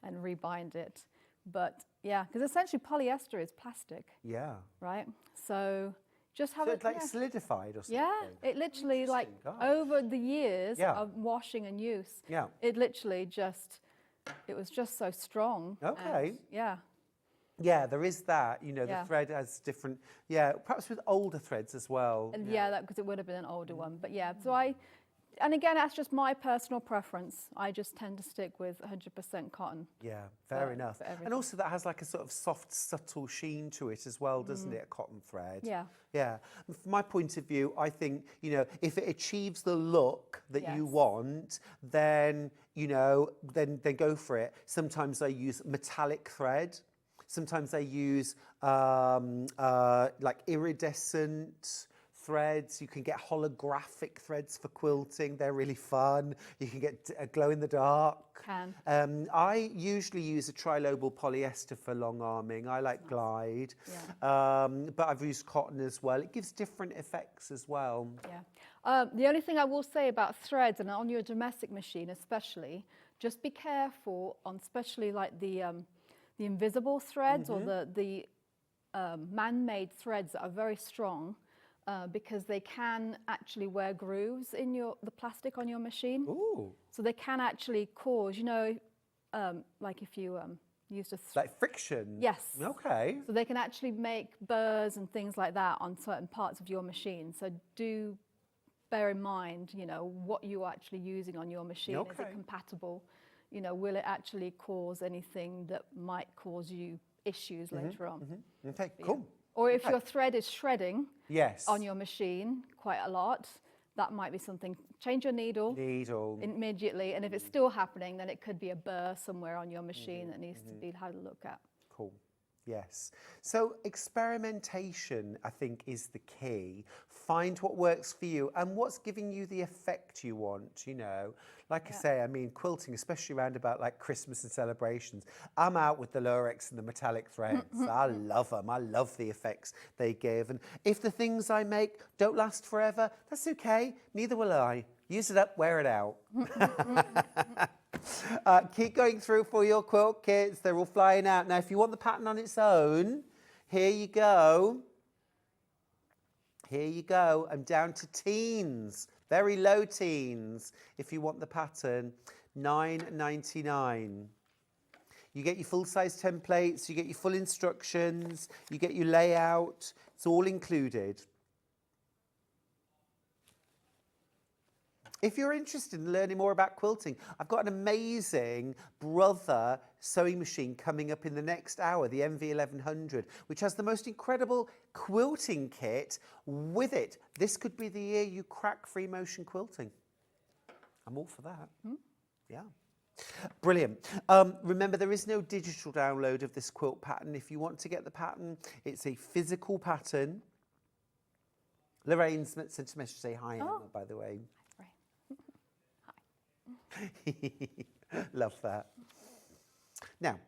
and rebind it. But yeah, because essentially polyester is plastic. Yeah. Right? So just have it like solidified or something? Yeah, it literally like over the years of washing and use, it literally just... It was just so strong. Okay. And, yeah, there is that. You know, the thread has different. Yeah, perhaps with older threads as well. And because it would have been an older one. But yeah, so and again, that's just my personal preference. I just tend to stick with 100% cotton. Yeah, fair enough. And also that has like a sort of soft, subtle sheen to it as well, doesn't it? A cotton thread. Yeah. Yeah. From my point of view, I think, you know, if it achieves the look that you want, then, you know, then go for it. Sometimes I use metallic thread. Sometimes I use like iridescent threads. You can get holographic threads for quilting. They're really fun. You can get a glow in the dark. I usually use a trilobal polyester for long arming. I like Glide, but I've used cotton as well. It gives different effects as well. Yeah. The only thing I will say about threads, and on your domestic machine especially, just be careful on especially like the invisible threads or the man-made threads that are very strong. Because they can actually wear grooves in the plastic on your machine. Ooh. So they can actually cause, you know, like if you use like friction? Yes. Okay. So they can actually make burrs and things like that on certain parts of your machine. So do bear in mind, you know, what you're actually using on your machine. Is it compatible? You know, will it actually cause anything that might cause you issues later on? Okay, cool. Or if your thread is shredding yes. on your machine quite a lot, that might be something. Change your needle immediately, and if it's still happening, then it could be a burr somewhere on your machine that needs to be had a look at. Cool. Yes. So experimentation, I think, is the key. Find what works for you and what's giving you the effect you want, you know. Like I say, I mean, quilting, especially around about like Christmas and celebrations, I'm out with the Lurex and the metallic threads. I love them. I love the effects they give. And if the things I make don't last forever, that's okay. Neither will I. Use it up, wear it out. Keep going through for your quilt kits. They're all flying out. Now, if you want the pattern on its own, here you go. Here you go. I'm down to teens, very low teens. If you want the pattern, $9.99. You get your full-size templates, you get your full instructions, you get your layout. It's all included. If you're interested in learning more about quilting, I've got an amazing Brother sewing machine coming up in the next hour, the MV1100, which has the most incredible quilting kit with it. This could be the year you crack free motion quilting. I'm all for that. Yeah. Brilliant. Remember, there is no digital download of this quilt pattern. If you want to get the pattern, it's a physical pattern. Lorraine's sent a message to say hi, Emma, by the way. Love that. Now,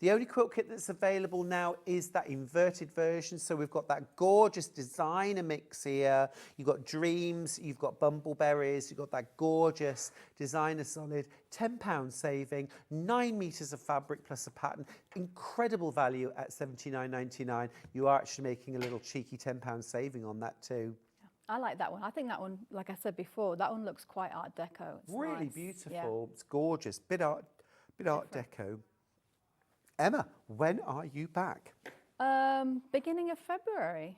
the only quilt kit that's available now is that inverted version. So we've got that gorgeous designer mix here. You've got Dreams, you've got Bumbleberries, you've got that gorgeous designer solid, £10 saving, 9 meters of fabric plus a pattern. Incredible value at $79.99. You are actually making a little cheeky £10 saving on that too. I like that one. I think that one, like I said before, that one looks quite Art Deco. It's really nice. beautiful. Yeah. It's gorgeous. Bit Art Deco. Emma, when are you back? Beginning of February.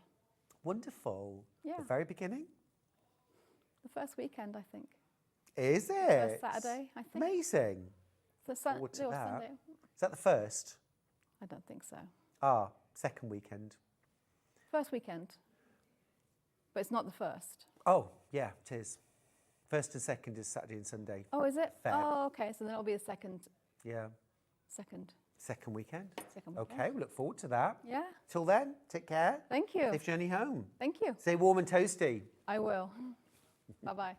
Wonderful. Yeah. The very beginning? The first weekend, I think. Is it? First Saturday, I think. Amazing. The Forward to that. Sunday. Is that the first? I don't think so. Ah, second weekend. First weekend. But it's not the first. Oh, yeah, it is. First and second is Saturday and Sunday. Oh, is it? Feb. Oh, okay. So then it'll be the second. Yeah. Second Weekend. Second weekend. Okay, we look forward to that. Yeah. Till then, take care. Thank you. Safe journey home. Thank you. Stay warm and toasty. I will. Bye-bye.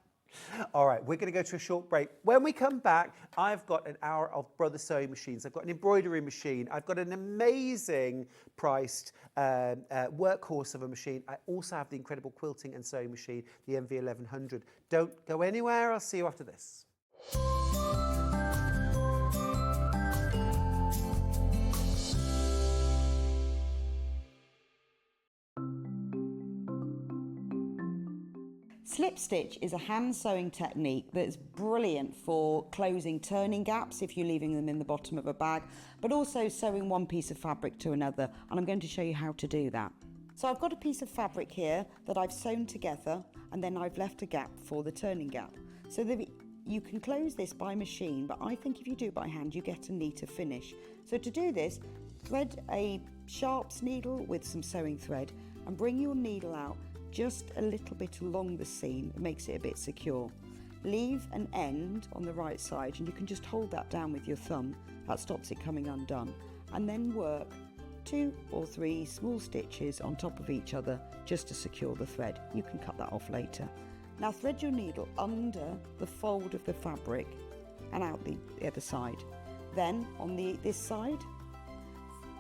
All right, we're going to go to a short break. When we come back, I've got an hour of Brother sewing machines. I've got an embroidery machine. I've got an amazing priced workhorse of a machine. I also have the incredible quilting and sewing machine, the MV1100. Don't go anywhere. I'll see you after this. Slip stitch is a hand sewing technique that's brilliant for closing turning gaps if you're leaving them in the bottom of a bag, but also sewing one piece of fabric to another, and I'm going to show you how to do that. So I've got a piece of fabric here that I've sewn together, and then I've left a gap for the turning gap. So that you can close this by machine, but I think if you do it by hand, you get a neater finish. So to do this, thread a sharps needle with some sewing thread and bring your needle out just a little bit along the seam. It makes it a bit secure. Leave an end on the right side, and you can just hold that down with your thumb. That stops it coming undone. And then work 2 or 3 small stitches on top of each other just to secure the thread. You can cut that off later. Now thread your needle under the fold of the fabric and out the other side. Then on this side,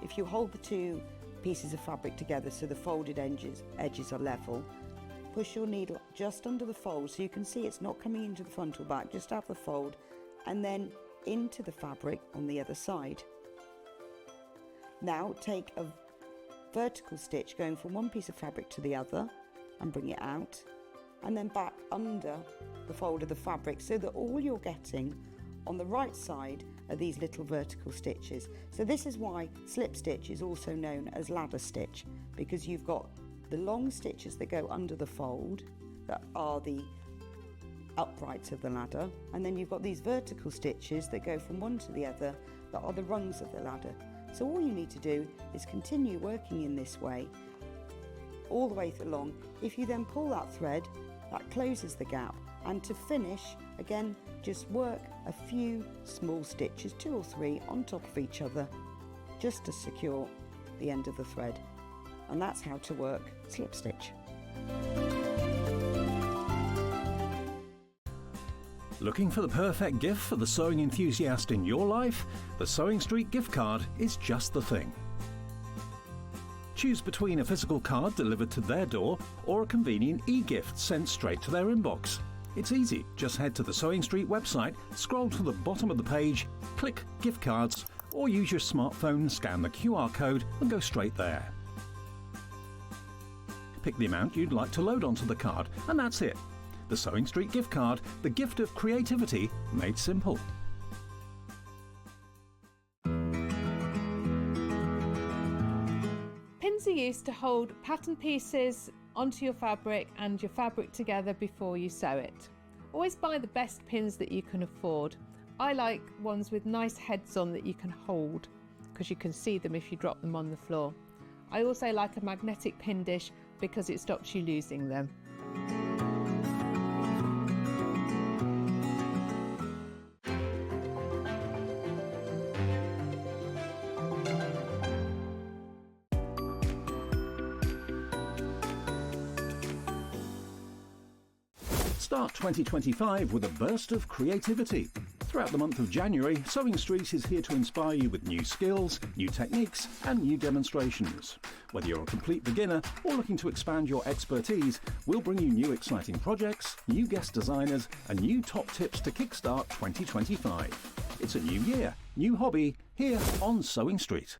if you hold the 2 pieces of fabric together so the folded edges are level, push your needle just under the fold so you can see it's not coming into the front or back, just have the fold, and then into the fabric on the other side. Now take a vertical stitch going from one piece of fabric to the other and bring it out, and then back under the fold of the fabric so that all you're getting on the right side are these little vertical stitches. So this is why slip stitch is also known as ladder stitch, because you've got the long stitches that go under the fold that are the uprights of the ladder, and then you've got these vertical stitches that go from one to the other that are the rungs of the ladder. So all you need to do is continue working in this way all the way along. If you then pull that thread, that closes the gap, and to finish, again, just work a few small stitches, 2 or 3 on top of each other, just to secure the end of the thread. And that's how to work slip stitch. Looking for the perfect gift for the sewing enthusiast in your life? The Sewing Street gift card is just the thing. Choose between a physical card delivered to their door or a convenient e-gift sent straight to their inbox. It's easy, just head to the Sewing Street website, scroll to the bottom of the page, click gift cards, or use your smartphone, scan the QR code and go straight there. Pick the amount you'd like to load onto the card and that's it. The Sewing Street gift card, the gift of creativity made simple. Pins are used to hold pattern pieces onto your fabric and your fabric together before you sew it. Always buy the best pins that you can afford. I like ones with nice heads on that you can hold because you can see them if you drop them on the floor. I also like a magnetic pin dish because it stops you losing them. Start 2025 with a burst of creativity. Throughout the month of January, Sewing Street is here to inspire you with new skills, new techniques and new demonstrations. Whether you're a complete beginner or looking to expand your expertise, we'll bring you new exciting projects, new guest designers and new top tips to kickstart 2025. It's a new year, new hobby, here on Sewing Street.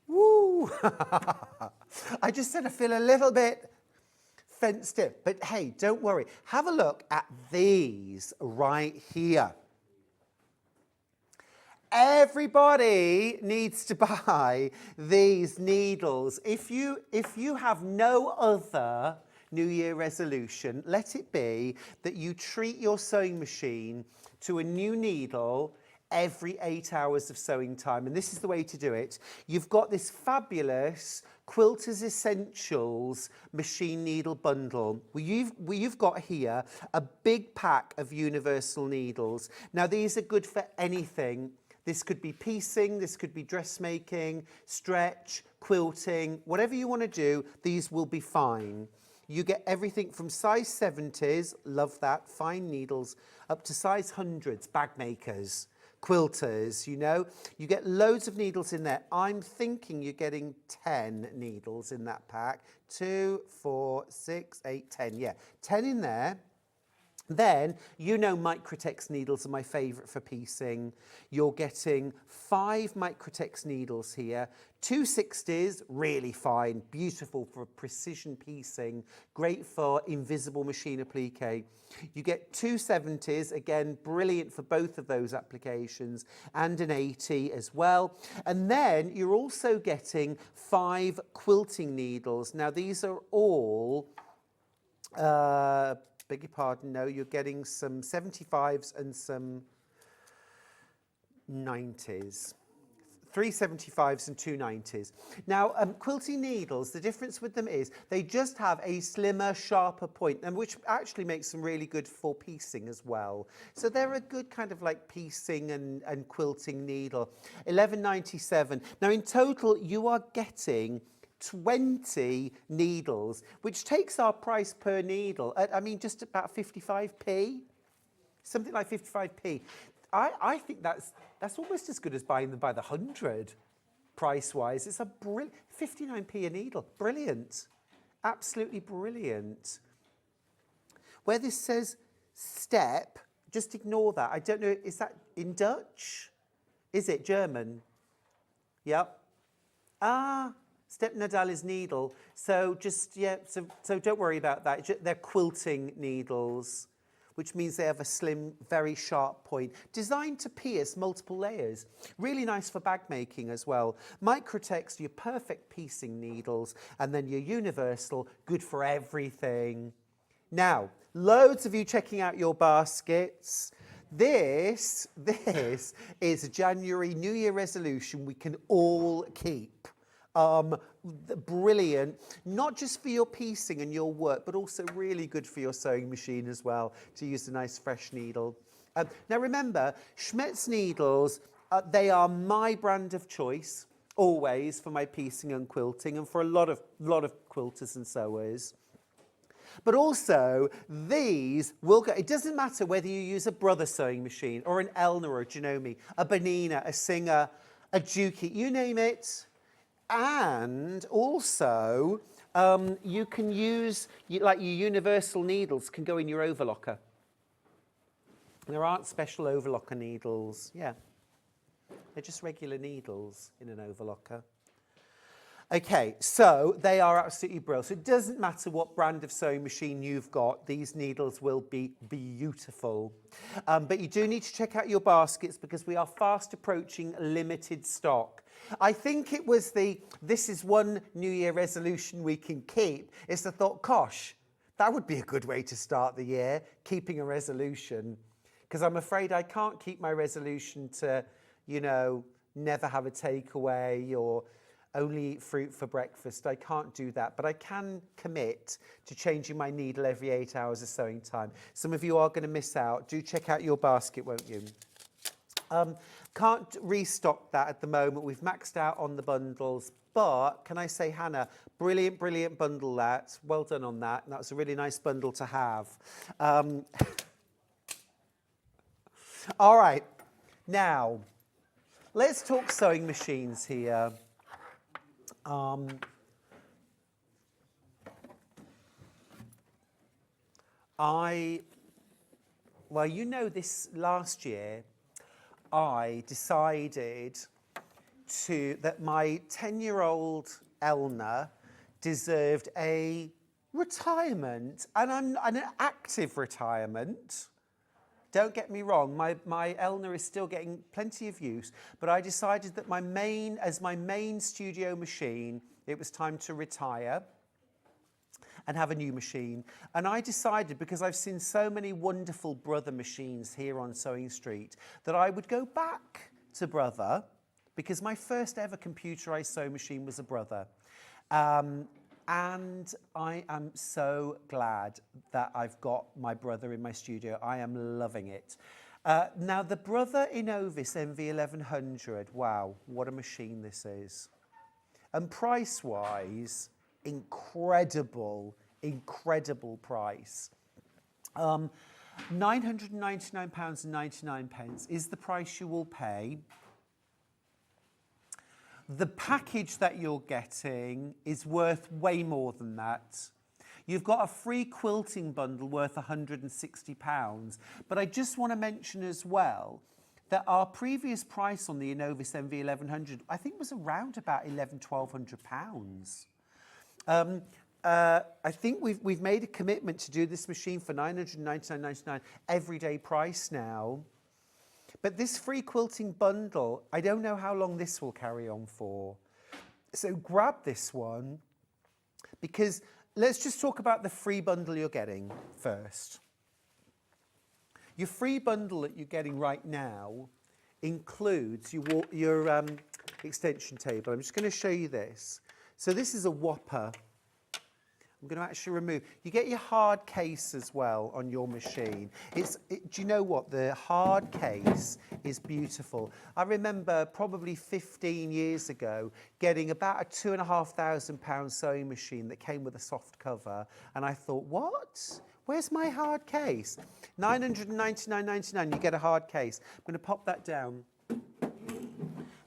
Woo! I just said I feel a little bit fenced in, but hey, don't worry. Have a look at these right here. Everybody needs to buy these needles. If you have no other New Year resolution, let it be that you treat your sewing machine to a new needle every 8 hours of sewing time, and this is the way to do it. You've got this fabulous Quilters Essentials machine needle bundle. You've got here a big pack of universal needles. Now these are good for anything. This could be piecing, this could be dressmaking, stretch, quilting, whatever you want to do, these will be fine. You get everything from size 70s, love that, fine needles, up to size 100s, bag makers, quilters, you know. You get loads of needles in there. I'm thinking you're getting 10 needles in that pack. 2, 4, 6, 8, 10, yeah. 10 in there. Then, you know Microtex needles are my favourite for piecing. You're getting 5 Microtex needles here. 2 60s, really fine, beautiful for precision piecing, great for invisible machine applique. You get 2 70s, again, brilliant for both of those applications, and an 80 as well. And then you're also getting 5 quilting needles. Now, these are all... beg your pardon, no, you're getting some 75s and some 90s. 3 75s and 2 90s. Now, quilting needles, the difference with them is they just have a slimmer, sharper point, and which actually makes them really good for piecing as well. So they're a good kind of like piecing and quilting needle. 11.97. Now, in total, you are getting 20 needles, which takes our price per needle at, I mean, just about 55p, something like 55p. I think that's almost as good as buying them by the 100 price-wise. It's a brilliant, 59p a needle, brilliant, absolutely brilliant. Where this says step, just ignore that. I don't know, is that in Dutch? Is it German? Yep. Step Nadal is needle, so just, yeah, so don't worry about that. They're quilting needles, which means they have a slim, very sharp point, designed to pierce multiple layers. Really nice for bag making as well. Microtex, your perfect piecing needles, and then your universal, good for everything. Now, loads of you checking out your baskets. This is a January New Year resolution we can all keep. Brilliant, not just for your piecing and your work, but also really good for your sewing machine as well, to use a nice fresh needle. Now remember, Schmetz needles, they are my brand of choice, always, for my piecing and quilting, and for a lot of quilters and sewers. But also, these will go, it doesn't matter whether you use a Brother sewing machine, or an Elna or a Janome, a Bernina, a Singer, a Juki, you name it. And also, you can use, like your universal needles can go in your overlocker. There aren't special overlocker needles, yeah. They're just regular needles in an overlocker. Okay, so they are absolutely brilliant. So it doesn't matter what brand of sewing machine you've got, these needles will be beautiful. But you do need to check out your baskets because we are fast approaching limited stock. I think it was this is one New Year resolution we can keep. It's the thought, gosh, that would be a good way to start the year, keeping a resolution. Because I'm afraid I can't keep my resolution to, you know, never have a takeaway or only eat fruit for breakfast. I can't do that, but I can commit to changing my needle every 8 hours of sewing time. Some of you are going to miss out. Do check out your basket, won't you? Can't restock that at the moment. We've maxed out on the bundles, but can I say, Hannah, brilliant, brilliant bundle that. Well done on that. That was a really nice bundle to have. All right, now, let's talk sewing machines here. Well, you know, this last year, I decided that my 10-year-old Elna deserved a retirement, and an active retirement. Don't get me wrong, my Elna is still getting plenty of use, but I decided that as my main studio machine, it was time to retire and have a new machine. And I decided, because I've seen so many wonderful Brother machines here on Sewing Street, that I would go back to Brother, because my first ever computerized sewing machine was a Brother. And I am so glad that I've got my Brother in my studio. I am loving it. Now, the Brother Innovis MV1100, wow, what a machine this is. And price-wise, incredible, incredible price. £999.99 is the price you will pay. The package that you're getting is worth way more than that. You've got a free quilting bundle worth £160. But I just want to mention as well that our previous price on the Innovis MV1100, I think, was around about £1,100–1,200. I think we've made a commitment to do this machine for £999.99 everyday price now. But this free quilting bundle, I don't know how long this will carry on for. So grab this one, because let's just talk about the free bundle you're getting first. Your free bundle that you're getting right now includes your extension table. I'm just going to show you this. So this is a whopper. I'm going to actually remove. You get your hard case as well on your machine. Do you know what? The hard case is beautiful. I remember probably 15 years ago getting about a £2,500 sewing machine that came with a soft cover, and I thought, what? Where's my hard case? £999.99, you get a hard case. I'm going to pop that down.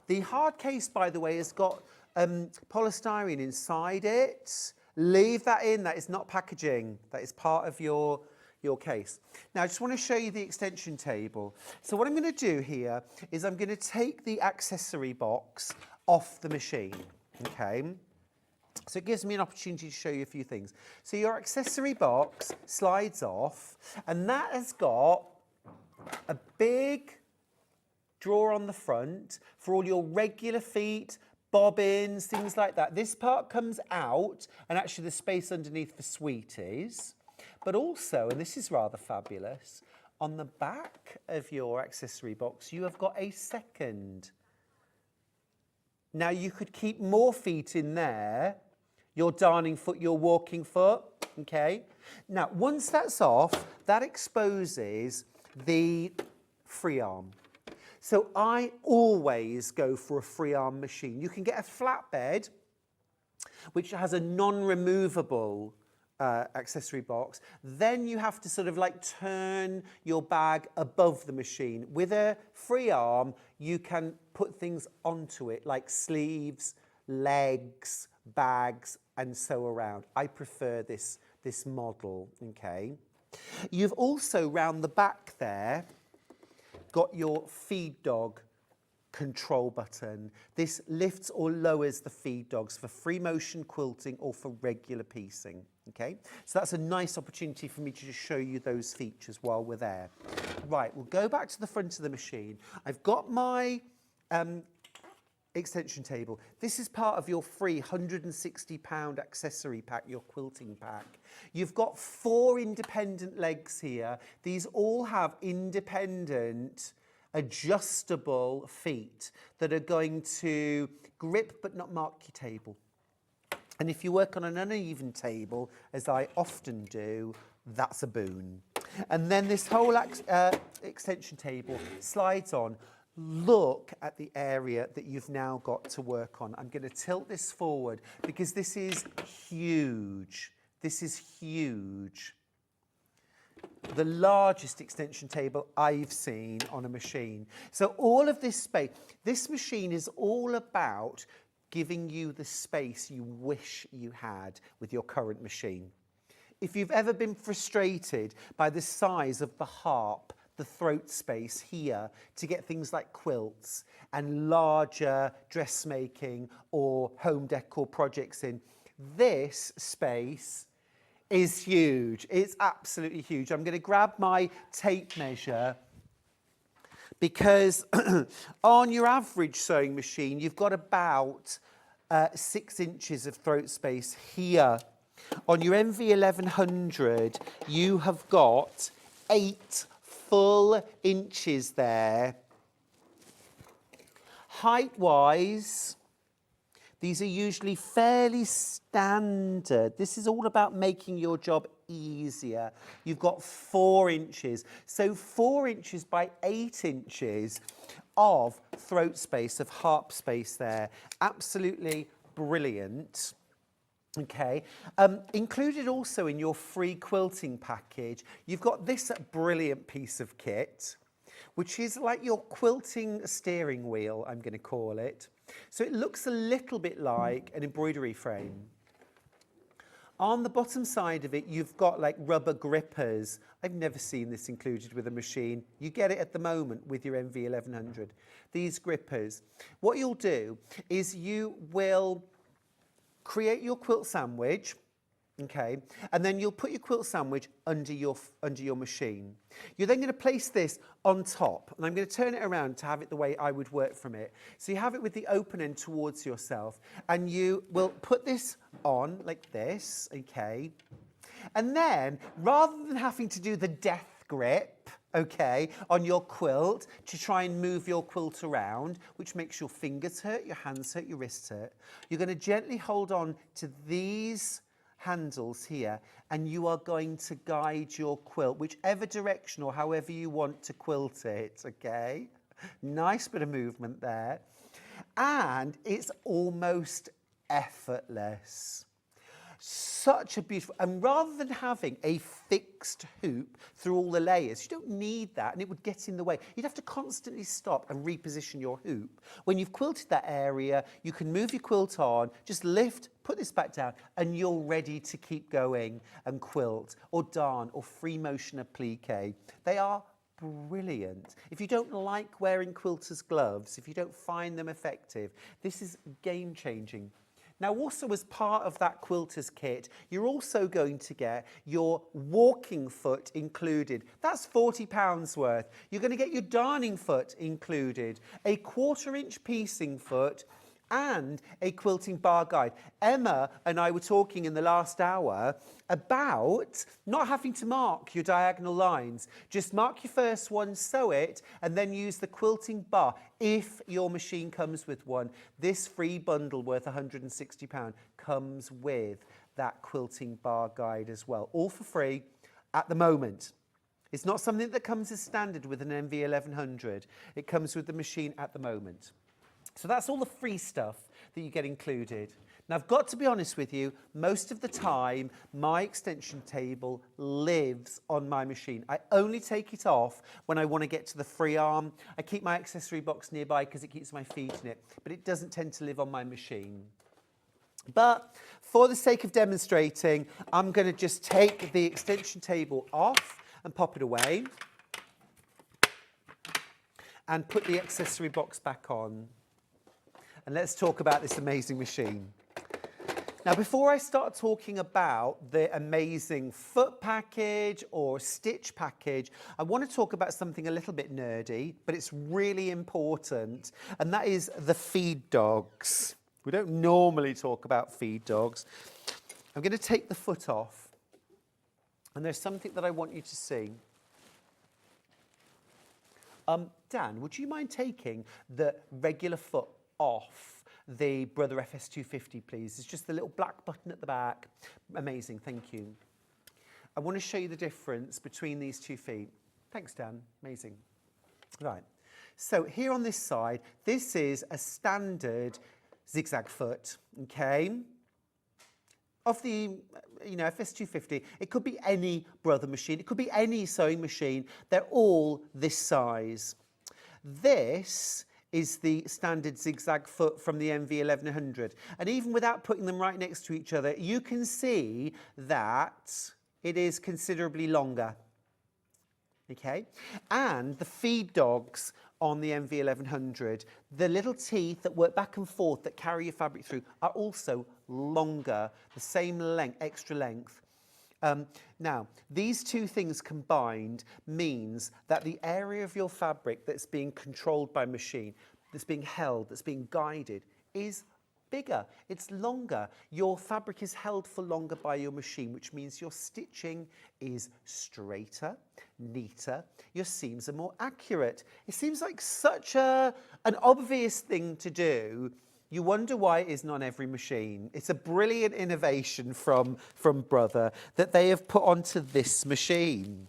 The hard case, by the way, has got polystyrene inside it. Leave that in. That is not packaging. That is part of your case. Now, I just want to show you the extension table. So what I'm going to do here is I'm going to take the accessory box off the machine, okay? So it gives me an opportunity to show you a few things. So your accessory box slides off, and that has got a big drawer on the front for all your regular feet, bobbins, things like that. This part comes out, and actually the space underneath for sweeties. But also, and this is rather fabulous, on the back of your accessory box, you have got a second Now you could keep more feet in there, your darning foot, your walking foot, okay? Now, once that's off, that exposes the free arm. So I always go for a free arm machine. You can get a flatbed, which has a non-removable accessory box. Then you have to sort of like turn your bag above the machine. With a free arm, you can put things onto it, like sleeves, legs, bags, and so around. I prefer this model, okay? You've also, round the back there, got your feed dog control button. This lifts or lowers the feed dogs for free motion quilting or for regular piecing, okay? So that's a nice opportunity for me to just show you those features while we're there. Right, we'll go back to the front of the machine. I've got my extension table. This is part of your free £160 accessory pack, your quilting pack. You've got 4 independent legs here. These all have independent adjustable feet that are going to grip but not mark your table. And if you work on an uneven table, as I often do, that's a boon. And then this whole extension table slides on. Look at the area that you've now got to work on. I'm going to tilt this forward because this is huge. This is huge. The largest extension table I've seen on a machine. So all of this space, this machine is all about giving you the space you wish you had with your current machine. If you've ever been frustrated by the size of the harp, the throat space here to get things like quilts and larger dressmaking or home decor projects in, this space is huge. It's absolutely huge. I'm going to grab my tape measure because on your average sewing machine, you've got about 6 inches of throat space here. On your MV1100, you have got 8 full inches there. Height-wise, these are usually fairly standard. This is all about making your job easier. You've got 4 inches. So 4 inches by 8 inches of throat space, of harp space there. Absolutely brilliant. Okay, included also in your free quilting package, you've got this brilliant piece of kit, which is like your quilting steering wheel, I'm going to call it. So it looks a little bit like an embroidery frame. On the bottom side of it, you've got like rubber grippers. I've never seen this included with a machine. You get it at the moment with your MV1100. These grippers. What you'll do is you will create your quilt sandwich, okay, and then you'll put your quilt sandwich under your machine. You're then going to place this on top, and I'm going to turn it around to have it the way I would work from it. So you have it with the open end towards yourself, and you will put this on like this, okay, and then rather than having to do the death grip, okay, on your quilt to try and move your quilt around, which makes your fingers hurt, your hands hurt, your wrists hurt, you're going to gently hold on to these handles here, and you are going to guide your quilt whichever direction or however you want to quilt it, okay? Nice bit of movement there. And it's almost effortless. Such a beautiful, and rather than having a fixed hoop through all the layers, you don't need that, and it would get in the way. You'd have to constantly stop and reposition your hoop. When you've quilted that area, you can move your quilt on, just lift, put this back down, and you're ready to keep going and quilt or darn or free motion applique. They are brilliant. If you don't like wearing quilter's gloves, if you don't find them effective, this is game-changing. Now, also as part of that quilter's kit, you're also going to get your walking foot included. That's £40 worth. You're going to get your darning foot included, a 1/4 inch piecing foot, and a quilting bar guide. Emma and I were talking in the last hour about not having to mark your diagonal lines. Just mark your first one, sew it, and then use the quilting bar if your machine comes with one. This free bundle worth £160 comes with that quilting bar guide as well, all for free at the moment. It's not something that comes as standard with an MV1100. It comes with the machine at the moment. So that's all the free stuff that you get included. Now, I've got to be honest with you, most of the time, my extension table lives on my machine. I only take it off when I want to get to the free arm. I keep my accessory box nearby because it keeps my feet in it, but it doesn't tend to live on my machine. But for the sake of demonstrating, I'm going to just take the extension table off and pop it away and put the accessory box back on. And let's talk about this amazing machine. Now, before I start talking about the amazing foot package or stitch package, I want to talk about something a little bit nerdy, but it's really important, and that is the feed dogs. We don't normally talk about feed dogs. I'm going to take the foot off, and there's something that I want you to see. Dan, would you mind taking the regular foot off the Brother FS250, please? It's just the little black button at the back. Amazing, thank you. I want to show you the difference between these two feet. Thanks, Dan, amazing. Right, so here on this side, this is a standard zigzag foot, okay? Of the, FS250, it could be any Brother machine, it could be any sewing machine. They're all this size. This is the standard zigzag foot from the MV1100. And even without putting them right next to each other, you can see that it is considerably longer. Okay, and the feed dogs on the MV1100, the little teeth that work back and forth that carry your fabric through are also longer, the same length, extra length. Now, these two things combined means that the area of your fabric that's being controlled by machine, that's being held, that's being guided, is bigger, it's longer. Your fabric is held for longer by your machine, which means your stitching is straighter, neater, your seams are more accurate. It seems like such an obvious thing to do. You wonder why it isn't on every machine. It's a brilliant innovation from Brother that they have put onto this machine.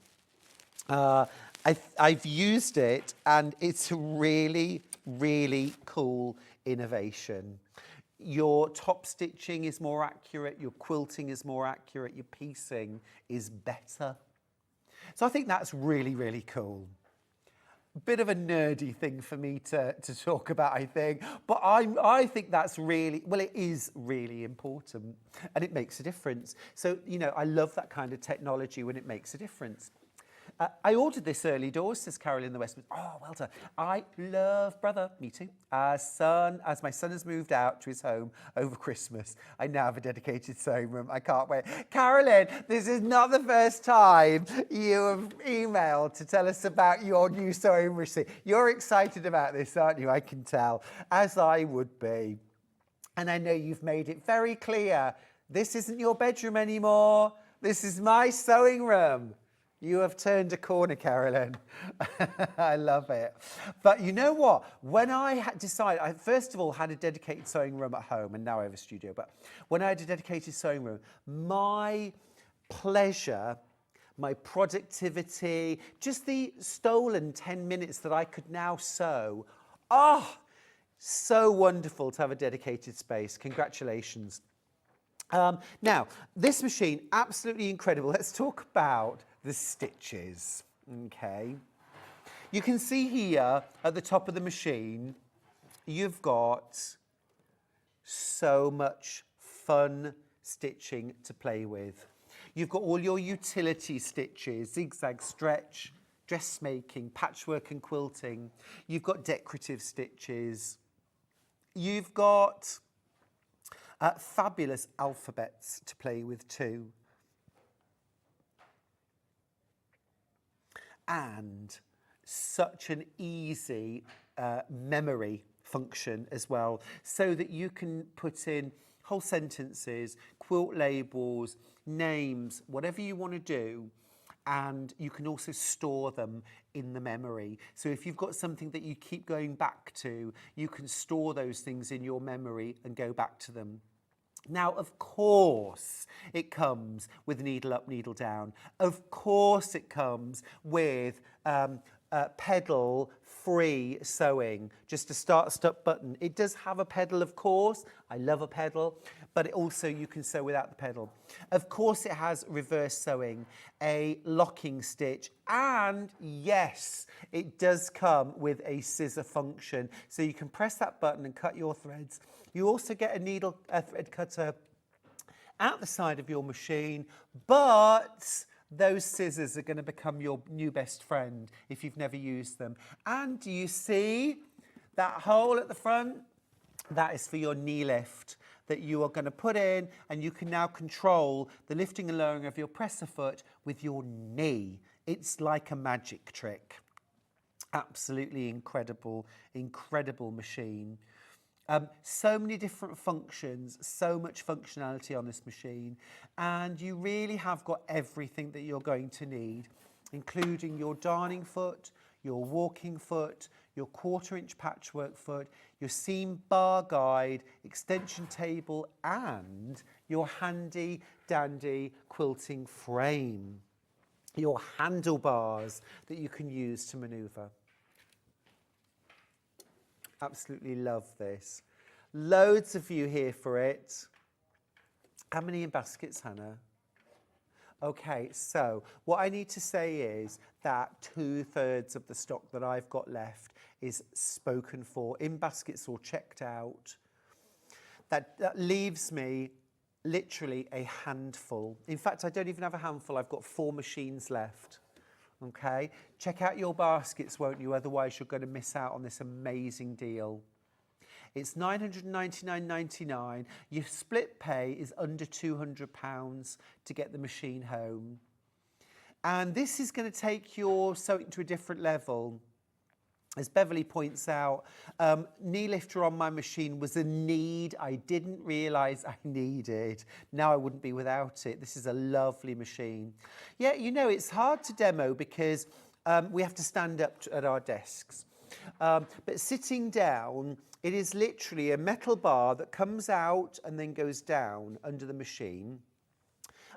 I've used it, and it's a really, really cool innovation. Your top stitching is more accurate, your quilting is more accurate, your piecing is better. So I think that's really, really cool. Bit of a nerdy thing for me to talk about, I think, but I think that's really, well, it is really important, and it makes a difference. So, I love that kind of technology when it makes a difference. I ordered this early doors, says Carol in the West. Oh, well done. I love Brother. Me too. As my son has moved out to his home over Christmas, I now have a dedicated sewing room. I can't wait. Carolyn, this is not the first time you have emailed to tell us about your new sewing machine. You're excited about this, aren't you? I can tell, as I would be. And I know you've made it very clear, this isn't your bedroom anymore. This is my sewing room. You have turned a corner, Carolyn. I love it. But you know what? When I decided, I first of all had a dedicated sewing room at home, and now I have a studio, but when I had a dedicated sewing room, my pleasure, my productivity, just the stolen 10 minutes that I could now sew, so wonderful to have a dedicated space. Congratulations. Now, this machine, absolutely incredible. Let's talk about the stitches, okay? You can see here at the top of the machine, you've got so much fun stitching to play with. You've got all your utility stitches, zigzag, stretch, dressmaking, patchwork and quilting. You've got decorative stitches. You've got fabulous alphabets to play with too. And such an easy memory function as well, so that you can put in whole sentences, quilt labels, names, whatever you want to do. And you can also store them in the memory. So if you've got something that you keep going back to, you can store those things in your memory and go back to them. Now, of course, it comes with needle up, needle down. Of course, it comes with pedal-free sewing, just a start button. It does have a pedal, of course. I love a pedal, but it also you can sew without the pedal. Of course, it has reverse sewing, a locking stitch, and yes, it does come with a scissor function. So you can press that button and cut your threads. You also get a thread cutter at the side of your machine, but those scissors are going to become your new best friend if you've never used them. And do you see that hole at the front? That is for your knee lift that you are going to put in, and you can now control the lifting and lowering of your presser foot with your knee. It's like a magic trick. Absolutely incredible, incredible machine. So many different functions, so much functionality on this machine, and you really have got everything that you're going to need, including your darning foot, your walking foot, your 1/4 inch patchwork foot, your seam bar guide, extension table, and your handy dandy quilting frame, your handlebars that you can use to manoeuvre. Absolutely love this. Loads of you here for it. How many in baskets, Hannah? Okay, so what I need to say is that 2/3 of the stock that I've got left is spoken for, in baskets or checked out. That leaves me literally a handful. In fact, I don't even have a handful. I've got 4 machines left. Okay, check out your baskets, won't you? Otherwise, you're going to miss out on this amazing deal. It's £999.99. Your split pay is under £200 to get the machine home. And this is going to take your sewing to a different level. As Beverly points out, knee lifter on my machine was a need I didn't realise I needed. Now I wouldn't be without it. This is a lovely machine. Yeah, you know, it's hard to demo because we have to stand up at our desks. But sitting down, it is literally a metal bar that comes out and then goes down under the machine.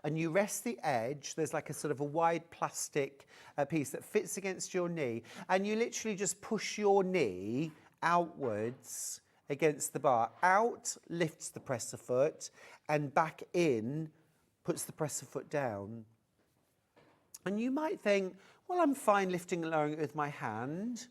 And you rest the edge, there's like a sort of a wide plastic piece that fits against your knee, and you literally just push your knee outwards against the bar. Out lifts the presser foot, and back in puts the presser foot down. And you might think, well, I'm fine lifting and lowering it with my hand.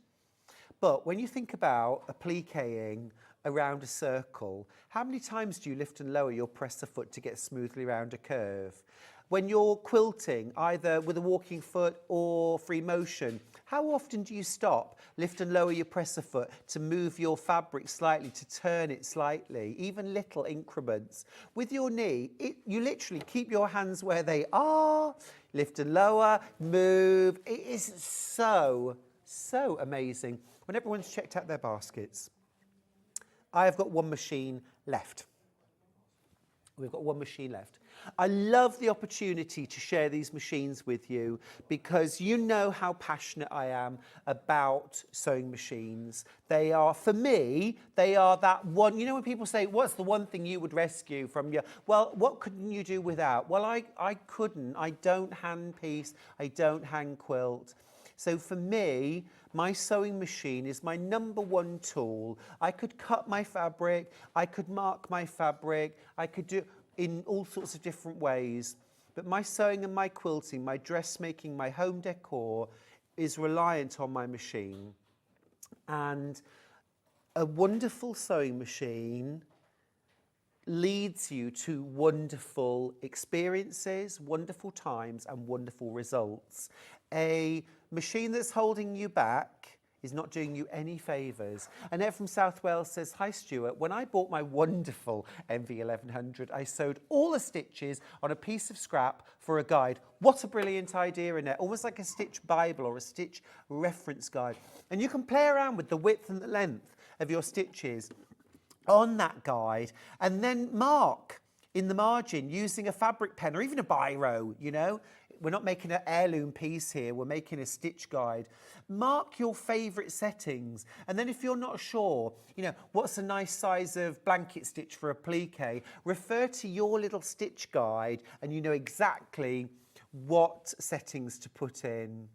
But when you think about appliquing around a circle, how many times do you lift and lower your presser foot to get smoothly around a curve? When you're quilting, either with a walking foot or free motion, how often do you stop, lift and lower your presser foot to move your fabric slightly, to turn it slightly, even little increments? With your knee, you literally keep your hands where they are, lift and lower, move. It is so amazing. When everyone's checked out their baskets, I have got 1 machine left. We've got 1 machine left. I love the opportunity to share these machines with you because you know how passionate I am about sewing machines. They are, for me, they are that one, you know when people say, what's the one thing you would rescue from your, well, what couldn't you do without? Well, I couldn't. I don't hand piece. I don't hand quilt. So for me, my sewing machine is my #1 tool. I could cut my fabric, I could mark my fabric, I could do in all sorts of different ways. But my sewing and my quilting, my dressmaking, my home decor is reliant on my machine. And a wonderful sewing machine leads you to wonderful experiences, wonderful times, and wonderful results. A machine that's holding you back is not doing you any favours. Annette from South Wales says, hi Stuart, when I bought my wonderful MV1100, I sewed all the stitches on a piece of scrap for a guide. What a brilliant idea, Annette. Almost like a stitch Bible or a stitch reference guide. And you can play around with the width and the length of your stitches on that guide, and then mark in the margin using a fabric pen or even a biro, you know. We're not making an heirloom piece here, we're making a stitch guide. Mark your favourite settings, and then if you're not sure, you know, what's a nice size of blanket stitch for a plique, refer to your little stitch guide and you know exactly what settings to put in.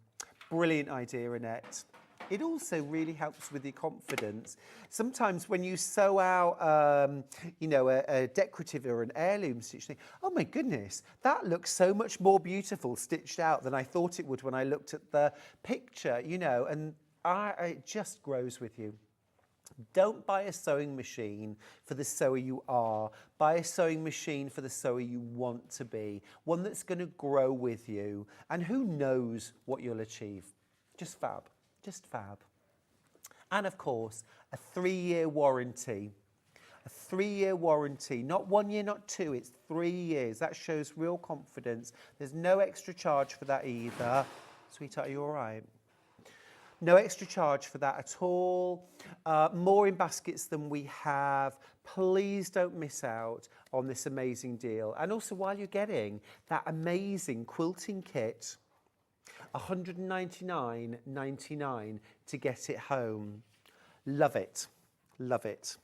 Brilliant idea, Annette. It also really helps with your confidence. Sometimes when you sew out, you know, a decorative or an heirloom stitch, you think, oh my goodness, that looks so much more beautiful stitched out than I thought it would when I looked at the picture, you know, and it just grows with you. Don't buy a sewing machine for the sewer you are. Buy a sewing machine for the sewer you want to be. One that's going to grow with you. And who knows what you'll achieve. Just fab. Just fab. And of course, a 3-year warranty. A 3-year warranty, not 1 year, not 2, it's 3 years. That shows real confidence. There's no extra charge for that either. Sweetheart, are you all right? No extra charge for that at all. More in baskets than we have. Please don't miss out on this amazing deal. And also while you're getting that amazing quilting kit, $199.99 to get it home. Love it. Love it.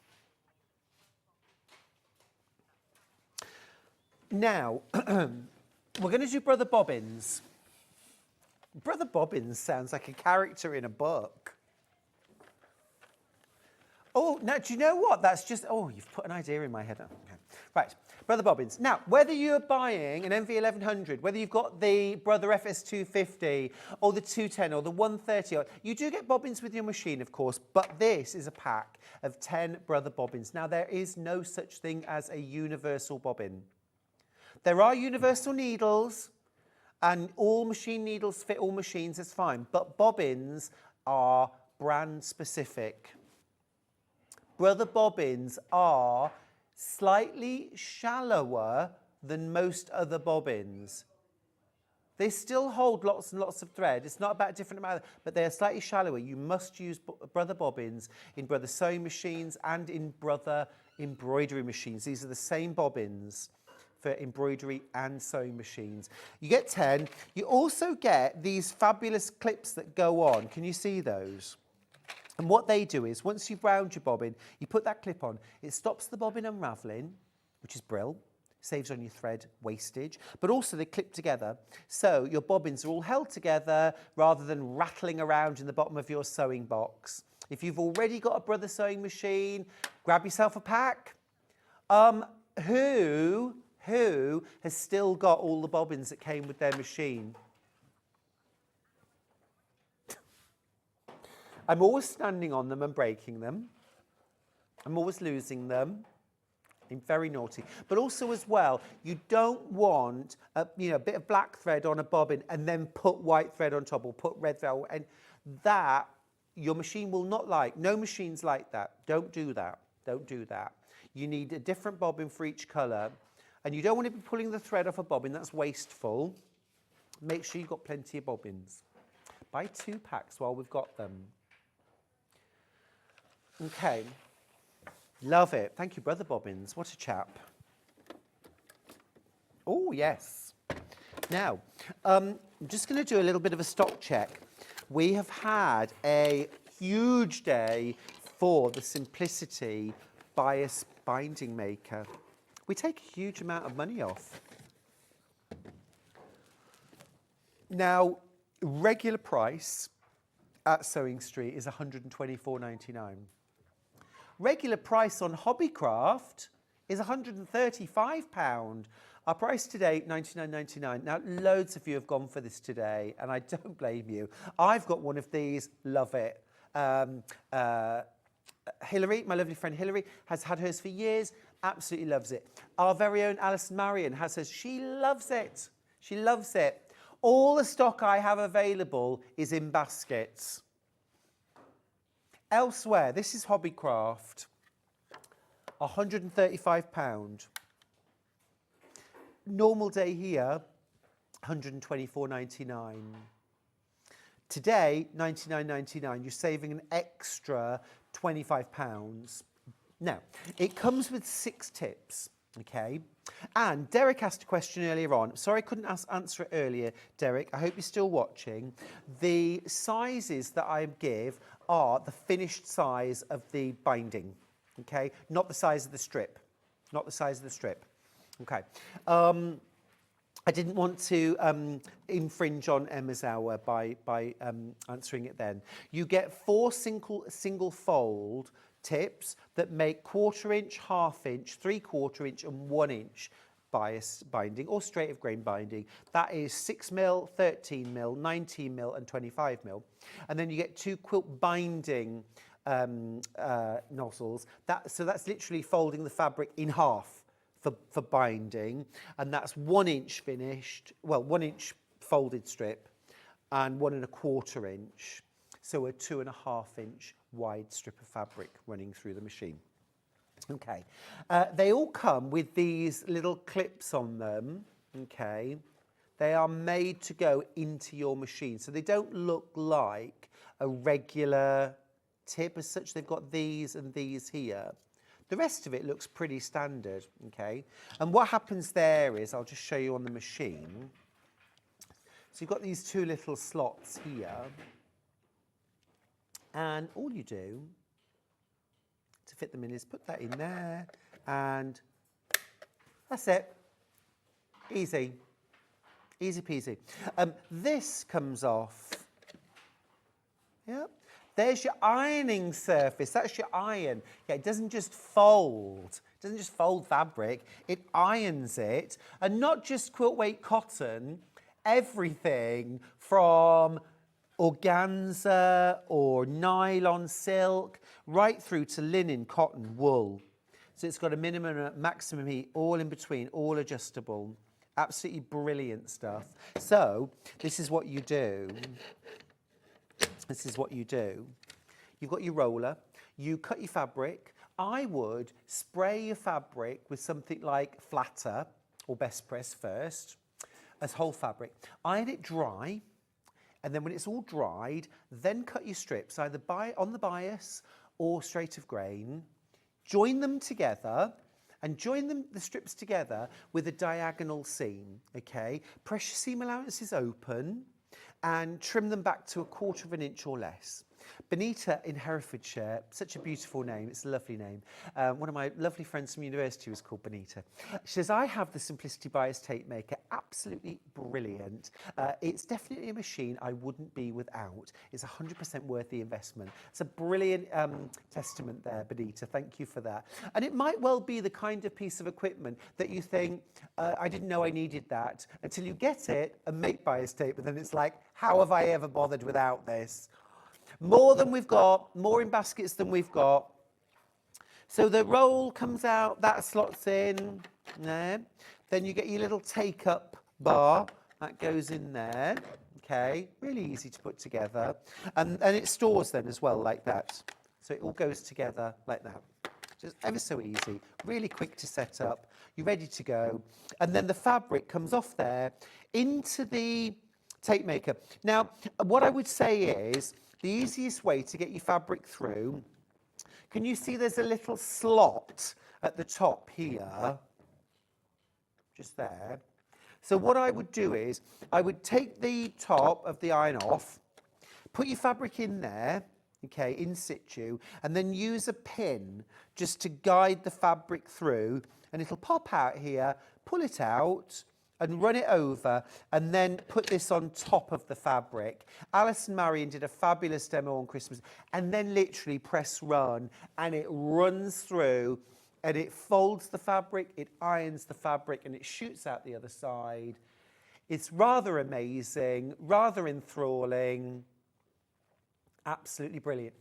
Now, we're going to do Brother Bobbins. Brother Bobbins sounds like a character in a book. Oh, now, do you know what? That's just, oh, you've put an idea in my head. Okay. Right, Brother Bobbins. Now, whether you're buying an MV1100, whether you've got the Brother FS250 or the 210 or the 130, you do get bobbins with your machine, of course, but this is a pack of 10 Brother Bobbins. Now, there is no such thing as a universal bobbin. There are universal needles, and all machine needles fit all machines, it's fine, but bobbins are brand specific. Brother Bobbins are slightly shallower than most other bobbins. They still hold lots and lots of thread. It's not about a different amount, but they are slightly shallower. You must use Brother Bobbins in Brother sewing machines and in Brother embroidery machines. These are the same bobbins for embroidery and sewing machines. You get 10. You also get these fabulous clips that go on. Can you see those? And what they do is, once you've wound your bobbin, you put that clip on. It stops the bobbin unravelling, which is brill. Saves on your thread wastage. But also they clip together, so your bobbins are all held together rather than rattling around in the bottom of your sewing box. If you've already got a Brother sewing machine, grab yourself a pack. Who has still got all the bobbins that came with their machine? I'm always standing on them and breaking them. I'm always losing them. I'm very naughty. But also as well, you don't want a bit of black thread on a bobbin and then put white thread on top or put red thread. And that, your machine will not like. No machine's like that. Don't do that. Don't do that. You need a different bobbin for each colour. And you don't want to be pulling the thread off a bobbin. That's wasteful. Make sure you've got plenty of bobbins. Buy 2 packs while we've got them. Okay, love it. Thank you, Brother Bobbins. What a chap. Oh, yes. Now, I'm just going to do a little bit of a stock check. We have had a huge day for the Simplicity Bias Binding Maker. We take a huge amount of money off. Now, regular price at Sewing Street is £124.99. Regular price on Hobbycraft is £135. Our price today, £99.99. Now, loads of you have gone for this today, and I don't blame you. I've got one of these, love it. Hillary, my lovely friend Hillary, has had hers for years, absolutely loves it. Our very own Alison Marion has hers, she loves it. She loves it. All the stock I have available is in baskets. Elsewhere, this is Hobbycraft, £135. Normal day here, £124.99. Today, £99.99. You're saving an extra £25. Now, it comes with 6 tips, okay? And Derek asked a question earlier on. Sorry I couldn't answer it earlier, Derek. I hope you're still watching. The sizes that I give are the finished size of the binding, okay? Not the size of the strip. Not the size of the strip, okay? I didn't want to infringe on Emma's hour by answering it then. You get 4 single fold tips that make 1/4 inch, 1/2 inch, 3/4 inch and 1 inch bias binding or straight of grain binding. That is 6mm, 13mm, 19mm and 25mm. And then you get 2 quilt binding nozzles. So that's literally folding the fabric in half for binding, and that's 1 inch finished, well, 1 inch folded strip and 1 1/4 inch. So a 2.5 inch wide strip of fabric running through the machine. Okay, they all come with these little clips on them, okay. They are made to go into your machine, so they don't look like a regular tip as such. They've got these and these here. The rest of it looks pretty standard, okay. And what happens there is, I'll just show you on the machine. So you've got these 2 little slots here. And all you do to fit them in is put that in there, and that's it. Easy. Easy peasy. This comes off. Yep. There's your ironing surface. That's your iron. Yeah, it doesn't just fold. It doesn't just fold fabric. It irons it. And not just quilt weight cotton, everything from organza or nylon silk, right through to linen, cotton, wool. So it's got a minimum and a maximum heat, all in between, all adjustable. Absolutely brilliant stuff. So this is what you do. This is what you do. You've got your roller, you cut your fabric. I would spray your fabric with something like Flatter or Best Press first, as whole fabric. Iron it dry, and then when it's all dried, then cut your strips, either on the bias or straight of grain. Join them together, and join the strips together with a diagonal seam, okay? Press your seam allowances open, and trim them back to 1/4 inch or less. Benita in Herefordshire, such a beautiful name, it's a lovely name. One of my lovely friends from university was called Benita. She says, I have the Simplicity Bias tape maker, absolutely brilliant. It's definitely a machine I wouldn't be without. It's 100% worth the investment. It's a brilliant testament there, Benita, thank you for that. And it might well be the kind of piece of equipment that you think, I didn't know I needed that, until you get it and make bias tape, and then it's like, how have I ever bothered without this? More than we've got, more in baskets than we've got. So the roll comes out, that slots in there. Then you get your little take-up bar, that goes in there. Okay, really easy to put together. And it stores then as well, like that. So it all goes together like that. Just ever so easy, really quick to set up. You're ready to go. And then the fabric comes off there into the tape maker. Now, what I would say is, the easiest way to get your fabric through, can you see there's a little slot at the top here? Just there. So what I would do is, I would take the top of the iron off, put your fabric in there, okay, in situ, and then use a pin just to guide the fabric through, and it'll pop out here, pull it out, and run it over, and then put this on top of the fabric. Alison Marion did a fabulous demo on Christmas, and then literally press run, and it runs through, and it folds the fabric, it irons the fabric, and it shoots out the other side. It's rather amazing, rather enthralling, absolutely brilliant.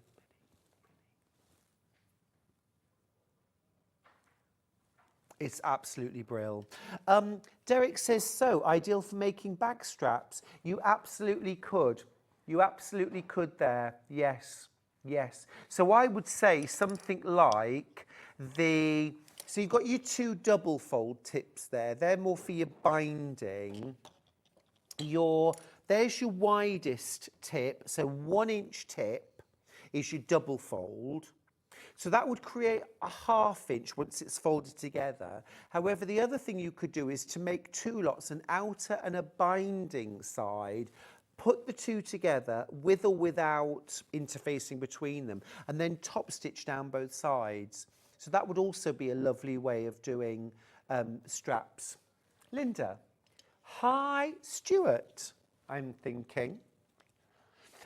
It's absolutely brilliant. Derek says, so ideal for making bag straps. You absolutely could. You absolutely could there. Yes, yes. So I would say something like so you've got your 2 double fold tips there. They're more for your binding. There's your widest tip. So 1 inch tip is your double fold. So that would create a 1/2 inch once it's folded together. However, the other thing you could do is to make 2 lots, an outer and a binding side, put the 2 together with or without interfacing between them, and then top stitch down both sides. So that would also be a lovely way of doing straps. Linda. Hi, Stuart, I'm thinking.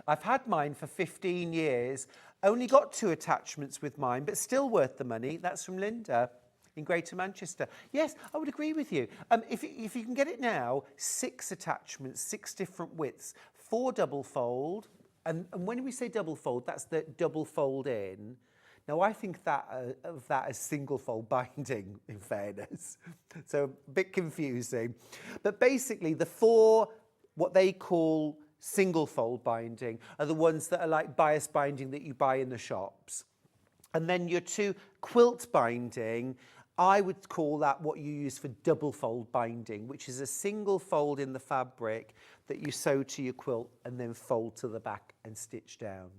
I've had mine for 15 years. Only got 2 attachments with mine, but still worth the money. That's from Linda in Greater Manchester. Yes, I would agree with you. If you can get it now, 6 attachments, 6 different widths, 4 double fold. And when we say double fold, that's the double fold in. Now, I think of that as single fold binding, in fairness. So a bit confusing. But basically, the 4, what they call single fold binding, are the ones that are like bias binding that you buy in the shops. And then your 2 quilt binding, I would call that what you use for double fold binding, which is a single fold in the fabric that you sew to your quilt and then fold to the back and stitch down.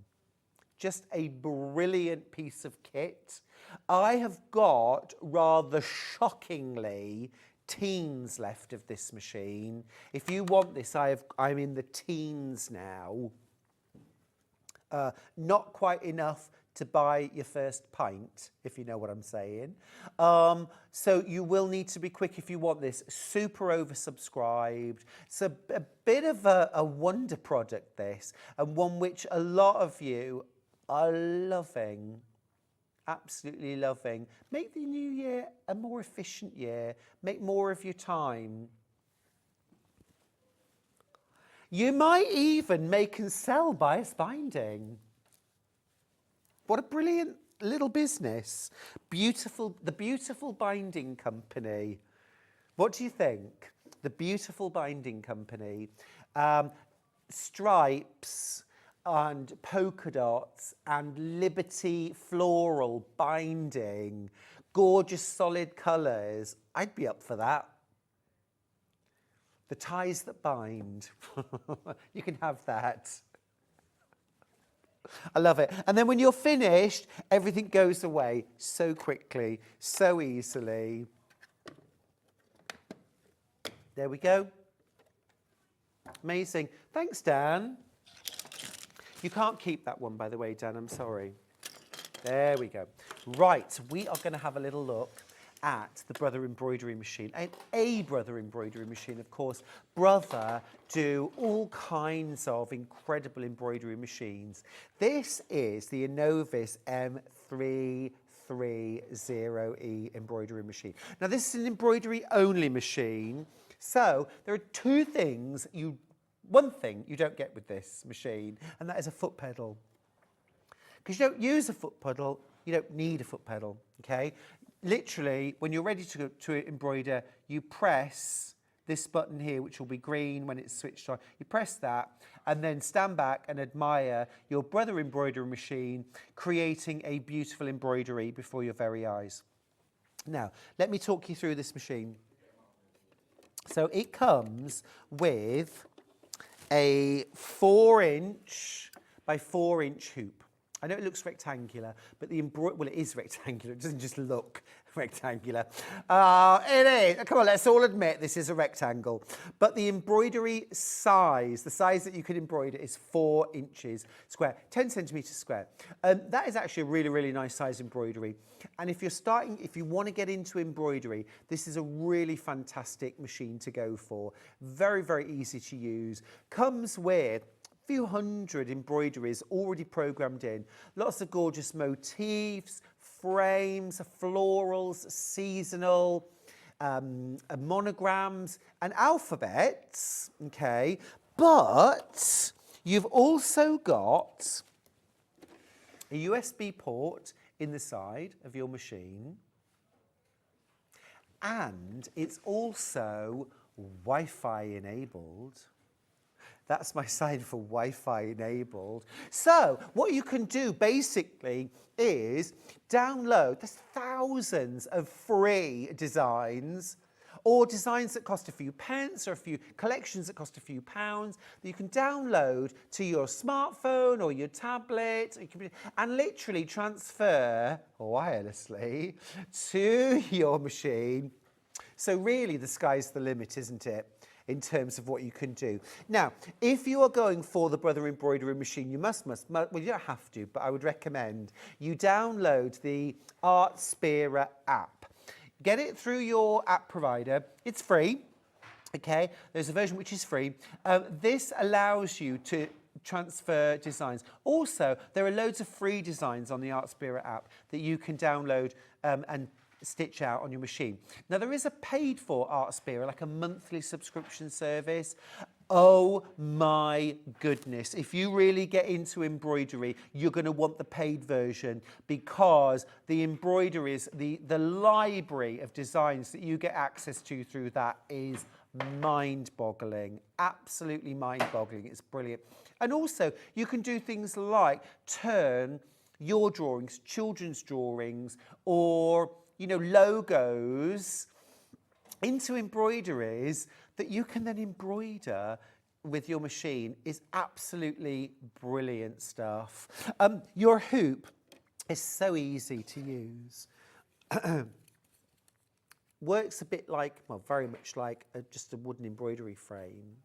Just a brilliant piece of kit. I have got, rather shockingly, teens left of this machine. If you want this, I'm in the teens now. Not quite enough to buy your first pint, if you know what I'm saying. So you will need to be quick if you want this. Super oversubscribed. It's a bit of a wonder product, this, and one which a lot of you are loving. Absolutely loving. Make the new year a more efficient year. Make more of your time. You might even make and sell bias binding. What a brilliant little business. The Beautiful Binding Company. What do you think? The Beautiful Binding Company. Stripes and polka dots and Liberty floral binding, gorgeous solid colours. I'd be up for that. The ties that bind. You can have that. I love it. And then when you're finished, everything goes away so quickly, so easily. There we go. Amazing. Thanks, Dan. You can't keep that one, by the way, Dan, I'm sorry. There we go. Right, we are going to have a little look at the Brother embroidery machine. And a Brother embroidery machine, of course. Brother do all kinds of incredible embroidery machines. This is the Inovis M330E embroidery machine. Now, this is an embroidery-only machine. So there are 2 things one thing you don't get with this machine, and that is a foot pedal. Because you don't use a foot pedal, you don't need a foot pedal, okay? Literally, when you're ready to embroider, you press this button here, which will be green when it's switched on. You press that, and then stand back and admire your Brother embroidery machine creating a beautiful embroidery before your very eyes. Now, let me talk you through this machine. So it comes with a 4-inch by 4-inch hoop. I know it looks rectangular, but well, it is rectangular. It doesn't just look rectangular. It is. Come on, let's all admit this is a rectangle. But the embroidery size, the size that you can embroider is 4 inches square, 10 centimetres square. That is actually a really, really nice size embroidery. And if you want to get into embroidery, this is a really fantastic machine to go for. Very, very easy to use. Comes with few hundred embroideries already programmed in. Lots of gorgeous motifs, frames, florals, seasonal, monograms and alphabets, okay? But you've also got a USB port in the side of your machine, and it's also Wi-Fi enabled. That's my sign for Wi-Fi enabled. So what you can do basically is download, there's thousands of free designs, or designs that cost a few pence or a few collections that cost a few pounds that you can download to your smartphone or your tablet or your computer and literally transfer wirelessly to your machine. So really the sky's the limit, isn't it, in terms of what you can do. Now, if you are going for the Brother Embroidery Machine, you must, well, you don't have to, but I would recommend you download the Artspira app. Get it through your app provider. It's free, okay? There's a version which is free. This allows you to transfer designs. Also, there are loads of free designs on the Artspira app that you can download and stitch out on your machine. Now, there is a paid for Artspira, like a monthly subscription service. Oh my goodness. If you really get into embroidery, you're going to want the paid version because the embroideries, the library of designs that you get access to through that is mind-boggling, absolutely mind-boggling. It's brilliant. And also, you can do things like turn your drawings, children's drawings, or logos into embroideries that you can then embroider with your machine. Is absolutely brilliant stuff. Your hoop is so easy to use. Works a bit like, well, very much like just a wooden embroidery frame.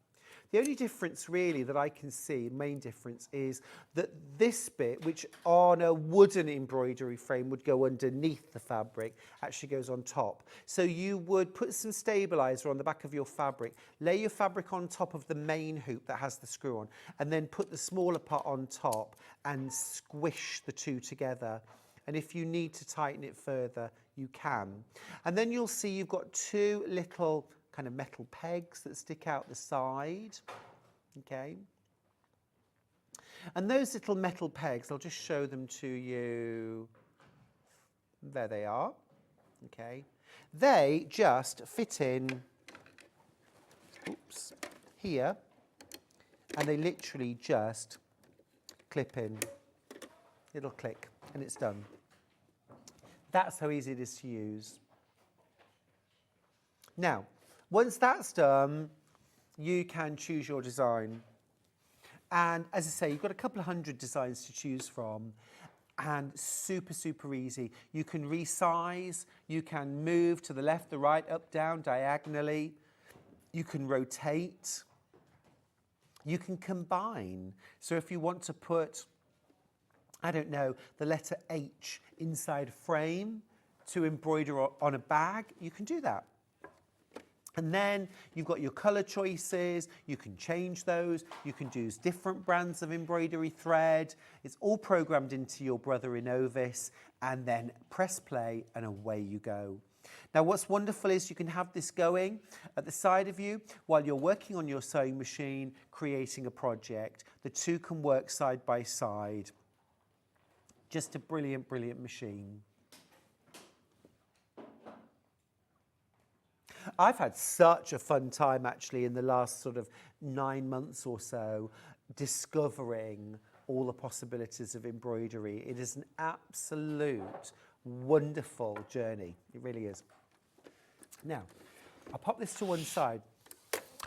The only difference really that I can see, main difference, is that this bit, which on a wooden embroidery frame would go underneath the fabric, actually goes on top. So you would put some stabilizer on the back of your fabric, lay your fabric on top of the main hoop that has the screw on, and then put the smaller part on top and squish the two together. And if you need to tighten it further, you can. And then you'll see you've got two little kind of metal pegs that stick out the side, okay? And those little metal pegs, I'll just show them to you. There they are, okay? They just fit in, oops, here, and they literally just clip in. It'll click, and it's done. That's how easy it is to use. Now, once that's done, you can choose your design. And as I say, you've got a couple of hundred designs to choose from, and super, super easy. You can resize, you can move to the left, the right, up, down, diagonally. You can rotate. You can combine. So if you want to put, I don't know, the letter H inside a frame to embroider on a bag, you can do that. And then you've got your colour choices, you can change those, you can use different brands of embroidery thread. It's all programmed into your Brother Innovis, and then press play and away you go. Now what's wonderful is you can have this going at the side of you while you're working on your sewing machine, creating a project. The two can work side by side. Just a brilliant, brilliant machine. I've had such a fun time actually in the last sort of 9 months or so discovering all the possibilities of embroidery. It is an absolute wonderful journey. It really is. Now, I'll pop this to one side.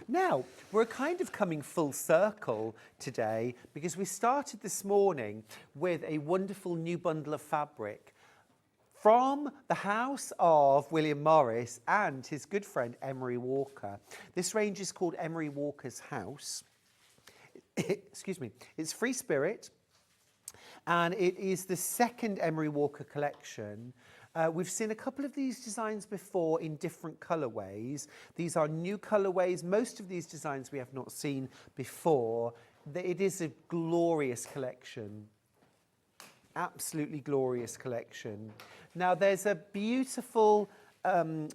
Now, we're kind of coming full circle today because we started this morning with a wonderful new bundle of fabric from the house of William Morris and his good friend Emery Walker. This range is called Emery Walker's House. Excuse me. It's Free Spirit, and it is the second Emery Walker collection. We've seen a couple of these designs before in different colourways. These are new colourways. Most of these designs we have not seen before. It is a glorious collection. Absolutely glorious collection. Now there's a beautiful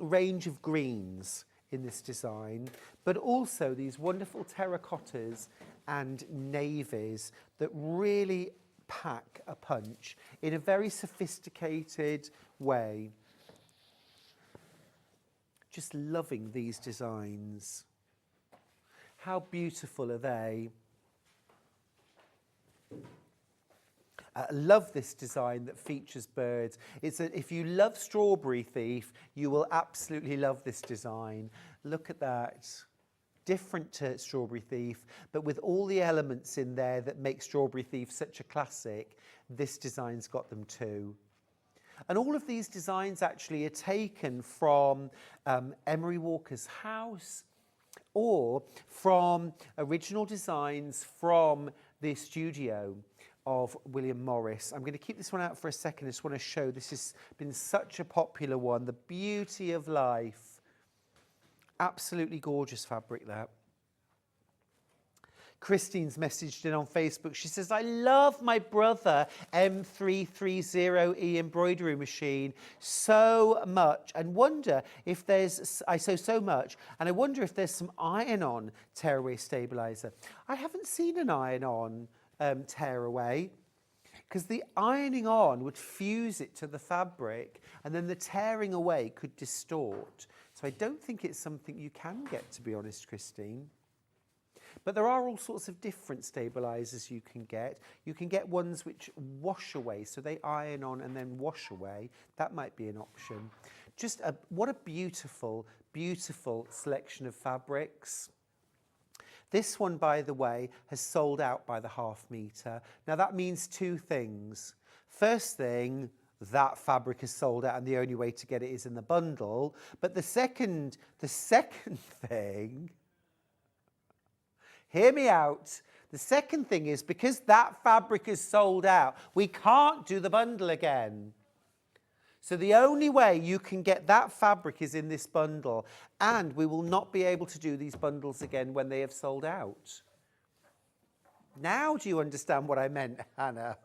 range of greens in this design, but also these wonderful terracottas and navies that really pack a punch in a very sophisticated way. Just loving these designs. How beautiful are they? Love this design that features birds. If you love Strawberry Thief, you will absolutely love this design. Look at that. Different to Strawberry Thief, but with all the elements in there that make Strawberry Thief such a classic, this design's got them too. And all of these designs actually are taken from Emery Walker's house or from original designs from the studio of William Morris. I'm going to keep this one out for a second. I just want to show this has been such a popular one. The Beauty of Life. Absolutely gorgeous fabric, that. Christine's messaged in on Facebook. She says, I love my brother M330E embroidery machine so much and wonder if there's, I sew so much, and I wonder if there's some iron-on tearaway stabilizer. I haven't seen an iron-on tearaway, because the ironing on would fuse it to the fabric and then the tearing away could distort. So I don't think it's something you can get, to be honest, Christine. But there are all sorts of different stabilizers you can get. You can get ones which wash away, so they iron on and then wash away. That might be an option. Just what a beautiful, beautiful selection of fabrics. This one, by the way, has sold out by the ½ metre. Now that means two things. First thing, that fabric is sold out and the only way to get it is in the bundle. But the second thing, hear me out. The second thing is because that fabric is sold out, we can't do the bundle again. So the only way you can get that fabric is in this bundle, and we will not be able to do these bundles again when they have sold out. Now do you understand what I meant, Hannah?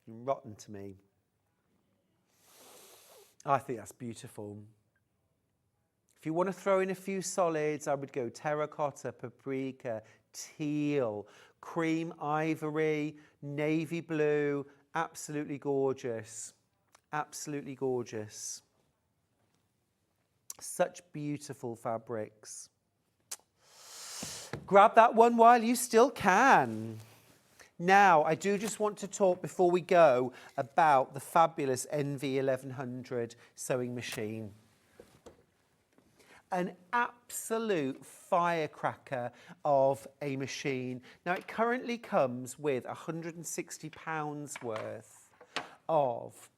You're rotten to me. I think that's beautiful. If you want to throw in a few solids, I would go terracotta, paprika, teal, cream ivory, navy blue. Absolutely gorgeous. Absolutely gorgeous. Such beautiful fabrics. Grab that one while you still can. Now, I do just want to talk before we go about the fabulous NV1100 sewing machine. An absolute firecracker of a machine. Now, it currently comes with £160 worth of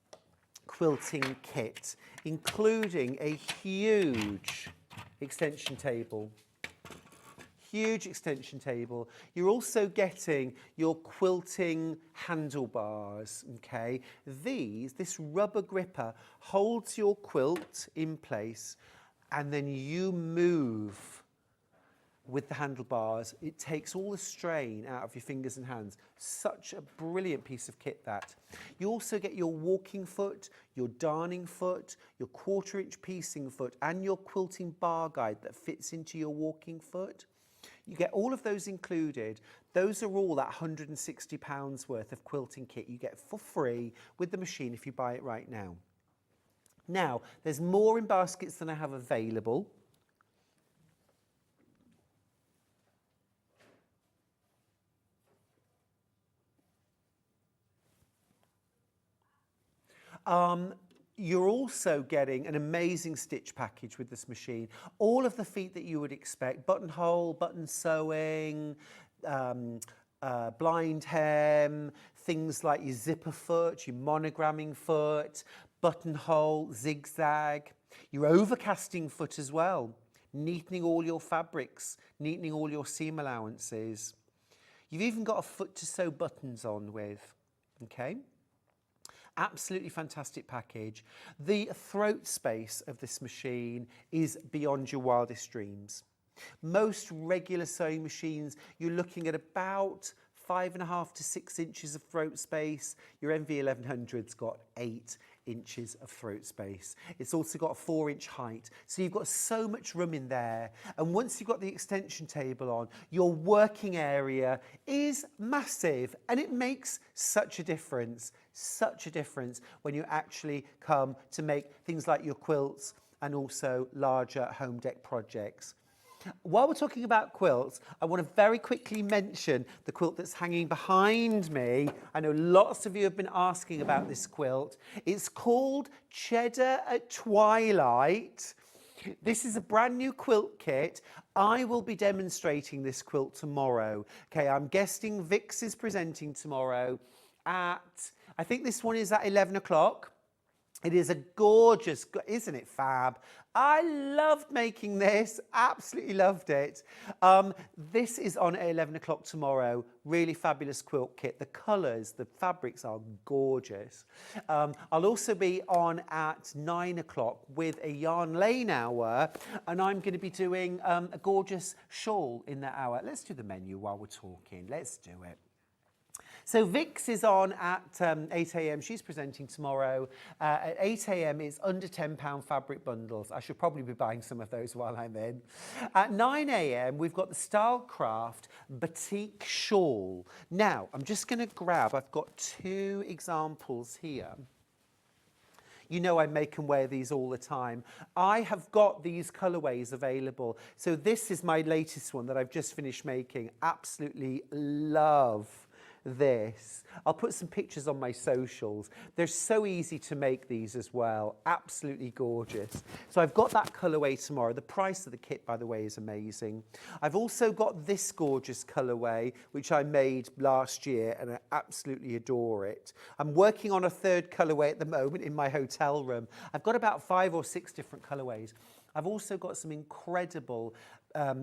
quilting kit, including a huge extension table. Huge extension table. You're also getting your quilting handlebars, okay? This rubber gripper holds your quilt in place, and then you move with the handlebars. It takes all the strain out of your fingers and hands. Such a brilliant piece of kit, that. You also get your walking foot, your darning foot, your 1/4-inch piecing foot, and your quilting bar guide that fits into your walking foot. You get all of those included. Those are all that £160 worth of quilting kit you get for free with the machine if you buy it right now. Now, there's more in baskets than I have available. You're also getting an amazing stitch package with this machine. All of the feet that you would expect: buttonhole, button sewing, blind hem, things like your zipper foot, your monogramming foot, buttonhole, zigzag, your overcasting foot as well, neatening all your fabrics, neatening all your seam allowances. You've even got a foot to sew buttons on with, okay? Absolutely fantastic package. The throat space of this machine is beyond your wildest dreams. Most regular sewing machines, you're looking at about 5.5 to 6 inches of throat space. Your NV1100's got 8 inches of throat space. It's also got a 4-inch height. So you've got so much room in there. And once you've got the extension table on, your working area is massive. And it makes such a difference when you actually come to make things like your quilts and also larger home deck projects. While we're talking about quilts, I want to very quickly mention the quilt that's hanging behind me. I know lots of you have been asking about this quilt. It's called Cheddar at Twilight. This is a brand new quilt kit. I will be demonstrating this quilt tomorrow. Okay, I'm guessing Vix is presenting tomorrow at, I think this one is at 11 o'clock. It is a gorgeous, isn't it fab? I loved making this, absolutely loved it. This is on at 11 o'clock tomorrow. Really fabulous quilt kit. The colours, the fabrics are gorgeous. I'll also be on at 9 o'clock with a yarn lane hour, and I'm going to be doing a gorgeous shawl in that hour. Let's do the menu while we're talking. Let's do it. So Vix is on at 8 a.m. She's presenting tomorrow. At 8 a.m. it's under £10 fabric bundles. I should probably be buying some of those while I'm in. At 9 a.m. we've got the Stylecraft Batik Shawl. Now, I'm just going to grab, I've got 2 examples here. You know I make and wear these all the time. I have got these colourways available. So this is my latest one that I've just finished making. Absolutely love this. I'll put some pictures on my socials. They're so easy to make these as well. Absolutely gorgeous. So I've got that colourway tomorrow. The price of the kit, by the way, is amazing. I've also got this gorgeous colourway, which I made last year, and I absolutely adore it. I'm working on a 3rd colourway at the moment in my hotel room. I've got about 5 or 6 different colourways. I've also got some incredible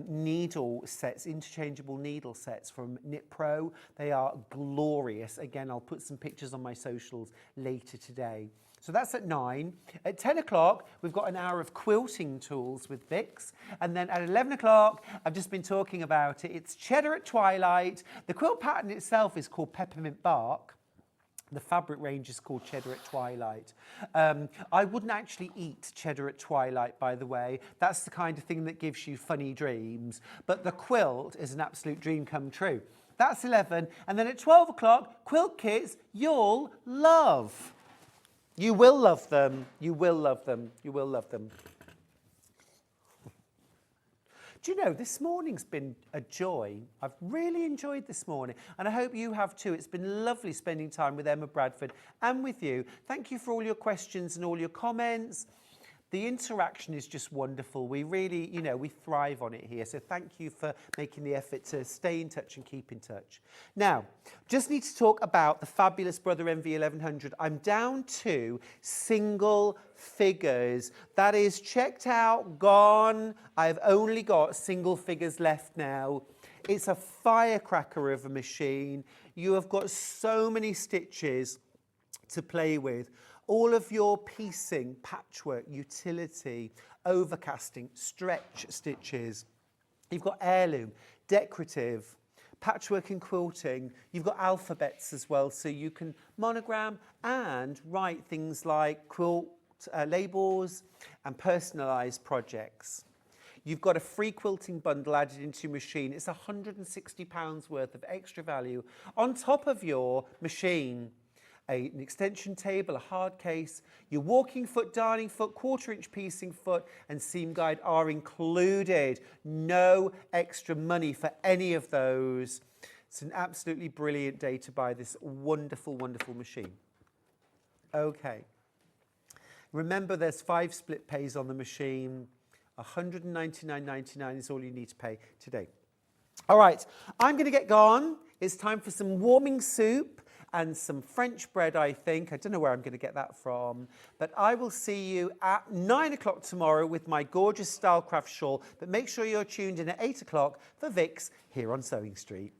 needle sets, interchangeable needle sets from Knit Pro. They are glorious. Again, I'll put some pictures on my socials later today. So that's at 9. At 10 o'clock, we've got an hour of quilting tools with Vix. And then at 11 o'clock, I've just been talking about it. It's Cheddar at Twilight. The quilt pattern itself is called Peppermint Bark. The fabric range is called Cheddar at Twilight. I wouldn't actually eat cheddar at twilight, by the way. That's the kind of thing that gives you funny dreams. But the quilt is an absolute dream come true. That's 11. And then at 12 o'clock, quilt kits you'll love. You will love them. You will love them. You will love them. Do you know, this morning's been a joy. I've really enjoyed this morning, and I hope you have too. It's been lovely spending time with Emma Bradford and with you. Thank you for all your questions and all your comments. The interaction is just wonderful. We really, you know, we thrive on it here. So thank you for making the effort to stay in touch and keep in touch. Now, just need to talk about the fabulous Brother Envy 1100. I'm down to single figures. That is checked out, gone. I've only got single figures left now. It's a firecracker of a machine. You have got so many stitches to play with. All of your piecing, patchwork, utility, overcasting, stretch stitches. You've got heirloom, decorative, patchwork and quilting. You've got alphabets as well, so you can monogram and write things like quilt labels and personalised projects. You've got a free quilting bundle added into your machine. It's £160 worth of extra value on top of your machine. An extension table, a hard case, your walking foot, darning foot, 1/4-inch piecing foot and seam guide are included. No extra money for any of those. It's an absolutely brilliant day to buy this wonderful, wonderful machine. Okay. Remember, there's 5 split pays on the machine. £199.99 is all you need to pay today. All right, I'm going to get gone. It's time for some warming soup and some French bread, I think. I don't know where I'm going to get that from. But I will see you at 9 o'clock tomorrow with my gorgeous Stylecraft shawl. But make sure you're tuned in at 8 o'clock for Vix here on Sewing Street.